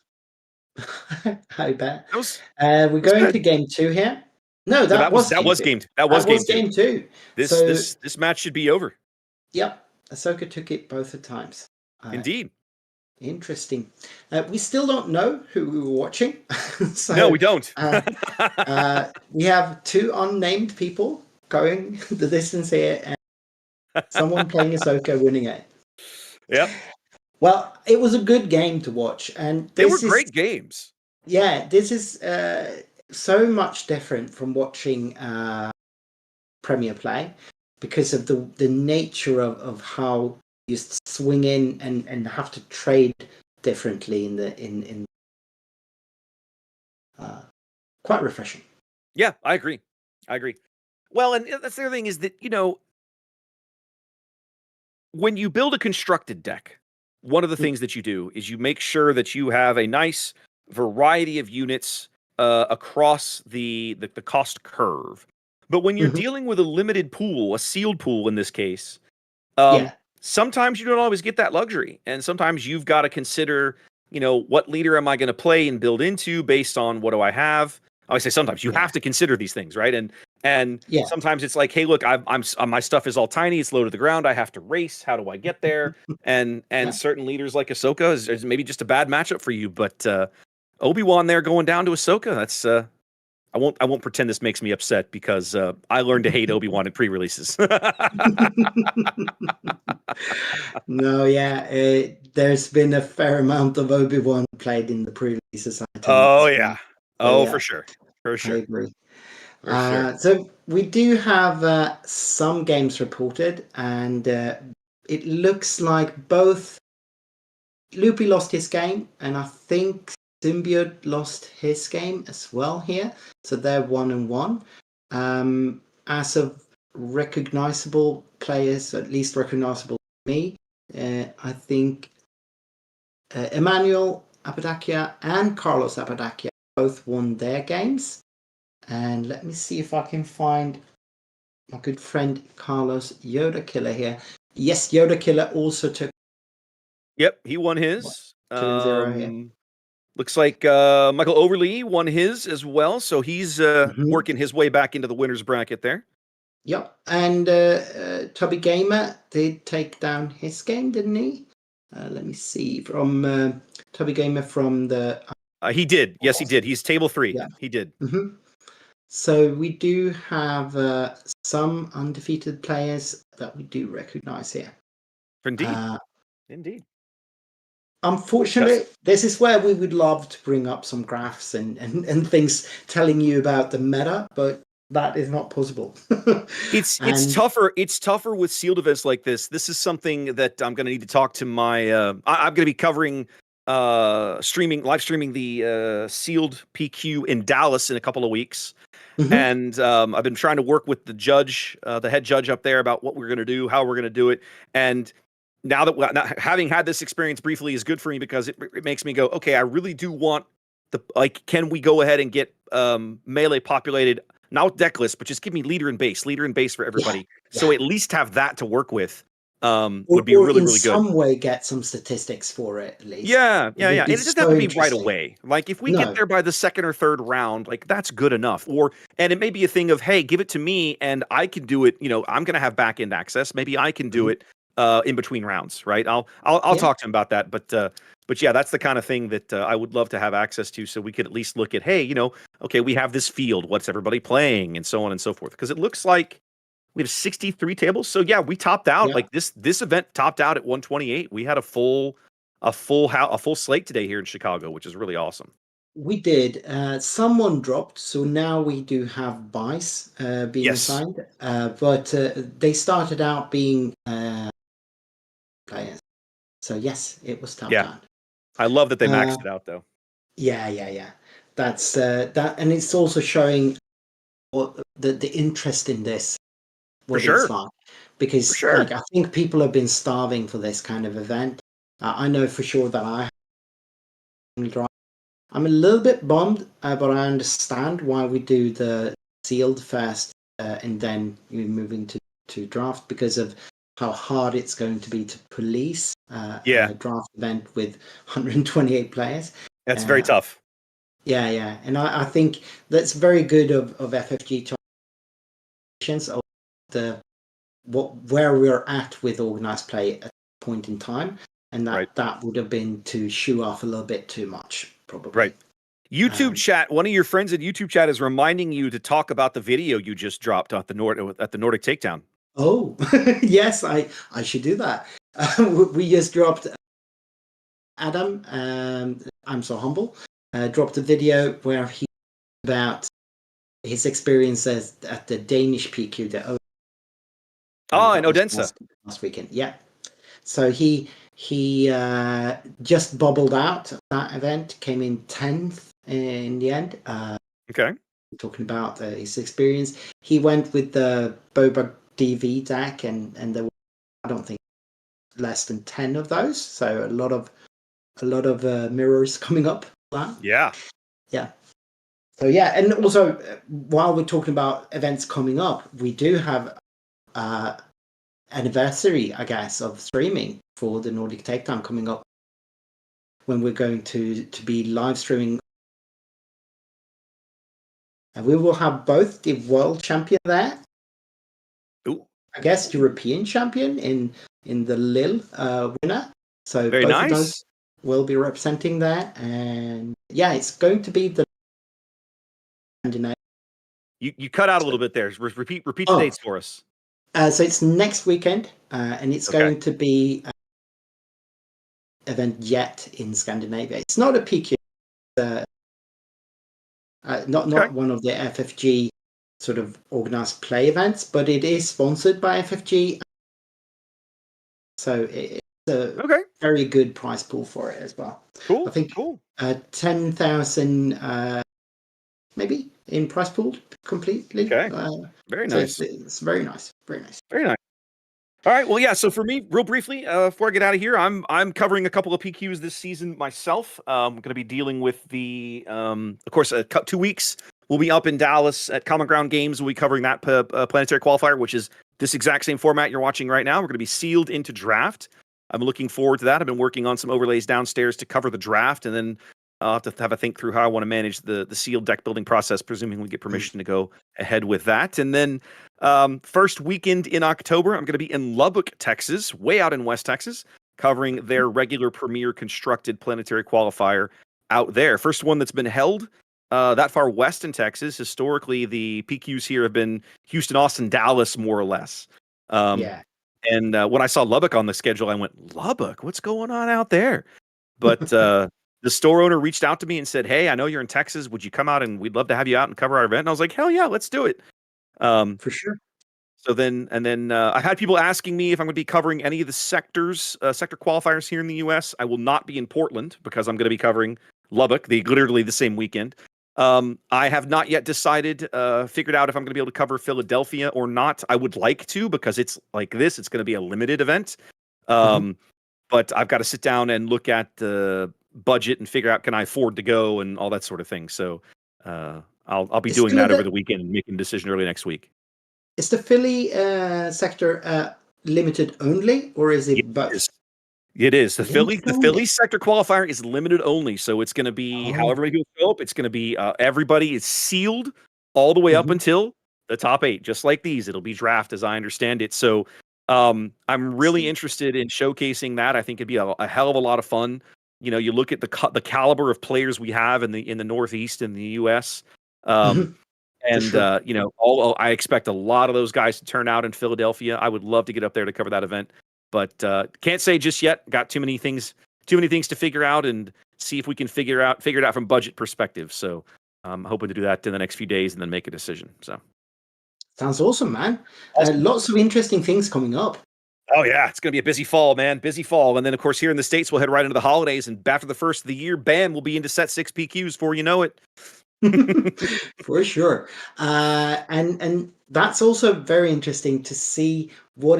I bet. That was We're going good. to game 2 here. No, that was game two. That was game 2. This match should be over. Yep, Ahsoka took it both the times. Indeed. Interesting. We still don't know who we were watching. So, No, we don't. we have 2 unnamed people going the distance here, and someone playing Ahsoka winning it. Yep. Well, it was a good game to watch, and They were great games. Yeah, this is so much different from watching Premier play because of the nature of how you swing in and have to trade differently in quite refreshing. Yeah, I agree. Well, and that's the other thing is that, when you build a constructed deck, one of the things that you do is you make sure that you have a nice variety of units across the cost curve. But when you're dealing with a limited pool, a sealed pool in this case, sometimes you don't always get that luxury. And sometimes you've got to consider, what leader am I going to play and build into based on what do I have? I say sometimes you have to consider these things, right? And sometimes it's like, hey, look, my stuff is all tiny, it's low to the ground, I have to race. How do I get there? And certain leaders like Ahsoka is maybe just a bad matchup for you. But Obi-Wan there going down to Ahsoka, that's I won't pretend this makes me upset because I learned to hate Obi-Wan in pre-releases. No, there's been a fair amount of Obi-Wan played in the pre-releases. Oh yeah. For sure. I agree. For sure. So we do have some games reported, and it looks like both Loopy lost his game, and I think Symbiote lost his game as well here. So they're 1-1. As of recognizable players, at least recognizable to me, I think Emmanuel Apodakia and Carlos Apodakia both won their games. And let me see if I can find my good friend Carlos Yoda Killer here. Yes, Yoda Killer also took. Yep, he won his. 2-0 here. Looks like Michael Overly won his as well, so he's working his way back into the winner's bracket there. Yep, and Tubby Gamer did take down his game, didn't he? Let me see, from Tubby Gamer from the... he did, yes he did. He's table 3, he did. So we do have some undefeated players that we do recognize here. Indeed. Unfortunately, this is where we would love to bring up some graphs and things telling you about the meta, but that is not possible. It's tougher with sealed events like this. This is something that I'm going to need to talk to my. I'm going to be covering live streaming the sealed PQ in Dallas in a couple of weeks, and I've been trying to work with the judge, the head judge up there, about what we're going to do, how we're going to do it, and. Now that having had this experience briefly is good for me because it makes me go, okay, I really do want can we go ahead and get melee populated, not with deck lists, but just give me leader and base for everybody. Yeah. So at least have that to work with would be really, really good. In some way get some statistics for it, at least. Yeah. And it doesn't have to be right away. Like if we get there by the second or third round, like that's good enough. And it may be a thing of, hey, give it to me and I can do it. I'm going to have back end access. Maybe I can do it. In between rounds, right? I'll talk to him about that, but yeah, that's the kind of thing that I would love to have access to, so we could at least look at, hey, okay, we have this field, what's everybody playing, and so on and so forth. Because it looks like we have 63 tables, so yeah, we topped out. Like this event topped out at 128. We had a full a full slate today here in Chicago, which is really awesome. We did. Someone dropped, so now we do have buys being Yes. assigned. But they started out being players. So yes, it was tough down. I love that they maxed it out though. Yeah. That's that, and it's also showing what the interest in this. For sure. It's like, because like, I think people have been starving for this kind of event. I know for sure that I'm a little bit bummed, but I understand why we do the sealed first and then you move into draft, because of how hard it's going to be to police a draft event with 128 players. That's very tough. Yeah. And I think that's very good of FFG of where we're at with organized play at a point in time. And that would have been to show off a little bit too much, probably. Right. YouTube chat. One of your friends in YouTube chat is reminding you to talk about the video you just dropped at the Nordic Takedown. Oh, yes, I should do that. We just dropped Adam. I'm so humble. Dropped a video where he about his experiences at the Danish PQ. In Odense last weekend. Yeah. So he just bubbled out that event, came in 10th in the end. Okay. Talking about his experience, he went with the Boba DV deck, and there were, I don't think, less than 10 of those. So a lot of mirrors coming up. Yeah. So yeah, and also while we're talking about events coming up, we do have anniversary, I guess, of streaming for the Nordic Takedown coming up, when we're going to be live streaming, and we will have both the world champion there. Ooh. I guess European champion in the Lille winner. So very both nice. of those will be representing there, and yeah, it's going to be the. You cut out a little bit there. Repeat the dates for us. So it's next weekend, and it's going to be event yet in Scandinavia. It's not a PQ, not one of the FFG sort of organized play events, but it is sponsored by FFG. So it's a very good prize pool for it as well. Cool. I think 10,000 maybe in prize pool completely. Okay. Very nice. So it's very nice. Very nice. Very nice. All right. Well, yeah. So for me, real briefly, before I get out of here, I'm covering a couple of PQs this season myself. I'm going to be dealing with the, of course, 2 weeks. We'll be up in Dallas at Common Ground Games. We'll be covering that Planetary Qualifier, which is this exact same format you're watching right now. We're going to be sealed into draft. I'm looking forward to that. I've been working on some overlays downstairs to cover the draft, and then I'll have to have a think through how I want to manage the sealed deck building process, presuming we get permission to go ahead with that. And then first weekend in October, I'm going to be in Lubbock, Texas, way out in West Texas, covering their regular premier constructed Planetary Qualifier out there. First one that's been held that far west in Texas. Historically, the PQs here have been Houston, Austin, Dallas, more or less. And when I saw Lubbock on the schedule, I went, Lubbock? What's going on out there? But the store owner reached out to me and said, hey, I know you're in Texas. Would you come out, and we'd love to have you out and cover our event? And I was like, hell yeah, let's do it. For sure. So then I had people asking me if I'm going to be covering any of the sector qualifiers here in the U.S. I will not be in Portland because I'm going to be covering Lubbock, literally the same weekend. I have not yet figured out if I'm going to be able to cover Philadelphia or not. I would like to, because it's like this. It's going to be a limited event. But I've got to sit down and look at the budget and figure out, can I afford to go and all that sort of thing. So I'll be doing that over the weekend and making a decision early next week. Is the Philly sector limited only, or is it both? It is. The Philly sector qualifier is limited only. So it's going to be however many people show up. It's going to be everybody is sealed all the way up until the top 8, just like these. It'll be draft as I understand it. So I'm really interested in showcasing that. I think it'd be a hell of a lot of fun. You know, you look at the caliber of players we have in the Northeast in the U.S. You know, I expect a lot of those guys to turn out in Philadelphia. I would love to get up there to cover that event, but can't say just yet. Got too many things many things to figure out, and see if we can figure it out from budget perspective. So I'm hoping to do that in the next few days and then make a decision. So Sounds awesome, man. Awesome. Lots of interesting things coming up. Oh yeah, it's gonna be a busy fall, man. Busy fall, and then of course here in the States we'll head right into the holidays, and after the first of the year, bam, we'll be into set 6 PQs before you know it. For sure. And that's also very interesting to see what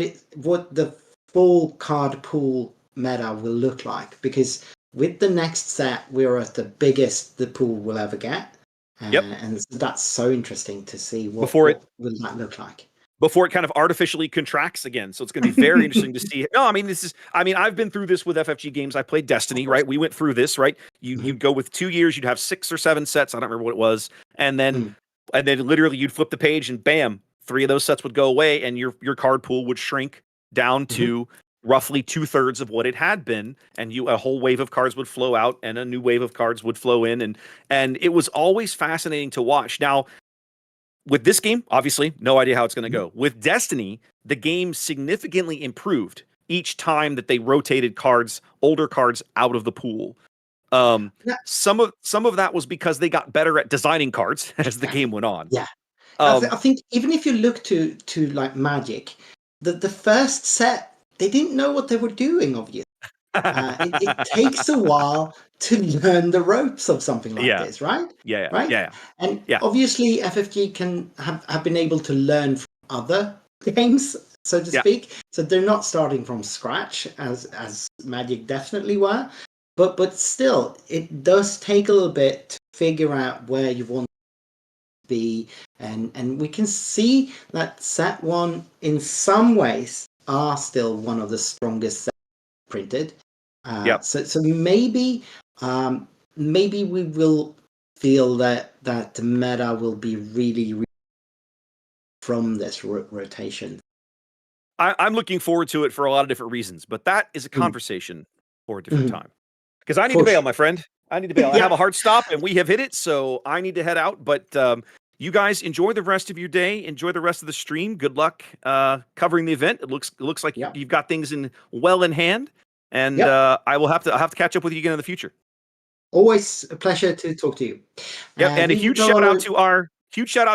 the full card pool meta will look like, because with the next set we're at the biggest the pool will ever get. Yep. And that's so interesting to see what will that look like before it kind of artificially contracts again. So it's going to be very interesting to see. No, I mean, I've been through this with FFG games. I played Destiny, right? We went through this, right? You'd go with 2 years, you'd have 6 or 7 sets. I don't remember what it was. And then literally you'd flip the page and bam, 3 of those sets would go away and your card pool would shrink down to roughly 2/3 of what it had been. And a whole wave of cards would flow out and a new wave of cards would flow in. And it was always fascinating to watch. Now, with this game, obviously, no idea how it's going to go. With Destiny, the game significantly improved each time that they rotated older cards out of the pool. Some of that was because they got better at designing cards as the game went on. Yeah, I think even if you look to like Magic, the first set they didn't know what they were doing. Obviously, it takes a while to learn the ropes of something like this, right? Yeah. Right? Yeah. And obviously FFG can have been able to learn from other games, so to speak. So they're not starting from scratch as Magic definitely were. But still, it does take a little bit to figure out where you want to be. And we can see that set 1 in some ways are still one of the strongest sets printed. So maybe we will feel that the meta will be really from this rotation. I'm looking forward to it for a lot of different reasons, but that is a conversation for a different time. Because I need to bail, my friend. I need to bail. I have a hard stop, and we have hit it, so I need to head out. But you guys enjoy the rest of your day. Enjoy the rest of the stream. Good luck covering the event. It looks like you've got things well in hand. And I'll have to catch up with you again in the future. Always a pleasure to talk to you. And a huge shout out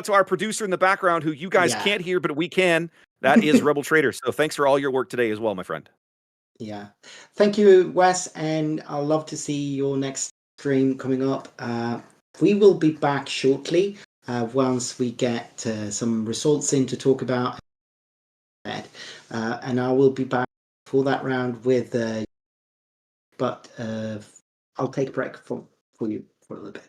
to our producer in the background, who you guys can't hear, but we can. That is Rebel Traitor. So thanks for all your work today as well, my friend. Yeah. Thank you, Wes. And I'll love to see your next stream coming up. We will be back shortly once we get some results in to talk about. And I will be back for that round with but I'll take a break for you for a little bit.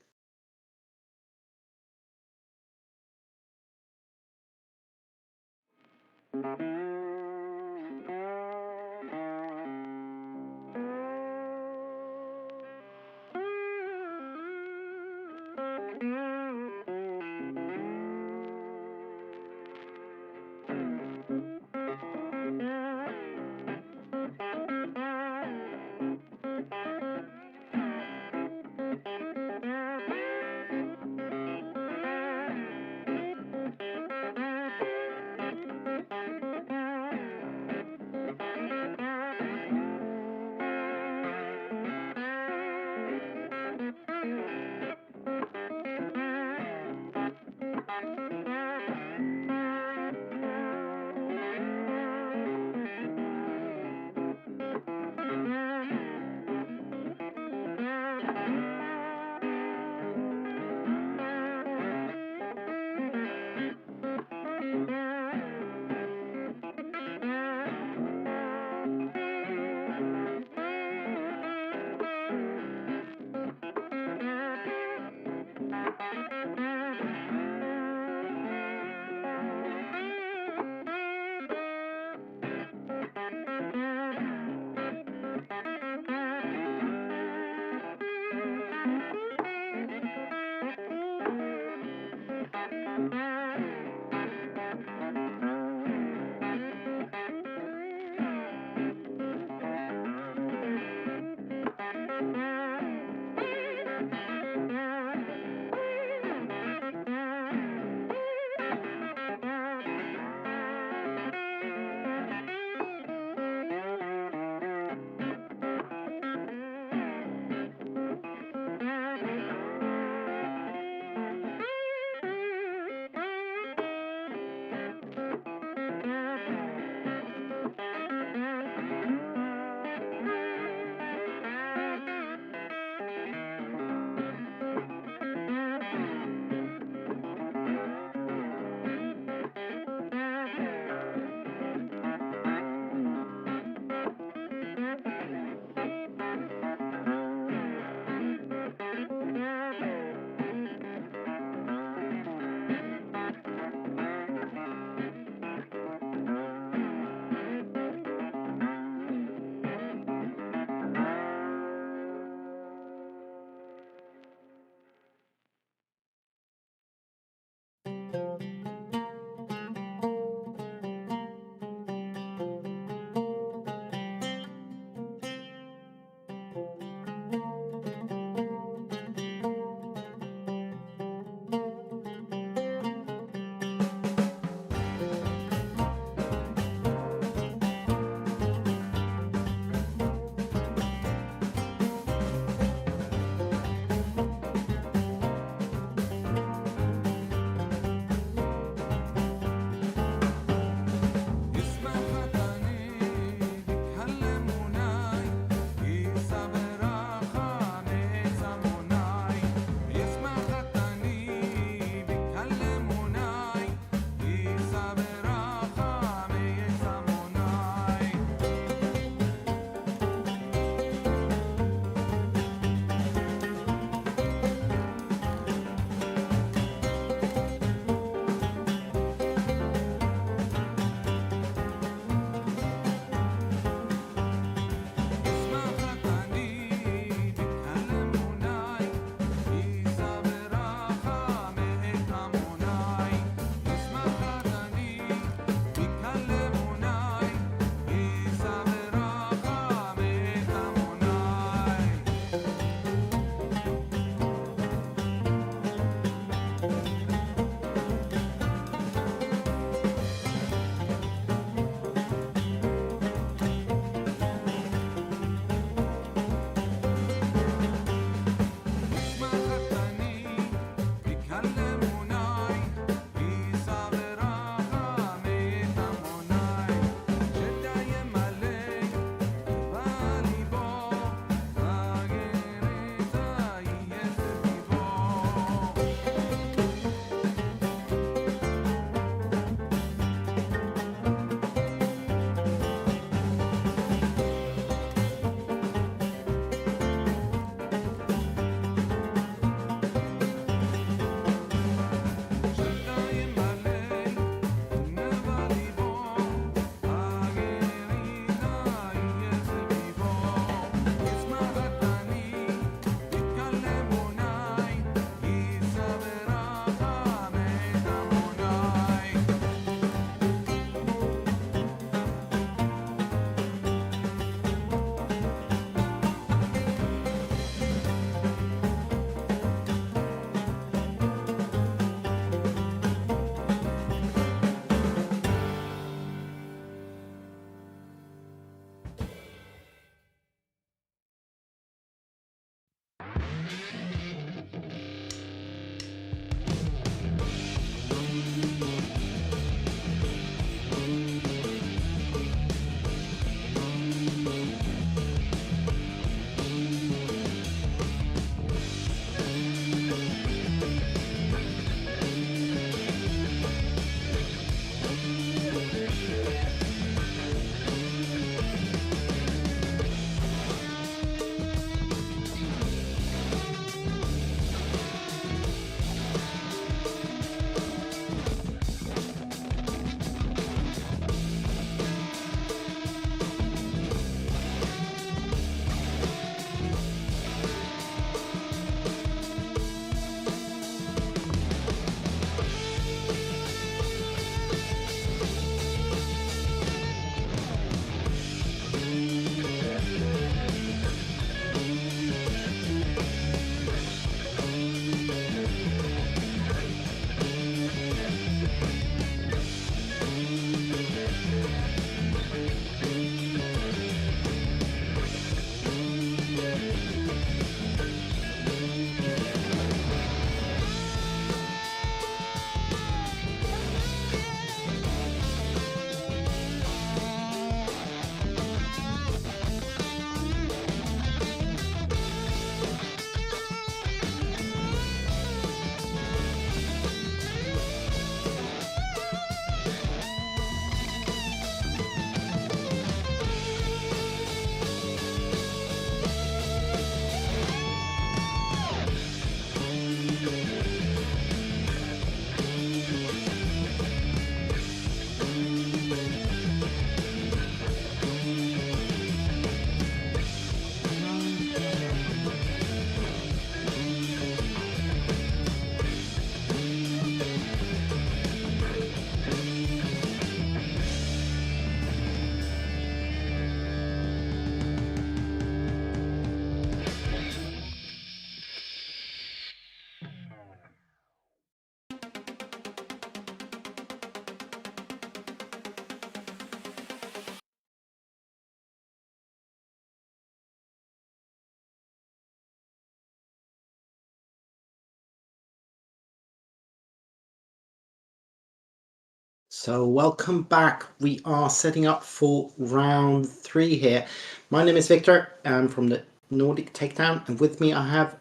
So welcome back. We are setting up for round 3 here. My name is Viktor. I'm from the Nordic Takedown, and with me I have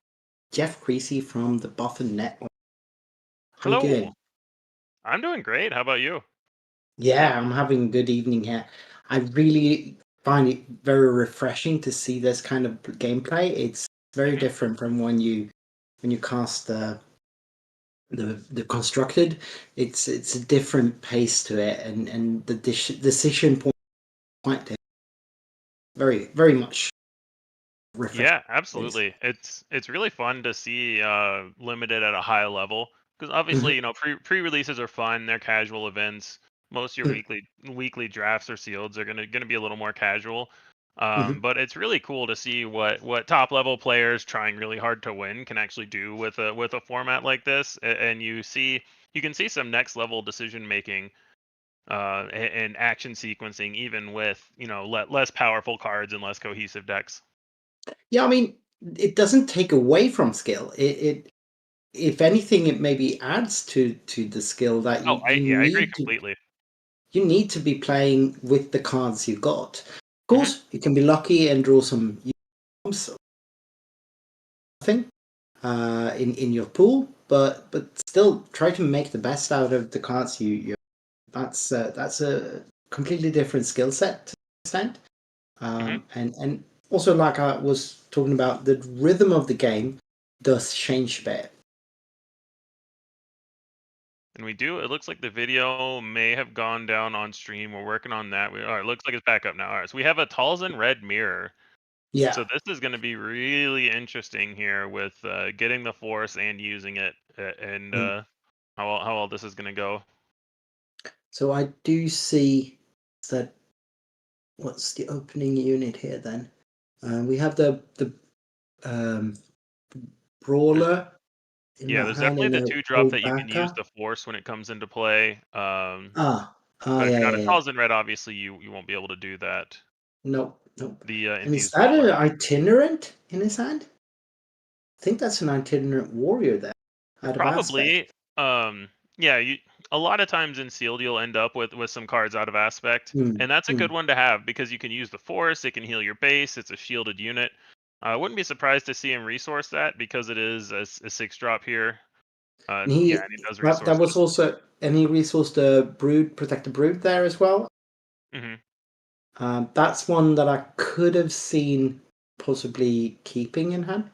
Jeff Creasy from the Buffer Network. How you Hello. doing? I'm doing great. How about you? Yeah, I'm having a good evening here. I really find it very refreshing to see this kind of gameplay. It's very different from when you cast the constructed. It's a different pace to it, and the decision point quite different. Very very much refreshing. Yeah, absolutely. It's really fun to see limited at a high level because obviously, Mhm, you know, pre-releases are fun. They're casual events. Most of your mhm, weekly drafts or sealeds are gonna be a little more casual. mhm. But it's really cool to see what top level players trying really hard to win can actually do with a format like this. And you can see some next level decision making and action sequencing even with, you know, less powerful cards and less cohesive decks. Yeah, I mean, it doesn't take away from skill. It if anything, it maybe adds to the skill that Oh, I agree completely. you need to be playing with the cards you got. Of Hmm. course, you can be lucky and draw some something in your pool, but still try to make the best out of the cards you. That's a completely different skill set to an extent. Hmm. And also, like I was talking about, the rhythm of the game does change a bit. And we do. It looks like the video may have gone down on stream. We're working on that. All right, looks like it's back up now. All right, so we have a Talzin red mirror. So Yeah. this is going to be really interesting here with getting the force and using it, and Mm. how all this is going to go. So I do see that. What's the opening unit here then? We have the um, There's, brawler in yeah, that there's hand definitely and the a two drop that you can use Obaka. the force when it comes into play. But if Yeah, you're not yeah, a yeah. Talzin red, obviously you won't be able to do that. Nope, nope. The And is infused that an brawler. itinerant in his hand? I think that's an itinerant warrior there, out of aspect. Probably. Yeah, a lot of times in sealed you'll end up with some cards out of aspect, Mm, and that's a good mm. one to have because you can use the force, it can heal your base, it's a shielded unit. I wouldn't be surprised to see him resource that because it is a 6 drop here. And Yeah, and he does that resource was it. also, and he resourced the brood, protect the brood there as well. Hmm. That's one that I could have seen possibly keeping in hand.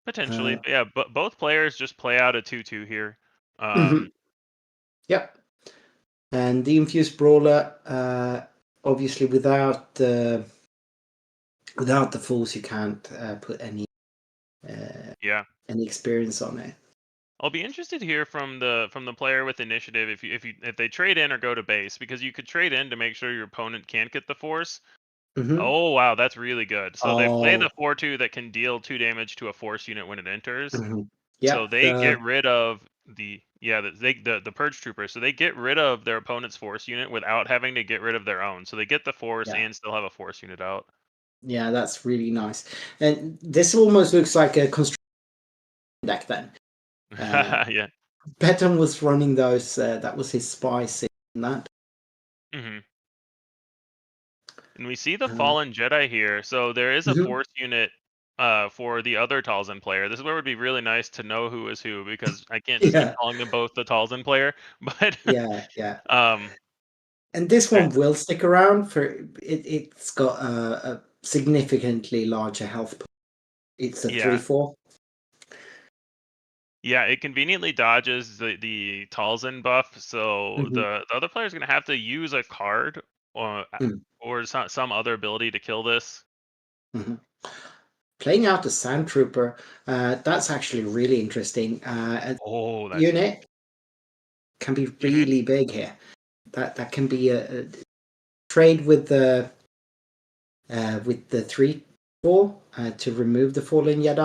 Potentially, Uh, but yeah, but both players just play out a 2/2 here. mhm, Yep. And the infused brawler, obviously without the force, you can't put uh, Yeah. any experience on it. I'll be interested to hear from the player with initiative if they trade in or go to base because you could trade in to make sure your opponent can't get the force. Hmm. Oh wow, that's really good. So they play the Oh, 4/2 that can deal 2 damage to a force unit when it enters. mhm. So Yep. they get rid of the purge trooper. So they get rid of their opponent's force unit without having to get rid of their own. So they get the force Yeah, and still have a force unit out. yeah, that's really nice. And this almost looks like a construction deck then. Uh, Yeah. Beton was running those. That was his spice in that. Hmm. And we see the Uh, fallen Jedi here. So there is a mhm. force unit for the other Talzin player. This is where it would be really nice to know who is who because I can't just keep Yeah, calling them both the Talzin player. But yeah, yeah. um And this eh, one will stick around for it. It's got a significantly larger health pool. It's a yeah. 3/4. Yeah, it conveniently dodges the Talzin buff, so Mhm, the other player is gonna have to use a card mm, or some other ability to kill this. mhm. Playing out the Sand Trooper, that's actually really interesting. A Oh, that's huge. unit can be Hmm. really big here. That can be a trade with the 3/4 to remove the fallen Jedi,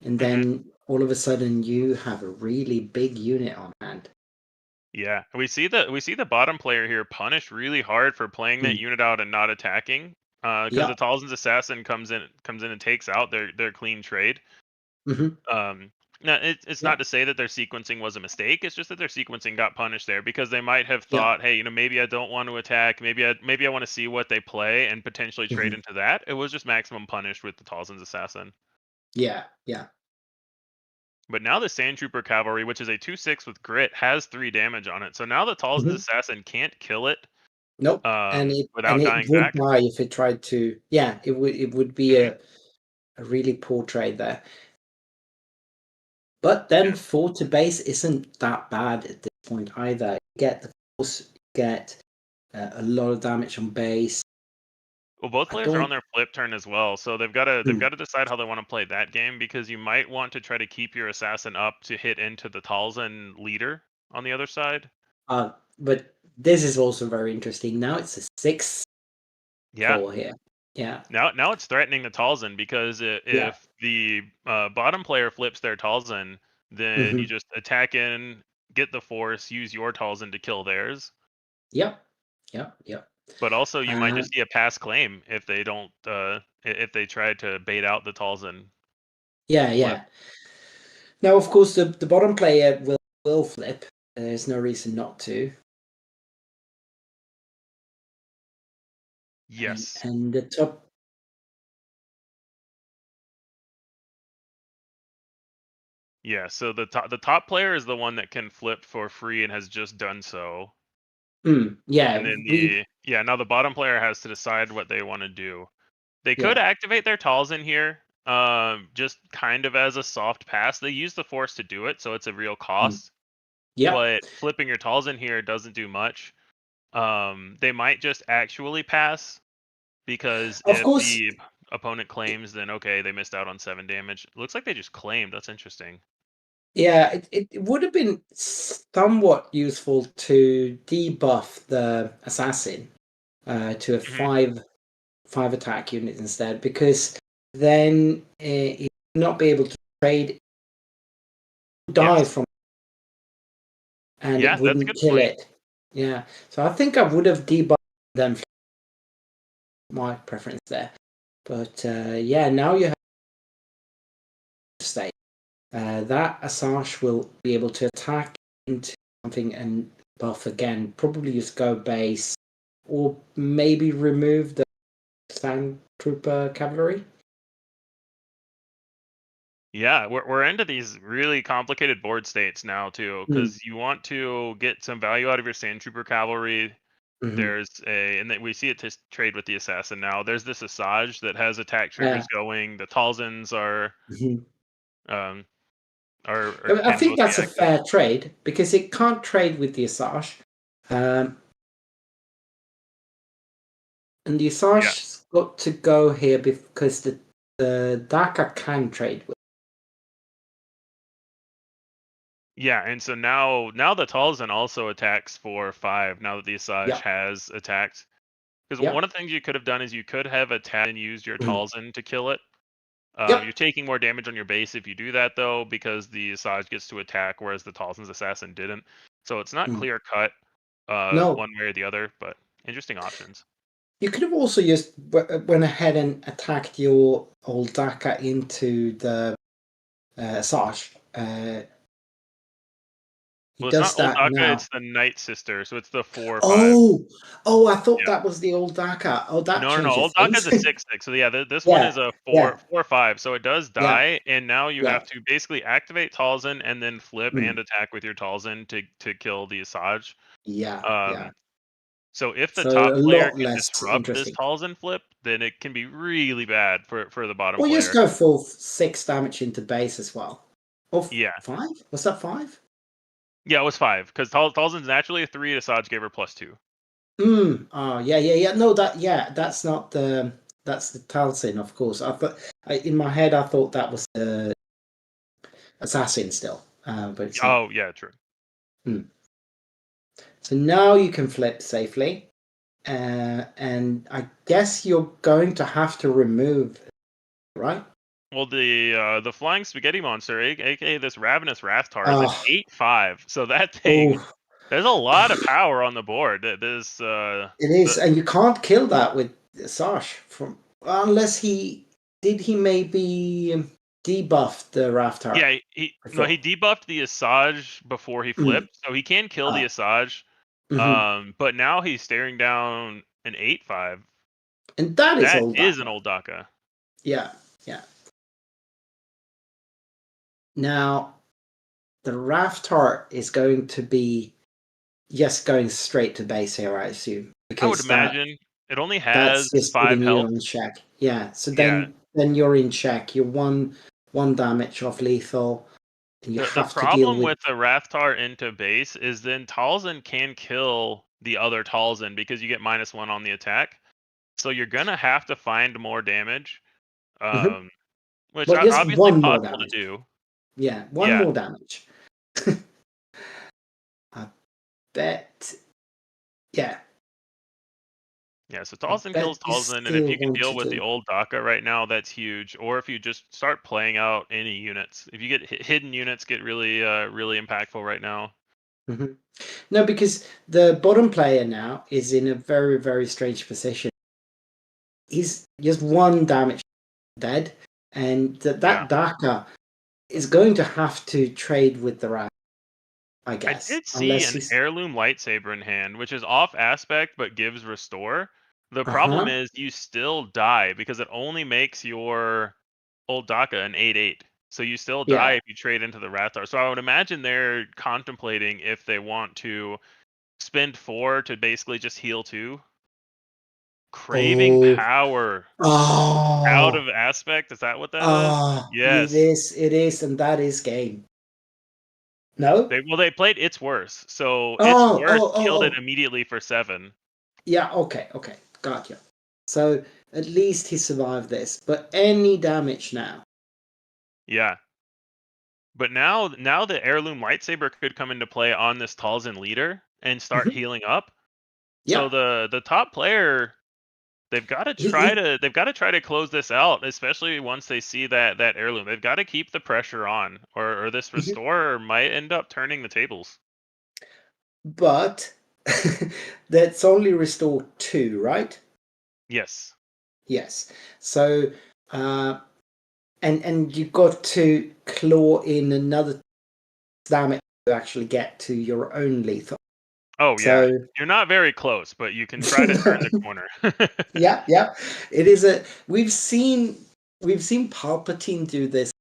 and Hmm. then all of a sudden you have a really big unit on hand. Yeah, we see the bottom player here punished really hard for playing that Mm. unit out and not attacking. Because Yeah. the Talzin's assassin comes in and takes out their clean trade. Hmm. Um, No, it's Yeah. not to say that their sequencing was a mistake. It's just that their sequencing got punished there because they might have Yeah. thought, hey, maybe I don't want to attack. Maybe I want to see what they play and potentially trade Mhm. into that. It was just maximum punished with the Talzin's Assassin. Yeah. Yeah. But now the Sand Trooper Cavalry, which is a 2/6 with grit, has 3 damage on it. So now the Talzin's Mhm. Assassin can't kill it Nope. And without it dying would back. die if it tried to. Yeah, it would be Mhm. a really poor trade there. But then Yeah. 4 to base isn't that bad at this point either. You get the force, you get a lot of damage on base. Well, both I players are on don't. their flip turn as well, so they've got to Mm, decide how they want to play that game because you might want to try to keep your assassin up to hit into the Talzin leader on the other side. but this is also very interesting. Now it's a 6 Yeah. call here. Yeah. Now it's threatening the Talzin because Yeah. if the bottom player flips their Talzin, then you Hmm. just attack in, get the force, use your Talzin to kill theirs. Yep. Yep. Yep. But also, you might Uh, just see a pass claim if they don't if they try to bait out the Talzin yeah. flip. Yeah. Now, of course, the bottom player will flip. There's no reason not to. Yes. And the top. Yeah, so the top player is the one that can flip for free and has just done so. Yeah. And then now the bottom player has to decide what they want to do. They could Yeah. activate their Talzin here, just kind of as a soft pass. They use the force to do it, so it's a real cost. Yep. But flipping your Talzin here doesn't do much. They might just actually pass because Of if course. the opponent claims, then okay, they missed out on 7 damage. Looks like they just claimed. That's interesting. Yeah, it would have been somewhat useful to debuff the assassin to a Mhm. 5 attack unit instead, because then it would not be able to trade die Yes. from, and Yeah, it that's a wouldn't good kill point. it. Yeah, so I think I would have debuffed them. My preference there, but yeah, now you have to stay. That Assange will be able to attack into something and buff again. Probably just go base, or maybe remove the Sand Trooper Cavalry. Yeah, we're into these really complicated board states now too, Mm. because you want to get some value out of your Sand Trooper Cavalry. Mm-hmm. And then we see it to trade with the Assassin now. There's this Asajj that has attack Yeah. triggers going. The Talzins Mm-hmm. um I can think mostly that's a active. fair trade because it can't trade with the Assange. And the Yeah. Assange's got to go here because the DACA can trade with. Yeah, and so now the Talzin also attacks for 5 now that the Asajj Yeah. has attacked. Because Yeah. one of the things you could have done is you could have attacked and used your Mm. Talzin to kill it. Yep. You're taking more damage on your base if you do that, though, because the Asajj gets to attack, whereas the Talzin's Assassin didn't. So it's not Mm. clear cut No, one way or the other, but interesting options. you could have also just went ahead and attacked your old DACA into the Assange. He Well, it's does not Old that Daka, now. it's the Night Sister, so it's the 4/5. Oh, I thought Yeah. that was the old DACA. Oh, that No. changes Old Daka's things. a 6/6. So yeah, this one Yeah, is a yeah, 4/5. So it does yeah, die, and now you yeah. have to basically activate Talzin and then flip Mm. and attack with your Talzin to kill the Asajj. Yeah, yeah. Um, So if the So top a player lot can less disrupt this interesting. Talzin flip, then it can be really bad for the bottom Or just player. go full 6 damage into base as well. Or Yeah. 5? Was that 5? Yeah, it was 5 because Talzin's naturally a 3. Asajj gave her +2. Oh, yeah. No, that's not the that's the Talsin, of course. I thought in my head I thought that was the assassin still, but it's not. Oh yeah, true. So now you can flip safely, and I guess you're going to have to remove, right? Well, the flying spaghetti monster, aka this ravenous Rathtar, is an Oh, 8/5. So that thing, oh, there's a lot of power on the board. There's it is, and you can't kill that with Sash from unless he maybe. debuffed the Raftar. Yeah, he debuffed the Asajj before he flipped, so he can kill the Asajj. But now he's staring down an 8/5. And that is an an old Daka. Yeah. Now, the Raftar is going to be just going straight to base here, I assume. I would imagine it only has that's just 5 health. On check. Yeah. So then you're in check. You're one damage off lethal. And you The have problem to deal with the Raftar into base is then Talzin can kill the other Talzin because you get -1 on the attack. So you're gonna have to find more damage, which But just obviously one more possible to damage. do. Yeah, one more damage. I bet. Yeah. Yeah, so Talzin kills Talzin, and if you can deal with the old Daka right now, that's huge. Or if you just start playing out any units, if you get hidden units, get really impactful right now. No, because the bottom player now is in a very, very strange position. He's just 1 damage dead, and that Daka is going to have to trade with the Rat, I guess. I did see an heirloom lightsaber in hand, which is off aspect but gives restore. The problem is you still die because it only makes your old Daka an 8/8. So you still die if you trade into the Rathar. So I would imagine they're contemplating if they want to spend 4 to basically just heal 2. Craving power. Out of aspect, is that what that is? Yes. It is, and that is game. No? They played It's Worse. So It's Worse killed it immediately for 7. Yeah, okay. Gotcha. So at least he survived this. But any damage now? Yeah. But now the heirloom lightsaber could come into play on this Talzin leader and start healing up. So the top player, they've got to try to close this out, especially once they see that heirloom. They've got to keep the pressure on, or this restore might end up turning the tables. But that's only restore 2, right? Yes. So and you got to claw in another damage to actually get to your own lethal. Oh yeah, you're not very close, but you can try to turn the corner. Yeah. It is we've seen Palpatine do this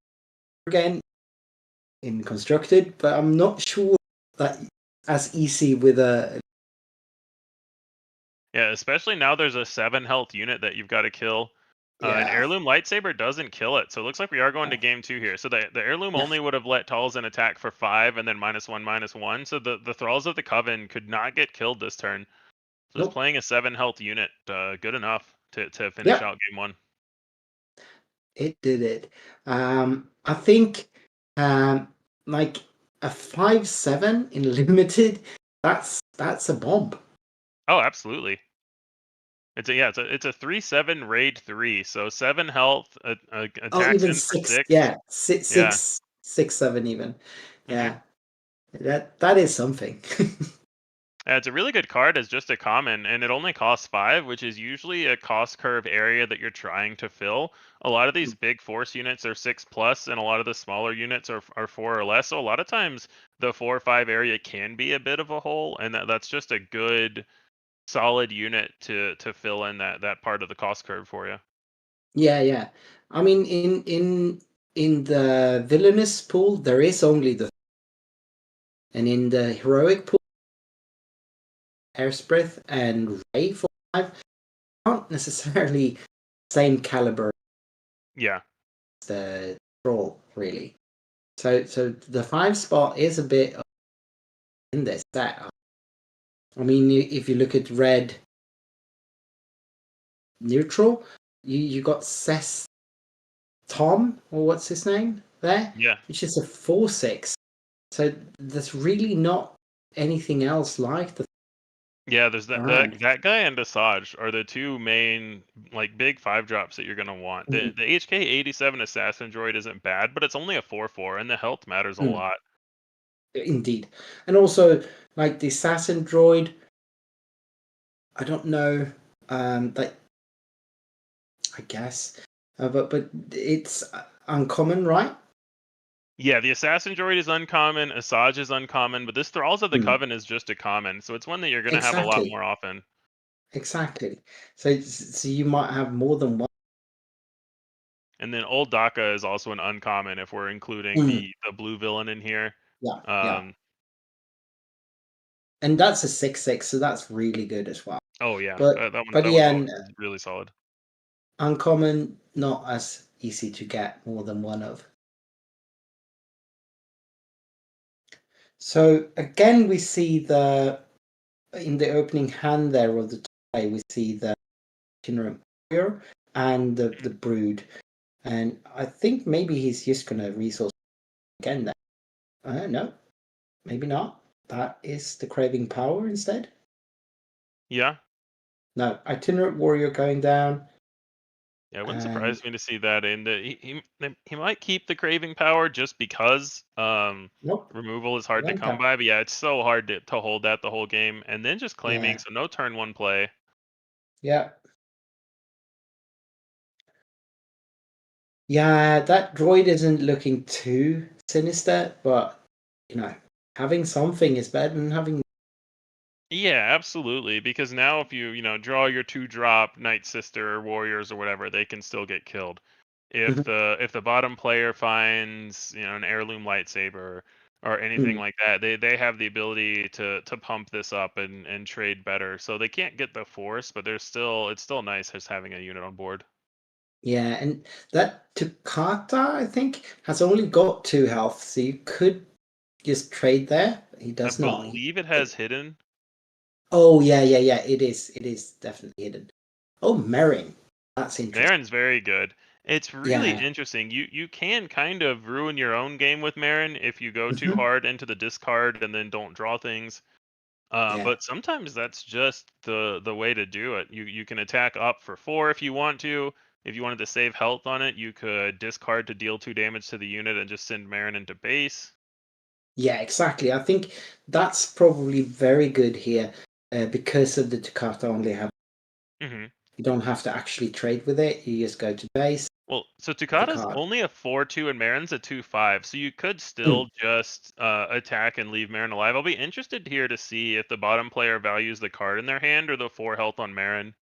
again in Constructed, but I'm not sure that as easy with a. Yeah, especially now there's a 7 health unit that you've got to kill. An heirloom lightsaber doesn't kill it, so it looks like we are going to game 2 here. So the heirloom only would have let Talzin attack for 5 and then -1/-1. So the Thralls of the Coven could not get killed this turn. So just playing a 7 health unit, good enough to finish out game 1. It did it. I think like a 5/7 in limited. That's a bomb. Oh, absolutely. It's a 3/7 raid 3, so 7 health, attacks even in for 6. Yeah, 6/7 even. Yeah, that is something. It's a really good card as just a common, and it only costs 5, which is usually a cost curve area that you're trying to fill. A lot of these big force units are 6+, and a lot of the smaller units are 4 or less. So a lot of times the 4 or 5 area can be a bit of a hole, and that's just a good, solid unit to fill in that part of the cost curve for you. Yeah. I mean, in the villainous pool, there is only and in the heroic pool, Airsprith and Ray for 5 aren't necessarily same caliber. Yeah. The troll, really. So the 5 spot is a bit in this set. I mean, if you look at red neutral, you got Seth Tom, or what's his name there? Yeah. Which is a 4/6. So there's really not anything else like the. Yeah, there's that guy and Asajj are the 2 main big 5 drops that you're gonna want. The HK-87 assassin droid isn't bad, but it's only a 4/4, and the health matters a lot. Indeed, and also the assassin droid. I don't know, I guess, but it's. uncommon, right? Yeah, the Assassin Droid is uncommon, Asajj is uncommon, but this Thralls of the Hmm. Coven is just a common, so it's one that you're going to have a lot Exactly. more often. Exactly. So you might have more than one. And then Old Daka is also an uncommon if we're including the blue villain in here. Yeah, yeah. And that's a 6/6, so that's really good as well. Oh yeah, But that but one's yeah, always really solid. uncommon, not as easy to get more than one of. So again, we see in the opening hand there of the tie, we see the itinerant warrior and the brood. And I think maybe he's just gonna resource again there. I don't know. Maybe not. That is the craving power instead. Yeah. No, itinerant warrior going down. Yeah, it wouldn't And surprise me to see that in the he might keep the craving power just because nope, removal is hard to come untap. by, but yeah, it's so hard to hold that the whole game. And then just claiming, Yeah, so no turn one play. yeah. Yeah, that droid isn't looking too sinister, but having something is better than having. Yeah, absolutely. Because now if you draw your 2-drop Night Sister or Warriors or whatever, they can still get killed. If the bottom player finds, an heirloom lightsaber or anything like that, they have the ability to pump this up and trade better. So they can't get the force, but it's still nice as having a unit on board. Yeah, and that Takata, I think, has only got 2 health, so you could just trade there. He I does not. believe it has hidden. Oh yeah, yeah, yeah. It is definitely hidden. Oh, Merrin. That's interesting. Marin's very good. It's really Yeah. interesting. You can kind of ruin your own game with Marin if you go too Mhm. hard into the discard and then don't draw things. Yeah. But sometimes that's just the way to do it. You can attack up for 4 if you want to. If you wanted to save health on it, you could discard to deal 2 damage to the unit and just send Marin into base. Yeah, exactly. I think that's probably very good here because of the Takata only have. hmm You don't have to actually trade with it. You just go to base Well, so with the Takata's card. only a 4/2 and Marin's a 2/5, so you could Mm. still just attack and leave Marin alive. I'll be interested here to see if the bottom player values the card in their hand or the 4 health on Marin,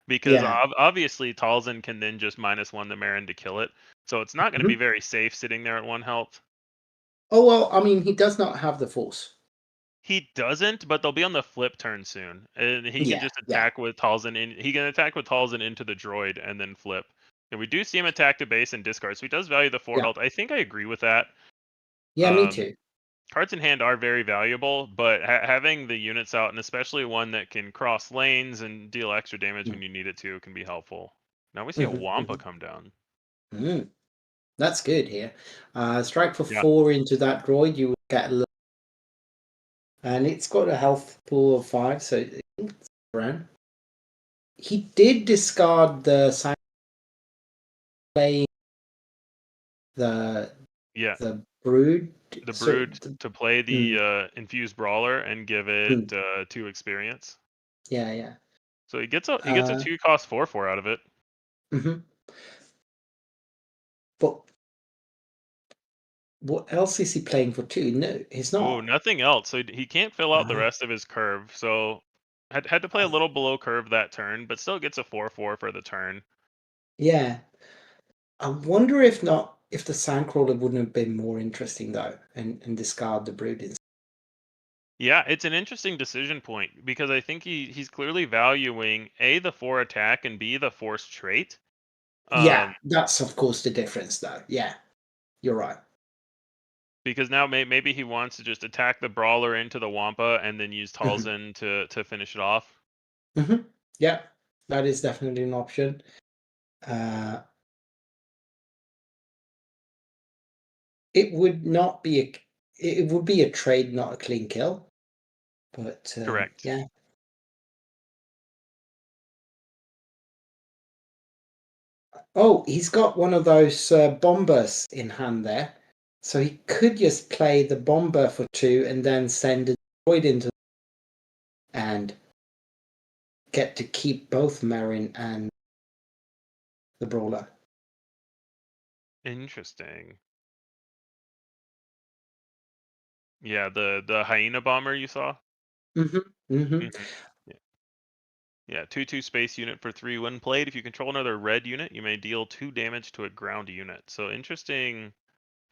because Yeah. obviously Talzin can then just -1 the Marin to kill it, so it's not going to be Mhm. very safe sitting there at 1 health. Oh well, I mean, he does not have the force. He doesn't, but they'll be on the flip turn soon, and he can Yeah, just yeah, attack with Talzin in. He can attack with Talzin into the droid and then flip. And we do see him attack to base and discard, so he does value the 4 yeah, health. I think I agree with that. yeah. Me Um, too. Cards in hand are very valuable, but having the units out, and especially one that can cross lanes and deal extra damage when you need it to, can be helpful. Now we see a Wampa come down. Mm. That's good here. Strike for Yeah. 4 into that droid, you will get a little, and it's got a health pool of 5, so it's around. He did discard the sign playing the Yeah. the brood. The So Brood to play mm, the Infused Brawler and give it mm, 2 experience. yeah, yeah. So he gets a 2 cost 4/4 out of it. Mhm. But what else is he playing for 2? No, he's Ooh, not. nothing else. So he can't fill out the Uh, rest of his curve. So had to play a little below curve that turn, but still gets a 4/4 for the turn. yeah. I wonder if the Sandcrawler wouldn't have been more interesting though, and discard the brood instead. Yeah, it's an interesting decision point because I think he's clearly valuing A, the 4 attack, and B, the force trait. Yeah, Um, that's of course the difference though. Yeah, you're right. because now maybe he wants to just attack the brawler into the Wampa and then use Hmm. Talzin to finish it off. Hmm. Yeah, that is definitely an option. Uh, it would not be it would be a trade, not a clean kill. But Correct. yeah. Oh, he's got one of those bombers in hand there, so he could just play the bomber for 2 and then send a droid into and get to keep both Marin and the brawler. Interesting. Yeah, the hyena bomber you saw. Mm-hmm. Mm-hmm. Mhm. Yeah. Yeah, 2/2 space unit for 3 when played. If you control another red unit, you may deal 2 damage to a ground unit. So interesting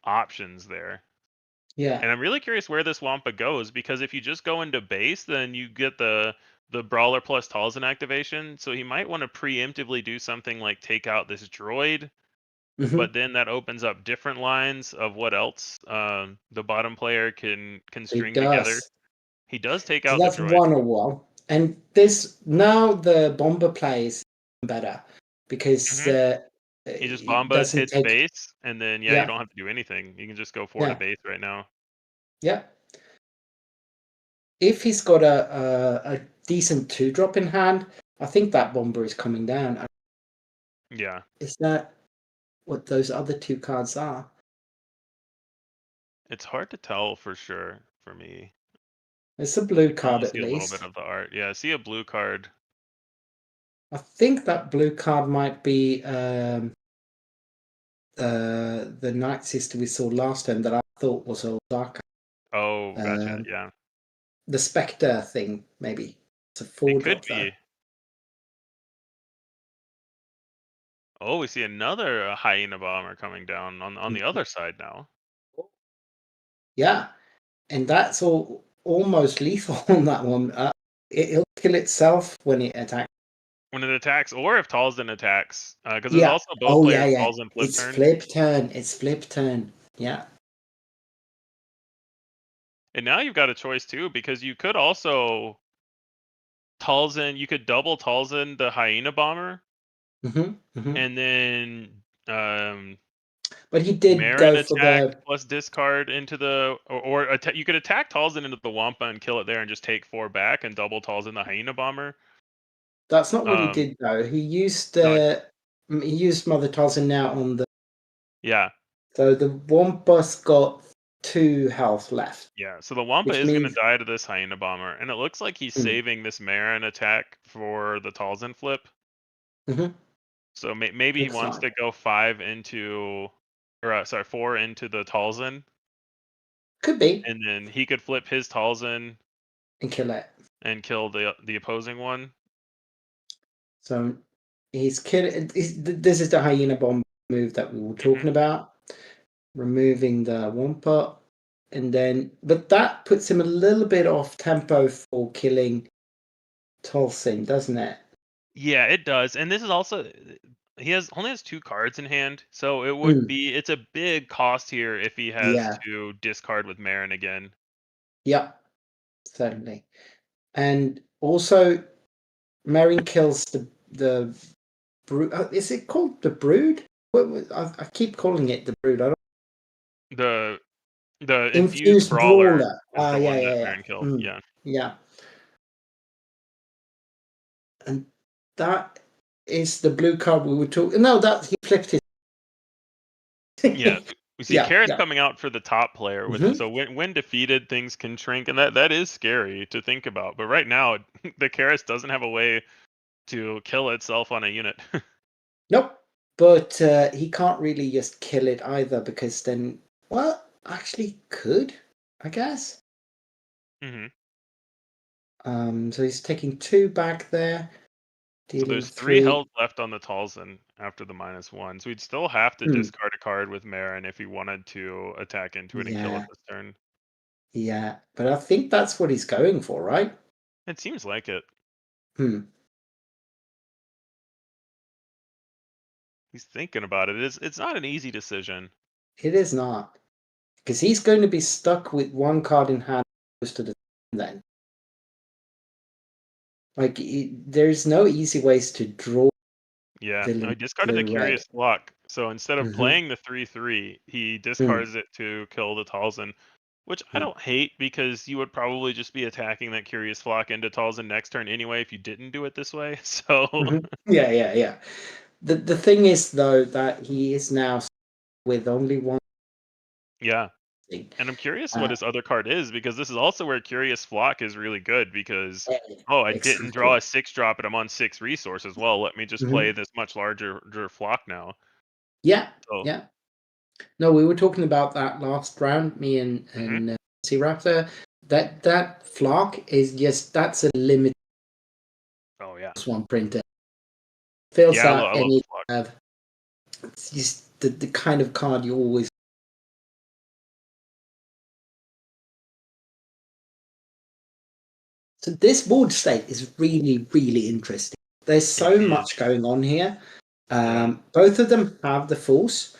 options there. Yeah. And I'm really curious where this Wampa goes, because if you just go into base, then you get the Brawler plus Talzin activation. So he might want to preemptively do something like take out this droid, Mm-hmm. but then that opens up different lines of what else the bottom player can So he string together. does. He does take So out the that's droid. 101. And this now the bomber plays better because Hmm. He just it Bombas, doesn't hits take. base, and then yeah, you Yeah. don't have to do anything. You can just go forward to Yeah. base right now. Yeah. If he's got a decent 2-drop in hand, I think that bomber is coming down. Yeah, Is that what those other 2 cards are? it's hard to tell for sure for me. It's a blue You can card only at see a little bit least. of the art. Yeah, I see a blue card. I think that blue card might be the Night Sister we saw last time that I thought was Osaka. Oh, gotcha. Um, Yeah, the Spectre thing, maybe. It's a it 4-drop could though. be. Oh, we see another hyena bomber coming down on the other side now. Yeah, and that's almost lethal on that one. It'll kill itself when it attacks. When it attacks, or if Talzin attacks, because there's Yeah. also both Oh players yeah. Talzin flip It's turn. flip turn. It's flip turn. Yeah. And now you've got a choice too, because you could also Talzin. You could double Talzin the hyena bomber, Mm-hmm. and then But he did Marin go for attack the. plus discard into the you could attack Talzin into the Wampa and kill it there, and just take 4 back and double Talzin the hyena bomber. That's not what he Um, did though. He used no, Mother Tosin now on the. yeah, So the Wampus got 2 health left, yeah. So the Wampa which is gonna means. die to this hyena bomber, and it looks like he's saving this Marin attack for the Talzin flip. Mm-hmm. So maybe he Looks wants like. to go 5 into, or sorry, 4 into the Talzin, Could be. and then he could flip his Talzin And kill it. and kill the opposing one. So he's killing. This is the hyena bomb move that we were Mhm. talking about. Removing the Wampa. And then, but that puts him a little bit off tempo for killing Tolsin, doesn't it? Yeah, it does. And this is also he only has 2 cards in hand, so it would be it's a big cost here if he has Yeah. to discard with Marin again. Yeah, certainly. And also, Marin kills the brood. Is it called the brood? I keep calling it the brood. I don't. The infused Infused brawler brawler. is the one that Yeah. Marin killed. Yeah. Yeah. And that is the blue card we were talking. No, that he flipped his. Yeah. We see Yeah. Carrot coming out for the top player with Mhm. so when defeated, things can shrink, and that is scary to think about. But right now, the Carrot doesn't have a way to kill itself on a unit. Nope. But he can't really just kill it either because then, well, actually could, I guess. Hmm. So he's taking 2 back there, So dealing there's 3 3. health left on the Talzin after the -1. So he'd still have to Hmm. discard a card with Marin if he wanted to attack into it and kill it Yeah, this turn. yeah. But I think that's what he's going for, right? It seems like it. Hmm. He's thinking about it. It's not an easy decision. It is not. Because he's going to be stuck with 1 card in hand most of the time then. Like, there's no easy ways to draw Yeah, no, he the discarded the red. Curious Flock. So instead of Mm-hmm. playing the 3/3, he discards it to kill the Talzin, which I don't hate because you would probably just be attacking that Curious Flock into Talzin next turn anyway if you didn't do it this way. So Yeah. The thing is though that he is now with only 1 yeah. thing. And I'm curious what his other card is, because this is also where Curious Flock is really good because, oh, I didn't draw Exactly. a 6-drop and I'm on 6 resources. Well, let me just Mhm. play this much larger flock now. Yeah, So yeah. No, we were talking about that last round, me and C-Raptor. That flock is just, that's a limited Oh yeah. one printer. Feels Yeah, that I love any the flock. have. It's just the kind of card you always. So this board state is really, really interesting. There's so It much is. going on here. Yeah. Both of them have the force,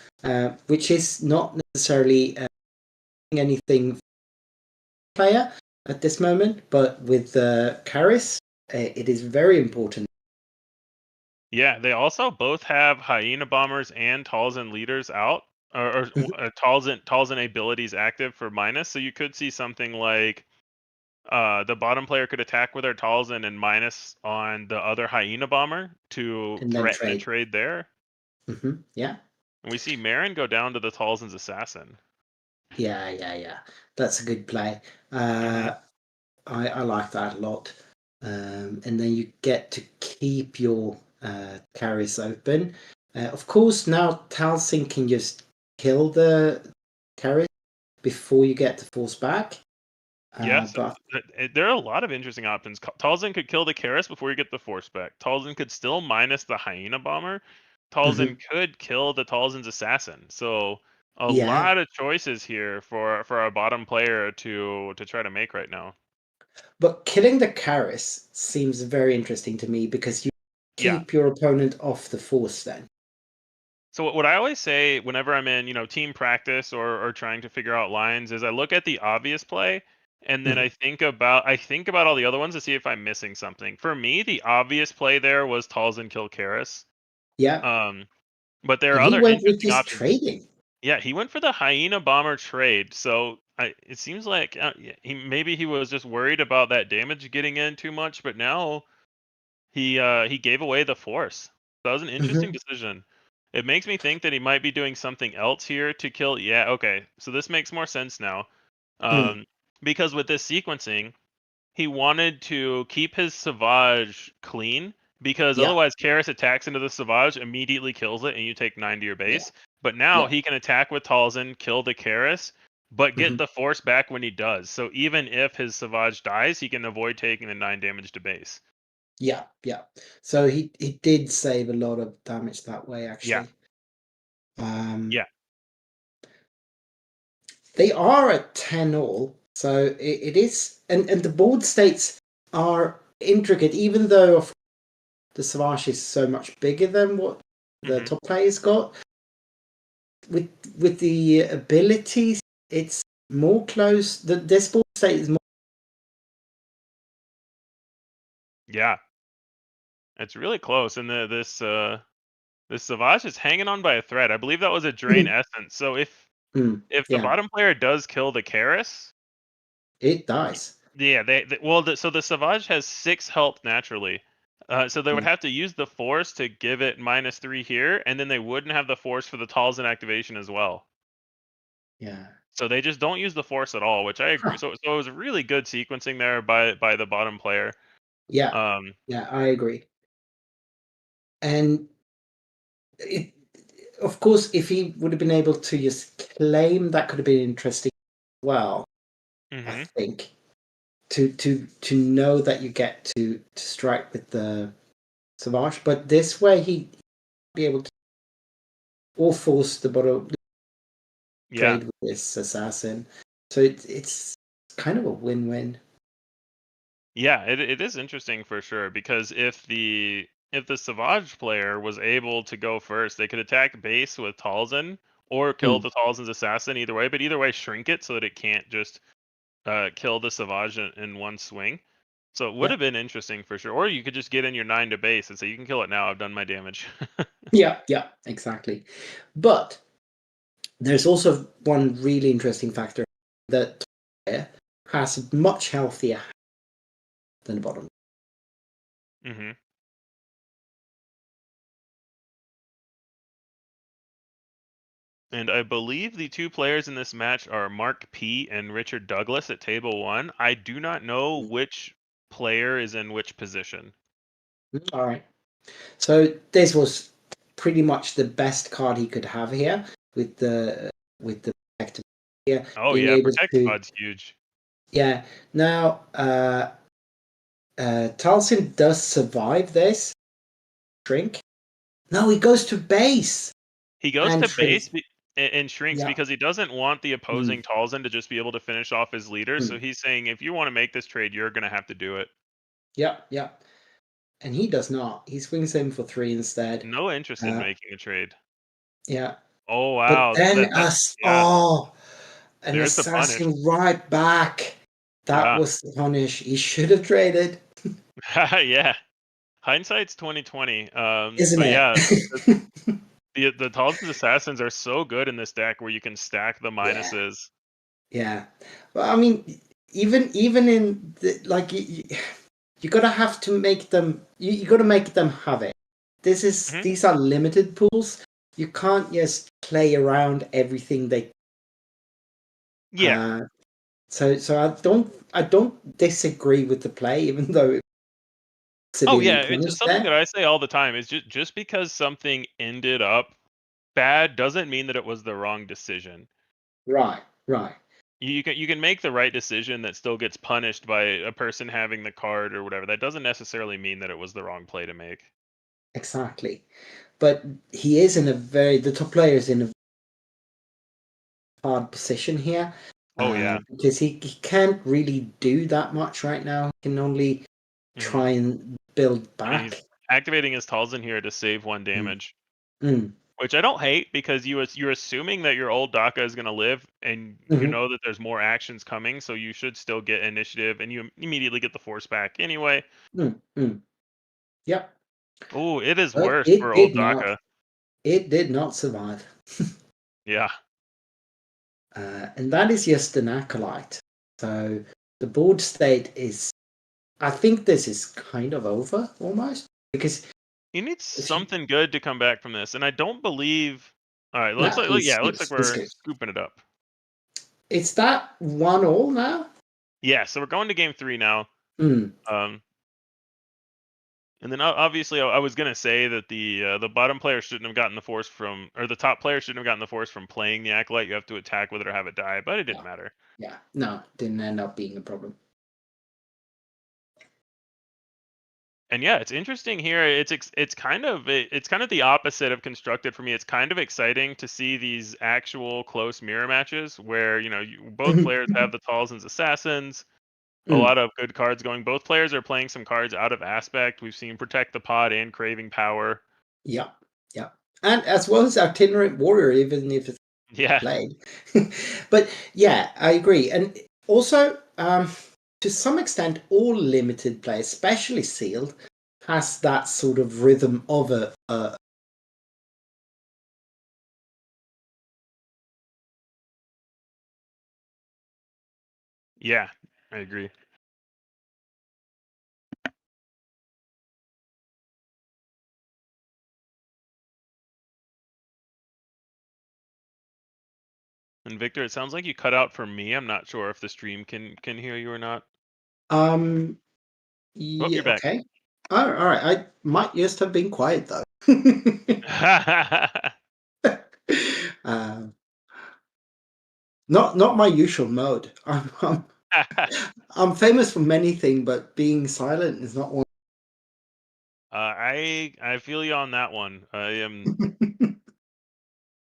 which is not necessarily anything player at this moment, but with Karis, it is very important. Yeah, they also both have hyena bombers and Talzin leaders out, or Talzin abilities active for minus. So you could see something like the bottom player could attack with their Talzin and minus on the other hyena bomber to And then threaten a trade. trade there. Yeah. And we see Marin go down to the Talzin's assassin. Yeah. That's a good play. Mhm. I like that a lot. And then you get to keep your carries open. Of course, now Talzin can just kill the carry before you get the force back. Yes, But there are a lot of interesting options. Talzin could kill the Karis before you get the force back. Talzin could still minus the hyena bomber. Talzin could kill the Talzin's assassin. So a yeah, lot of choices here for our bottom player to try to make right now. but killing the Karis seems very interesting to me because you Yeah. keep your opponent off the force then. So what I always say whenever I'm in, team practice or trying to figure out lines is I look at the obvious play and then I think about all the other ones to see if I'm missing something. For me, the obvious play there was Talzin kill Karis. Yeah, But there are and he other went with interesting his options. trading. Yeah, he went for the hyena bomber trade. So it seems like maybe he was just worried about that damage getting in too much, but now he gave away the force. That was an interesting decision. It makes me think that he might be doing something else here to kill. Yeah, okay. So this makes more sense now. Um, because with this sequencing, he wanted to keep his Savage clean because Yeah, otherwise Karis attacks into the Savage, immediately kills it, and you take 9 to your yeah, base. But now yeah. he can attack with Talzin, kill the Karis, but get the force back when he does. So even if his Savage dies, he can avoid taking the 9 damage to base. Yeah. So he did save a lot of damage that way, Yeah. actually. Um, Yeah. They are at 10 all, so it is, and the board states are intricate, even though the Savage is so much bigger than what the hmm top players got. With the abilities, it's more close. This board state is more. Yeah. It's really close. And this Savage is hanging on by a thread. I believe that was a drain essence. So if the Yeah, bottom player does kill the Karis, it dies. yeah, so the Savage has 6 health naturally. So they would have to use the force to give it -3 here, and then they wouldn't have the force for the Talzin activation as well. Yeah. So they just don't use the force at all, which I agree. Huh. So it was really good sequencing there by the bottom player. Yeah, Um, I agree. And it, of course, if he would have been able to just claim, that could have been interesting as well. I mhm. think to know that you get to strike with the Savage, but this way he be able to or force the bottom Yeah. trade with this assassin. So it's kind of a win-win. Yeah, it is interesting for sure because if the Savage player was able to go first, they could attack base with Talzin or kill Mm, the Talzin's assassin either way, but either way shrink it so that it can't just kill the Savage in one swing. So it would yeah, have been interesting for sure. Or you could just get in your 9 to base and say you can kill it now. I've done my damage. yeah, exactly. But there's also one really interesting factor that player has much healthier than the bottom. hmm And I believe the 2 players in this match are Mark P and Richard Douglas at table 1. I do not know which player is in which position. All right. So this was pretty much the best card he could have here. with the Vector here. Oh being yeah, able protect to pod's huge. yeah. Now Talsin does survive this shrink. No, he goes to base. He goes And to shrinks. base and shrinks Yeah. because he doesn't want the opposing Talsin to just be able to finish off his leader. So he's saying, if you want to make this trade, you're going to have to do it. Yeah. And he does not. He swings in for 3 instead. No interest in making a trade. Yeah. Oh wow! But then an There's the punish. assassin right back. That was the punish. He should have traded. Yeah. Hindsight's 2020. Isn't but it? yeah, the Talsin's assassins are so good in this deck where you can stack the minuses. Yeah. Well, I mean, even in you gotta have to make them. You gotta make them have it. These are limited pools. You can't just play around everything they. Yeah. So I don't disagree with the play, even though. It's something that I say all the time is just because something ended up bad doesn't mean that it was the wrong decision. Right. You can make the right decision that still gets punished by a person having the card or whatever. That doesn't necessarily mean that it was the wrong play to make. Exactly, but he is the top player is in a hard position here. Oh yeah, because he can't really do that much right now. He can only try and build back. He's activating his Talsin here to save 1 damage, Mm. which I don't hate because you're assuming that your old Daka is going to live, and you know that there's more actions coming, so you should still get initiative, and you immediately get the force back anyway. Yep. Oh, it is But worse it for did old Daka. It did not survive. Yeah. And that is just an acolyte. So the board state is. I think this is kind of over almost because he needs something good to come back from this, and I don't believe. All right, looks like we're scooping it up. It's that 1-1 now. Yeah, so we're going to game 3 now. And then obviously I was gonna say that the bottom player shouldn't have gotten the force from, or the top player shouldn't have gotten the force from playing the acolyte. You have to attack with it or have it die, but it didn't matter. Yeah, no, didn't end up being a problem. And yeah, it's interesting here. It's kind of the opposite of constructed for me. It's kind of exciting to see these actual close mirror matches where both players have the Talsin's assassins. A lot of good cards going. Both players are playing some cards out of aspect. We've seen Protect the Pod and Craving Power. Yeah. And as well as Itinerant Warrior, even if it's played. But yeah, I agree. And also, to some extent, all limited play, especially sealed, has that sort of rhythm of a Yeah, I agree. And Victor, it sounds like you cut out for me. I'm not sure if the stream can hear you or not. Yeah, you're back. Okay. All right. I might just have been quiet though. Not my usual mode. I'm famous for many things, but being silent is not one. I feel you on that one.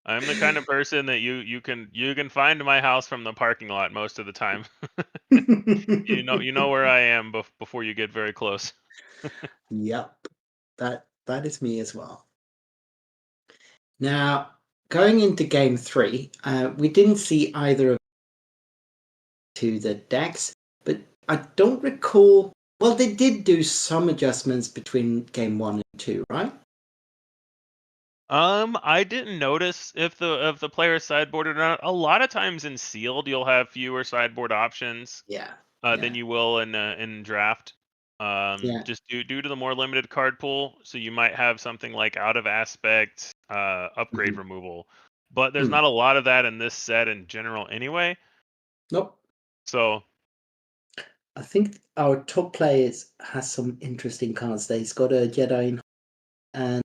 I'm the kind of person that you can find my house from the parking lot most of the time. you know where I am before you get very close. Yep, that is me as well. Now, going into game 3, we didn't see either of to the decks, but I don't recall. Well, they did do some adjustments between game 1 and 2, right? I didn't notice if the player sideboard or not. A lot of times in sealed, you'll have fewer sideboard options. Than you will in draft. Just due to the more limited card pool, so you might have something like out of aspect, upgrade removal, but there's not a lot of that in this set in general anyway. Nope. So I think our top players has some interesting cards there. He's got a Jedi and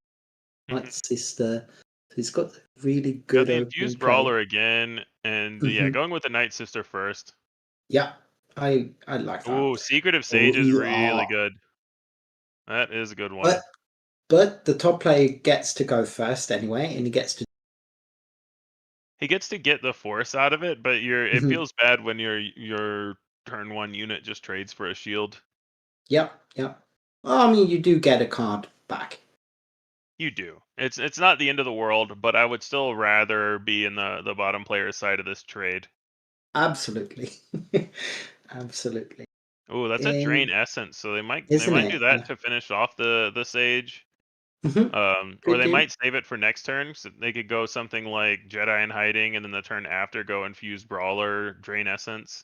Night Sister. So he's got really Got good the opening infused play. brawler again, and yeah, Mhm. going with the Night Sister first. Yeah, I like that. Ooh, Secretive Sage is really yeah. good. That is a good one. But the top player gets to go first anyway, and he gets to. He gets to get the force out of it, but it Mhm. feels bad when your turn 1 unit just trades for a shield. Yep. Well, I mean, you do get a card back. You do. It's not the end of the world, but I would still rather be in the bottom player's side of this trade. Absolutely. Absolutely. Ooh, that's a drain essence, so they might Isn't do it? that to finish off the sage. Mhm. Or Could they do. might save it for next turn. So they could go something like Jedi in hiding, and then the turn after go infuse brawler, drain essence.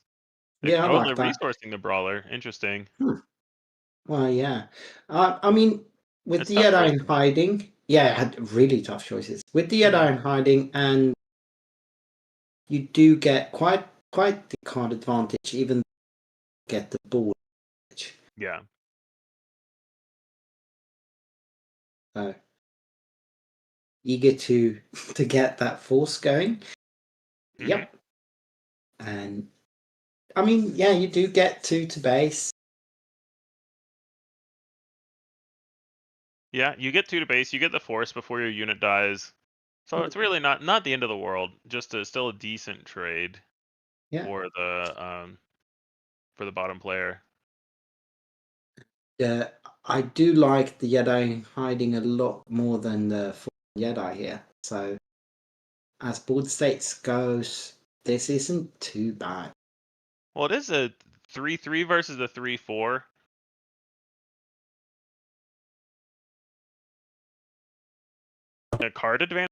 Yeah, I Oh, like they're that. resourcing the brawler. Interesting. Well, yeah. I mean, with It's the tough Jedi in choices. hiding, yeah, I had really tough choices. With the Mhm. Jedi in hiding, and you do get quite the card advantage, even get the board advantage. Yeah. So eager to to get that force going. Mhm. Yep. And I mean, yeah, you do get to base. Yeah, you get 2 to base, you get the force before your unit dies. So it's really not the end of the world, just still a decent trade Yeah. for the bottom player. I do like the Jedi hiding a lot more than the Jedi here. So as board states goes, this isn't too bad. Well, it is a 3-3 versus a 3-4. A card advantage,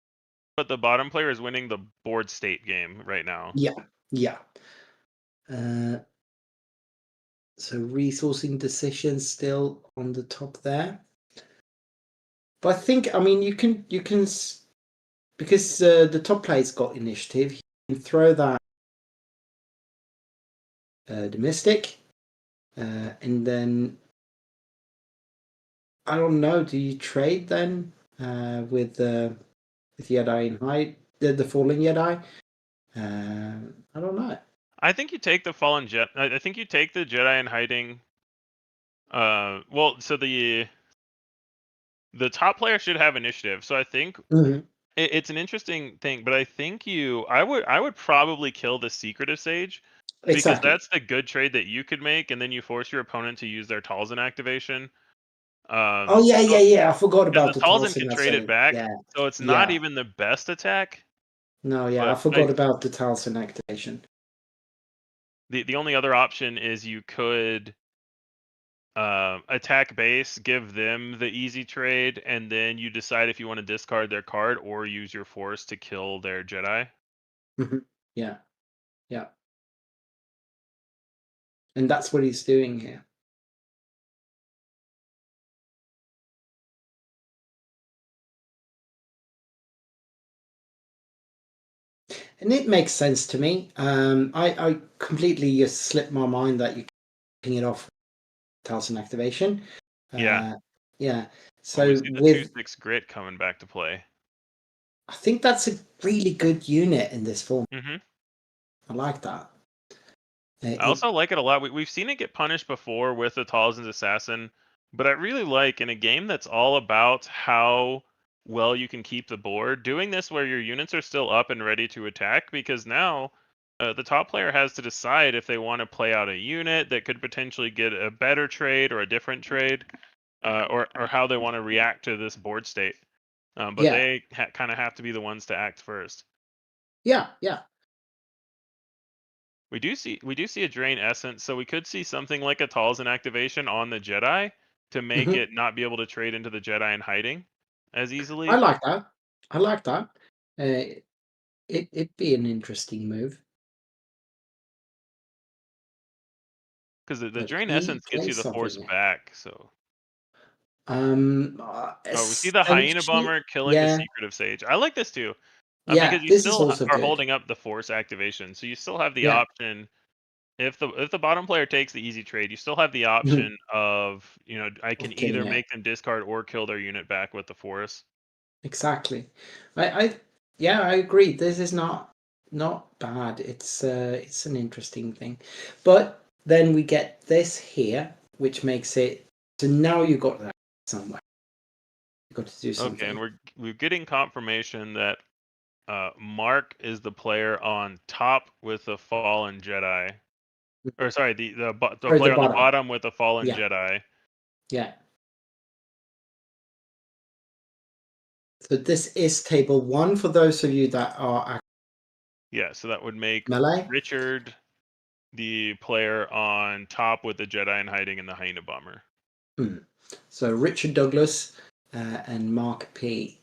but the bottom player is winning the board state game right now. Yeah. So resourcing decisions still on the top there. But I think, I mean, you can because the top player's got initiative, you can throw that the mystic, and then I don't know. Do you trade then with Jedi in hide the fallen Jedi? I don't know. I think you take the fallen jet. I think you take the Jedi in hiding. Well, so the top player should have initiative. So I think Mhm. it's an interesting thing, but I think I would probably kill the Secretive Sage because Exactly. that's the good trade that you could make, and then you force your opponent to use their Talzin activation. Oh yeah, So, yeah. I forgot because about the the Talzin Talsin can trade it essay. back, Yeah, so it's not yeah. even the best attack. No, yeah, I But forgot about the Talsin activation. the only other option is you could attack base, give them the easy trade, and then you decide if you want to discard their card or use your force to kill their Jedi. Mhm. Yeah, yeah. And that's what he's doing here. And it makes sense to me. I completely just slipped my mind that you're kicking it off with Talsin activation. Yeah. Yeah. Oh, we So see the with 2/6 grit coming back to play. I think that's a really good unit in this form. Hmm. I like that. I also like it a lot. We've seen it get punished before with the Talzin's Assassin, but I really like in a game that's all about how well you can keep the board, doing this where your units are still up and ready to attack, because now the top player has to decide if they want to play out a unit that could potentially get a better trade or a different trade, or how they want to react to this board state. But Yeah, they kind of have to be the ones to act first. yeah. We do see a drain essence, so we could see something like a Talzin activation on the Jedi to make Mhm. it not be able to trade into the Jedi in hiding as I easily. like that. I like that. It'd be an interesting move. Because the But drain he essence gets you plays the force something. back. So we see the hyena Essentially, bomber killing the yeah, secretive sage. I like this too, because yeah. you This is still also are good. holding up the force activation, so you still have the Yeah. option. If the bottom player takes the easy trade, you still have the Mhm. option of I can Of killing either it. make them discard or kill their unit back with the force. Exactly. I agree. This is not bad. It's an interesting thing. But then we get this here, which makes it so now you got that somewhere. You got to do something. Okay, and we're getting confirmation that Mark is the player on top with the fallen Jedi. Or sorry, the Or player the on the bottom. bottom with the fallen Yeah. Jedi. Yeah. So this is table 1 for those of you that are Yeah, so that would make melee. Richard the player on top with the Jedi and hiding in the hyena bomber. So Richard Douglas and Mark P.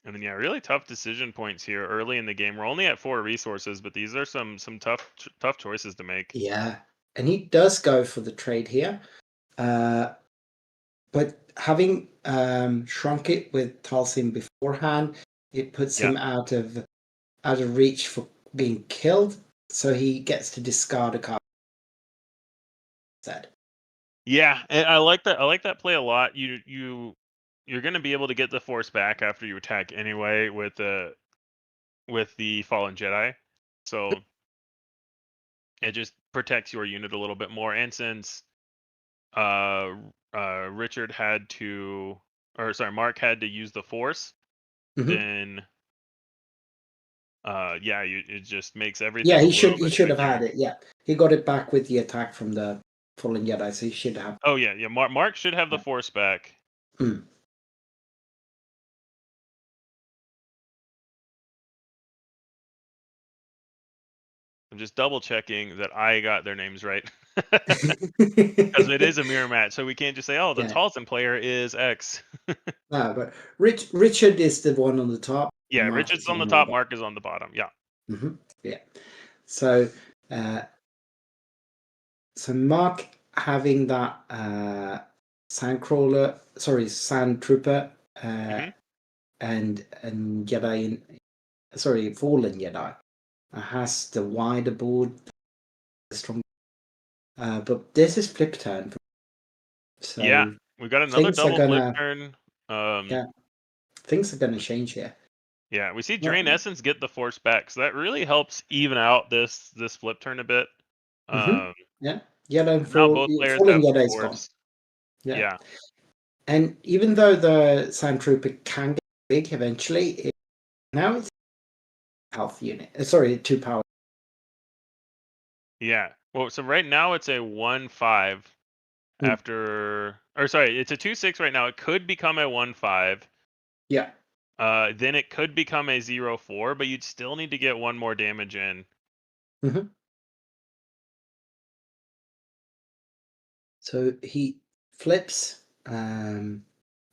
And then yeah, really tough decision points here early in the game. We're only at 4 resources, but these are some tough choices to make. Yeah, and he does go for the trade here, but having shrunk it with Talsim beforehand, it puts him out of reach for being killed. So he gets to discard a card instead. Yeah, and I like that. I like that play a lot. You're going to be able to get the force back after you attack anyway with the fallen Jedi. So it just protects your unit a little bit more. And since Richard had to, or sorry, Mark had to use the force, then it just makes everything. Yeah, a he little bit should have trickier. had it. Yeah, he got it back with the attack from the fallen Jedi, so he should have. Oh yeah. Mark should have the force back. Mm. I'm just double checking that I got their names right. Because it is a mirror match, so we can't just say, "Oh, the Yeah. Talton player is X." No, but Richard is the one on the top. Yeah, Mark Richard's is the on the one top, Mark is on the bottom. Yeah. Yeah. So, Mark having that sandcrawler, sand trooper, and Jedi, fallen Jedi, has the wider board, strong. But this is flip turn. So Yeah, we got another things are double flip gonna, turn. things are gonna change here. Yeah, we see Yeah. Drain Essence get the force back, so that really helps even out this flip turn a bit. Yeah, Jedi and Now both players fallen have Jedi is gone. force. Yeah. Yeah. And even though the Sand Trooper can get big eventually, now it's health unit. 2 power. Yeah. Well, so right now it's a 1-5 after, or sorry, it's a 2-6 right now. It could become a 1-5. Yeah. Then it could become a 0-4, but you'd still need to get 1 more damage in. So he flips to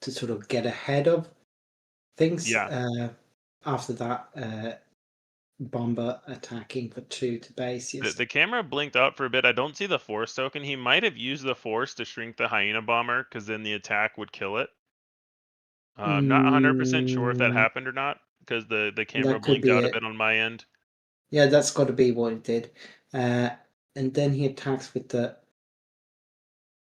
sort of get ahead of things. Yeah. After that, bomber attacking for 2 to base. Yes. The camera blinked out for a bit. I don't see the force token. He might have used the force to shrink the hyena bomber, because then the attack would kill it. I'm not 100% sure if that happened or not, because the camera That could blinked be out a it. bit on my end. Yeah, that's got to be what it did. And then he attacks with the.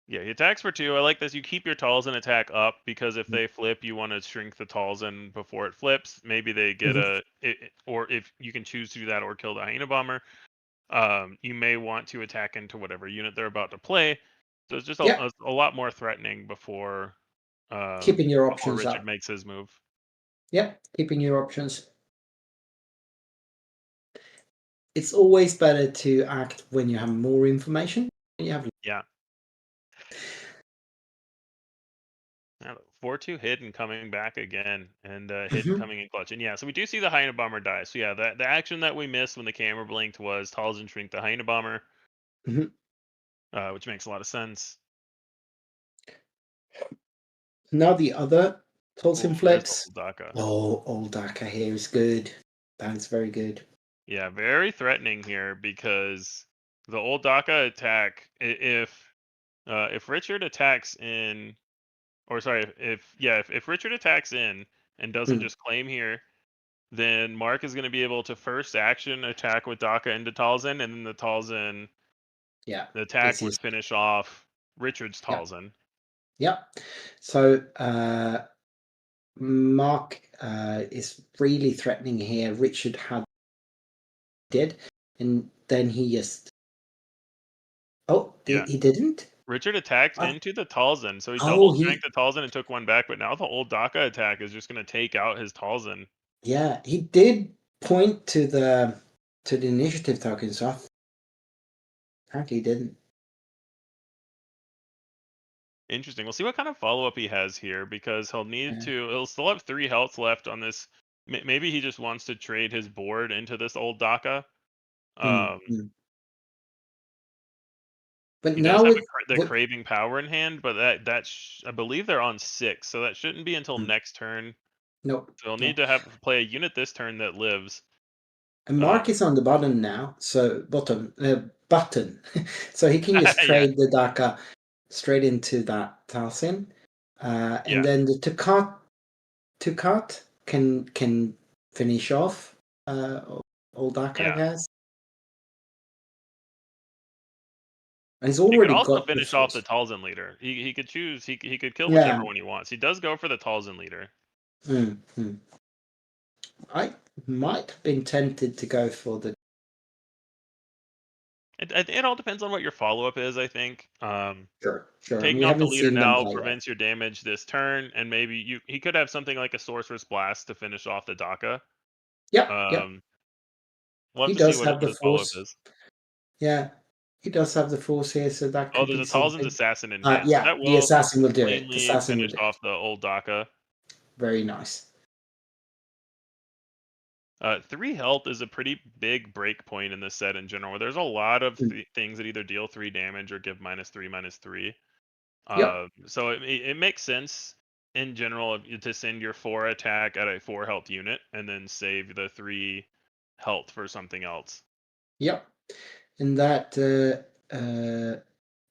Yeah, he attacks for 2. I like this. You keep your Talzin attack up, because if they flip, you want to shrink the Talzin before it flips. Maybe they get or if you can choose to do that or kill the hyena bomber. You may want to attack into whatever unit they're about to play. So it's just a lot more threatening before Keeping your options Richard up. makes his move. Yep, keeping your options. It's always better to act when you have more information. When you have 4-2 hidden coming back again, and hidden coming in clutch. And yeah, so we do see the hyena bomber die. So yeah, the action that we missed when the camera blinked was Talzin shrink the hyena bomber, which makes a lot of sense. Now the other Tolkien flips. Old Daka. Old Daka here is good. That's very good. Yeah, very threatening here, because the old Daka attack, if Richard attacks in, or sorry, if Richard attacks in and doesn't just claim here, then Mark is going to be able to first action attack with Daka into Talzin, and then the Talzin Yeah. the attack This would is finish off Richard's Yeah. Talzin. Yep. So Mark is really threatening here. Richard did, and then he just Yeah. he didn't. Richard attacked Ah. into the Talzin, so he Oh, double he shanked the Talzin and took one back, but now the old Daka attack is just going to take out his Talzin. yeah, he did point to the initiative token, so apparently he didn't. Interesting. We'll see what kind of follow-up he has here, because he'll still have 3 health left on this. Maybe he just wants to trade his board into this old Daka. But He now does have with the Craving Power in hand, but I believe they're on 6, so that shouldn't be until next turn. nope. So he'll need to play a unit this turn that lives. And Mark is on the button now, so button, so he can just trade the Daka straight into that Talzin, and then the Tukat can finish off old Daka, I guess. And he's already he could also got finish off the Talzin leader. He could choose. He could kill whichever one he wants. He does go for the Talzin leader. I might have been tempted to go for the. It all depends on what your follow-up is, I think. Sure. Taking off the leader now prevents your damage this turn, and maybe he could have something like a Sorcerer's Blast to finish off the Daka. Yep. We'll he have to does see have what the follow-up force. is. Yeah, he does have the force here, so that could be there's a something. Talzin's Assassin in hand. Yeah, that will the assassin will do it. The cleanly assassin finish off the old Daka. Very nice. 3 health is a pretty big break point in this set in general, where there's a lot of things that either deal 3 damage or give -3/-3. So it makes sense in general to send your 4 attack at a 4 health unit and then save the 3 health for something else. Yep. And that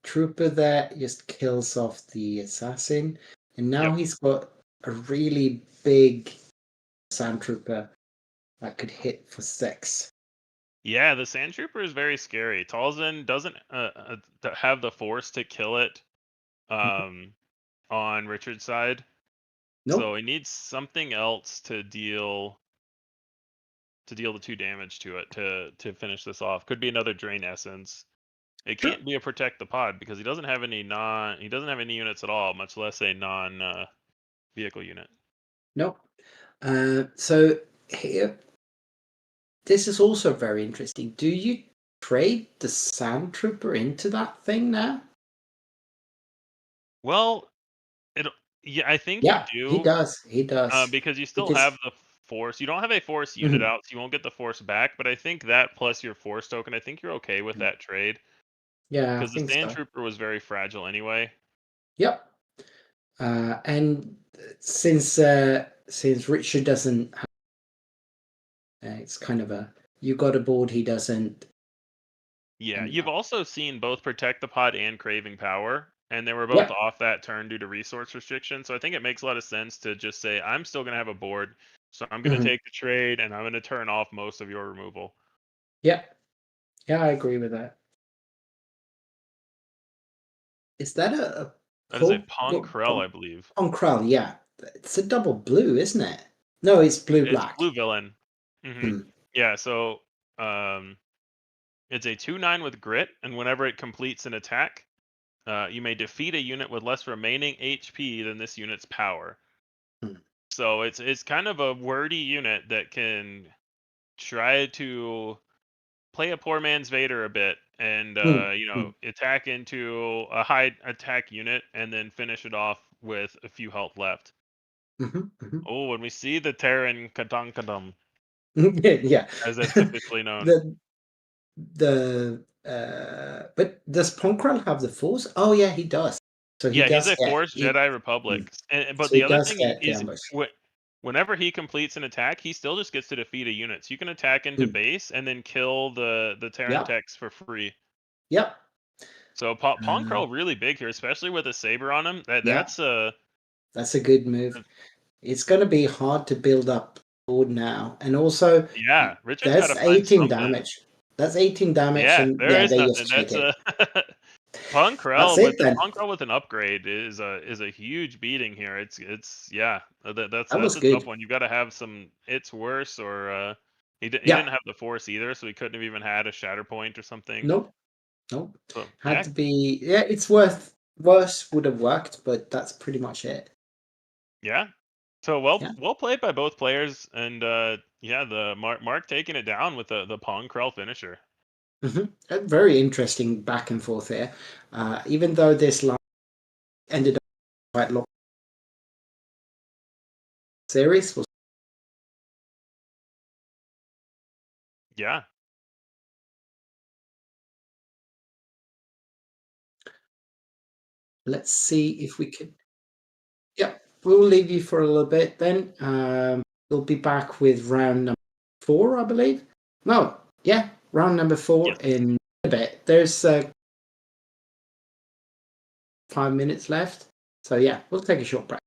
trooper there just kills off the assassin, and now he's got a really big sand trooper that could hit for 6. Yeah, the Sand Trooper is very scary. Talzin doesn't have the force to kill it on Richard's side. Nope. So he needs something else to deal the 2 damage to it to finish this off. Could be another Drain Essence. It can't be a Protect the Pod, because he doesn't have any units at all, much less a non vehicle unit. Nope. So here, this is also very interesting. Do you trade the Sand Trooper into that thing now? Well, I think you do. He does. Because you still have the force. You don't have a force unit out, so you won't get the force back. But I think that plus your force token, I think you're okay with that trade. Yeah, because the Sand Trooper was very fragile anyway. Yep. And since Richard doesn't have, it's kind of you got a board he doesn't. Yeah, you've also seen both Protect the Pod and Craving Power, and they were both off that turn due to resource restriction. So I think it makes a lot of sense to just say, I'm still going to have a board, so I'm going to take the trade, and I'm going to turn off most of your removal. Yep. Yeah, I agree with that. Is that that is a Ponkrell, I believe. Ponkrell, yeah. It's a double blue, isn't it? No, it's blue-black. It's blue villain. Yeah, so it's a 2/9 with grit, and whenever it completes an attack, you may defeat a unit with less remaining HP than this unit's power. So it's kind of a wordy unit that can try to play a poor man's Vader a bit, and attack into a high attack unit, and then finish it off with a few health left. Oh, when we see the Terran Katankadam. Yeah, as it's officially known. But does Ponkrell have the force? Oh yeah, he does. So he's a Force Jedi Republic. But the other thing is, whenever he completes an attack, he still just gets to defeat a unit. So you can attack into base and then kill the Terran techs for free. Yep. So Ponkrell really big here, especially with a saber on him. That's a good move. It's going to be hard to build up board now, and also Yeah, Richard's got that's to find 18 something. damage. That's 18 damage, Yeah, and there yeah, is they nothing. just take That's it. Punkrell That's with it then. Punkrell with an upgrade is a huge beating here. It's yeah, that's That was a good. tough one. You got to have some. It's worse, or he Yeah. didn't have the force either, so he couldn't have even had a shatter point or something. Nope. Nope. So, Had yeah, to be. Yeah, it's worse would have worked, but that's pretty much it. yeah. So Yeah. well played by both players, and yeah, the Mark taking it down with the Punkrell finisher. A very interesting back and forth here. Even though this line ended up quite long, series was. Yeah. Let's see if we can. Yeah, we'll leave you for a little bit then. We'll be back with round number 4, I believe. No, yeah, round number 4 Yes. in a bit. There's 5 minutes left. So yeah, we'll take a short break.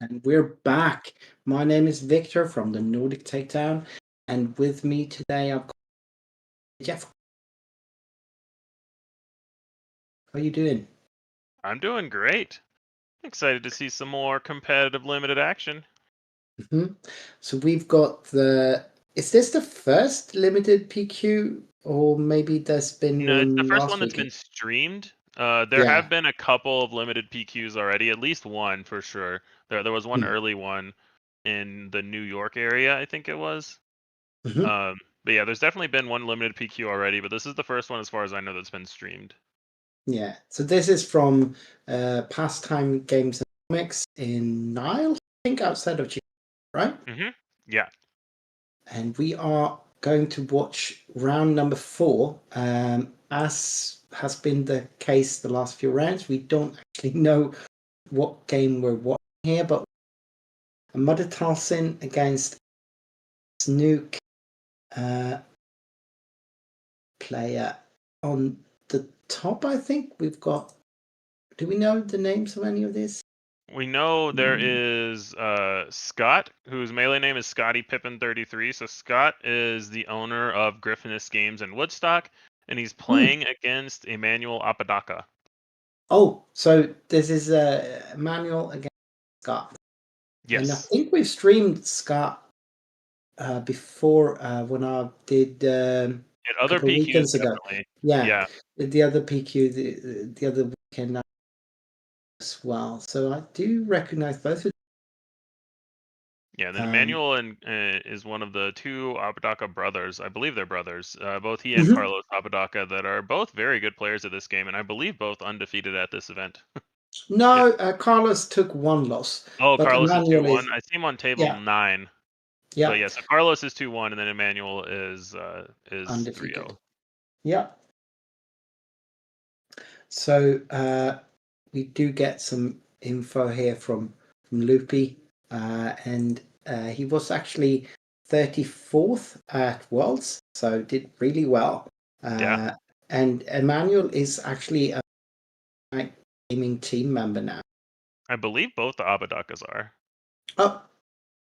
And we're back. My name is Viktor from the Nordic Takedown, and with me today I've got Jeff. How are you doing? I'm doing great. Excited to see some more competitive limited action. So we've got the. Is this the first limited PQ, or maybe there's been No, it's one the first last one that's week? been streamed. There Yeah. have been a couple of limited PQs already, at least one for sure. There was one early one in the New York area, I think it was. Mhm. But yeah, there's definitely been one limited PQ already, but this is the first one, as far as I know, that's been streamed. Yeah. So this is from Pastime Games and Comics in Nile, I think, outside of Chile, right? Yeah. And we are going to watch round number 4. As has been the case the last few rounds, we don't actually know what game we're watching here, but a Mother Talsin against Snook player on the top. I think we've got. Do we know the names of any of these? We know there is Scott, whose melee name is Scotty Pippin33. So Scott is the owner of Griffinus Games in Woodstock, and he's playing against Emmanuel Apodaca. Oh, so this is Emmanuel against Scott. Yes. And I think we've streamed Scott before when I did At other couple PQs, weekends ago. definitely. Yeah. The other PQ the other weekend as well. So I do recognize both of Yeah, then Emmanuel is one of the 2 Apodaca brothers. I believe they're brothers. Both he and Carlos Apodaca, that are both very good players at this game, and I believe both undefeated at this event. No, Carlos took 1 loss. Oh, but Carlos is Emmanuel 2-1. I see him on table 9. Yeah. But yeah, so Carlos is 2-1, and then Emmanuel is Undefeated. 3-0. Yeah. So we do get some info here from Loopy, and he was actually 34th at Worlds, so did really well. Yeah. And Emmanuel is actually a gaming team member now. I believe both the Apodacas are. Oh,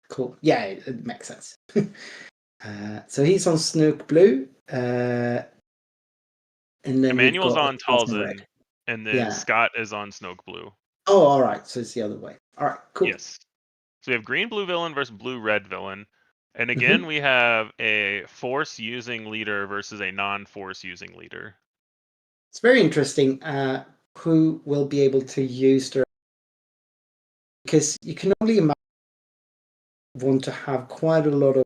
cool. Yeah, it makes sense. So he's on Snook Blue, and then Emmanuel's on Talsin Talzin, and then Scott is on Snoke Blue. Oh, all right. So it's the other way. All right, cool. Yes. So we have green-blue villain versus blue-red villain. And again, we have a force-using leader versus a non-force-using leader. It's very interesting who will be able to use their... Because you can only imagine want to have quite a lot of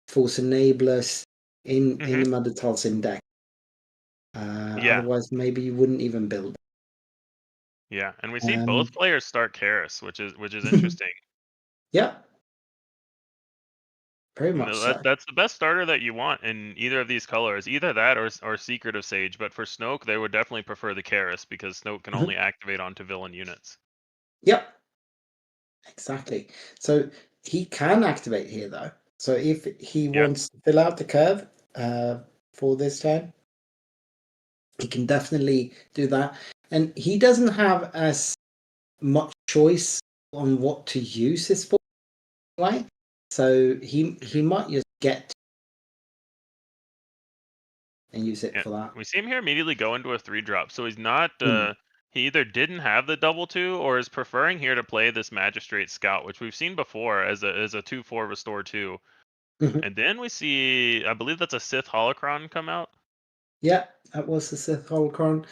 force enablers in the Mother Talsin deck. Otherwise, maybe you wouldn't even build it. Yeah, and we see both players start Karis, which is interesting. Yeah. Very much so. That's the best starter that you want in either of these colors, either that or Secret of Sage. But for Snoke, they would definitely prefer the Karis, because Snoke can only activate onto villain units. Yep. Exactly. So he can activate here, though. So if he wants to fill out the curve for this time, he can definitely do that. And he doesn't have as much choice on what to use his force, right? So he might just get and use it for that. We see him here immediately go into a 3-drop, so he's not he either didn't have the double 2 or is preferring here to play this Magistrate Scout, which we've seen before as a 2/4 restore 2. And then we see, I believe that's a Sith Holocron come out. Yeah, that was the Sith Holocron.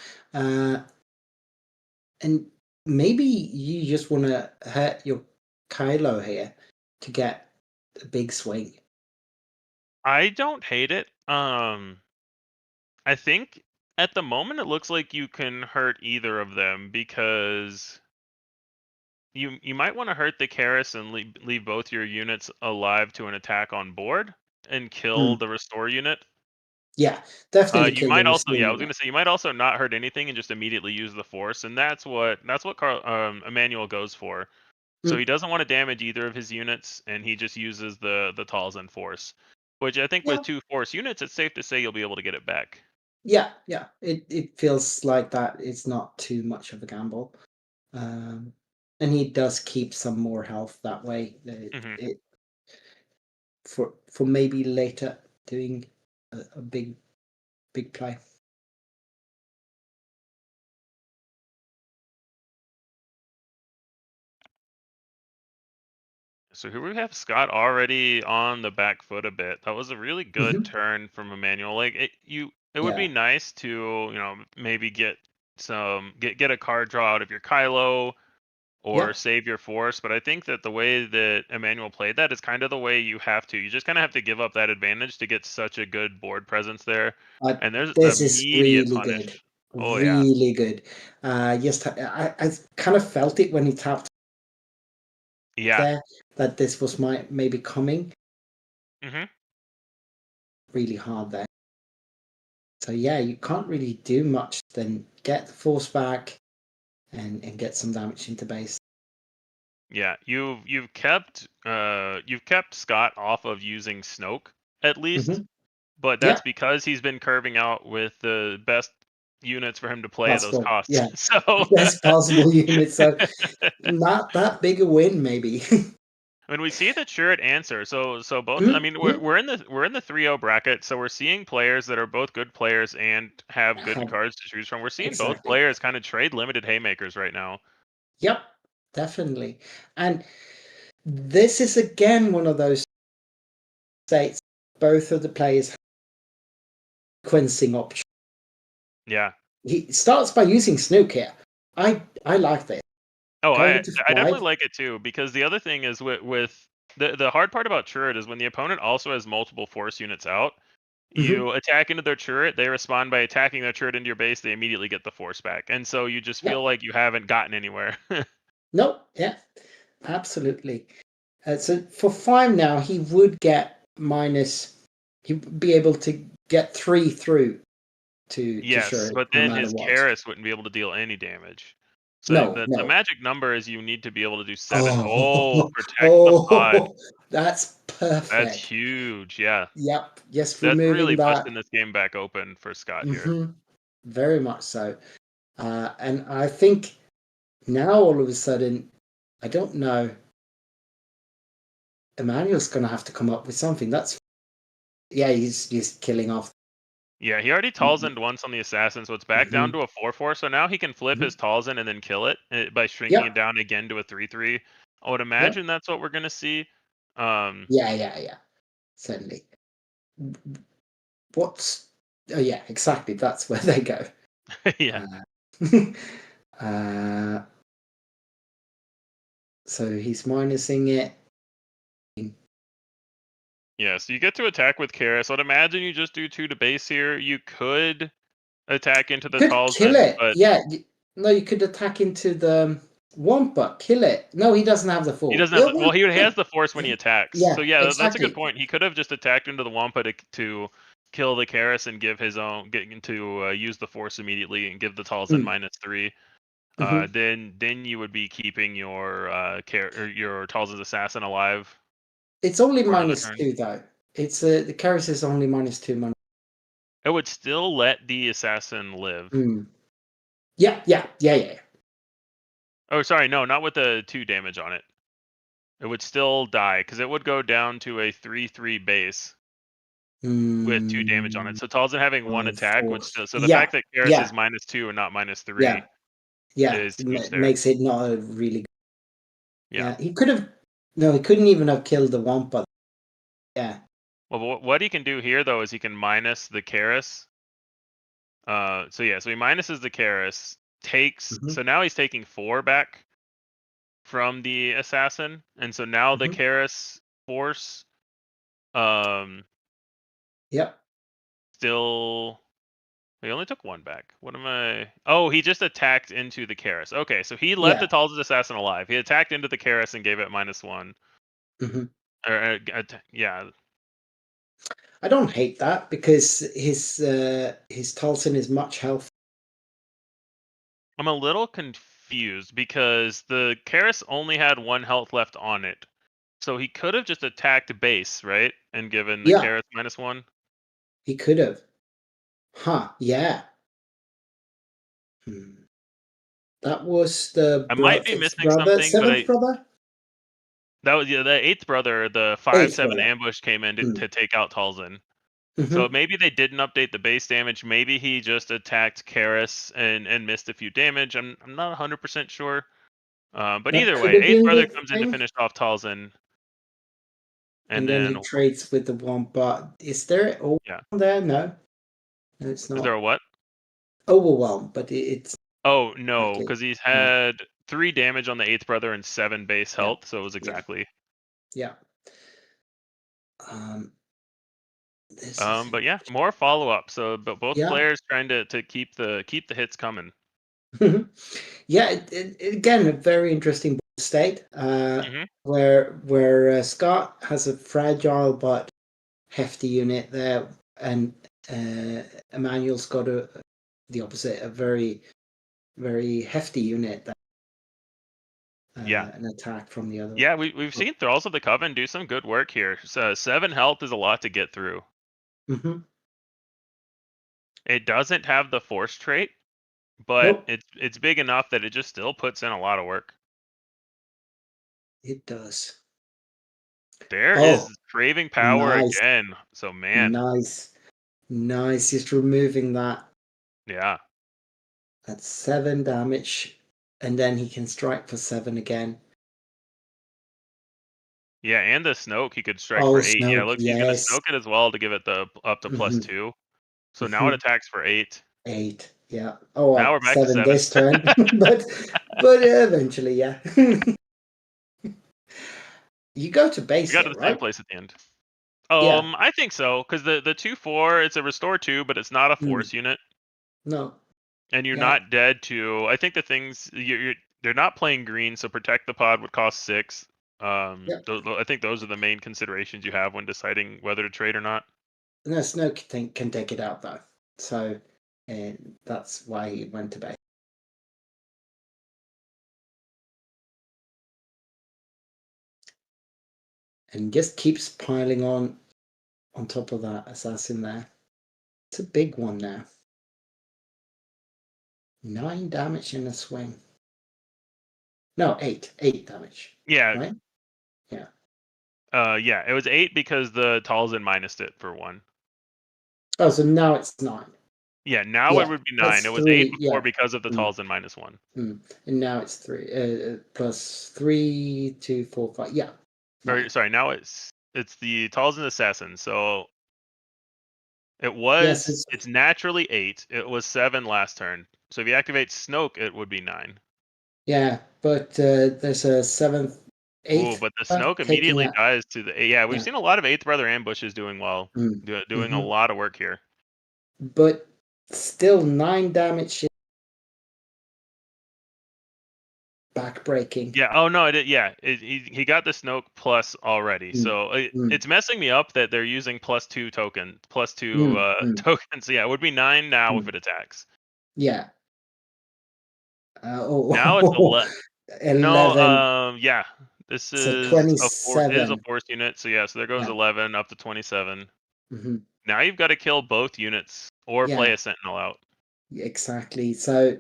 And maybe you just want to hurt your Kylo here to get a big swing. I don't hate it. I think at the moment it looks like you can hurt either of them, because you might want to hurt the Karis and leave both your units alive to an attack on board and kill the restore unit. Yeah, definitely. You might also, I was gonna say, you might also not hurt anything and just immediately use the force, and that's what Emmanuel goes for. So he doesn't want to damage either of his units, and he just uses the Talzin force, which I think with 2 force units, it's safe to say you'll be able to get it back. Yeah. It feels like that. It's not too much of a gamble, and he does keep some more health that way. For maybe later doing a big play. So here we have Scott already on the back foot a bit. That was a really good turn from Emmanuel. Like it would be nice to maybe get a card draw out of your Kylo, or Yeah. save your force. But I think that the way that Emmanuel played that is kind of the way you have to. You just kind of have to give up that advantage to get such a good board presence there. And there's This is immediate really punish. good. Oh yeah. Really good. Yes, I kind of felt it when he tapped Yeah. there that this was maybe coming Mm-hmm. really hard there. So yeah, you can't really do much than get the force back and get some damage into base. Yeah, you've kept Scott off of using Snoke at least, but Yeah. that's because he's been curving out with the best units for him to play at those Possible, costs. yeah. So Best possible unit. So not that big a win, maybe. when we see the turret answer, so both. Mhm, I mean, we're in the 3-0 bracket, so we're seeing players that are both good players and have good Have- cards to choose from. We're seeing both Exactly. players kind of trade limited haymakers right now. Yep, definitely. And this is again one of those states. Both of the players have sequencing option. Yeah. He starts by using Snook here. I like this. Oh, I Going to definitely 5. like it too, because the other thing is with the hard part about turret is when the opponent also has multiple force units out, you attack into their turret, they respond by attacking their turret into your base, they immediately get the force back, and so you just Yeah. feel like you haven't gotten anywhere. No, yeah, absolutely. So for 5 now, he would get minus. He'd be able to get 3 through to Yes, Shuri, but no then matter his what. Karis wouldn't be able to deal any damage. So No, the no. magic number is you need to be able to do 7. Oh, Protect the pod. that's perfect. That's huge, yeah. Yep, just That's removing really that. busting this game back open for Scott here. Mhm. Very much so. And I think now all of a sudden, I don't know, Emmanuel's going to have to come up with something. Yeah, he's killing off. Yeah, he already Talzened once on the assassin, so it's back down to a 4/4. So now he can flip his Talzen and then kill it by shrinking Yep. it down again to a 3/3. I would imagine that's what we're gonna see. Yeah. Certainly. What's? Oh yeah, exactly. That's where they go. Yeah. So he's minusing it. Yeah, so you get to attack with Karis. I'd imagine you just do 2 to base here. You could attack into the Could Talzen, kill it. but Yeah. No, you could attack into the Wampa. Kill it. No, he doesn't have the force. he doesn't have well, he has the force when he attacks. Yeah, So yeah, that's a exactly. good point. He could have just attacked into the Wampa to kill the Karis and give his own use the force immediately and give the Talzen -3. Then you would be keeping your your Talzen's assassin alive. It's only for another minus turn. 2 though. It's the Karis is only -2 money. It would still let the assassin live. Yeah. Oh, sorry, no, not with the 2 damage on it. It would still die because it would go down to a 3/3 base with 2 damage on it. So Talzen having 1 attack would still. So the fact that Karis is -2 and not -3 is huge there. Makes it not a really good. Yeah. He could have. No, he couldn't even have killed the Wampa. Yeah. Well, what he can do here though is he can minus the Karis. So he minuses the Karis, takes. So now he's taking 4 back from the assassin, and so now the Karis force, Yep. still. He only took 1 back. What am I? Oh, he just attacked into the Karis. Okay, so he left the Talzen's assassin alive. He attacked into the Karis and gave it -1. Yeah. I don't hate that because his Talson is much health. I'm a little confused because the Karis only had 1 health left on it. So he could have just attacked base, right? And given the Karis -1. He could have. Huh, yeah. That was the I might be missing brother, something, but 7th brother? that was the 8th brother, the 5/7 ambush came in to take out Talzen. So maybe they didn't update the base damage. Maybe he just attacked Karis and missed a few damage. I'm not 100% sure. But That either could way, have 8th been brother the comes in to thing. finish off Talzen. And then he trades with the Wampa. Is there overwhelm there? No, it's not. Is there a what? Overwhelm, but it's. Oh no, because he's had 3 damage on the 8th brother and 7 base health, so it was exactly. Yeah. This is But yeah, more follow up. So, but both Yeah. players trying to keep the hits coming. Yeah, again, a very interesting board state Mhm. where Scott has a fragile but hefty unit there, and Emmanuel's got the opposite, a very, very hefty unit that Yeah. an attack from the other. Yeah, we've seen Thralls of the Coven do some good work here. So 7 health is a lot to get through. Mm-hmm. It doesn't have the force trait, but Nope. it's big enough that it just still puts in a lot of work. It does. There Oh, is craving power nice. again. So man, Nice. Just removing that. yeah. That's 7 damage, and then he can strike for 7 again. Yeah, and the Snoke he could strike Oh, for 8. Yeah, Snoke, look, he's gonna yes. Snoke it as well to give it the up to +2. So now it attacks for 8. 8, yeah. Oh, Now well, we're back to 7 7. this turn, but eventually, yeah. You go to We base got to here, the same right? place at the end. Yeah. I think so, because the 2/4 it's a restore 2, but it's not a force unit, No. and you're Yeah. not dead to. I think the things they're not playing green, so protect the pod would cost 6. Yep. I think those are the main considerations you have when deciding whether to trade or not. No, Snoke can take it out though, so that's why he went to base. And just keeps piling on top of that assassin there. It's a big one now. 9 damage in a swing. No, 8 damage. Yeah. Right? Yeah. Yeah, it was 8 because the Talzin minused it for 1. Oh, so now it's 9. Yeah, now Yeah, it would be 9. that's It was 3, 8 before yeah. because of the Talzin -1. And now it's 3 plus 3, 2, 4, 5. Yeah. Or 9. sorry, now it's the Talzin Assassin. So Yes, it's naturally 8. It was 7 last turn. So if you activate Snoke, it would be 9. yeah, but there's a 7th, 8th. Ooh, but the Snoke taking immediately that. dies to the. Yeah, we've Yeah. seen a lot of 8th brother ambushes doing well, doing a lot of work here. But still 9 damage. Backbreaking. Yeah. Oh no. He got the Snoke plus already. So it's messing me up that they're using +2 token, +2 tokens. So yeah, it would be 9 now if it attacks. Yeah. Now it's 11. 11. No. Yeah. This So is it is a 27. force unit. So yeah. So there goes Yeah. 11 up to 27. Mm-hmm. Now you've got to kill both units or Yeah. play a Sentinel out. Exactly. So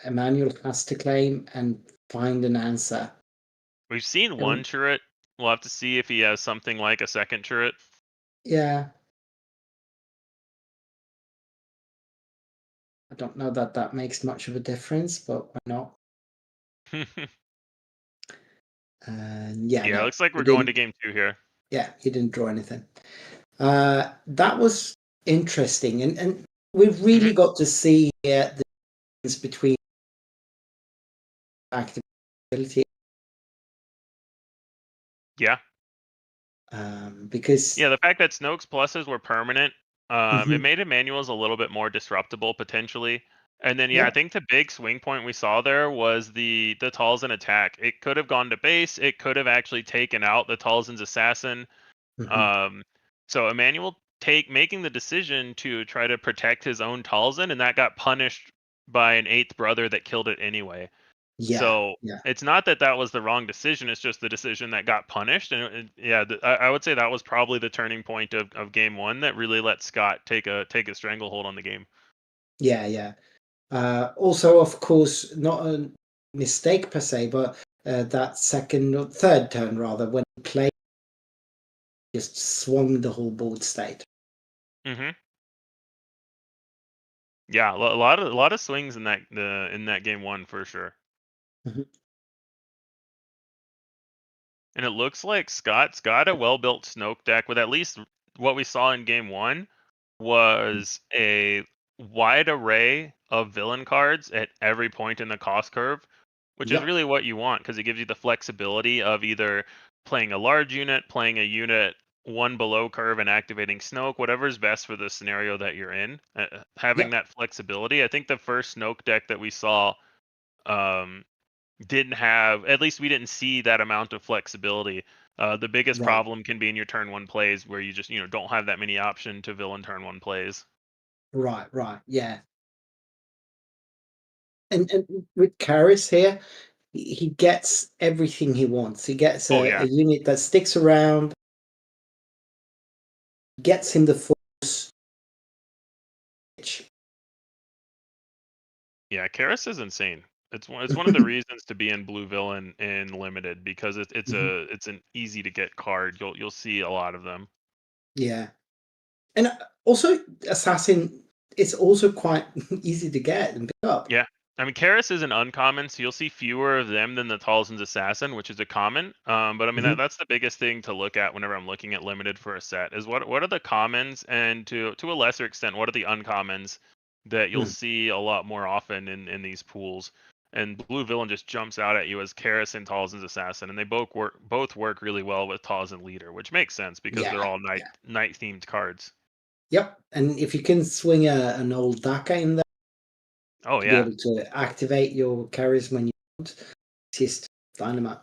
Emmanuel has to claim and find an answer. We've seen one turret. We'll have to see if he has something like a second turret. Yeah. I don't know that makes much of a difference, but why not? Yeah. Yeah, No, it looks like he we're going to didn't- game 2 here. Yeah, he didn't draw anything. That was interesting, and we've really got to see the difference between activity. Yeah. Because Yeah, the fact that Snoke's pluses were permanent, it made Emmanuel's a little bit more disruptible potentially. And then I think the big swing point we saw there was the Talzin attack. It could have gone to base. It could have actually taken out the Talzin's assassin. So Emmanuel making the decision to try to protect his own Talzin, and that got punished by an 8th brother that killed it anyway. So it's not that was the wrong decision. It's just the decision that got punished. And I would say that was probably the turning point of game 1 that really let Scott take a stranglehold on the game. Yeah. Also, of course, not a mistake per se, but that second or third turn rather, when he played, just swung the whole board state. Yeah, a lot of swings in that game 1 for sure. And it looks like Scott's got a well-built Snoke deck with at least what we saw in game 1 was a wide array of villain cards at every point in the cost curve, which is Yep. really what you want because it gives you the flexibility of either playing a large unit, playing a unit one below curve, and activating Snoke, whatever is best for the scenario that you're in. Having Yep. that flexibility. I think the first Snoke deck that we saw didn't have, at least we didn't see that amount of flexibility. The biggest Right. problem can be in your turn one plays where you just don't have that many option to villain turn one plays. Right. Right. Yeah. And with Karis here, he gets everything he wants. He gets Oh a yeah, unit that sticks around, gets him the force. yeah. Karis is insane. It's one of the reasons to be in blue villain in limited because it's an easy to get card. You'll see a lot of them. Yeah. And also, Assassin is also quite easy to get and pick up. Yeah. I mean, Karis is an uncommon, so you'll see fewer of them than the Talzin's Assassin, which is a common. But I mean, Mhm. that's the biggest thing to look at whenever I'm looking at limited for a set is what are the commons, and to a lesser extent, what are the uncommons that you'll Mm. see a lot more often in these pools. And Blue Villain just jumps out at you as Karis and Talzin's Assassin, and they both work really well with Talzin Leader, which makes sense because they're Yeah. all Yeah. night themed cards. Yep. And if you can swing an old Daka in there Oh to be yeah. able to activate your carries when you want, it's just dynamite.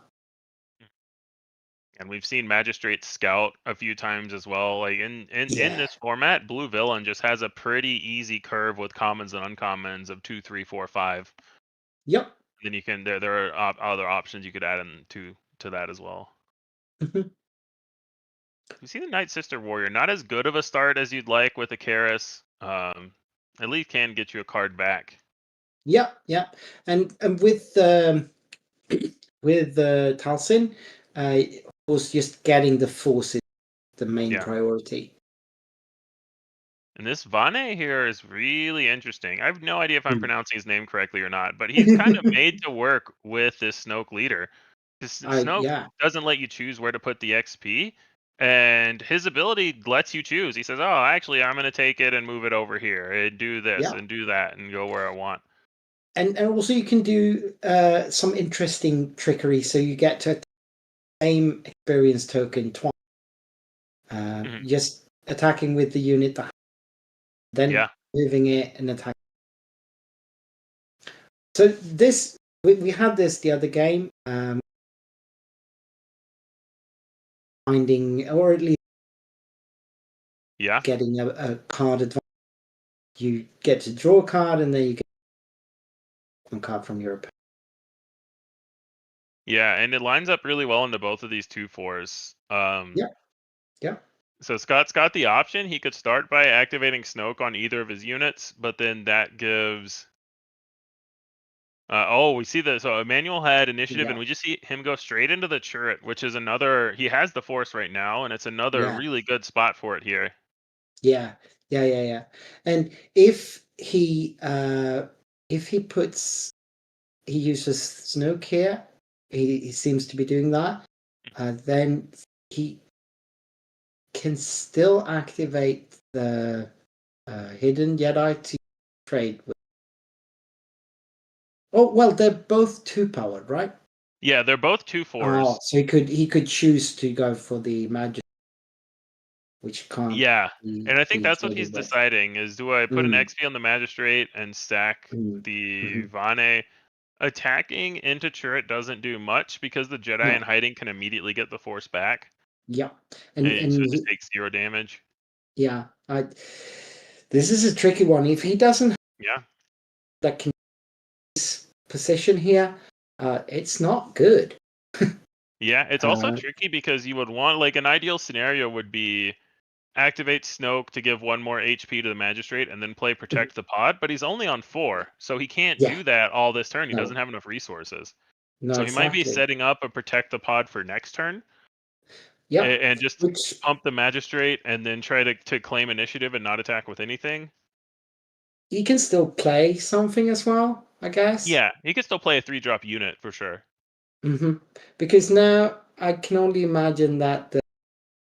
And we've seen Magistrate Scout a few times as well. Like in Yeah. this format, Blue Villain just has a pretty easy curve with commons and uncommons of 2, 3, 4, 5. Yep. Then you can there are other options you could add in to that as well. Mhm. You see the Night Sister Warrior, not as good of a start as you'd like with a Karis. At least can get you a card back. Yep. Yep. And with Talsin, was just getting the forces the main Yeah. priority. And this Vane here is really interesting. I have no idea if I'm Mm. pronouncing his name correctly or not, but he's kind of made to work with this Snoke leader. Snoke Yeah. doesn't let you choose where to put the XP, and his ability lets you choose. He says, "Oh, actually, I'm going to take it and move it over here, and do this Yeah. and do that, and go where I want." And also you can do some interesting trickery. So you get to same experience token twice. Mhm. Just attacking with the unit, then Yeah, moving it and attacking. So this we had this the other game, finding or at least yeah, getting a card advantage. You get to draw a card and then you get one card from your opponent. yeah, and it lines up really well into both of these 2/4s. Yeah. Yeah. So Scott's got the option. He could start by activating Snoke on either of his units, but then that gives. Oh, we see that. So Emmanuel had initiative, and Yeah. we just see him go straight into the turret, which is another. He has the force right now, and it's another Yeah. really good spot for it here. Yeah. And if he puts he uses Snoke here, he seems to be doing that. Then he can still activate the hidden Jedi to trade with. Oh well, they're both 2-powered, right? Yeah, they're both Oh, 2/4s. so he could choose to go for the magic, which can't Yeah, and I think be that's what traded he's with. deciding: is do I put an Mm, XP on the magistrate and stack mm, the mhm. Vane? Attacking into turret doesn't do much because the Jedi in No, hiding can immediately get the force back, yeah, and so it just and takes 0 damage. yeah, this is a tricky one. If he doesn't Yeah. that can position here, it's not good. Yeah, it's also Uh, tricky because you would want, like, an ideal scenario would be activate Snoke to give 1 more HP to the magistrate and then play mhm. protect the pod, but he's only on 4, so he can't Yeah, do that all this turn. He doesn't no, have enough resources. no, So he might be exactly. setting up a protect the pod for next turn, Yep, and just which pump the magistrate and then try to claim initiative and not attack with anything. he can still play something as well, I guess. Yeah, he could still play a 3-drop unit for sure. Hmm. Because now I can only imagine that the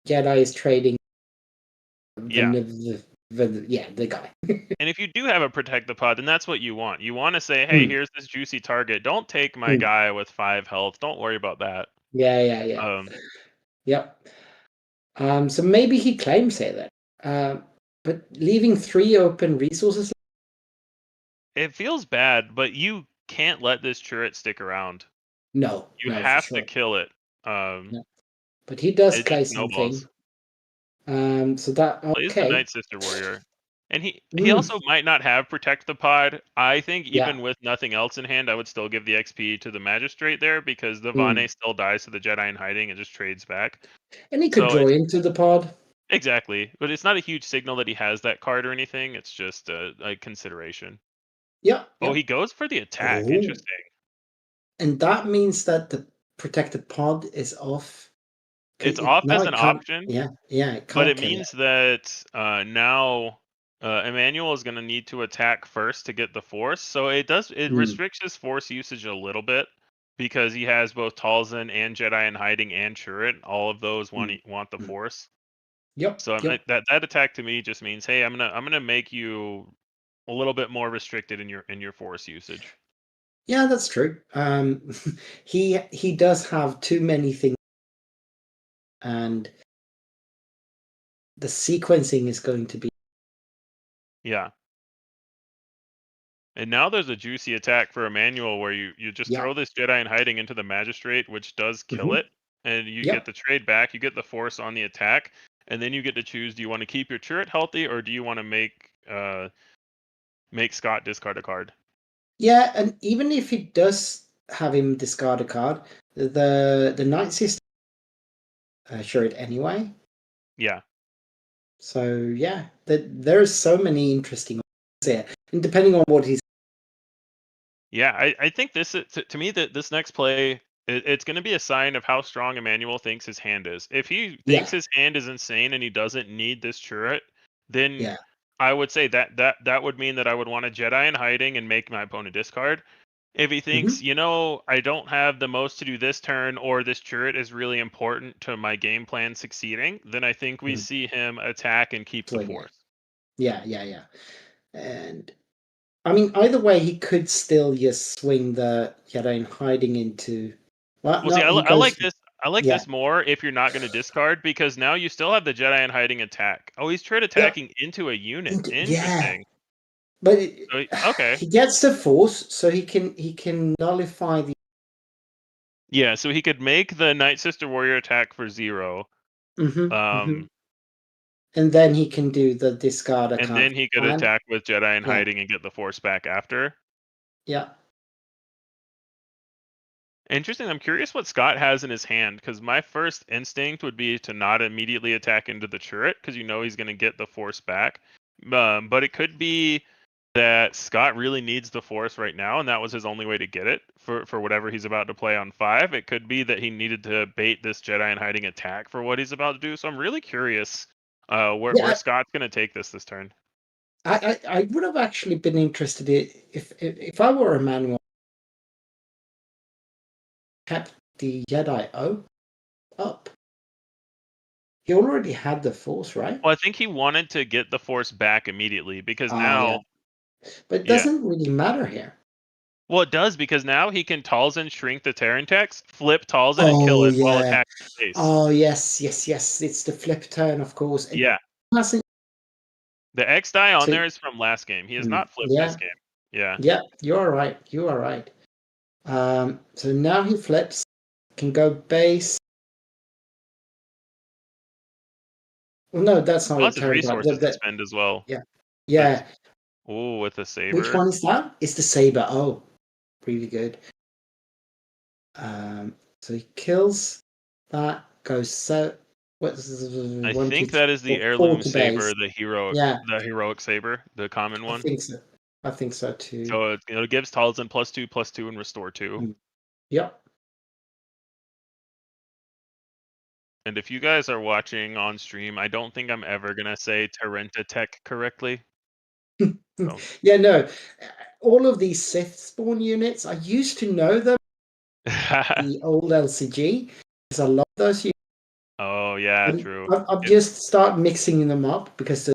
Jedi is trading Yeah. the The guy. And if you do have a protect the pod, then that's what you want. You want to say, hey, here's this juicy target. Don't take my guy with 5 health. Don't worry about that. Yeah. Yep. So maybe he claims it then. But leaving 3 open resources. It feels bad, but you can't let this turret stick around. No. You for have sure. to kill it. But he does it play just something. snowballs. So that Plays the okay. Night Sister Warrior. And he also might not have Protect the Pod. I think even with nothing else in hand, I would still give the XP to the Magistrate there because the Vane still dies to the Jedi in hiding and just trades back. And he could draw into the pod. Exactly. But it's not a huge signal that he has that card or anything. It's just a consideration. Yeah. Oh, he goes for the attack. Oh. Interesting. And that means that the protected pod is off. It's off as an option. Yeah. But it means that now Emmanuel is going to need to attack first to get the force. So it restricts his force usage a little bit because he has both Talzin and Jedi in hiding and Chirrut. All of those want the force. Yep. So that attack to me just means, hey, I'm gonna make you a little bit more restricted in your force usage. Yeah, that's true. He does have too many things, and the sequencing is going to be. Yeah. And now there's a juicy attack for Emmanuel where you just throw this Jedi in hiding into the Magistrate, which does kill it, and you get the trade back. You get the force on the attack, and then you get to choose: do you want to keep your turret healthy, or do you want to make Scott discard a card? Yeah, and even if he does have him discard a card, the Night Sister sure it anyway. Yeah. So yeah, there's so many interesting ones there, and depending on what he's. Yeah, I think this to me that this next play it's going to be a sign of how strong Emmanuel thinks his hand is. If he thinks his hand is insane and he doesn't need this turret, then I would say that would mean that I would want a Jedi in hiding and make my opponent discard. If he thinks, I don't have the most to do this turn, or this turret is really important to my game plan succeeding, then I think we see him attack and keep the force. Yeah. And I mean, either way, he could still just swing the Jedi in hiding into. Well, see, I like this. I like this more if you're not going to discard, because now you still have the Jedi in hiding attack. Oh, he's tried attacking into a unit. Interesting. But okay, he gets the force, so he can nullify the. Yeah, so he could make the Night Sister Warrior attack for 0. And then he can do the discard. And then he could attack with Jedi in hiding and get the force back after. Yeah. Interesting. I'm curious what Scott has in his hand, because my first instinct would be to not immediately attack into the turret, because he's going to get the force back. But it could be that Scott really needs the force right now, and that was his only way to get it for whatever he's about to play on 5. It could be that he needed to bait this Jedi in hiding attack for what he's about to do. So I'm really curious where Scott's going to take this turn. I would have actually been interested if I were Emmanuel. Kept the Jedi up. He already had the force, right? Well, I think he wanted to get the force back immediately, because now. But it doesn't really matter here. Well, it does, because now he can Talzin shrink the Terran text, flip Talzin, and kill it while attacking space. Oh, yes. It's the flip turn, of course. The X die on there is from last game. He has not flipped this game. Yeah, you are right. So now he flips, can go base. Well, no, that's not lots of resources to spend as well. Yeah. Oh, with the saber. Which one is that? It's the saber. Oh, really good. So he kills that. Goes so. I think that is the heirloom saber, the heroic saber, the common one. I think so too. So it gives Talzin +2/+2 and restore 2. Yep. And if you guys are watching on stream, I don't think I'm ever gonna say Tarenta Tech correctly. So. Yeah, no. All of these Sith spawn units, I used to know them. The old LCG, because I love those units. Oh yeah, true. I've just started mixing them up because the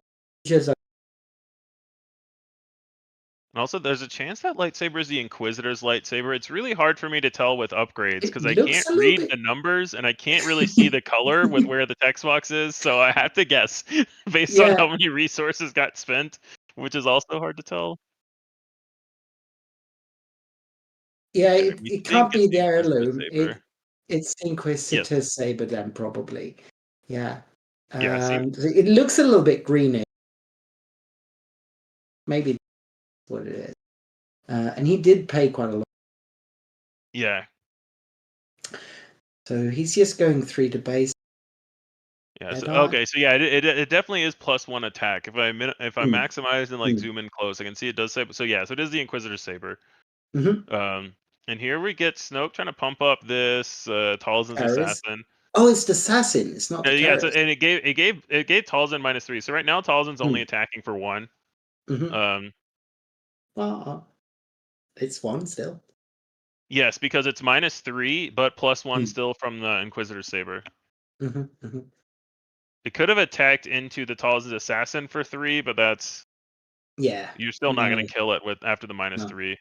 And also, there's a chance that lightsaber is the Inquisitor's lightsaber. It's really hard for me to tell with upgrades It because I looks can't a little read bit. the numbers and I can't really see the color with where the text box is. So I have to guess based on Yeah, how many resources got spent, which is also hard to tell. yeah. Okay, It, we it think can't it's be the the Inquisitor's heirloom. saber. It's the Yes. Inquisitor's saber then probably. Yeah. Yeah, it seems. It looks a little bit greenish. Maybe that's what it is. And he did pay quite a lot. Yeah. So he's just going 3 to base. Yeah. Dead So, eye. okay. So yeah, it definitely is +1 attack. If I Mm. maximize and like Mm. zoom in close, I can see it does say. So yeah. So it is the Inquisitor's saber. Mm-hmm. And here we get Snoke trying to pump up this Talzin's Carries. assassin. Oh, it's the assassin. It's not the Yeah. So, carries. and it gave Talzin -3. So right now Talzin's only attacking for 1. Mm-hmm. Well, it's 1 still. Yes, because it's -3, but +1 Mm. still from the Inquisitor's saber. Mm-hmm. Mm-hmm. It could have attacked into the Talzin's assassin for 3, but that's Yeah. you're still not No. going to kill it with after the No. -3.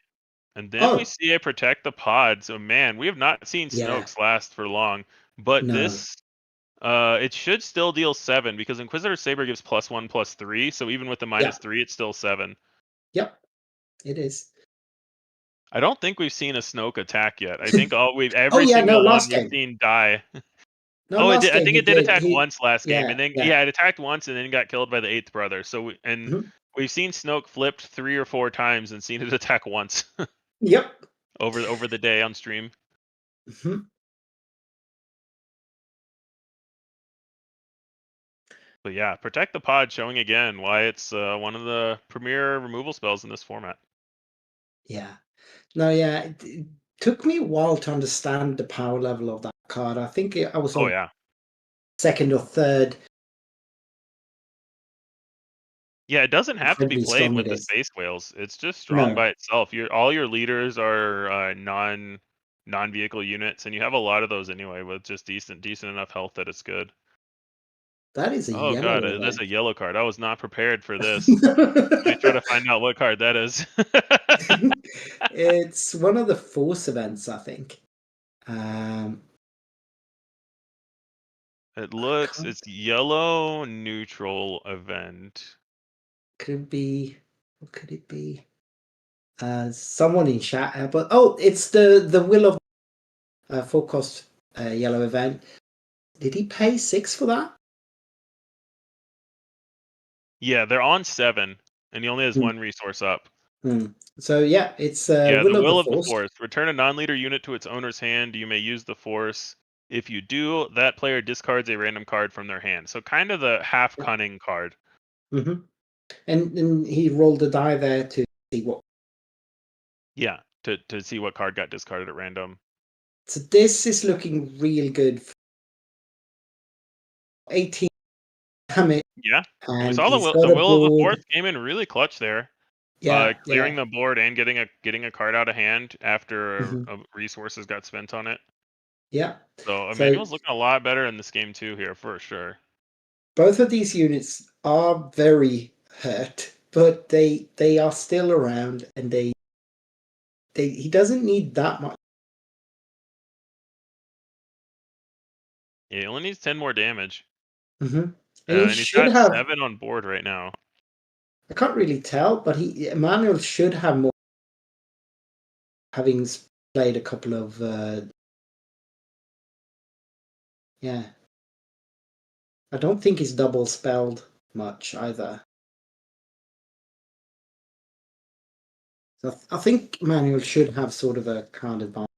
And then we Oh, see it protect the pod. So man, we have not seen yeah. Snoke's last for long. But No. this it should still deal 7 because Inquisitor Saber gives +1/+3. So even with the Yeah. -3, it's still 7. Yep. It is. I don't think we've seen a Snoke attack yet. I think Oh every yeah. No. single one Last we've game. seen die. No. Oh, it Last did. I game think he it did did. attack once last game, and Yeah. then Yeah. it attacked once and then got killed by the 8th brother. So Mhm. we've seen Snoke flipped 3 or 4 times and seen it attack once Yep. over the day on stream. Mm-hmm. But yeah, protect the pod showing again why it's one of the premier removal spells in this format. Yeah. No. Yeah. It took me a while to understand the power level of that card. I think I was Oh on yeah. 2nd or 3rd. Yeah, it doesn't have to be Incredibly played strong with it the is. space whales. It's just strong No. by itself. All your leaders are non-vehicle units, and you have a lot of those anyway with just decent enough health that it's good. That is a Oh god, yellow that's event. a yellow card. I was not prepared for this. Let me try to find out what card that is. It's one of the Force events, I think. Um, It's yellow neutral event. could it be? What could it be? Someone in chat, but oh, it's the Will of full cost yellow event. Did he pay 6 for that? Yeah, they're on 7, and he only has Hmm. 1 resource up. So yeah, it's Yeah, Will the of Will the of the Force. Force. Return a non-leader unit to its owner's hand. You may use the Force. If you do, that player discards a random card from their hand. So kind of the half cunning card. Mm-hmm. And he rolled a die there to see what. Yeah, to see what card got discarded at random. So this is looking real good. 18 damage. Yeah, and we And saw he's the got a Will of the board. Force came in really clutch there. Yeah, Clearing yeah. the board and getting a card out of hand after Mhm. resources got spent on it. Yeah. So So Emmanuel's looking a lot better in this game too here for sure. both of these units are very hurt, but they are still around, and he doesn't need that much. Yeah, he only needs 10 more damage. Mm-hmm. And he And he's should got have. 7 on board right now. I can't really tell, but Emmanuel should have more, having played a couple of. Yeah. I don't think he's double spelled much either. So I think Emmanuel should have sort of a card advantage.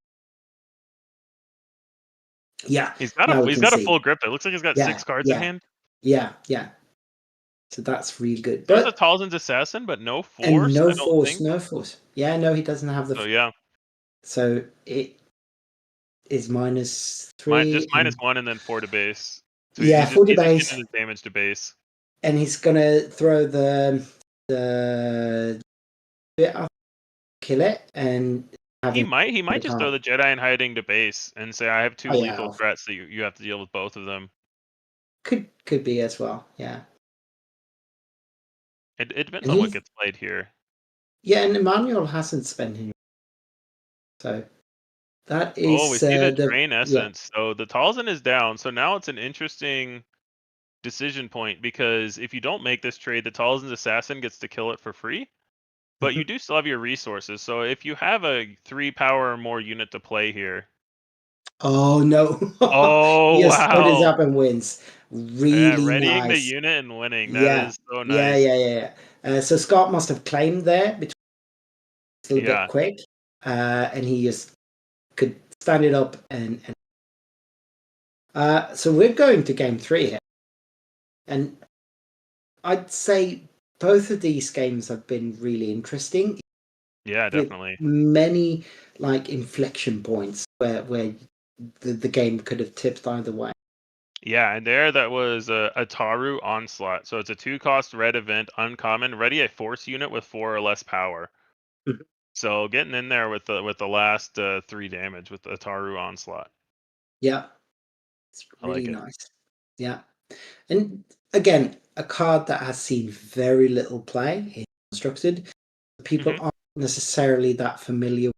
Yeah. He's got Now we a can see. full grip. It looks like he's got Yeah, 6 cards in hand. Yeah. So that's really good. There's a But Talzin's assassin, but no Force. and no I don't Force, think. no Force. Yeah, no, he doesn't have the. So yeah, So it is -3. just -1 and then 4 to base. So Yeah, he's 4 to just base, getting his damage to base. and he's gonna throw the kill it and have He him. might just throw the Jedi in hiding to base and say, I have 2 Oh, lethal yeah. threats that you have to deal with both of them. Could be as well. Yeah. It depends And on what gets played here. Yeah, and Emmanuel hasn't spent any. So that is Oh, we see the the drain yeah. essence. So the Talzin is down. So now it's an interesting decision point because if you don't make this trade, the Talzin's assassin gets to kill it for free. But you do still have your resources. So if you have a 3 power or more unit to play here. Oh no! Oh He has put his wow. up and wins. Yeah, Really readying the nice. unit and winning. That Yeah, is so yeah, nice. yeah. So Scott must have claimed there, a little Yeah. bit quick, and he just could stand it up and. So we're going to game 3 here, and I'd say both of these games have been really interesting. Yeah, With definitely. many like inflection points where the game could have tipped either way. Yeah, and there that was a Taru Onslaught. So it's a 2-cost red event, uncommon, ready a force unit with 4 or less power. Mhm. So getting in there with the last 3 damage with the Taru Onslaught. Yeah, it's I like really it. nice. Yeah, and again, a card that has seen very little play in Constructed. People Mhm. aren't necessarily that familiar with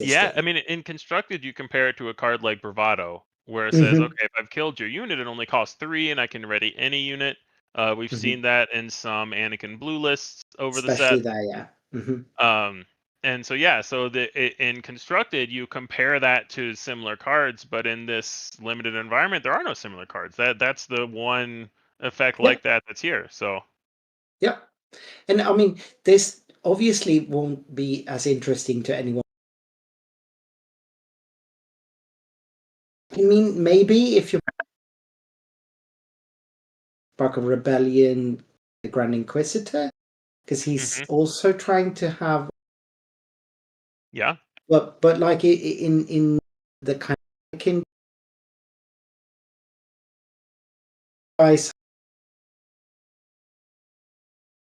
this Yeah, I game. mean, in Constructed, you compare it to a card like Bravado, where it says, Mhm, okay, if I've killed your unit, it only costs 3, and I can ready any unit. We've mhm. seen that in some Anakin Blue lists over the Especially set. there, yeah. Mhm. And so yeah, so in Constructed, you compare that to similar cards, but in this limited environment, there are no similar cards. That's the one effect Yeah, like that that's here. So yeah. And I mean, this obviously won't be as interesting to anyone. I mean, maybe if you're Bark of Rebellion, the Grand Inquisitor, because he's mhm, also trying to have, yeah, but like in the kind of guys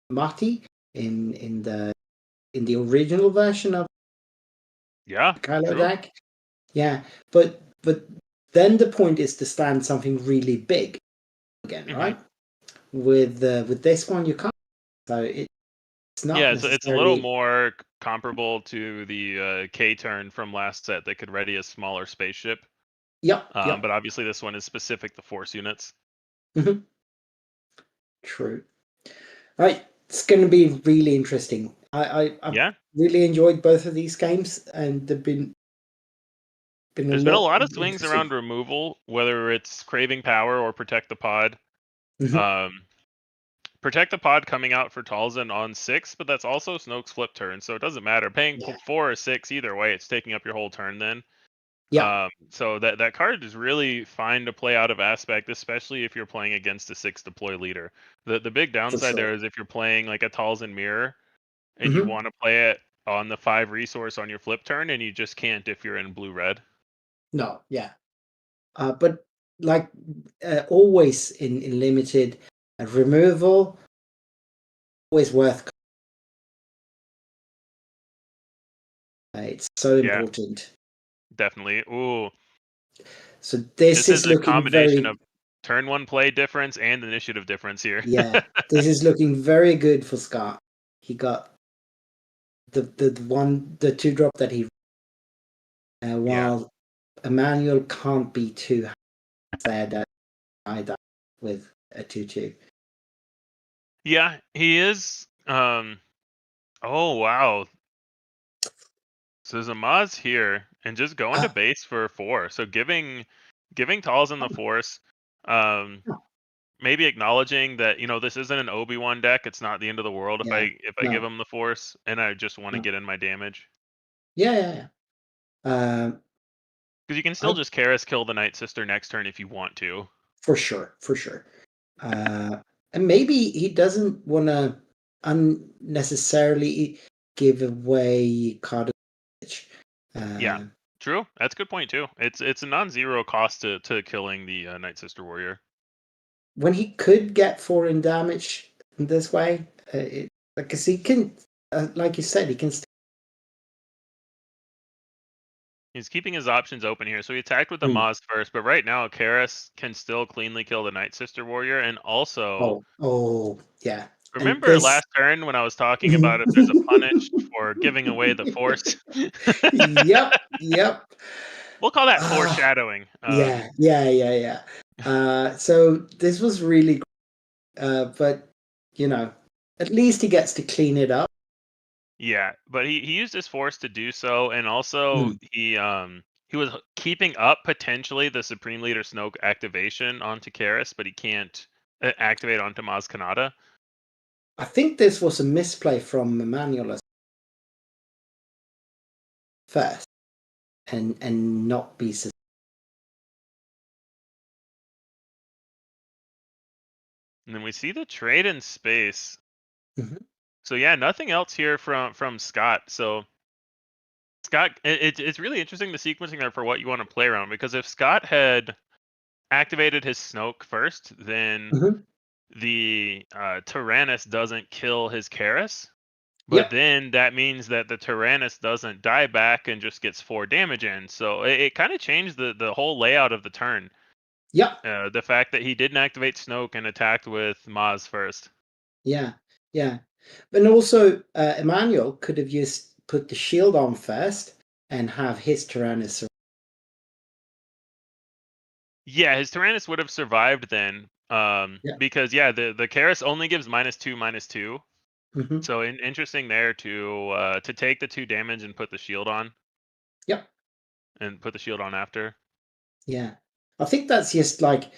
Mati in the original version of yeah, Kylo true. deck. Yeah, but then the point is to stand something really big again, Hmm. right? With this one you can't. So it's not Yeah, it's a little necessarily. more comparable to the K turn from last set that could ready a smaller spaceship. Yep, yep. But obviously this one is specific to force units. Mhm. True. Right, it's going to be really interesting. I've Yeah, really enjoyed both of these games, and they've been a there's been a lot lot of of swings interesting. around removal, whether it's craving power or protect the pod. Mhm. Um, Protect the pod coming out for Talzin on 6, but that's also Snoke's flip turn, so it doesn't matter. Paying Yeah, 4 or 6 either way, it's taking up your whole turn then. yeah, So that card is really fine to play out of aspect, especially if you're playing against a 6 deploy leader. The big for downside there sure. is if you're playing like a Talzin mirror and you Hmm. want to play it on the 5 resource on your flip turn, and you just can't if you're in blue red. No, yeah, but like always in limited removal, always worth. It's so Yeah, important. definitely. Ooh, So this this is is a looking combination very, of turn 1 play difference and initiative difference here. yeah, this is looking very good for Scott. He got the 2-drop that he Yeah. while Emmanuel can't be too sad that either with a 2-2. Yeah, he is. Oh wow. So Zamaz here and just going to Uh, base for 4. So giving Talzin the force. Um, maybe acknowledging that this isn't an Obi-Wan deck. It's not the end of the world yeah, if I give no, him the force and I just want to no, get in my damage yeah. because you can still I just Karis kill the Night Sister next turn if you want to. for sure, for sure. And maybe he doesn't want to unnecessarily give away card advantage. Yeah. Uh, True. That's a good point too. It's a non-zero cost to killing the Night Sister Warrior. when he could get 4 in damage in this way, because he can, like you said, he can. He's keeping his options open here. So he attacked with the Maz first, but right now Karis can still cleanly kill the Night Sister Warrior and also Oh, yeah. Remember this, last turn when I was talking about if there's a punish for giving away the force? yep. We'll call that Ah, foreshadowing. Yeah. So this was really great, but at least he gets to clean it up. Yeah, but he used his force to do so, and also he was keeping up potentially the Supreme Leader Snoke activation onto Karis, but he can't activate onto Maz Kanata. I think this was a misplay from Emmanuel first, and not be. And then we see the trade in space. Mhm. So yeah, nothing else here from Scott. So Scott, it's really interesting the sequencing there for what you want to play around, because if Scott had activated his Snoke first, then Mhm. the Tyrannus doesn't kill his Karis. But Yep. then that means that the Tyrannus doesn't die back and just gets 4 damage in. So it kind of changed the whole layout of the turn. Yep. The fact that he didn't activate Snoke and attacked with Maz first. Yeah. But also, Emmanuel could have just put the shield on first and have his Tyrannus. Yeah, his Tyrannus would have survived then. Because the Karis only gives -2/-2. Mm-hmm. So interesting there to take the 2 damage and put the shield on. Yep. And put the shield on after. Yeah. I think that's just like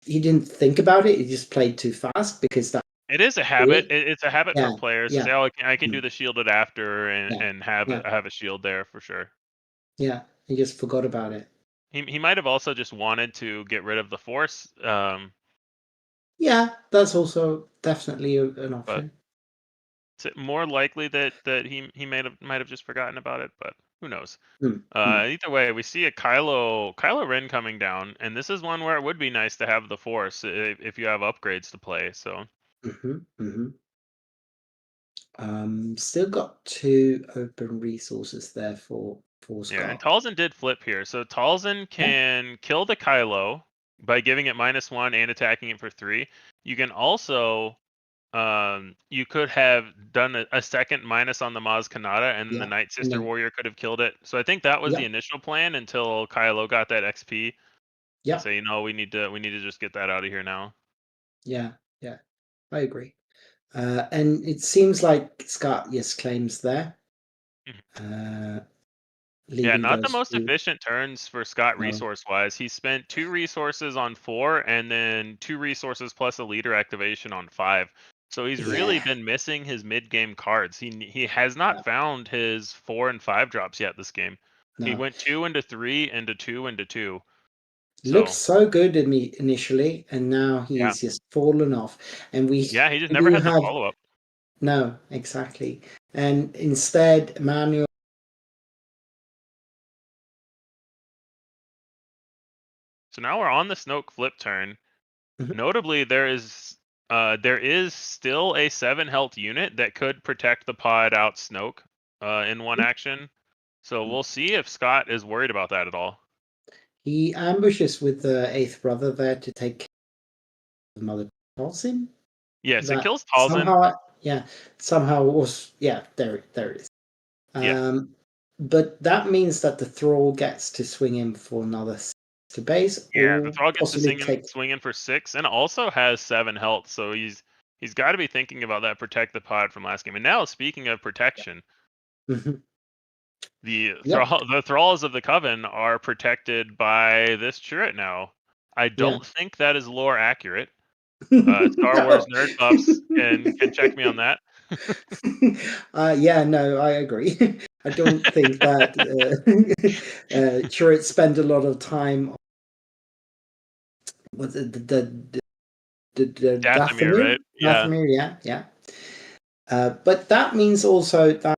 he didn't think about it. He just played too fast because that. It is a habit. It's a habit for players to Yeah. say, "Oh, I can do the shielded after and have Yeah. a shield there for sure." Yeah. He just forgot about it. He might have also just wanted to get rid of the force. Yeah, that's also definitely an But option. it's more likely that he might have just forgotten about it, but who knows? Mm. Either way, we see a Kylo Ren coming down, and this is one where it would be nice to have the force if you have upgrades to play. So. Still got 2 open resources there for Scott. Yeah, and Talzin did flip here. So Talzin can kill the Kylo by giving it -1 and attacking it for 3. You can also, you could have done a second minus on the Maz Kanata, and then the Night Sister Warrior could have killed it. So I think that was the initial plan until Kylo got that XP. Yeah. So we need to just get that out of here now. Yeah, I agree. And it seems like Scott claims there. Yeah, not the most 2. efficient turns for Scott resource-wise. He spent 2 resources on 4, and then 2 resources plus a leader activation on 5. So he's really been missing his mid-game cards. He has not found his 4 and 5 drops yet this game. No. He went 2 into 3, into 2 into 2. Looked so good in me initially, and now he's just fallen off. And he just never had the follow-up. No, exactly. And instead, Emmanuel. So now we're on the Snoke flip turn. Notably, there is still a 7 health unit that could protect the pod out Snoke in one action. So we'll see if Scott is worried about that at all. He ambushes with the 8th brother there to take the mother Talzin. Yes, it kills Talzin. Somehow was there it is. But that means that the Thrall gets to swing in for another to base. Yeah, the Thrall gets to swing in for 6, and also has 7 health. So he's got to be thinking about that protect the pod from last game. And now, speaking of protection, the Thralls of the Coven are protected by this turret now. I don't think that is lore accurate. Star Wars nerd buffs can check me on that. No, I agree. I don't think that turrets spend a lot of time with the Dathomir, right? Dathomir, yeah. But that means also that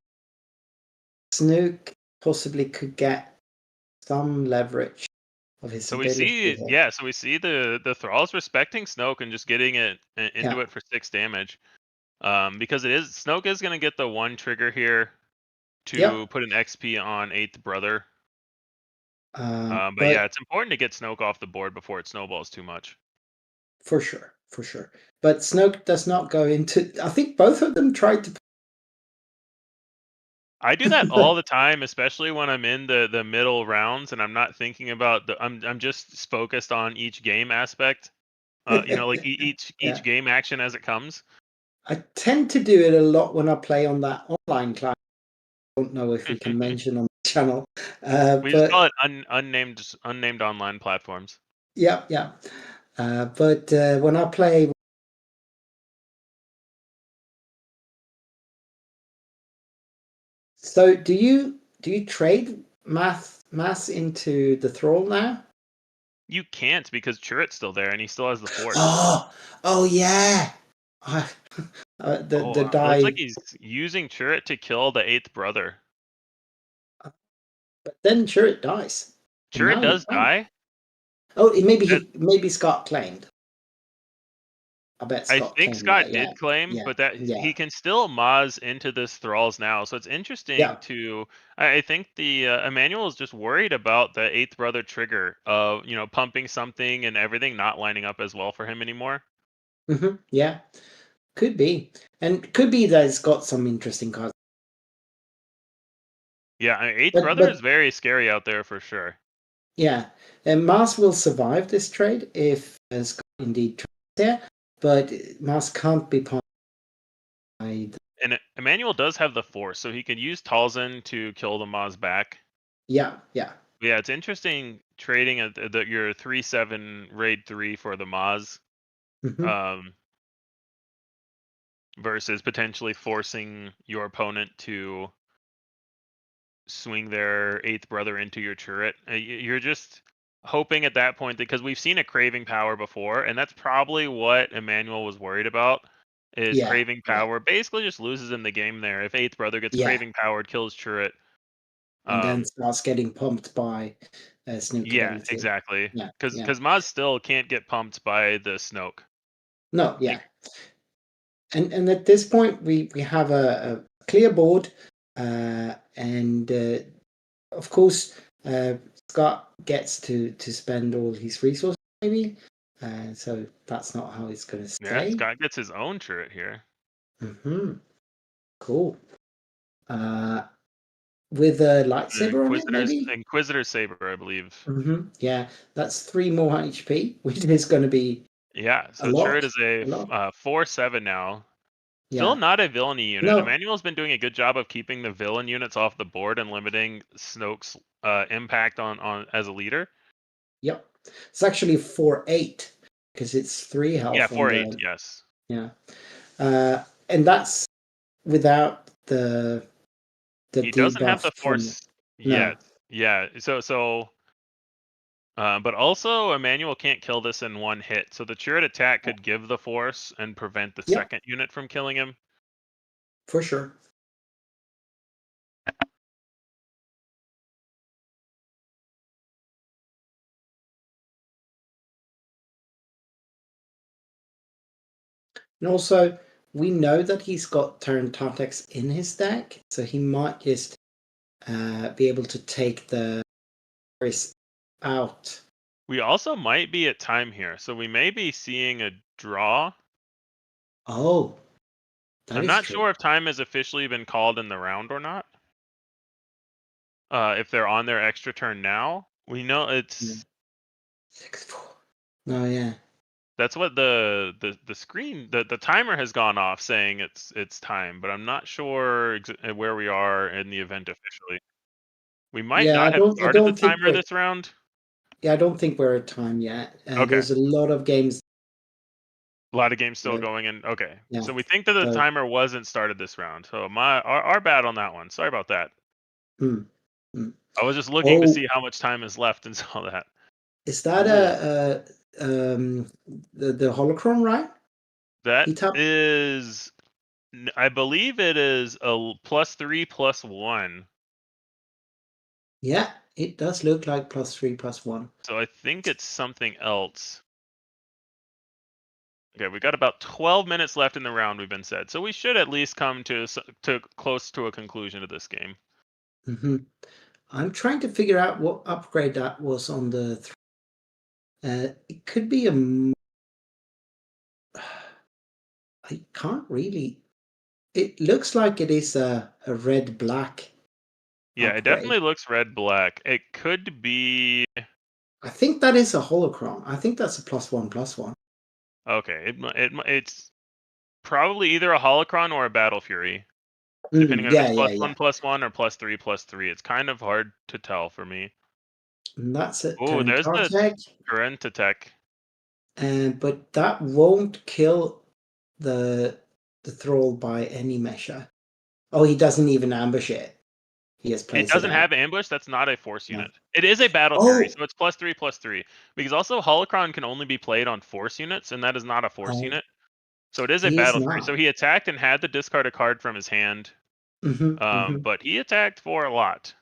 Snoke possibly could get some leverage of his So we see, the Thralls respecting Snoke and just getting it into it for 6 damage. Because Snoke is going to get the 1 trigger here to put an XP on 8th brother. But yeah, it's important to get Snoke off the board before it snowballs too much. For sure. for sure. But Snoke does not go into. I think both of them tried to. I do that all the time, especially when I'm in the middle rounds and I'm not thinking about I'm just focused on each game aspect. Like each Yeah. game action as it comes. I tend to do it a lot when I play on that online client. I don't know if we can mention on the channel. We just call But it unnamed online platforms. yeah. But when I play. So do you trade mass into the thrall now? You can't because Chirrut's still there and he still has the force. Oh yeah. The die. Looks like he's using Chirrut to kill the 8th brother. But then Chirrut dies. And Chirrut now does die. Oh, maybe Scott claimed. I bet Scott. I think claimed Scott that, did claim, yeah, but that yeah. he can still Maz into this thralls now. So it's interesting Yeah. to. I think the Emmanuel is just worried about the 8th brother trigger of pumping something and everything not lining up as well for him anymore. Yeah, could be, and could be that it's got some interesting cards. Yeah, 8th brother is very scary out there for sure. Yeah, and Maz will survive this trade if Scott indeed trades there, but Maz can't be part. And Emmanuel does have the force, so he can use Talzin to kill the Maz back. Yeah. Yeah, it's interesting trading your 3/7 raid 3 for the Maz, versus potentially forcing your opponent to swing their 8th brother into your turret. You're just hoping at that point, because we've seen a craving power before, and that's probably what Emmanuel was worried about. Is craving power basically just loses in the game there. If 8th brother gets craving powered, kills turret, and then starts getting pumped by Snoke. Yeah, exactly. Because Maz still can't get pumped by the Snoke. No, yeah. And at this point, we have a clear board, and of course, Scott gets to spend all his resources, maybe. So that's not how it's going to stay. Yeah, Scott gets his own turret here. Cool. With a lightsaber on it, maybe? Inquisitor saber, I believe. Yeah, that's 3 more HP, which is going to be. Yeah, so turret is a 4/7 now. Still not a villainy unit. No. Emmanuel's been doing a good job of keeping the villain units off the board and limiting Snoke's impact on as a leader. Yep, it's actually 4/8 because it's 3 health. Yeah, 4/8. Yes. Yeah, and that's without the. He doesn't have the force yet. Yeah. So. But also, Emmanuel can't kill this in one hit. So the turret attack could give the force and prevent the second unit from killing him. For sure. And also, we know that he's got Terran Tartax in his deck, so he might just be able to take the force out. We also might be at time here, so we may be seeing a draw. Oh. I'm not sure if time has officially been called in the round or not. If they're on their extra turn now, we know it's 6/4. Oh yeah. That's what the screen the timer has gone off saying it's time, but I'm not sure where we are in the event officially. We might not have started the timer this round. Yeah, I don't think we're at time yet. There's a lot of games. A lot of games still going in. Okay, so we think that the timer wasn't started this round. So our bad on that one. Sorry about that. I was just looking to see how much time is left and saw that. Is that the holocron, right? That is, I believe it is a +3/+1. Yeah, it does look like +3/+1. So I think it's something else. Okay, we got about 12 minutes left in the round, we've been said. So we should at least come to close to a conclusion of this game. I'm trying to figure out what upgrade that was on the. It could be a I can't really. It looks like it is a red-black. Yeah, it upgrade. definitely looks red-black. It could be... I think that is a holocron. I think that's a +1/+1. Okay, it's probably either a holocron or a battle fury, depending on if Yeah, it's yeah, yeah. +1/+1 or +3/3. It's kind of hard to tell for me. And that's it. Oh, there's the Tech. Parentatech. But that won't kill the thrall by any measure. Oh, he doesn't even ambush it. He just It plays doesn't out. have ambush. That's not a force No. unit. It is a battle fury, Oh! so it's +3/3. Because also holocron can only be played on force units, and that is not a force Oh, unit. So it is a he is battle fury. not. So he attacked and had to discard a card from his hand. But he attacked for a lot.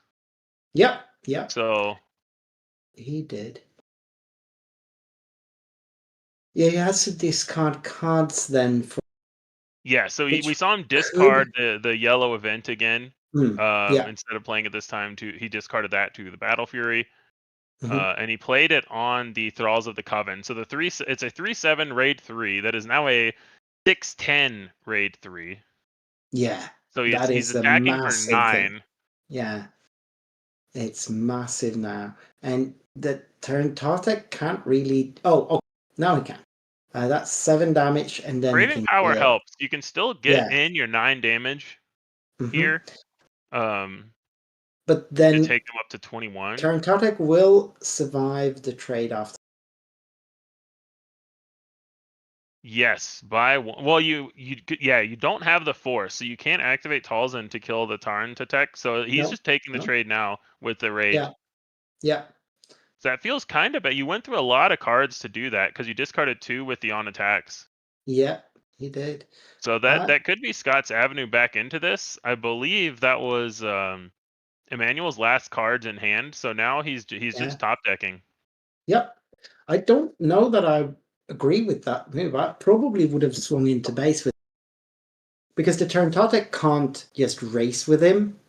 Yep, yep, So he did. Yeah, he has to discard cards then for. yeah, so we Which saw him could- discard the yellow event again. Yeah. Instead of playing it this time, he discarded that to the battle fury. Mhm. And he played it on the Thralls of the Coven. So it's a 3/7 raid 3 that is now a 6/10 raid 3. Yeah. So That he's is a attacking for massive 9. thing. Yeah. It's massive now. And the Tarantata can't really. Oh, now he can. That's 7 damage, and then he Craving can power kill. helps. You can still get Yeah. in your 9 damage Mhm. here. But To then take him up to 21. Tarantata will survive the trade after. Yes, by well, you don't have the force, so you can't activate Talzin to kill the Tarn to tech. So he's No, just taking the no. trade now with the raid. Yeah. Yeah. So that feels kind of bad. You went through a lot of cards to do that because you discarded 2 with the on attacks. Yeah, he did. So that could be Scott's avenue back into this. I believe that was Emmanuel's last cards in hand. So now he's just top decking. Yep. I don't know that I agree with that move. I probably would have swung into base with, because the Tarantata can't just race with him.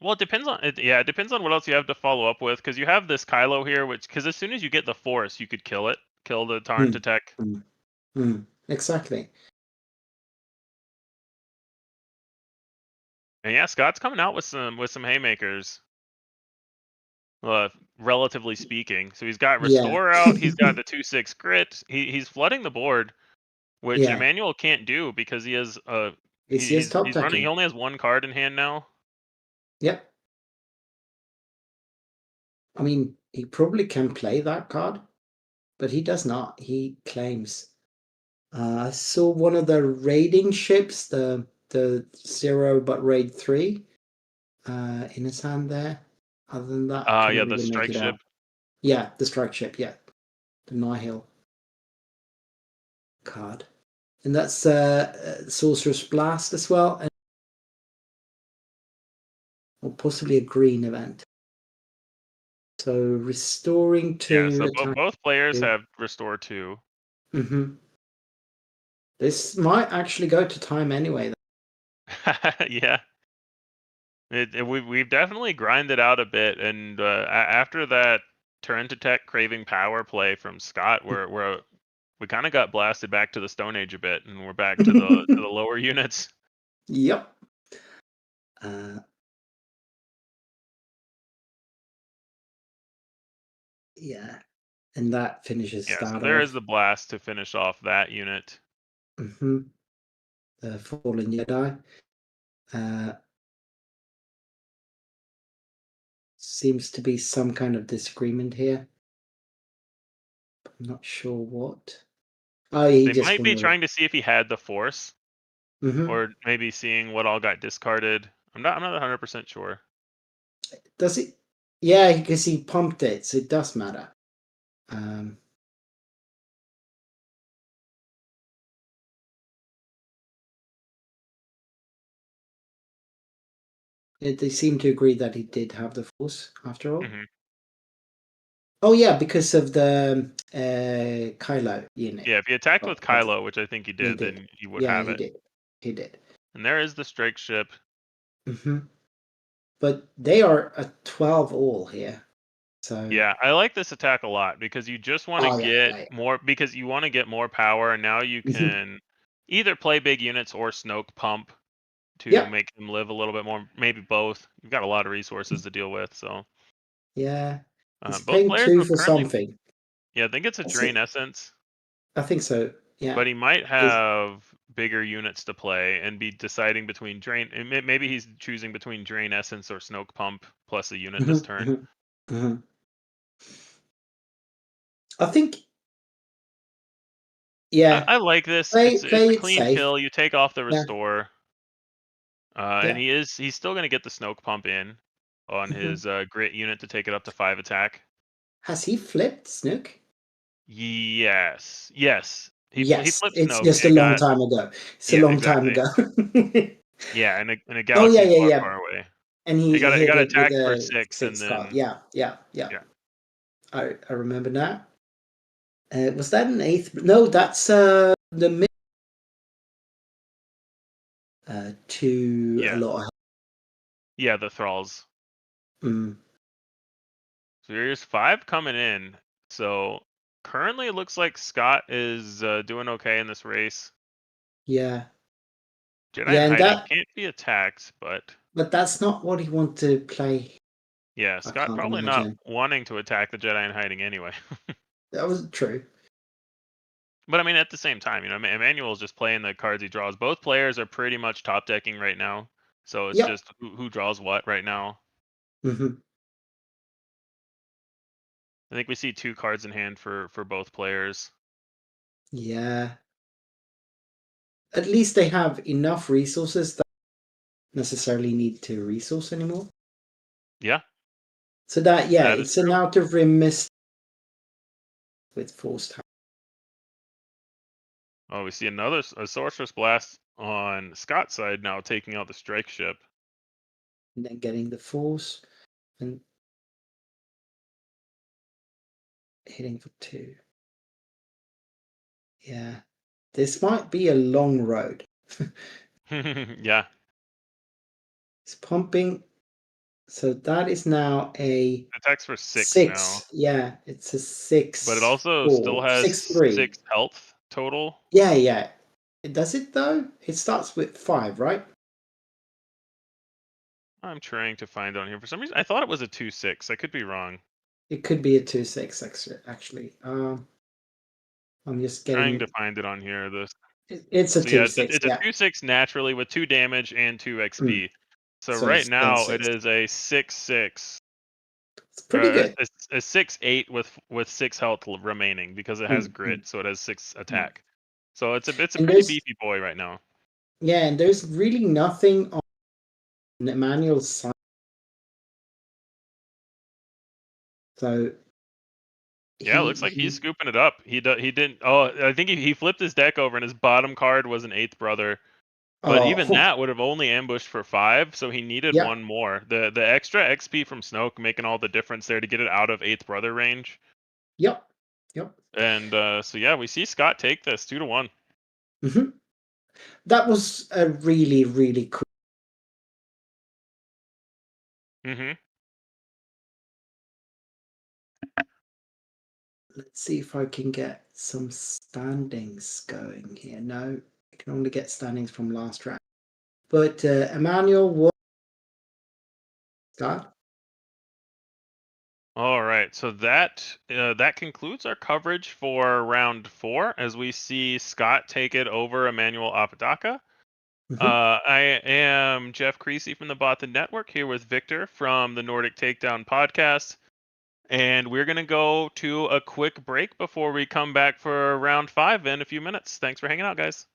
Well, it depends on it. Yeah, it depends on what else you have to follow up with. Because you have this Kylo here, because as soon as you get the force, you could kill the Tarn to tech. Exactly. And yeah, Scott's coming out with some haymakers. Relatively speaking, so he's got restore out. He's got the 2/6 grit. He's flooding the board, which Emmanuel can't do because he has he's running. He only has 1 card in hand now. Yep. I mean, he probably can play that card, but he does not. He claims. I saw one of the raiding ships, the 0 but raid 3, in his hand there. Other than that, I yeah, couldn't the really strike make it ship. out. Yeah, the strike ship. Yeah, the Nihil card, and that's Sorcerer's Blast as well, or possibly a green event. So restoring 2. Yeah, so both players have restore 2. This might actually go to time anyway. Yeah. We've definitely grinded out a bit, and after that turn to tech craving power play from Scott, we kind of got blasted back to the Stone Age a bit, and we're back to the lower units. Yep. Yeah, and that finishes. Yeah, so that there off. is the blast to finish off that unit. The Fallen Jedi. Seems to be some kind of disagreement here. I'm not sure what. Oh, he They just might be trying to see if he had the force, or maybe seeing what all got discarded. I'm not 100% sure. Does it? Yeah, because he pumped it, so it does matter. They seem to agree that he did have the force after all. Oh yeah, because of the Kylo unit. Yeah, if he attacked with Kylo, which I think he did, then he would have it. He did. And there is the strike ship. But they are a 12 all here. So yeah, I like this attack a lot because you just want to get more, because you want to get more power, and now you can either play big units or Snoke pump to Yeah. make them live a little bit more. Maybe both. You've got a lot of resources to deal with, so Yeah. He's both paying players 2 are for currently. something. Yeah, I think it's a That's drain it. essence, I think so. Yeah. but he might have bigger units to play and be deciding between drain. Maybe he's choosing between drain essence or Snoke pump plus a unit this turn. I think. Yeah. I like this. Play It's a it clean safe. kill. You take off the Yeah. restore, and he's still going to get the Snoke pump in on his grit unit to take it up to 5 attack. Has he flipped Snook? Yes. He Yes, flipped it's Snoke just a and long got time ago. It's a Yeah, long time exactly. ago. yeah, in a Oh galaxy yeah. far away. And he It got hit it with attacked for a 6 and 6 card. then Yeah. Yeah. I remember now. Was that an 8th? No, that's the mid. To a lot of. Yeah, the thralls. Mm. So here's 5 coming in. So currently it looks like Scott is doing okay in this race. Yeah. Jedi Yeah, and hiding that. can't be attacked, but that's not what he wanted to play. yeah, I Scott can't probably imagine. not wanting to attack the Jedi in hiding anyway. That was true. But I mean, at the same time, Emmanuel's just playing the cards he draws. Both players are pretty much top decking right now, so it's just who draws what right now. Mm-hmm. I think we see 2 cards in hand for both players. Yeah. At least they have enough resources that necessarily need to resource anymore. Yeah. So that That it's an out of rim miss with forced. Oh, we see a Sorceress Blast on Scott's side now, taking out the strike ship. And then getting the force and hitting for 2. Yeah. This might be a long road. Yeah. It's pumping. So that is now a attacks for 6 now. Yeah, it's a 6. But it also 4, still has 6 health total. Yeah. Does it though? It starts with 5, right? I'm trying to find on here. For some reason, I thought it was a 2/6. I could be wrong. It could be a 2/6 actually. I'm just Trying to find it on here. It's a 2/6. It's a 2/6 naturally with 2 damage and 2 XP. So right now it is a 6/6. It's pretty good. A 6/8 with 6 health remaining because it has grit, so it has 6 attack. So it's a pretty beefy boy right now. Yeah, and there's really nothing on Emmanuel's side. So yeah, it looks like he's scooping it up. He didn't. Oh, I think he flipped his deck over, and his bottom card was an 8th brother. But even that would have only ambushed for 5, so he needed 1 more. The extra XP from Snoke making all the difference there to get it out of 8th brother range. Yep. And so yeah, we see Scott take this 2-1. Mm-hmm. That was a really, really cool. Mm-hmm. Let's see if I can get some standings going here. No, I can only get standings from last round. But Emmanuel, what? Scott? All right, so that concludes our coverage for round 4 as we see Scott take it over Emmanuel Apodaca. I am Jeff Creasy from the Bothan Network here with Viktor from the Nordic Takedown podcast. And we're going to go to a quick break before we come back for round 5 in a few minutes. Thanks for hanging out, guys.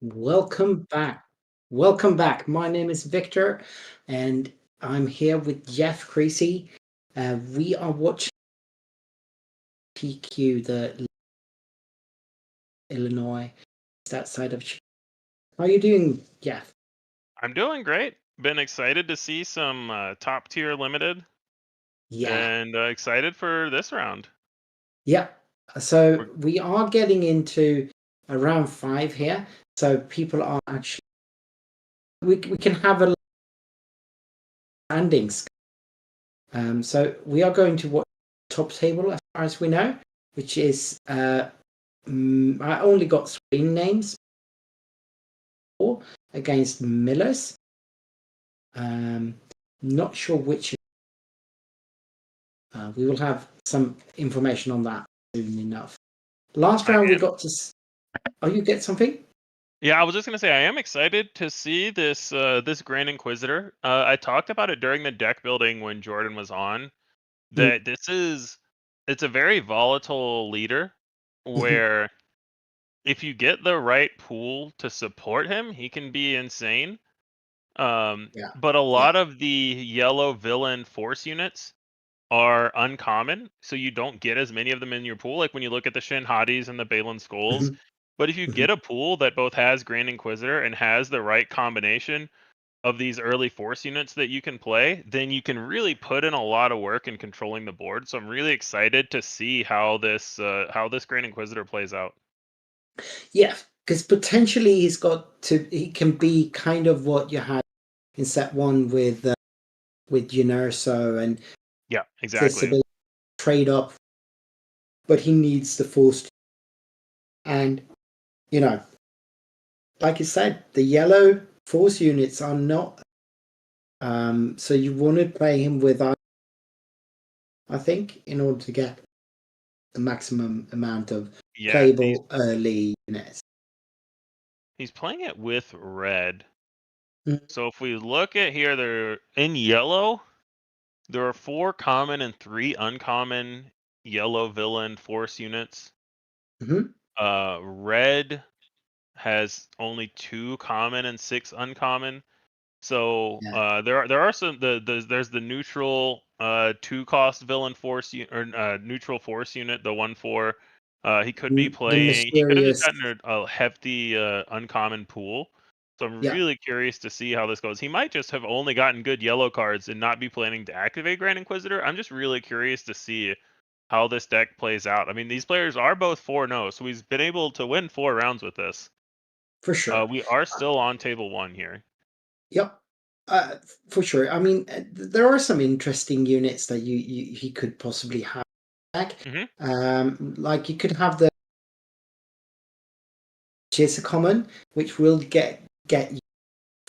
Welcome back. Welcome back. My name is Viktor, and I'm here with Jeff Creasy. We are watching PQ, the Illinois, just outside of Chicago. How are you doing, Jeff? I'm doing great. Been excited to see some top tier limited, Yeah. and excited for this round. Yeah. So we are getting into round 5 here. So people are actually, we can have a landings. So we are going to watch top table as far as we know, which is I only got screen names against Millers. Not sure which. We will have some information on that soon enough. Last round we got to. Oh, you get something? Yeah, I was just gonna say I am excited to see this this Grand Inquisitor. I talked about it during the deck building when Jordan was on. That it's a very volatile leader, where if you get the right pool to support him, he can be insane. Yeah. But a lot of the yellow villain force units are uncommon, so you don't get as many of them in your pool. Like when you look at the Shin Hadis and the Balin Skulls. But if you get a pool that both has Grand Inquisitor and has the right combination of these early force units that you can play, then you can really put in a lot of work in controlling the board. So I'm really excited to see how this Grand Inquisitor plays out. Yeah, because potentially he can be kind of what you had in set 1 with Unerso and Yeah, this exactly. ability to trade up, but he needs the force. And you know, like I said, the yellow force units are not. So you want to play him with, I think, in order to get the maximum amount of playable early units. He's playing it with red. Mm. So if we look at here, they're in yellow. There are 4 common and 3 uncommon yellow villain force units. Red has only 2 common and 6 uncommon. So there are some there's the neutral 2-cost villain force neutral force unit, the 1/4. He could be playing. He could have just gotten a hefty uncommon pool. So I'm really curious to see how this goes. He might just have only gotten good yellow cards and not be planning to activate Grand Inquisitor. I'm just really curious to see how this deck plays out. I mean, these players are both 4-0, so he's been able to win 4 rounds with this. For sure. We are still on table 1 here. Yep. For sure. I mean, there are some interesting units that he could possibly have back. Like you could have the which is a common, which will get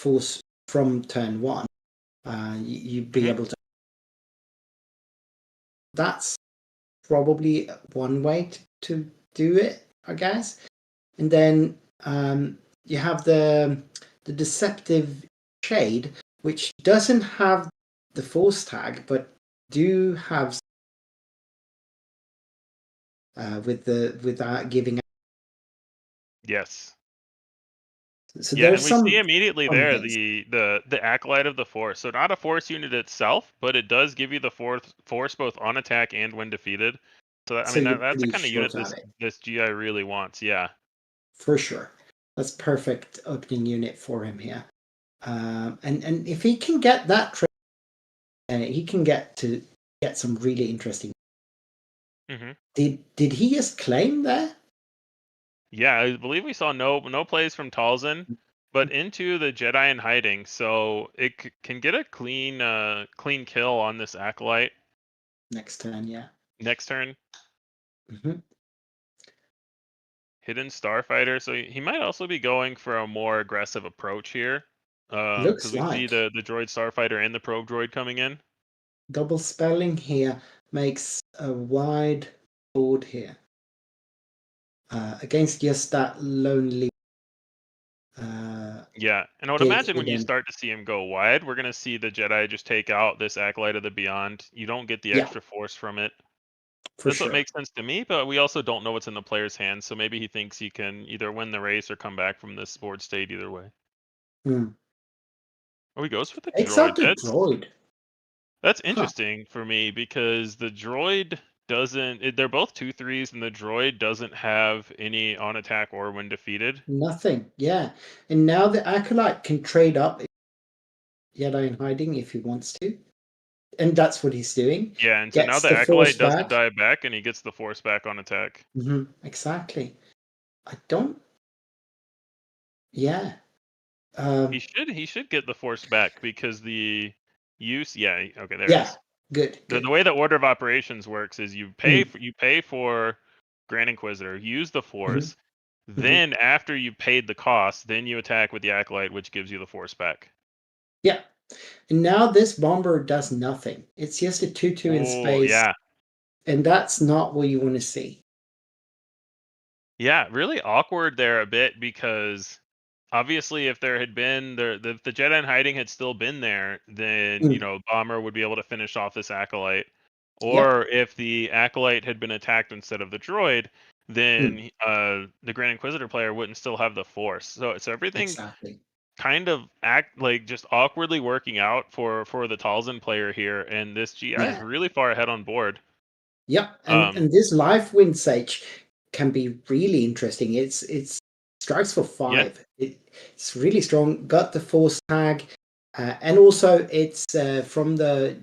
force from turn 1, you'd be able to. That's probably one way to do it, I guess. And then you have the deceptive shade, which doesn't have the force tag, but do have without giving. Yes. So Yeah, there's and we some see immediately fun there things. the acolyte of the force. So not a force unit itself, but it does give you the force both on attack and when defeated. So I So mean you're that's the pretty kind of short unit at it, this GI really wants. Yeah. for sure. That's perfect opening unit for him here. And if he can get that, he can get some really interesting. hmm Did he just claim there? Yeah, I believe we saw no plays from Talzin, but into the Jedi in hiding, so it can get a clean kill on this acolyte Next turn, yeah. next turn. hmm Hidden Starfighter, so he might also be going for a more aggressive approach here, Looks because we see like the droid Starfighter and the probe droid coming in. double spelling here makes a wide board here against just that lonely. Yeah, and I would imagine when you start to see him go wide, we're gonna see the Jedi just take out this acolyte of the Beyond. You don't get the Yeah, extra force from it. for That's what sure. makes sense to me, but we also don't know what's in the player's hands, so maybe he thinks he can either win the race or come back from this board state either way. Mm. Oh, he goes for the Takes out droid. the droid. That's Huh. interesting for me because the droid doesn't. They're both 2/3s, and the droid doesn't have any on attack or when defeated. Nothing. Yeah. And now the acolyte can trade up Jedi in hiding if he wants to. And that's what he's doing. Yeah, and so now Gets the the force acolyte doesn't back. die back, and he gets the force back on attack. Exactly. I don't. Yeah. He should get the force back because the use. Yeah, okay, there it Yeah. is. Good. The Good. way the order of operations works is you pay Mm. you pay for Grand Inquisitor, use the Mhm. force, then after you paid the cost, then you attack with the acolyte, which gives you the force back. Yeah. And now this bomber does nothing. It's just a 2/2 in Oh space. yeah, And that's not what you want to see. yeah, really awkward there a bit because obviously if there had been the Jedi in hiding had still been there, then Bomber would be able to finish off this acolyte. Yep. Or if the acolyte had been attacked instead of the droid, then the Grand Inquisitor player wouldn't still have the force. So everything Exactly. kind of act like just awkwardly working out for the Talzin player here, and this GI is Yeah. really far ahead on board. Yep. And this life win sage can be really interesting. It's strikes for 5. It's really strong. Got the force tag, and also it's from the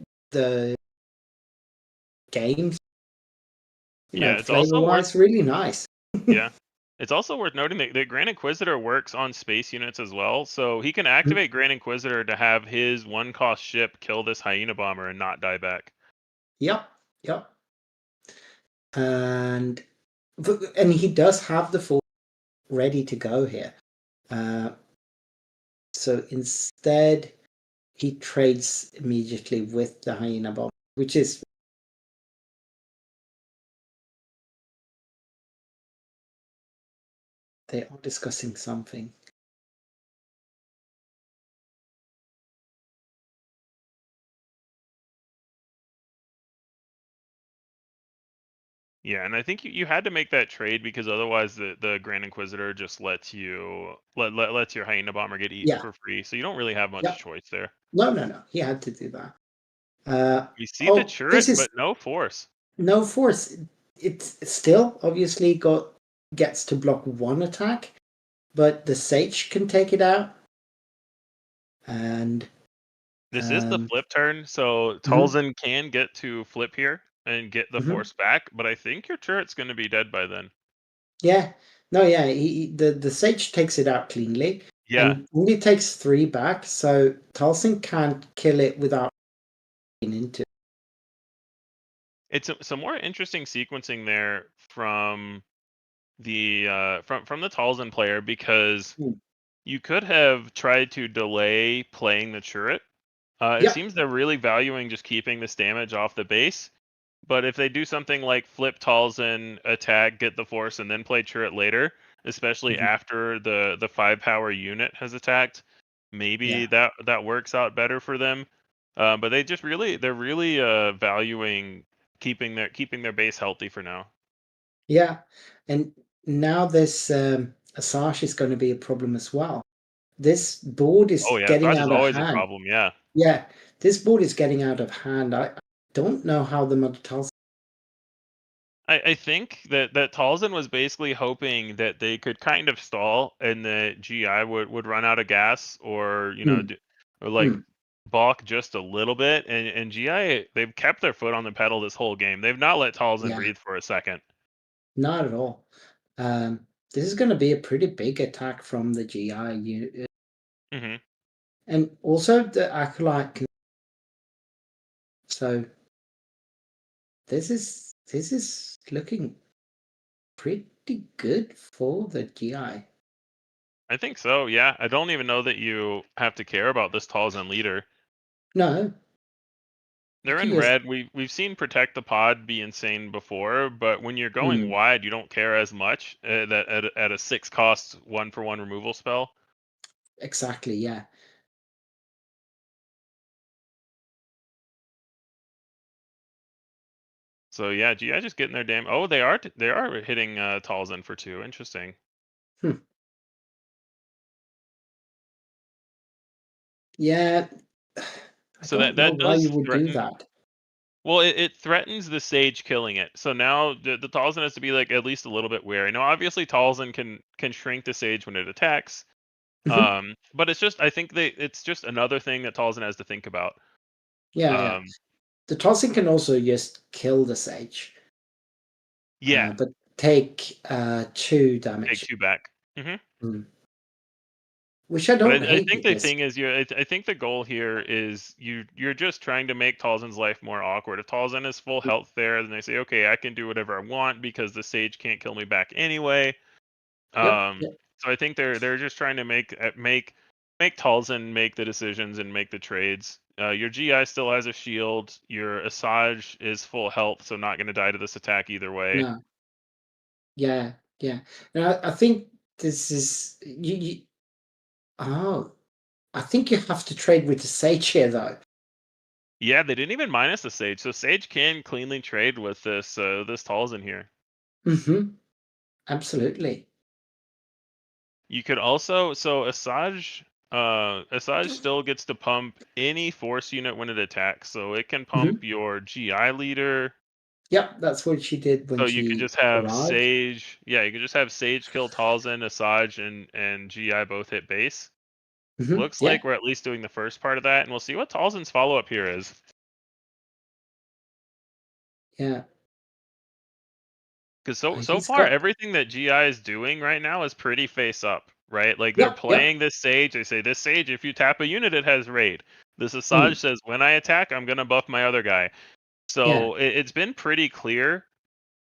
games. It's Flavor also worth wise, really nice. yeah. It's also worth noting that the Grand Inquisitor works on space units as well, so he can activate Grand Inquisitor to have his 1-cost ship kill this Hyena Bomber and not die back. Yep. And he does have the force ready to go here. So instead, he trades immediately with the Hyena Bomb, which is they are discussing something. Yeah, and I think you had to make that trade because otherwise the Grand Inquisitor just lets you lets your Hyena Bomber get eaten for free, so you don't really have much choice there. No. He had to do that. We see the turret, but no force. No force. It's still obviously gets to block 1 attack, but the Sage can take it out. And this is the flip turn, so Talzin can get to flip here and get the force back, but I think your turret's going to be dead by then. Yeah. No, yeah, the Sage takes it out cleanly. Yeah. And only takes 3 back, so Talzin can't kill it without into. It's some more interesting sequencing there from the from the Talzin player because you could have tried to delay playing the turret. It Yep. seems they're really valuing just keeping this damage off the base. But if they do something like flip Talzin, attack, get the force, and then play turret later, especially Mhm. after the 5-power unit has attacked, maybe that works out better for them. But they're really valuing keeping their base healthy for now. Yeah, and now this Assange is going to be a problem as well. This board is Oh yeah, getting Sarge is out of always a hand. problem. Yeah. Yeah, this board is getting out of hand. I don't know how the Mototals. I think that Talzin was basically hoping that they could kind of stall and the GI would run out of gas or or like balk just a little bit, and GI they've kept their foot on the pedal this whole game. They've not let Talzin Yeah, breathe for a second. not at all. This is going to be a pretty big attack from the GI unit, Hmm. and also the Acolyte. So this is looking pretty good for the GI. I think so. Yeah, I don't even know that you have to care about this Talzin leader. No, you They're can in just red. We've seen protect the pod be insane before, but when you're going wide, you don't care as much. That at a 6 cost 1-for-1 removal spell. exactly, yeah. So yeah, GI just getting their damn. Oh, they are hitting Talzin for 2. Interesting. Yeah, I So don't know that why does you would do threaten. that. Well, it threatens the Sage killing it. So now the Talzin has to be like at least a little bit wary. Now, obviously, Talzin can shrink the Sage when it attacks. Mhm. But I think it's just another thing that Talzin has to think about. Yeah. Um, The tossing can also just kill the Sage, yeah, but take 2 take damage. 2 back. Mm. Which I But don't I hate think the because thing is, I think the goal here is you're just trying to make Talzin's life more awkward. If Talzin is full health there, then they say, okay, I can do whatever I want because the Sage can't kill me back anyway. yep, So I think they're just trying to make Talzin make the decisions and make the trades. Your GI still has a shield. Your Asajj is full health, so not going to die to this attack either way. no, yeah, yeah. Now I think this is you. Oh, I think you have to trade with the Sage here, though. Yeah, they didn't even minus the Sage, so Sage can cleanly trade with this Talzin here. Absolutely. You could also Asajj still gets to pump any force unit when it attacks, so it can pump your GI leader. Yep, that's what she did So when you could she just have arrived. Sage. Yeah, you could just have Sage kill Talzin, Asajj, and GI both hit base. Looks Yeah, like we're at least doing the first part of that, and we'll see what Talzin's follow up here is. yeah. Because so He's far, got. everything that GI is doing right now is pretty face up, right? Like they're Yep, yep. playing this Sage. They say this Sage, if you tap a unit, it has raid. This Asajj Mm, says when I attack, I'm gonna buff my other guy. yeah, So it's been pretty clear.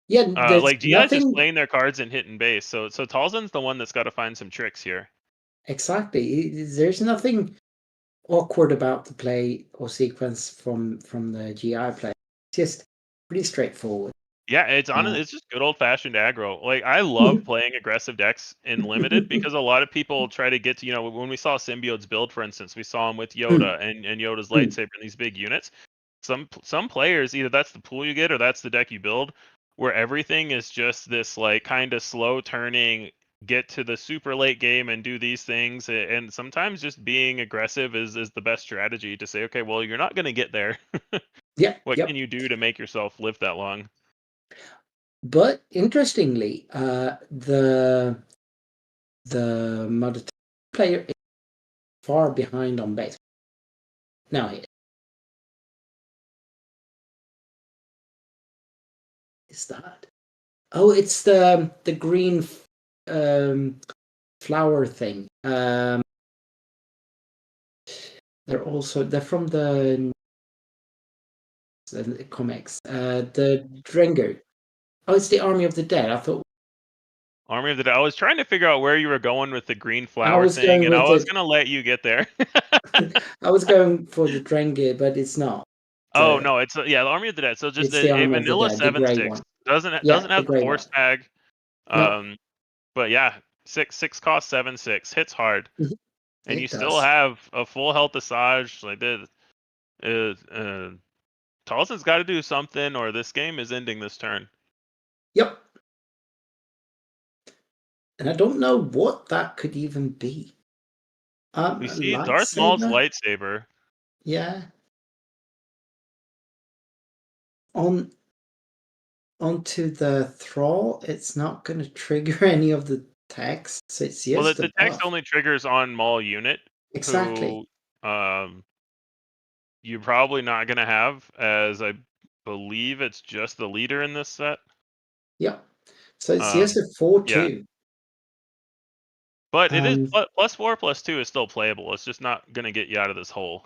yeah. There's Like GI's just nothing playing their cards and hitting base. So Talzin's the one that's got to find some tricks here. exactly. There's nothing awkward about the play or sequence from the GI play. It's just pretty straightforward. Yeah, it's Uh, it's just good old fashioned aggro. Like I love playing aggressive decks in limited because a lot of people try to get to, when we saw Symbiote's build, for instance, we saw him with Yoda and Yoda's lightsaber and these big units. Some players, either that's the pool you get or that's the deck you build, where everything is just this like kind of slow turning, get to the super late game and do these things. And sometimes just being aggressive is the best strategy to say, okay, well, you're not gonna get there. Yep, What can yep. you do to make yourself live that long? But interestingly, the mother player is far behind on base. Now he is that. Oh, it's the green flower thing. They're from the comics. The Drengo. Oh, it's the Army of the Dead. I thought. Army of the Dead. I was trying to figure out where you were going with the green flower was thing, going and I with was the- gonna let you get there. I was going for the Drengir, but it's not. Oh no, it's the Army of the Dead. So just It's the a Army of the vanilla Dead, the grey 7/6 one. doesn't Yeah, have the the grey one. force tag. No. But yeah, 6 cost 7/6 hits hard, and It you does. still have a full health Asajj like this. Tolson's got to do something, or this game is ending this turn. Yep. And I don't know what that could even be. We see Darth Maul's lightsaber. Yeah. Onto the thrall, it's not going to trigger any of the texts. It's just Well, the text only triggers on Maul unit. Exactly. Who, you're probably not going to have, as I believe it's just the leader in this set. Yep. So it's just a 4/2. But it is +4/+2 is still playable. It's just not going to get you out of this hole.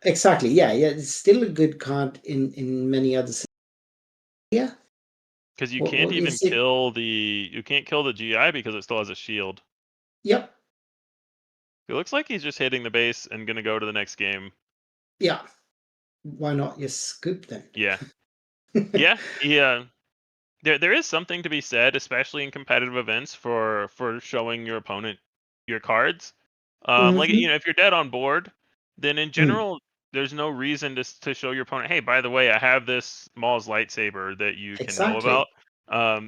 Exactly. Yeah. It's still a good card in many other. Yeah. Because you can't even kill the GI because it still has a shield. Yep. It looks like he's just hitting the base and going to go to the next game. Yeah. Why not just scoop then? Yeah. Yeah. There is something to be said, especially in competitive events, for showing your opponent your cards. Like, if you're dead on board, then in general, there's no reason to show your opponent, hey, by the way, I have this Maul's lightsaber that you can know about.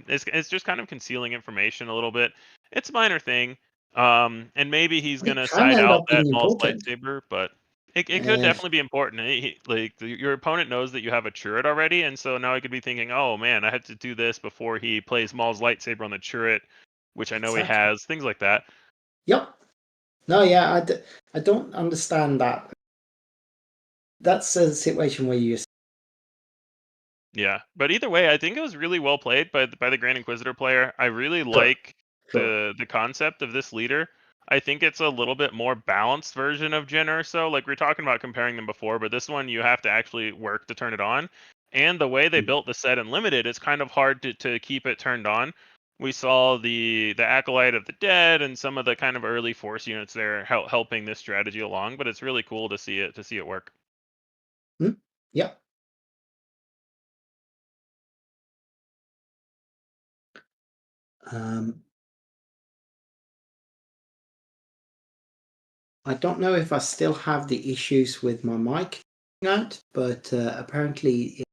It's just kind of concealing information a little bit. It's a minor thing. And maybe he's gonna side out that Maul's lightsaber, but it could definitely be important. Your opponent knows that you have a turret already, and so now he could be thinking, oh man, I have to do this before he plays Maul's lightsaber on the turret, which I know he has. Things like that. Yep. No, yeah, I don't understand that. That's a situation where you. Yeah, but either way, I think it was really well played by the Grand Inquisitor player. I really like the concept of this leader. I think it's a little bit more balanced version of Jyn Erso. Like we were talking about comparing them before, but this one you have to actually work to turn it on. And the way they built the set in Limited, it's kind of hard to keep it turned on. We saw the Acolyte of the Dead and some of the kind of early Force units there helping this strategy along. But it's really cool to see it work. Yep. I don't know if I still have the issues with my mic out, but apparently it's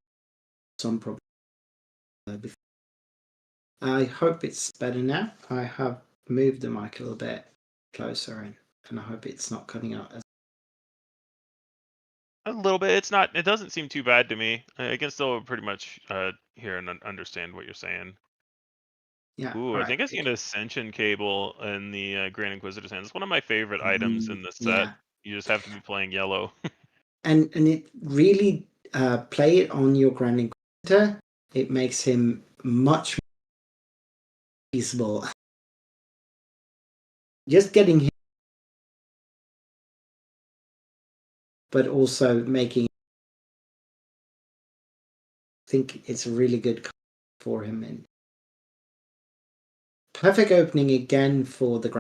some problem. I hope it's better now. I have moved the mic a little bit closer in, and I hope it's not cutting out as. A little bit. It's not. It doesn't seem too bad to me. I can still pretty much hear and understand what you're saying. Yeah. Ooh, I think I see an Ascension cable in the Grand Inquisitor's hands. It's one of my favorite items in this set. Yeah. You just have to be playing yellow. and it really play it on your Grand Inquisitor. It makes him much more feasible. Just getting him, but also making. I think it's a really good card for him, and perfect opening again for the.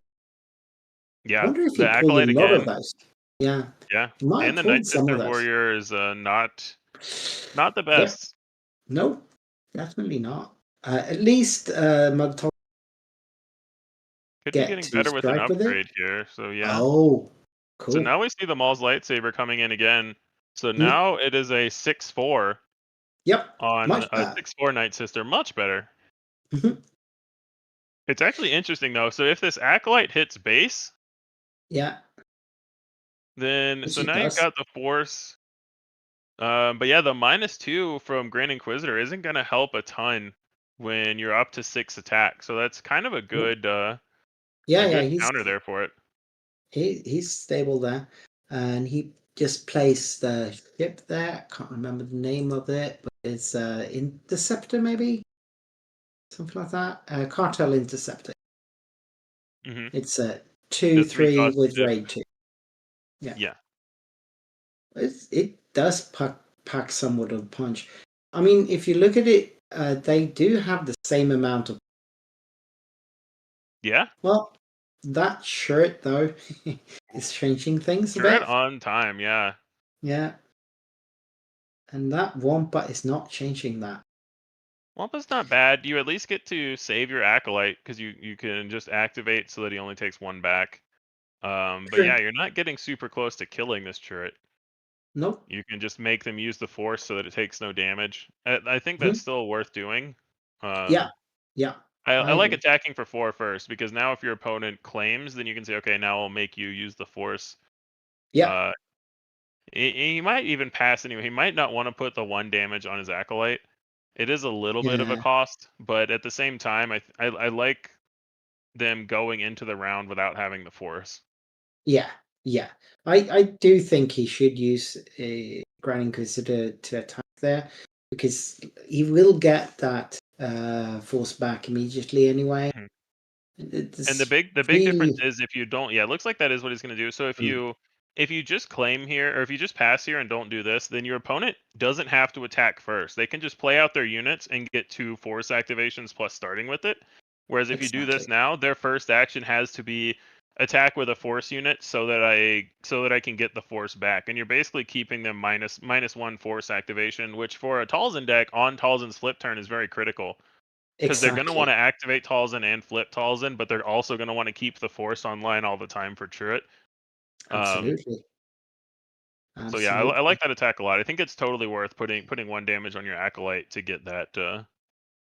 Yeah, I wonder if the he pulled a Acolyte lot again. of those. Yeah. Yeah, Might and the have pulled Night some Sister of those. Warrior is not the best. No, definitely not. At least Mother Tongue Could be getting better with an upgrade here. So yeah. Oh, cool. So now we see the Maul's lightsaber coming in again. So now it is a 6/4. Yep. On a 6/4 Night Sister, much better. It's actually interesting though. So if this Acolyte hits base, yeah, then so now you've got the Force. But yeah, the -2 from Grand Inquisitor isn't going to help a ton when you're up to 6 attack. So that's kind of a good he's counter there for it. He's stable there, and he just placed the ship there. I can't remember the name of it, but it's Interceptor maybe, something like that. Cartel Interceptor. It's a 2/3 with raid 2. Yeah. It does pack somewhat of a punch. I mean, if you look at it, they do have the same amount of Yeah. Well, that shirt though is changing things a Turret bit. on time, yeah. Yeah. And that Wampa is not changing that. Wampa's not bad. You at least get to save your Acolyte, because you can just activate so that he only takes 1 back. But True. yeah, you're not getting super close to killing this turret. Nope. You can just make them use the Force so that it takes no damage. I think Mhm. that's still worth doing. Yeah. Yeah. I I like agree. attacking for 4 first, because now if your opponent claims, then you can say, okay, now I'll make you use the Force. Yeah. Uh, he might even pass anyway. He might not want to put the 1 damage on his Acolyte. It is a little bit of a Yeah. cost, but at the same time, I like them going into the round without having the Force. Yeah. Yeah. I do think he should use a Grand Inquisitor to attack there, because he will get that force back immediately anyway. Mhm. It's And the big difference really is if you don't, yeah, it looks like that is what he's going to do. So Mm. if you just claim here, or if you just pass here and don't do this, then your opponent doesn't have to attack first. They can just play out their units and get 2 Force activations plus starting with it. Whereas if you do this exactly. now, their first action has to be attack with a Force unit so that I can get the Force back. And you're basically keeping them -1 Force activation, which for a Talzin deck on Talzin's flip turn is very critical. Because they're going to want Exactly. to activate Talzin and flip Talzin, but they're also going to want to keep the Force online all the time for Turret. Absolutely. So yeah, I like Absolutely. that attack a lot. I think it's totally worth putting 1 damage on your Acolyte to get that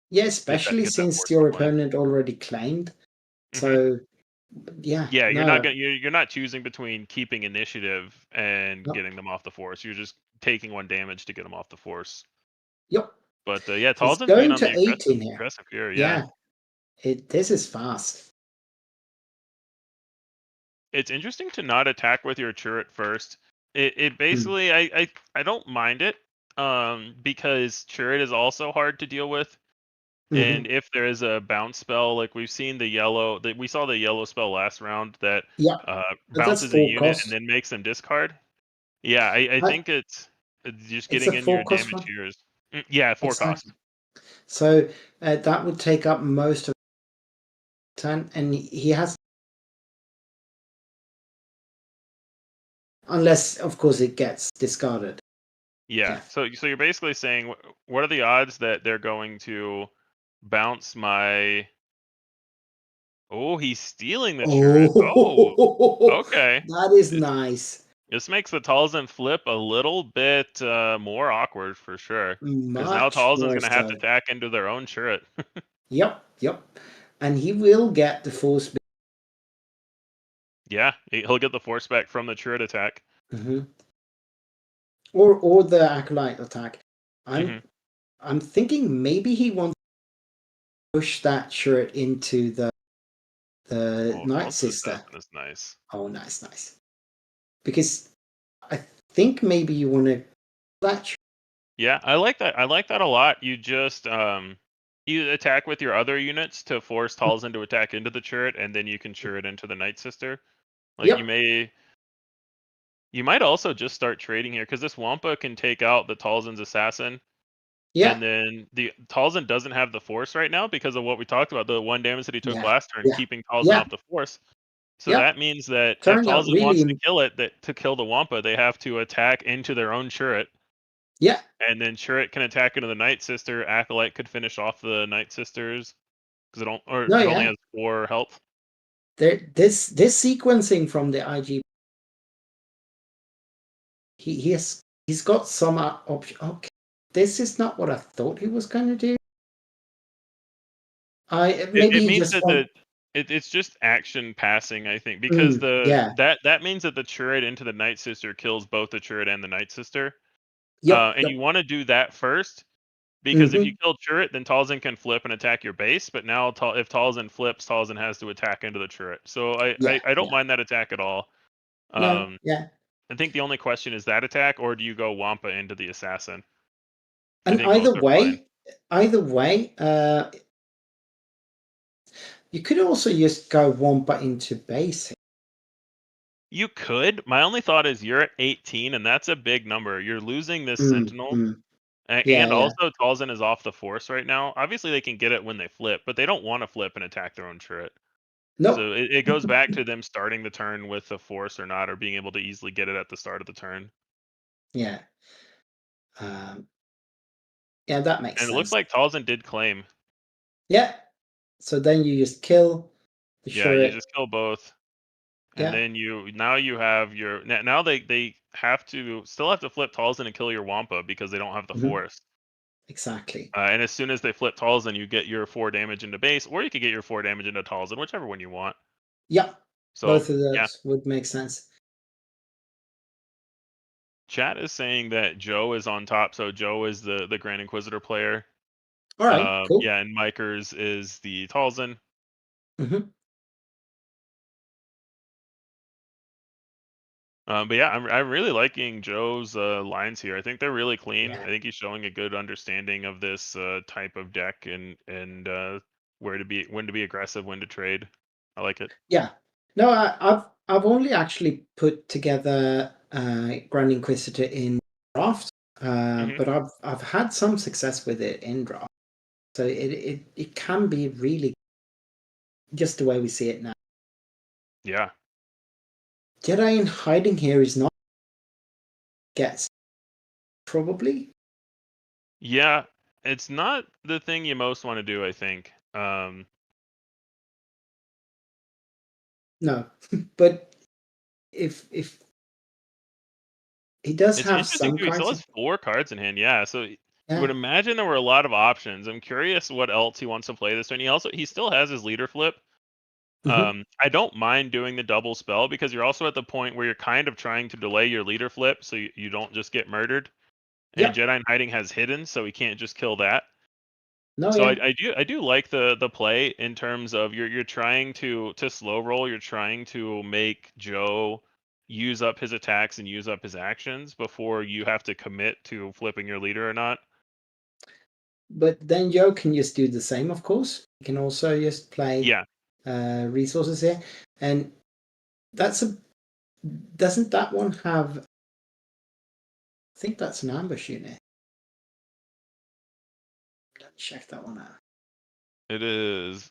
Yeah, especially get that since Force your online. opponent already claimed. hmm So yeah, Yeah, no, you're not choosing between keeping initiative and no. getting them off the Force. You're just taking 1 damage to get them off the Force. Yep. But yeah, He's Talzin's being going on the to 18 here. aggressive here. Yeah. Yeah. This is fast. It's interesting to not attack with your turret first. It Mm. basically I don't mind it, because turret is also hard to deal with. hmm And if there is a bounce spell, like we've seen we saw the yellow spell last round that Yeah, but that's bounces a full unit and cost. then makes them discard. Yeah, I I, think it's just it's getting a in full your cost damage one. here is yeah, 4 cost. Exactly. So that would take up most of the turn, and he has, unless of course it gets discarded. Yeah. Yeah. So you're basically saying what are the odds that they're going to bounce my Oh, he's stealing the turret. Oh, Oh, okay. that is This nice. this makes the Talzin flip a little bit more awkward for sure. Because now Much Talzin's more going to have so. to tack into their own turret. Yep, yep. And he will get the force. Yeah, he'll get the force back from the turret attack. hmm or the acolyte attack. hmm I'm thinking maybe he wants to push that shirt into the Oh, Night Talzin Sister. Assassin is nice. Oh, nice, nice. Because I think maybe you want to that. Yeah, I like that. I like that a lot. You just you attack with your other units to force Talzin to attack into the turret, and then you can turret into the Night Sister. Like Yep. You might also just start trading here because this Wampa can take out the Talzin's assassin, Yeah. and then the Talzin doesn't have the force right now because of what we talked about, the 1 damage that he took Yeah. last turn, Yeah. keeping Talzin Yeah. off the force. So Yep. that means that if Turned out Talzin wants to really. kill it, that to kill the Wampa, they have to attack into their own turret, Yeah. and then turret can attack into the Night Sister. Acolyte could finish off the Night Sisters because No. it only Yeah. has 4 health. This sequencing from the IG. He's got some option. Okay. This is not what I thought he was going to do. Maybe It he means just that want. it's just action passing, I think, because Yeah. that means that the turret into the Night Sister kills both the turret and the Night Sister. Yep. And Yep. you want to do that first because if you hmm kill turret, then Talzin can flip and attack your base. But now if Talzin flips, Talzin has to attack into the turret. So Yeah. I don't Yeah. mind that attack at all. No. Um, Yeah. I think the only question is that attack, or do you go Wampa into the assassin? I And think both are fine. either way, you could also just go Wampa into base. You could. My only thought is you're at 18, and that's a big number. You're losing this Mm, Sentinel. mm. Yeah, And yeah, also, Talzin is off the force right now. Obviously, they can get it when they flip, but they don't want to flip and attack their own turret. No. So it goes back to them starting the turn with a force or not, or being able to easily get it at the start of the turn. Yeah. Yeah, that makes And sense. it looks like Talzin did claim. Yeah. So then you just kill the Yeah, you turret. just kill both. And Yeah. then you have your now they still have to flip Talzin and kill your Wampa because they don't have the Mhm. force. Exactly. And as soon as they flip Talzin, you get your 4 damage into base, or you could get your 4 damage into Talzin, whichever one you want. Yeah. So Both of those yeah, would make sense. chat is saying that Joe is on top. So Joe is the Grand Inquisitor player. All right. Cool. Yeah, and Mikers is the Talzin. Mm-hmm. But yeah, I'm really liking Joe's lines here. I think they're really clean. Yeah. I think he's showing a good understanding of this type of deck and when to be aggressive, when to trade. I like it. Yeah. No, I've only actually put together Grand Inquisitor in draft, Mhm. but I've had some success with it in draft. So it can be really just the way we see it now. Yeah. Jedi in hiding here is not gets probably. Yeah, it's not the thing you most want to do, I think. No, but if he does It's have interesting some too. He still cards, has 4 cards in hand. Yeah, so you would yeah. imagine there were a lot of options. I'm curious what else he wants to play this turn. He still has his leader flip. Mhm. I don't mind doing the double spell because you're also at the point where you're kind of trying to delay your leader flip so you don't just get murdered. And Yeah. Jedi in hiding has hidden, so he can't just kill that. No, So yeah. I do like the play in terms of you're trying to slow roll. You're trying to make Joe use up his attacks and use up his actions before you have to commit to flipping your leader or not. But then Joe can just do the same, of course. He can also just play Yeah, resources here. And doesn't that one have, I think that's an ambush unit. Let's check that one out. it is.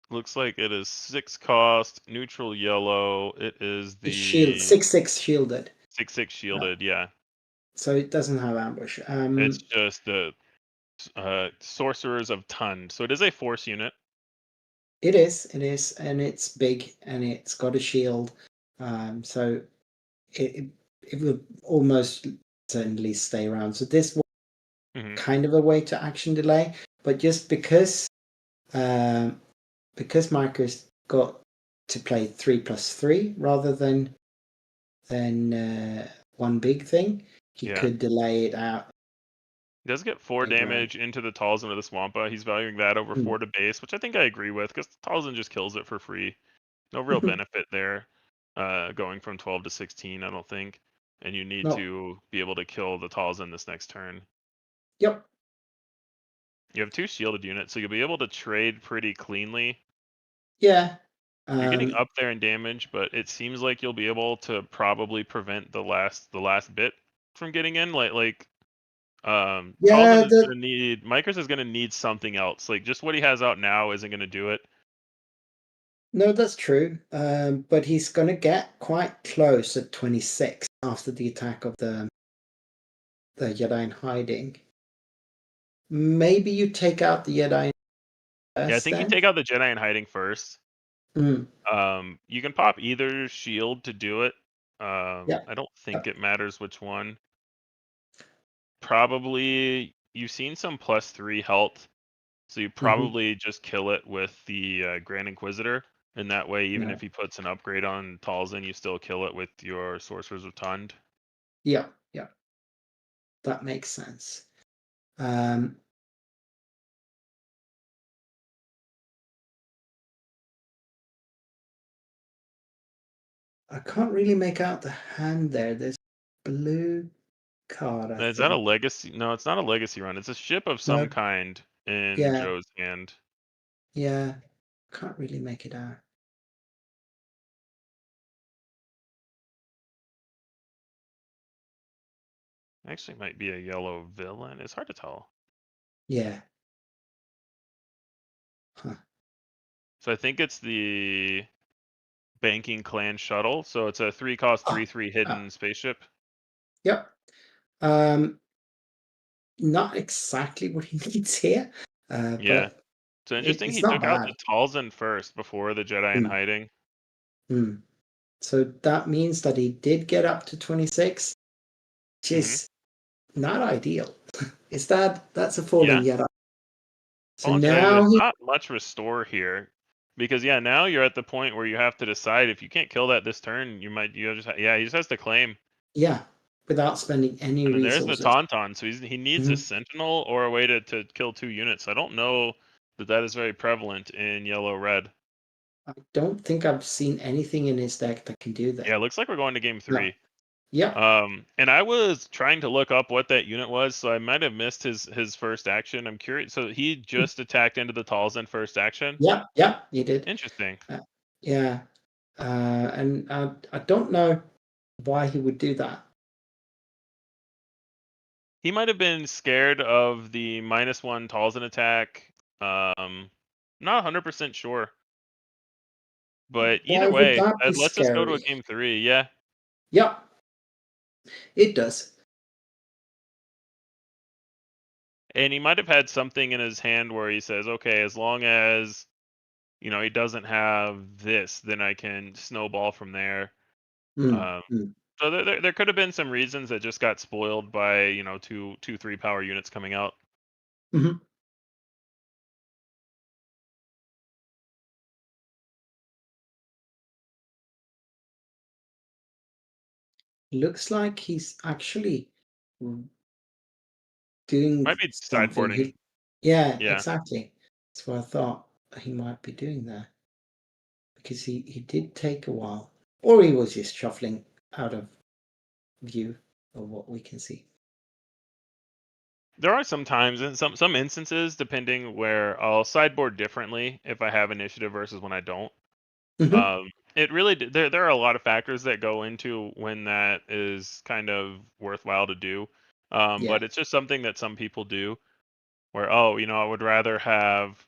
Looks like it is 6 cost, neutral yellow. It is It's shield, the 6/6 shielded. 6/6 shielded. Yeah, So it doesn't have ambush. it's just the sorcerers of Tund. So it is a force unit. It is, and it's big, and it's got a shield. So it will almost certainly stay around. So this was Mhm. kind of a way to action delay, but just because Marcus got to play 3+3 rather than one big thing, he Yeah. could delay it out. He does get 4 later on. damage into the Talzin with the Swampa. He's valuing that over 4 to base, which I think I agree with because Talzin just kills it for free. No real benefit there going from 12 to 16, I don't think. And you need No. to be able to kill the Talzin this next turn. Yep. You have 2 shielded units, so you'll be able to trade pretty cleanly. Yeah. You're getting up there in damage, but it seems like you'll be able to probably prevent the last bit from getting in. Yeah, Talzin is gonna need Mikers is gonna need something else. Like just what he has out now isn't gonna do it. no, that's true. But he's going to get quite close at 26 after the attack of the Jedi in hiding. Maybe you take out the Jedi first, Yeah, I think you then? take out the Jedi in hiding first. Mm, You can pop either shield to do it. yeah. I don't think it matters which one. Probably you've seen some +3 health, so you probably just kill it with the Grand Inquisitor, and that way, even Yeah. if he puts an upgrade on Talzin, you still kill it with your Sorcerers of Tund. Yeah, yeah. That makes sense. I can't really make out the hand there. There's blue card, I Is that a think. legacy? No, it's not a legacy run. It's a ship of some No, kind in yeah, Joe's hand. yeah. Can't really make it out. Actually, might be a yellow villain. It's hard to tell. Yeah. Huh. So I think it's the banking clan shuttle. So it's a 3-cost 3/3 Ah, hidden spaceship. Yep. Not exactly what he needs here. Yeah. But So interesting. it's He not took out bad. the Talzin first before the Jedi in Hmm. hiding. So that means that he did get up to 26, which Mhm. is not ideal. That's a falling Yeah. Jedi. So Well, now there's he, not much restore here because now you're at the point where you have to decide if you can't kill that this turn, you just he just has to claim. yeah, without spending any And then there's the resources. Tauntaun, so he needs a Mhm. Sentinel or a way to kill 2 units. I don't know that is very prevalent in yellow-red. I don't think I've seen anything in his deck that can do that. Yeah, it looks like we're going to game 3. Yeah. And I was trying to look up what that unit was, so I might have missed his first action. I'm curious. So he just attacked into the Talzin first action. Yeah, he did. Interesting. Yeah. And I don't know why he would do that. He might have been scared of the -1 Talzin attack. Not 100% sure. But Why either would way, that be let's just go to a scary? game 3. Yeah. Yeah, it does. And he might have had something in his hand where he says, okay, as long as he doesn't have this, then I can snowball from there. Mm, Um, mm. so there could have been some reasons that just got spoiled by two 3-power units coming out. Mhm. Looks like he's actually doing Might be something. sideboarding. Yeah, Yeah. exactly. That's what I thought he might be doing there. Because he did take a while. Or he was just shuffling out of view of what we can see. There are some times in some instances, depending where I'll sideboard differently if I have initiative versus when I don't. Mhm. It really there are a lot of factors that go into when that is kind of worthwhile to do. Yeah. But it's just something that some people do where I would rather have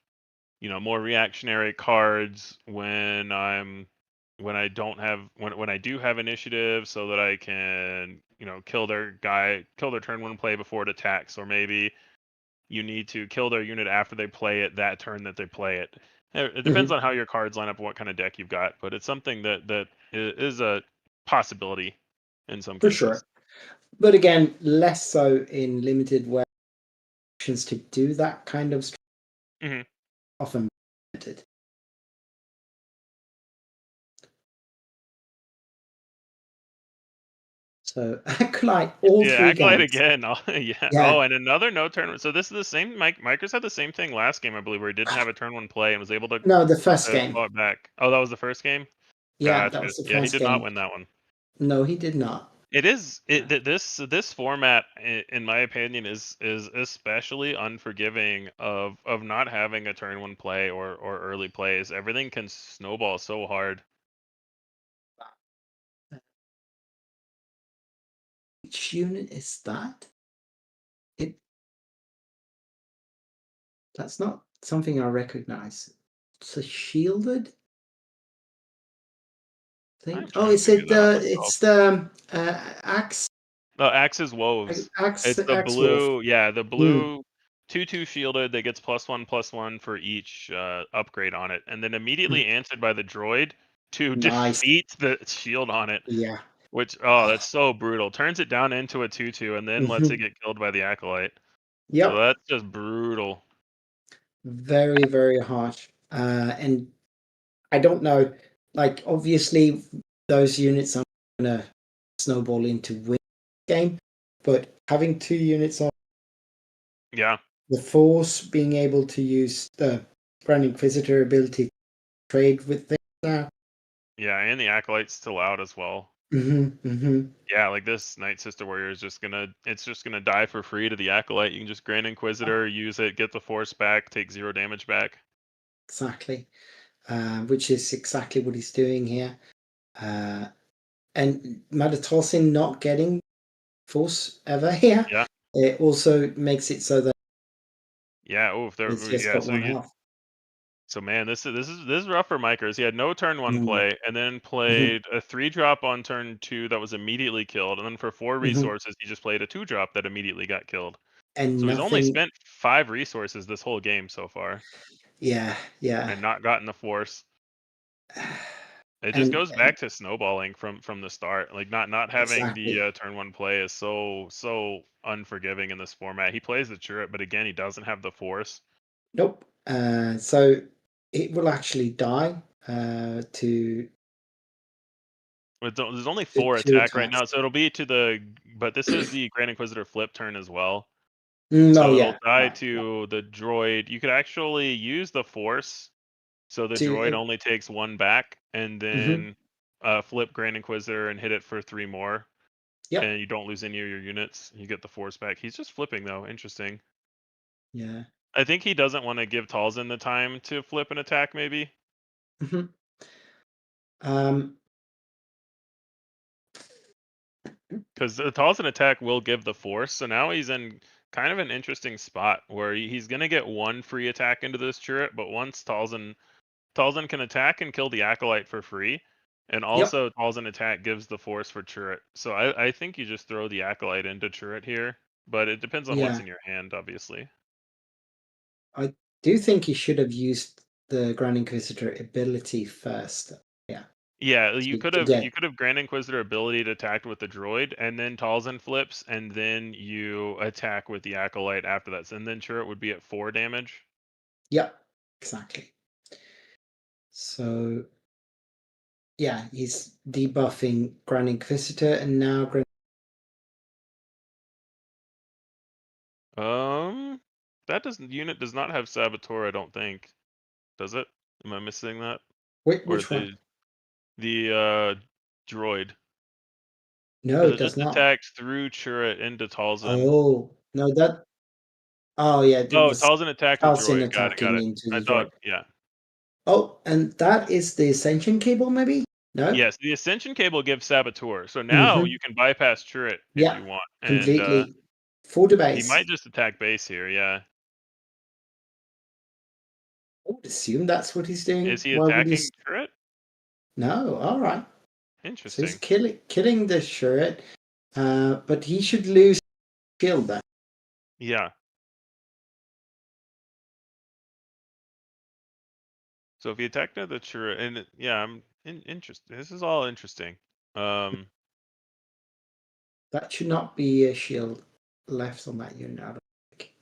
more reactionary cards when I don't have when I do have initiative so that I can kill their turn 1 play before it attacks, or maybe you need to kill their unit after they play it that turn that they play it. It depends Mhm. on how your cards line up and what kind of deck you've got, but it's something that is a possibility in some For cases. sure. But again, less so in limited where options to do that kind of Mhm. often limited. So Acolyte, all Yeah, 3 Acolyte games. again. Oh, yeah. Yeah. Oh, and another no turn. So this is the same. Micros had the same thing last game, I believe, where he didn't have a turn 1 play and was able to No, the first game. claw it back. Oh, that was the first game. Yeah, that Gotcha. was the Yeah, he first did not game. win that one. No, he did not. This format, in my opinion, is especially unforgiving of not having a turn 1 play or early plays. Everything can snowball so hard. Which unit is that? That's not something I recognize. It's a shielded I'm thing. Oh, trying to figure that out myself. it's the axe. Axe's Woes. It's the Axe wolf. blue. Yeah, the blue 2/2 shielded that gets +1/+1 for each upgrade on it, and then immediately answered by the droid to Nice. defeat the shield on it. Yeah. Which that's so brutal. Turns it down into a 2/2 and then lets it get killed by the acolyte. So Yep. that's just brutal. Very, very harsh. And I don't know. Like, obviously, those units are gonna snowball into win game, but having 2 units on Yeah. the force, being able to use the Grand Inquisitor ability to trade with things now. Yeah, and the acolyte's still out as well. Yeah, like this Night Sister Warrior is just gonna die for free to the acolyte. You can just Grand Inquisitor, use it, get the force back, take 0 damage back. Exactly. Which is exactly what he's doing here. And Madatolsin not getting force ever here. Yeah. It also makes it so that Yeah. Oh, if there. it's just Yeah. got So 1 health. So man, this is rough for Micros. He had no turn 1 Mm. play, and then played a 3-drop on turn 2 that was immediately killed, and then for 4 resources, he just played a 2-drop that immediately got killed. And So he's only nothing. spent 5 resources this whole game so far, Yeah, yeah. and not gotten the force. It just goes And back to snowballing from the start. Like not having exactly. the turn 1 play is so unforgiving in this format. He plays the turret, but again, he doesn't have the force. Nope. So it will actually die to There's only 4 two attack right attacks. now, so it'll be to the. But this is the Grand Inquisitor flip turn as well, No, so it'll yeah. die Right, to the droid. You could actually use the force, so the to droid only takes 1 back, and Mhm. then flip Grand Inquisitor and hit it for 3 more, Yep. and you don't lose any of your units. You get the force back. He's just flipping though. Interesting. Yeah. I think he doesn't want to give Talzin the time to flip an attack, maybe. hmm Um. Because the Talzin attack will give the force, so now he's in kind of an interesting spot where he's going to get 1 free attack into this turret, but once Talzin can attack and kill the Acolyte for free, and Yep. also Talzin attack gives the force for turret. So I think you just throw the Acolyte into turret here, but it depends on what's Yeah. in your hand, obviously. I do think he should have used the Grand Inquisitor ability first. Yeah. Yeah, you To, could to have get. Grand Inquisitor ability to attack with the droid, and then Talzin flips, and then you attack with the Acolyte after that. And then turret would be at 4 damage. Yep. Exactly. So. Yeah, he's debuffing Grand Inquisitor, and now Grand. Unit does not have Saboteur, I don't think. Does it? Am I missing that? Or Which one? the droid? No, Because it it does just not. attacks through turret into Talzin. Oh no, that. Oh yeah, it Oh, was Talzin attacked the Calcin droid. Got attacking it. into I the thought, droid. yeah. Oh, and that is the Ascension cable, maybe? No. Yes, the Ascension cable gives Saboteur, so now Mm-hmm. you can bypass turret if Yeah, you want, and completely. Full to he base. might just attack base here. Yeah, I would assume that's what he's doing. is he Why would he? attacking turret? No. All right. So he's Interesting. killing the turret, but he should lose shield then. Yeah. So if he attacked the turret, and yeah, I'm interested. This is all interesting. That should not be a shield left on that unit. I don't think.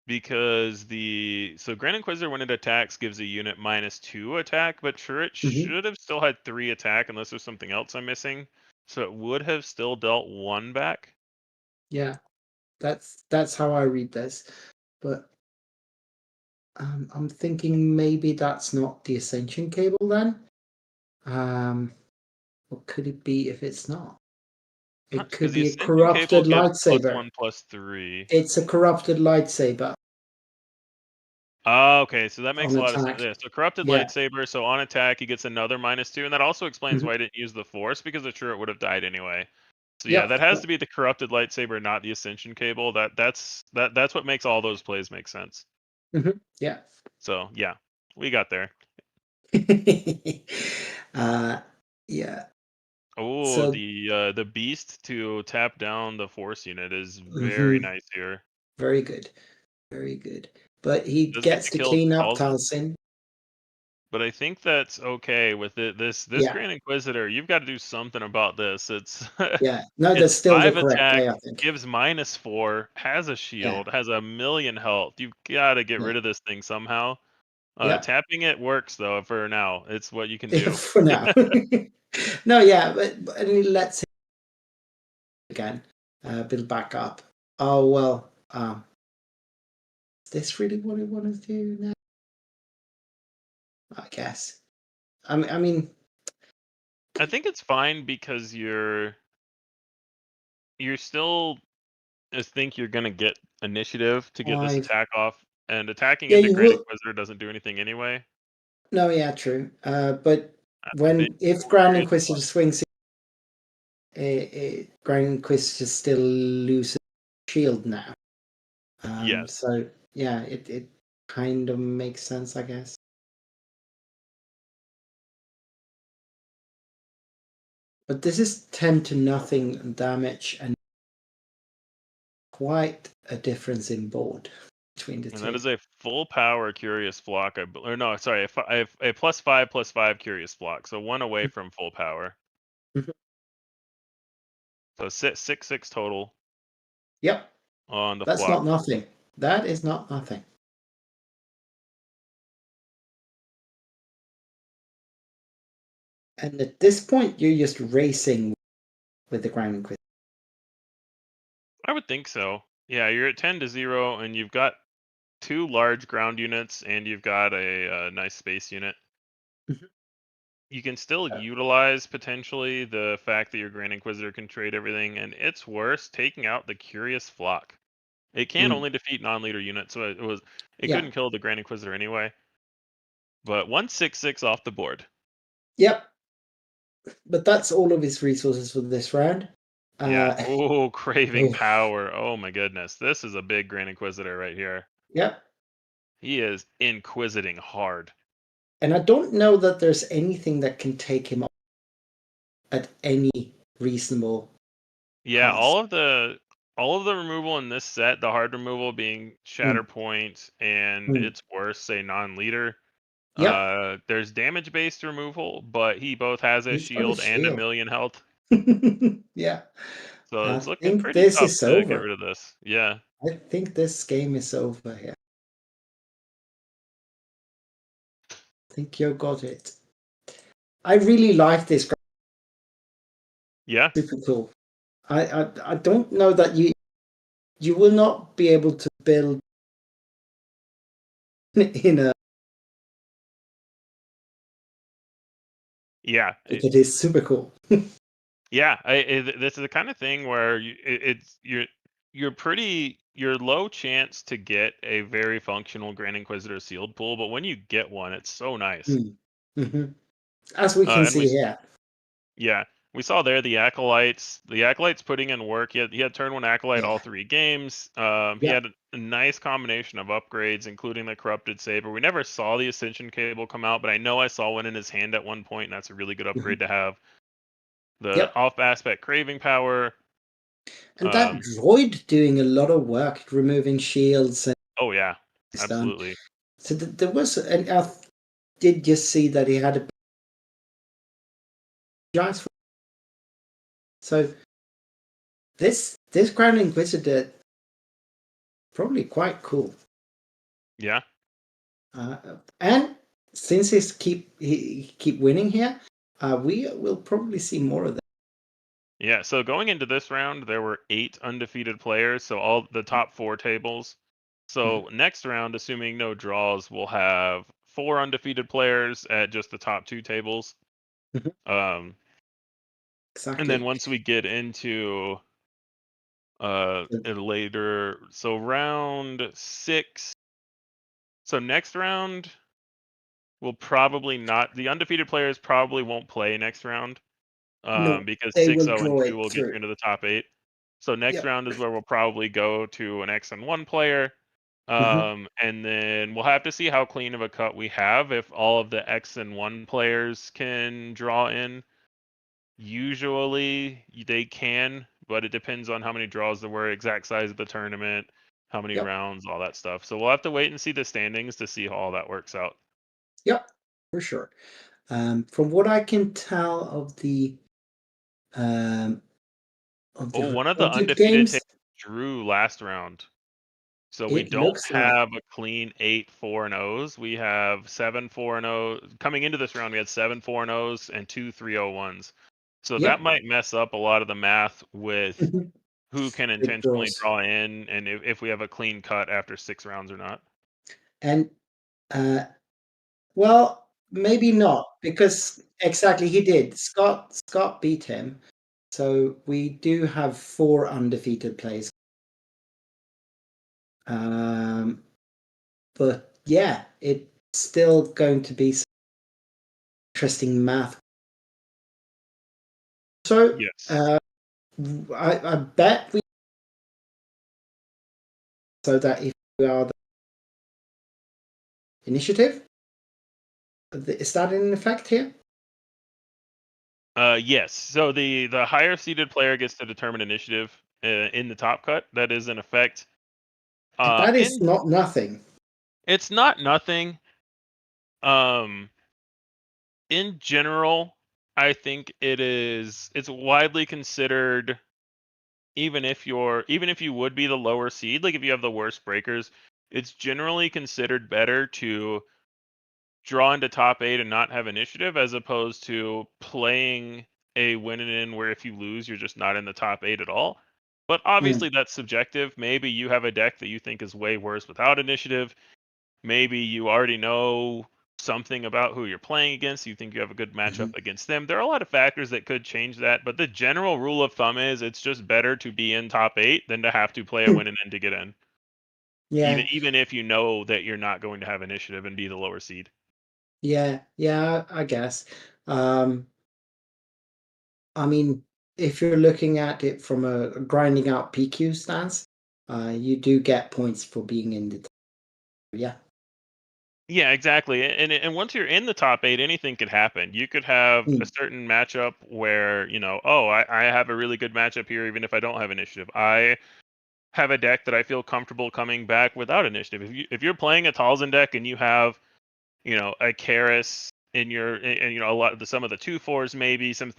Because Grand Inquisitor when it attacks gives a unit -2 attack, but turret should have still had 3 attack unless there's something else I'm missing. So it would have still dealt 1 back. Yeah, that's how I read this, but I'm thinking maybe that's not the Ascension cable then. What could it be if it's not? It could Because the be a Ascension cable corrupted gives lightsaber. +1/+3. It's a corrupted lightsaber Oh, okay, so that makes on a lot of sense. attack. Yeah, so corrupted Yeah. lightsaber, so on attack he gets another -2, and that also explains Mhm. why I didn't use the force, because the turret would have died anyway. So yeah, Yep. that has to be the corrupted lightsaber, not the Ascension cable. That's what makes all those plays make sense. Yeah. So yeah, we got there. Yeah. Oh, So the beast to tap down the force unit is very mhm, nice here. very good. Very good. But he Does get gets to to kill clean up Talzin, Talcin. but I think that's okay with it. This Yeah. Grand Inquisitor, you've got to do something about this. It's Yeah. No, that's it's still the 5 correct attack, play, I think. gives -4, has a Yeah. shield, has a million health. You've got to get Yeah. rid of this thing somehow. Yeah. Tapping it works though for now. It's what you can do. For now. No, yeah, but and let's again build back up. Oh well, is this really what I want to do now? I guess. I mean, I think it's fine because you're still think you're gonna get initiative to get this I've attack off, and attacking yeah, into you Grand will. Inquisitor doesn't do anything anyway. No, yeah, true. But A bit if more Grand curious Inquisitor about- swings Grand Inquisitor still loses shield now. Yes. So yeah, it kind of makes sense, I guess. But this is 10 to nothing damage and quite a difference in board between the And two. that is a full power Curious Flock. Or no, sorry, I have a +5/+5 Curious Flock, so one away from full power. Mhm. So 6/6 total Yep, on the that's flock. not nothing. That is not nothing. And at this point, you're just racing with the Grand Inquisitor. I would think so. Yeah, you're at 10-0, and you've got 2 large ground units, and you've got a nice space unit. Mhm. You can still Yeah. utilize potentially the fact that your Grand Inquisitor can trade everything, and it's worse taking out the Curious Flock. It can only defeat non-leader units, so it Yeah. couldn't kill the Grand Inquisitor anyway. But 1/6/6 off the board. Yep. But that's all of his resources for this round. Yeah. Oh, craving oh. power. Oh my goodness. This is a big Grand Inquisitor right here. Yep. He is inquisiting hard. And I don't know that there's anything that can take him off at any reasonable Yeah, cost. all of the removal in this set, the hard removal being Shatterpoint and its worse, say non-leader. Yep. There's damage-based removal, but he both has a He's got a shield and a shield. million health. Yeah. So I it's looking think pretty this tough is to get over. rid of this. Yeah. I think this game is over here. I think you got it. I really like this. Yeah. Super cool. I don't know that you will not be able to build in a. Yeah. It is super cool. Yeah, this is the kind of thing where you're low chance to get a very functional Grand Inquisitor sealed pool, but when you get one, it's so nice. Mm-hmm. As we can And see here. yeah, we saw there the acolytes. The acolytes putting in work. He had turn one acolyte all 3 games. He had a nice combination of upgrades, including the corrupted saber. We never saw the ascension cable come out, but I know I saw one in his hand at one point, and that's a really good upgrade to have. The off aspect craving power. And that droid doing a lot of work, removing shields. Oh yeah, absolutely. So there was, and I did just see that he had a giant. So this Grand Inquisitor probably quite cool. Yeah. And since he keep winning here, we will probably see more of that. Yeah, so going into this round, there were 8 undefeated players, so all the top 4 tables. So next round, assuming no draws, we'll have 4 undefeated players at just the top 2 tables. Exactly. And then once we get into later, so round 6. So next round, we'll probably not. The undefeated players probably won't play next round. No, Because they 6, will 0, and draw 2 it will get you through. into the top 8. So next round is where we'll probably go to an X and 1 player. And then we'll have to see how clean of a cut we have. If all of the X and 1 players can draw in, usually they can, but it depends on how many draws there were, exact size of the tournament, how many rounds, all that stuff. So we'll have to wait and see the standings to see how all that works out. Yep, for sure. From what I can tell of the one of the recorded undefeated games, tables drew last round. So we it don't looks like have a clean 8 4-0s. We have 7 4-0. Coming into this round, we had 7 4-0s and 2 3-0-1s. So that might mess up a lot of the math with who can intentionally draws. draw in and if we have a clean cut after 6 rounds or not. And well, maybe not, because exactly he did. Scott beat him. So we do have 4 undefeated players. But yeah, it's still going to be some interesting math So, Yes. I bet we so that if we are the initiative, is that in effect here? Yes. So the higher seeded player gets to determine initiative in the top cut. That is in effect. That is In not nothing. It's not nothing. Um, in general, I think it's widely considered, even if you would be the lower seed, like if you have the worst breakers, it's generally considered better to draw into top 8 and not have initiative, as opposed to playing a win and in where if you lose you're just not in the top 8 at all. But obviously that's subjective. Maybe you have a deck that you think is way worse without initiative. Maybe you already know something about who you're playing against. You think you have a good matchup against them. There are a lot of factors that could change that, but the general rule of thumb is it's just better to be in top 8 than to have to play a win and end to get in. Yeah, Even if you know that you're not going to have initiative and be the lower seed. yeah, I guess. I mean, if you're looking at it from a grinding out PQ stance, you do get points for being in the top. Yeah. Yeah, exactly. And once you're in the top 8, anything could happen. You could have a Mm. certain matchup where, oh, I have a really good matchup here even if I don't have initiative. I have a deck that I feel comfortable coming back without initiative. If you're playing a Talzin deck and you have, a Karis in your and a lot of some of the 2/4s, maybe some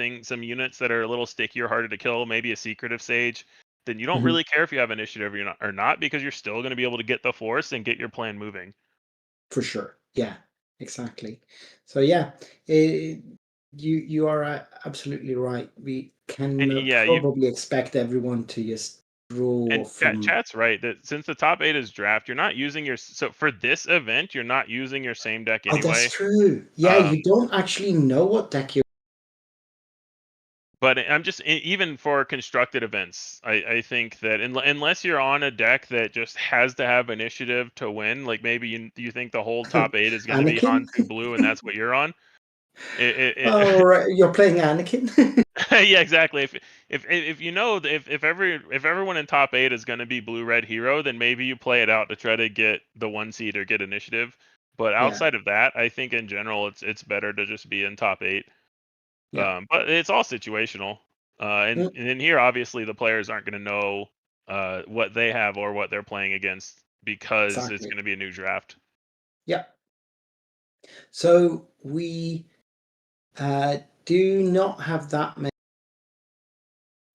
units that are a little stickier, harder to kill, maybe a Secretive Sage, then you don't Mhm. really care if you have initiative or not, because you're still going to be able to get the force and get your plan moving. For sure. Yeah, exactly. So yeah, you are absolutely right. We can And yeah, probably expect everyone to just draw and from. chat's right that since the top 8 is draft, you're not using so for this event, you're not using your same deck Oh, that's anyway. true. Yeah, you don't actually know what deck you're. But I'm just even for constructed events, I think that unless you're on a deck that just has to have initiative to win, like maybe you think the whole top 8 is going to be Anakin. Hantu blue and that's what you're on. Oh, right. You're playing Anakin. Yeah, exactly. If you know if everyone in top 8 is going to be blue red hero, then maybe you play it out to try to get the 1 seed or get initiative. But Yeah, outside of that, I think in general it's better to just be in top 8. yeah. But it's all situational. And Mm, in here, obviously, the players aren't going to know what they have or what they're playing against because it's exactly. going to be a new draft. Yeah. So we do not have that many.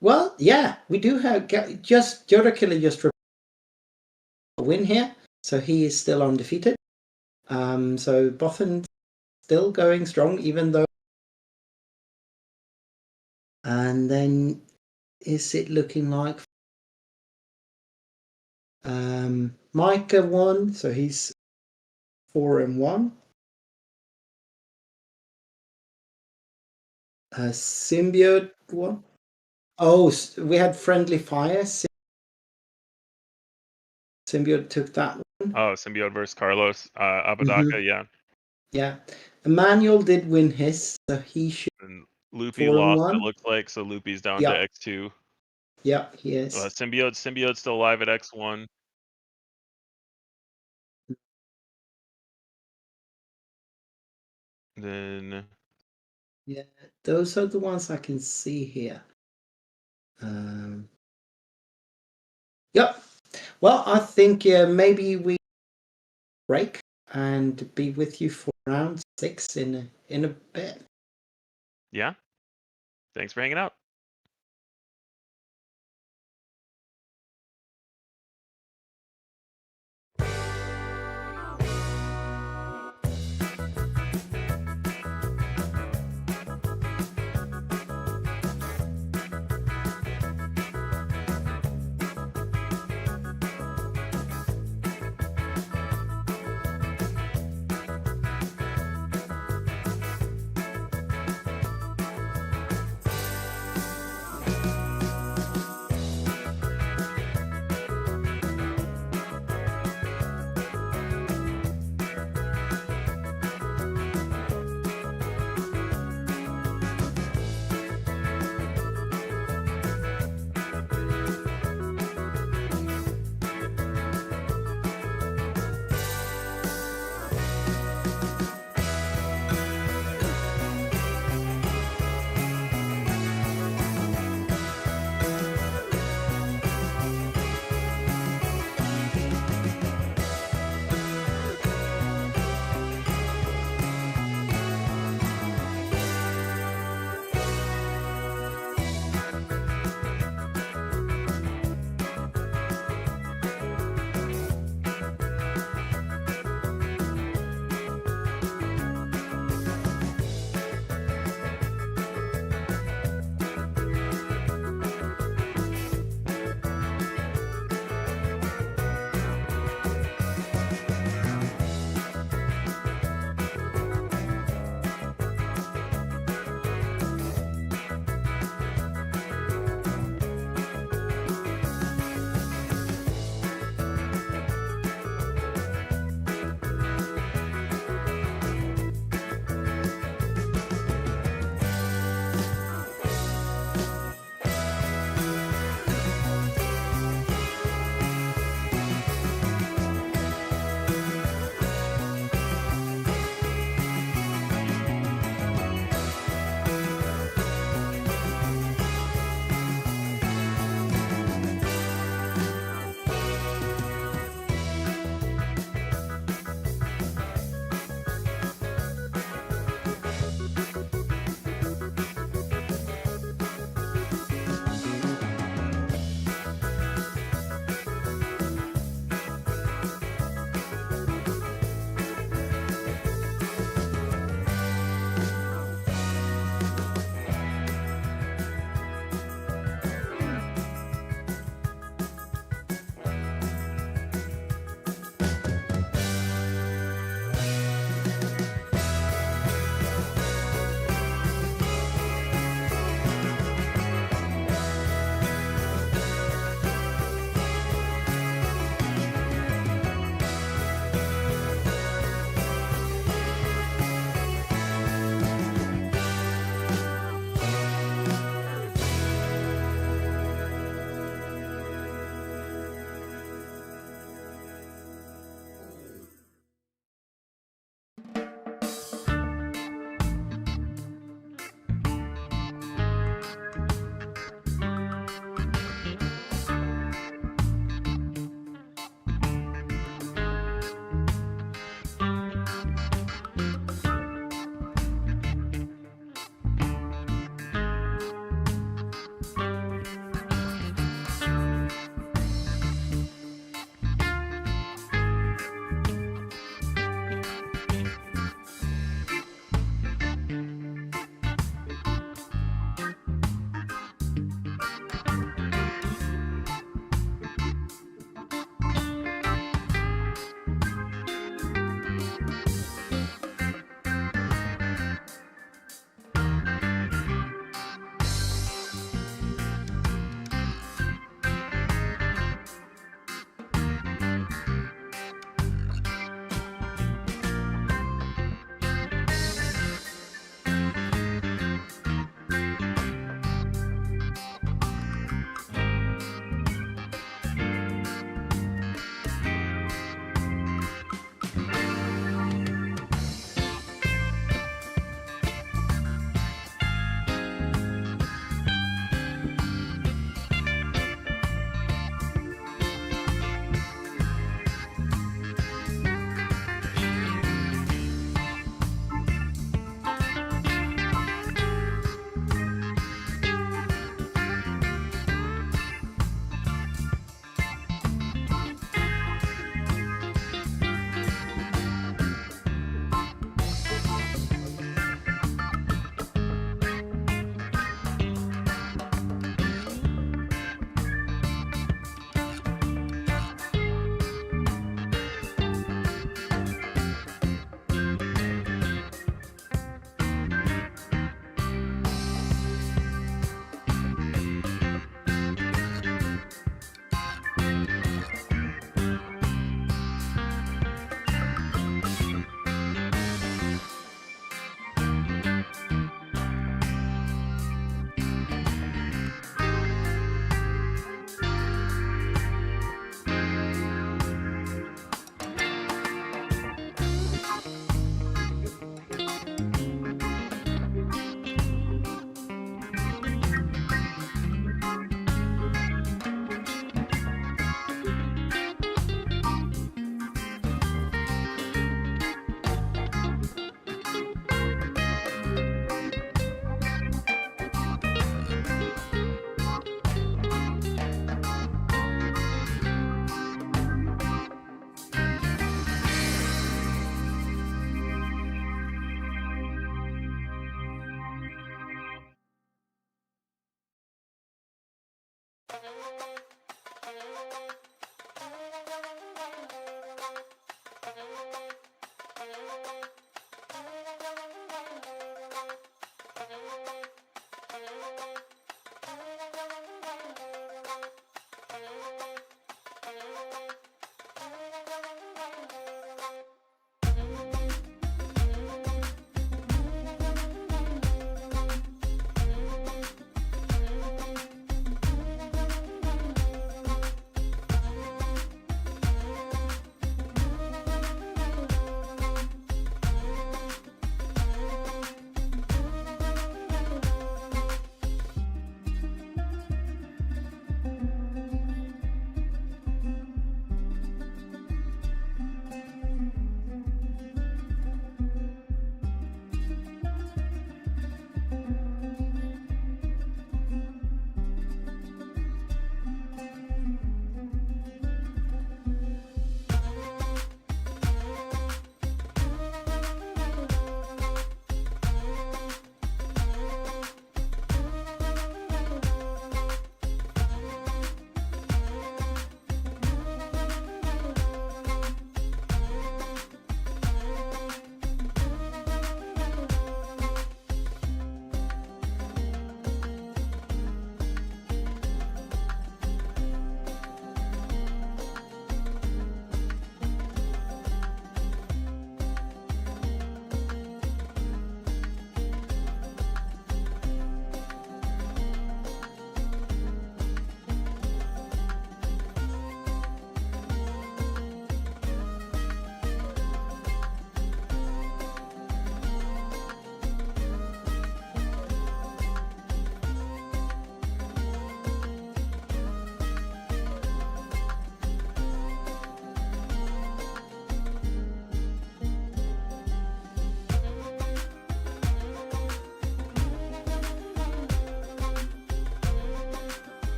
Well, yeah, we do have just Yoda Killer just a win here, so he is still undefeated. So Bothan still going strong, even though. And then, is it looking like Micah won? So he's 4-1. Symbiote won. Oh, we had Friendly Fire. Symbiote took that one. Oh, Symbiote versus Carlos Apodaca, Mhm. yeah. Yeah, Emmanuel did win his, so he should And Loopy lost, it 4-1. looks like, so Loopy's down to Yeah, X2. yeah, he is. Symbiote's still alive at X1. Then Yeah, those are the ones I can see here. Yep. Well, I think maybe we break and be with you for round 6 in a bit. yeah, thanks for hanging out.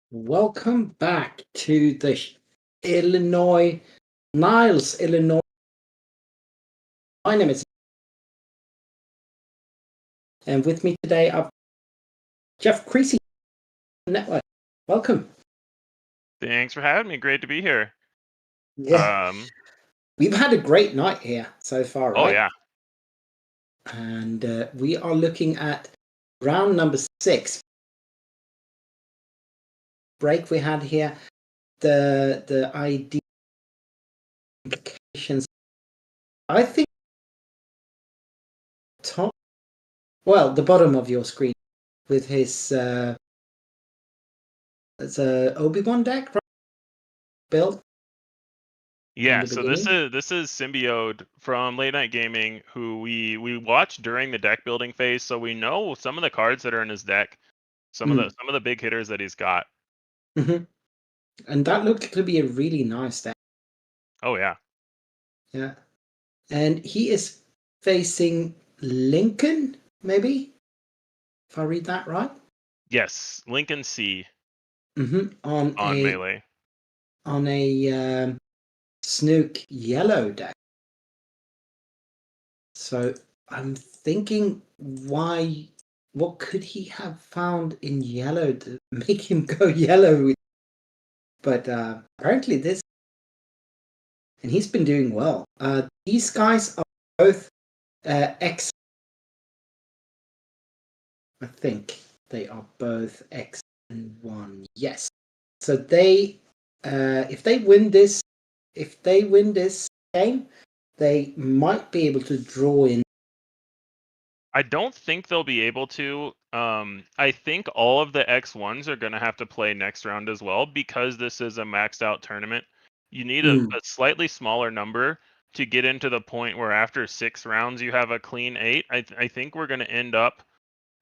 Welcome back to the Niles, Illinois. My name is, and with me today I've Jeff Creasy Network. Welcome. Thanks for having me. Great to be here. Yeah, we've had a great night here so far, right? Oh yeah. And we are looking at round number 6. Break we had here, the ID implications. I think the bottom of your screen with his it's a Obi-Wan deck, right? Built. Yeah, so this is Symbiote from Late Night Gaming, who we watched during the deck building phase, so we know some of the cards that are in his deck, some of the big hitters that he's got. Mm-hmm. And that looked to be a really nice deck. Oh yeah. Yeah. And he is facing Lincoln, maybe? If I read that right? Yes, Lincoln C. Mm-hmm. On Melee. On a Snook yellow deck. So I'm thinking, what could he have found in yellow to make him go yellow? But apparently this, and he's been doing well. These guys are both X. I think they are both X and 1. Yes. So they, if they win this game, they might be able to draw in. I don't think they'll be able to. I think all of the X1s are going to have to play next round as well, because this is a maxed out tournament. You need a slightly smaller number to get into the point where after 6 rounds you have a clean 8. I think we're going to end up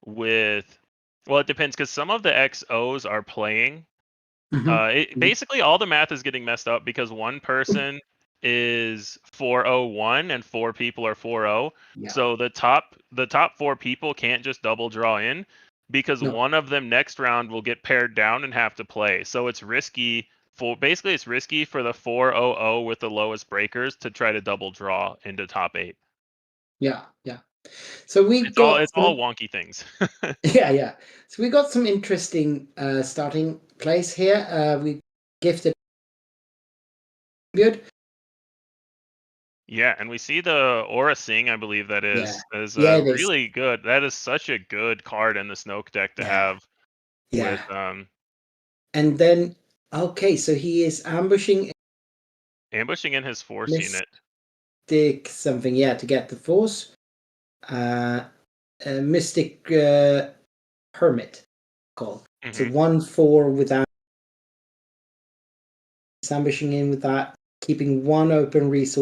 with, well, it depends, because some of the XOs are playing. Basically all the math is getting messed up because one person is 401 and 4 people are 40. Yeah. So the top 4 people can't just double draw in, because one of them next round will get paired down and have to play. So it's risky for the 400 with the lowest breakers to try to double draw into top 8. Yeah. So it's all wonky things. Yeah. So we got some interesting starting place here. We gifted good. Yeah, and we see the Aura Sing, I believe that is really good. That is such a good card in the Snoke deck to have. Yeah. With, and then so he is ambushing in his Force unit. Something, to get the Force. Mystic Hermit called. So 1/4 without ambushing in with that, keeping 1 open resource.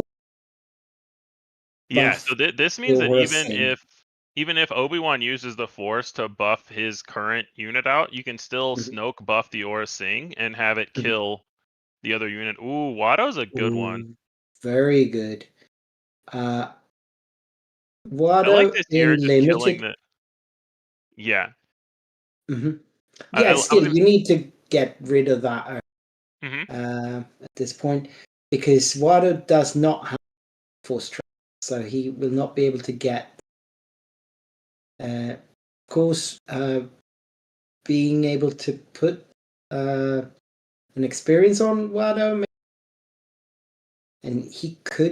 Yeah, so this means that even if Obi-Wan uses the Force to buff his current unit out, you can still Snoke buff the Aura Sing and have it kill the other unit. Ooh, Watto's a good one. Very good. Watto I like this year just limited. killing the. Yeah. Yeah, still you need to get rid of that at this point, because Watto does not have Force Trap, so he will not be able to get. Of course, being able to put an experience on Watto, and he could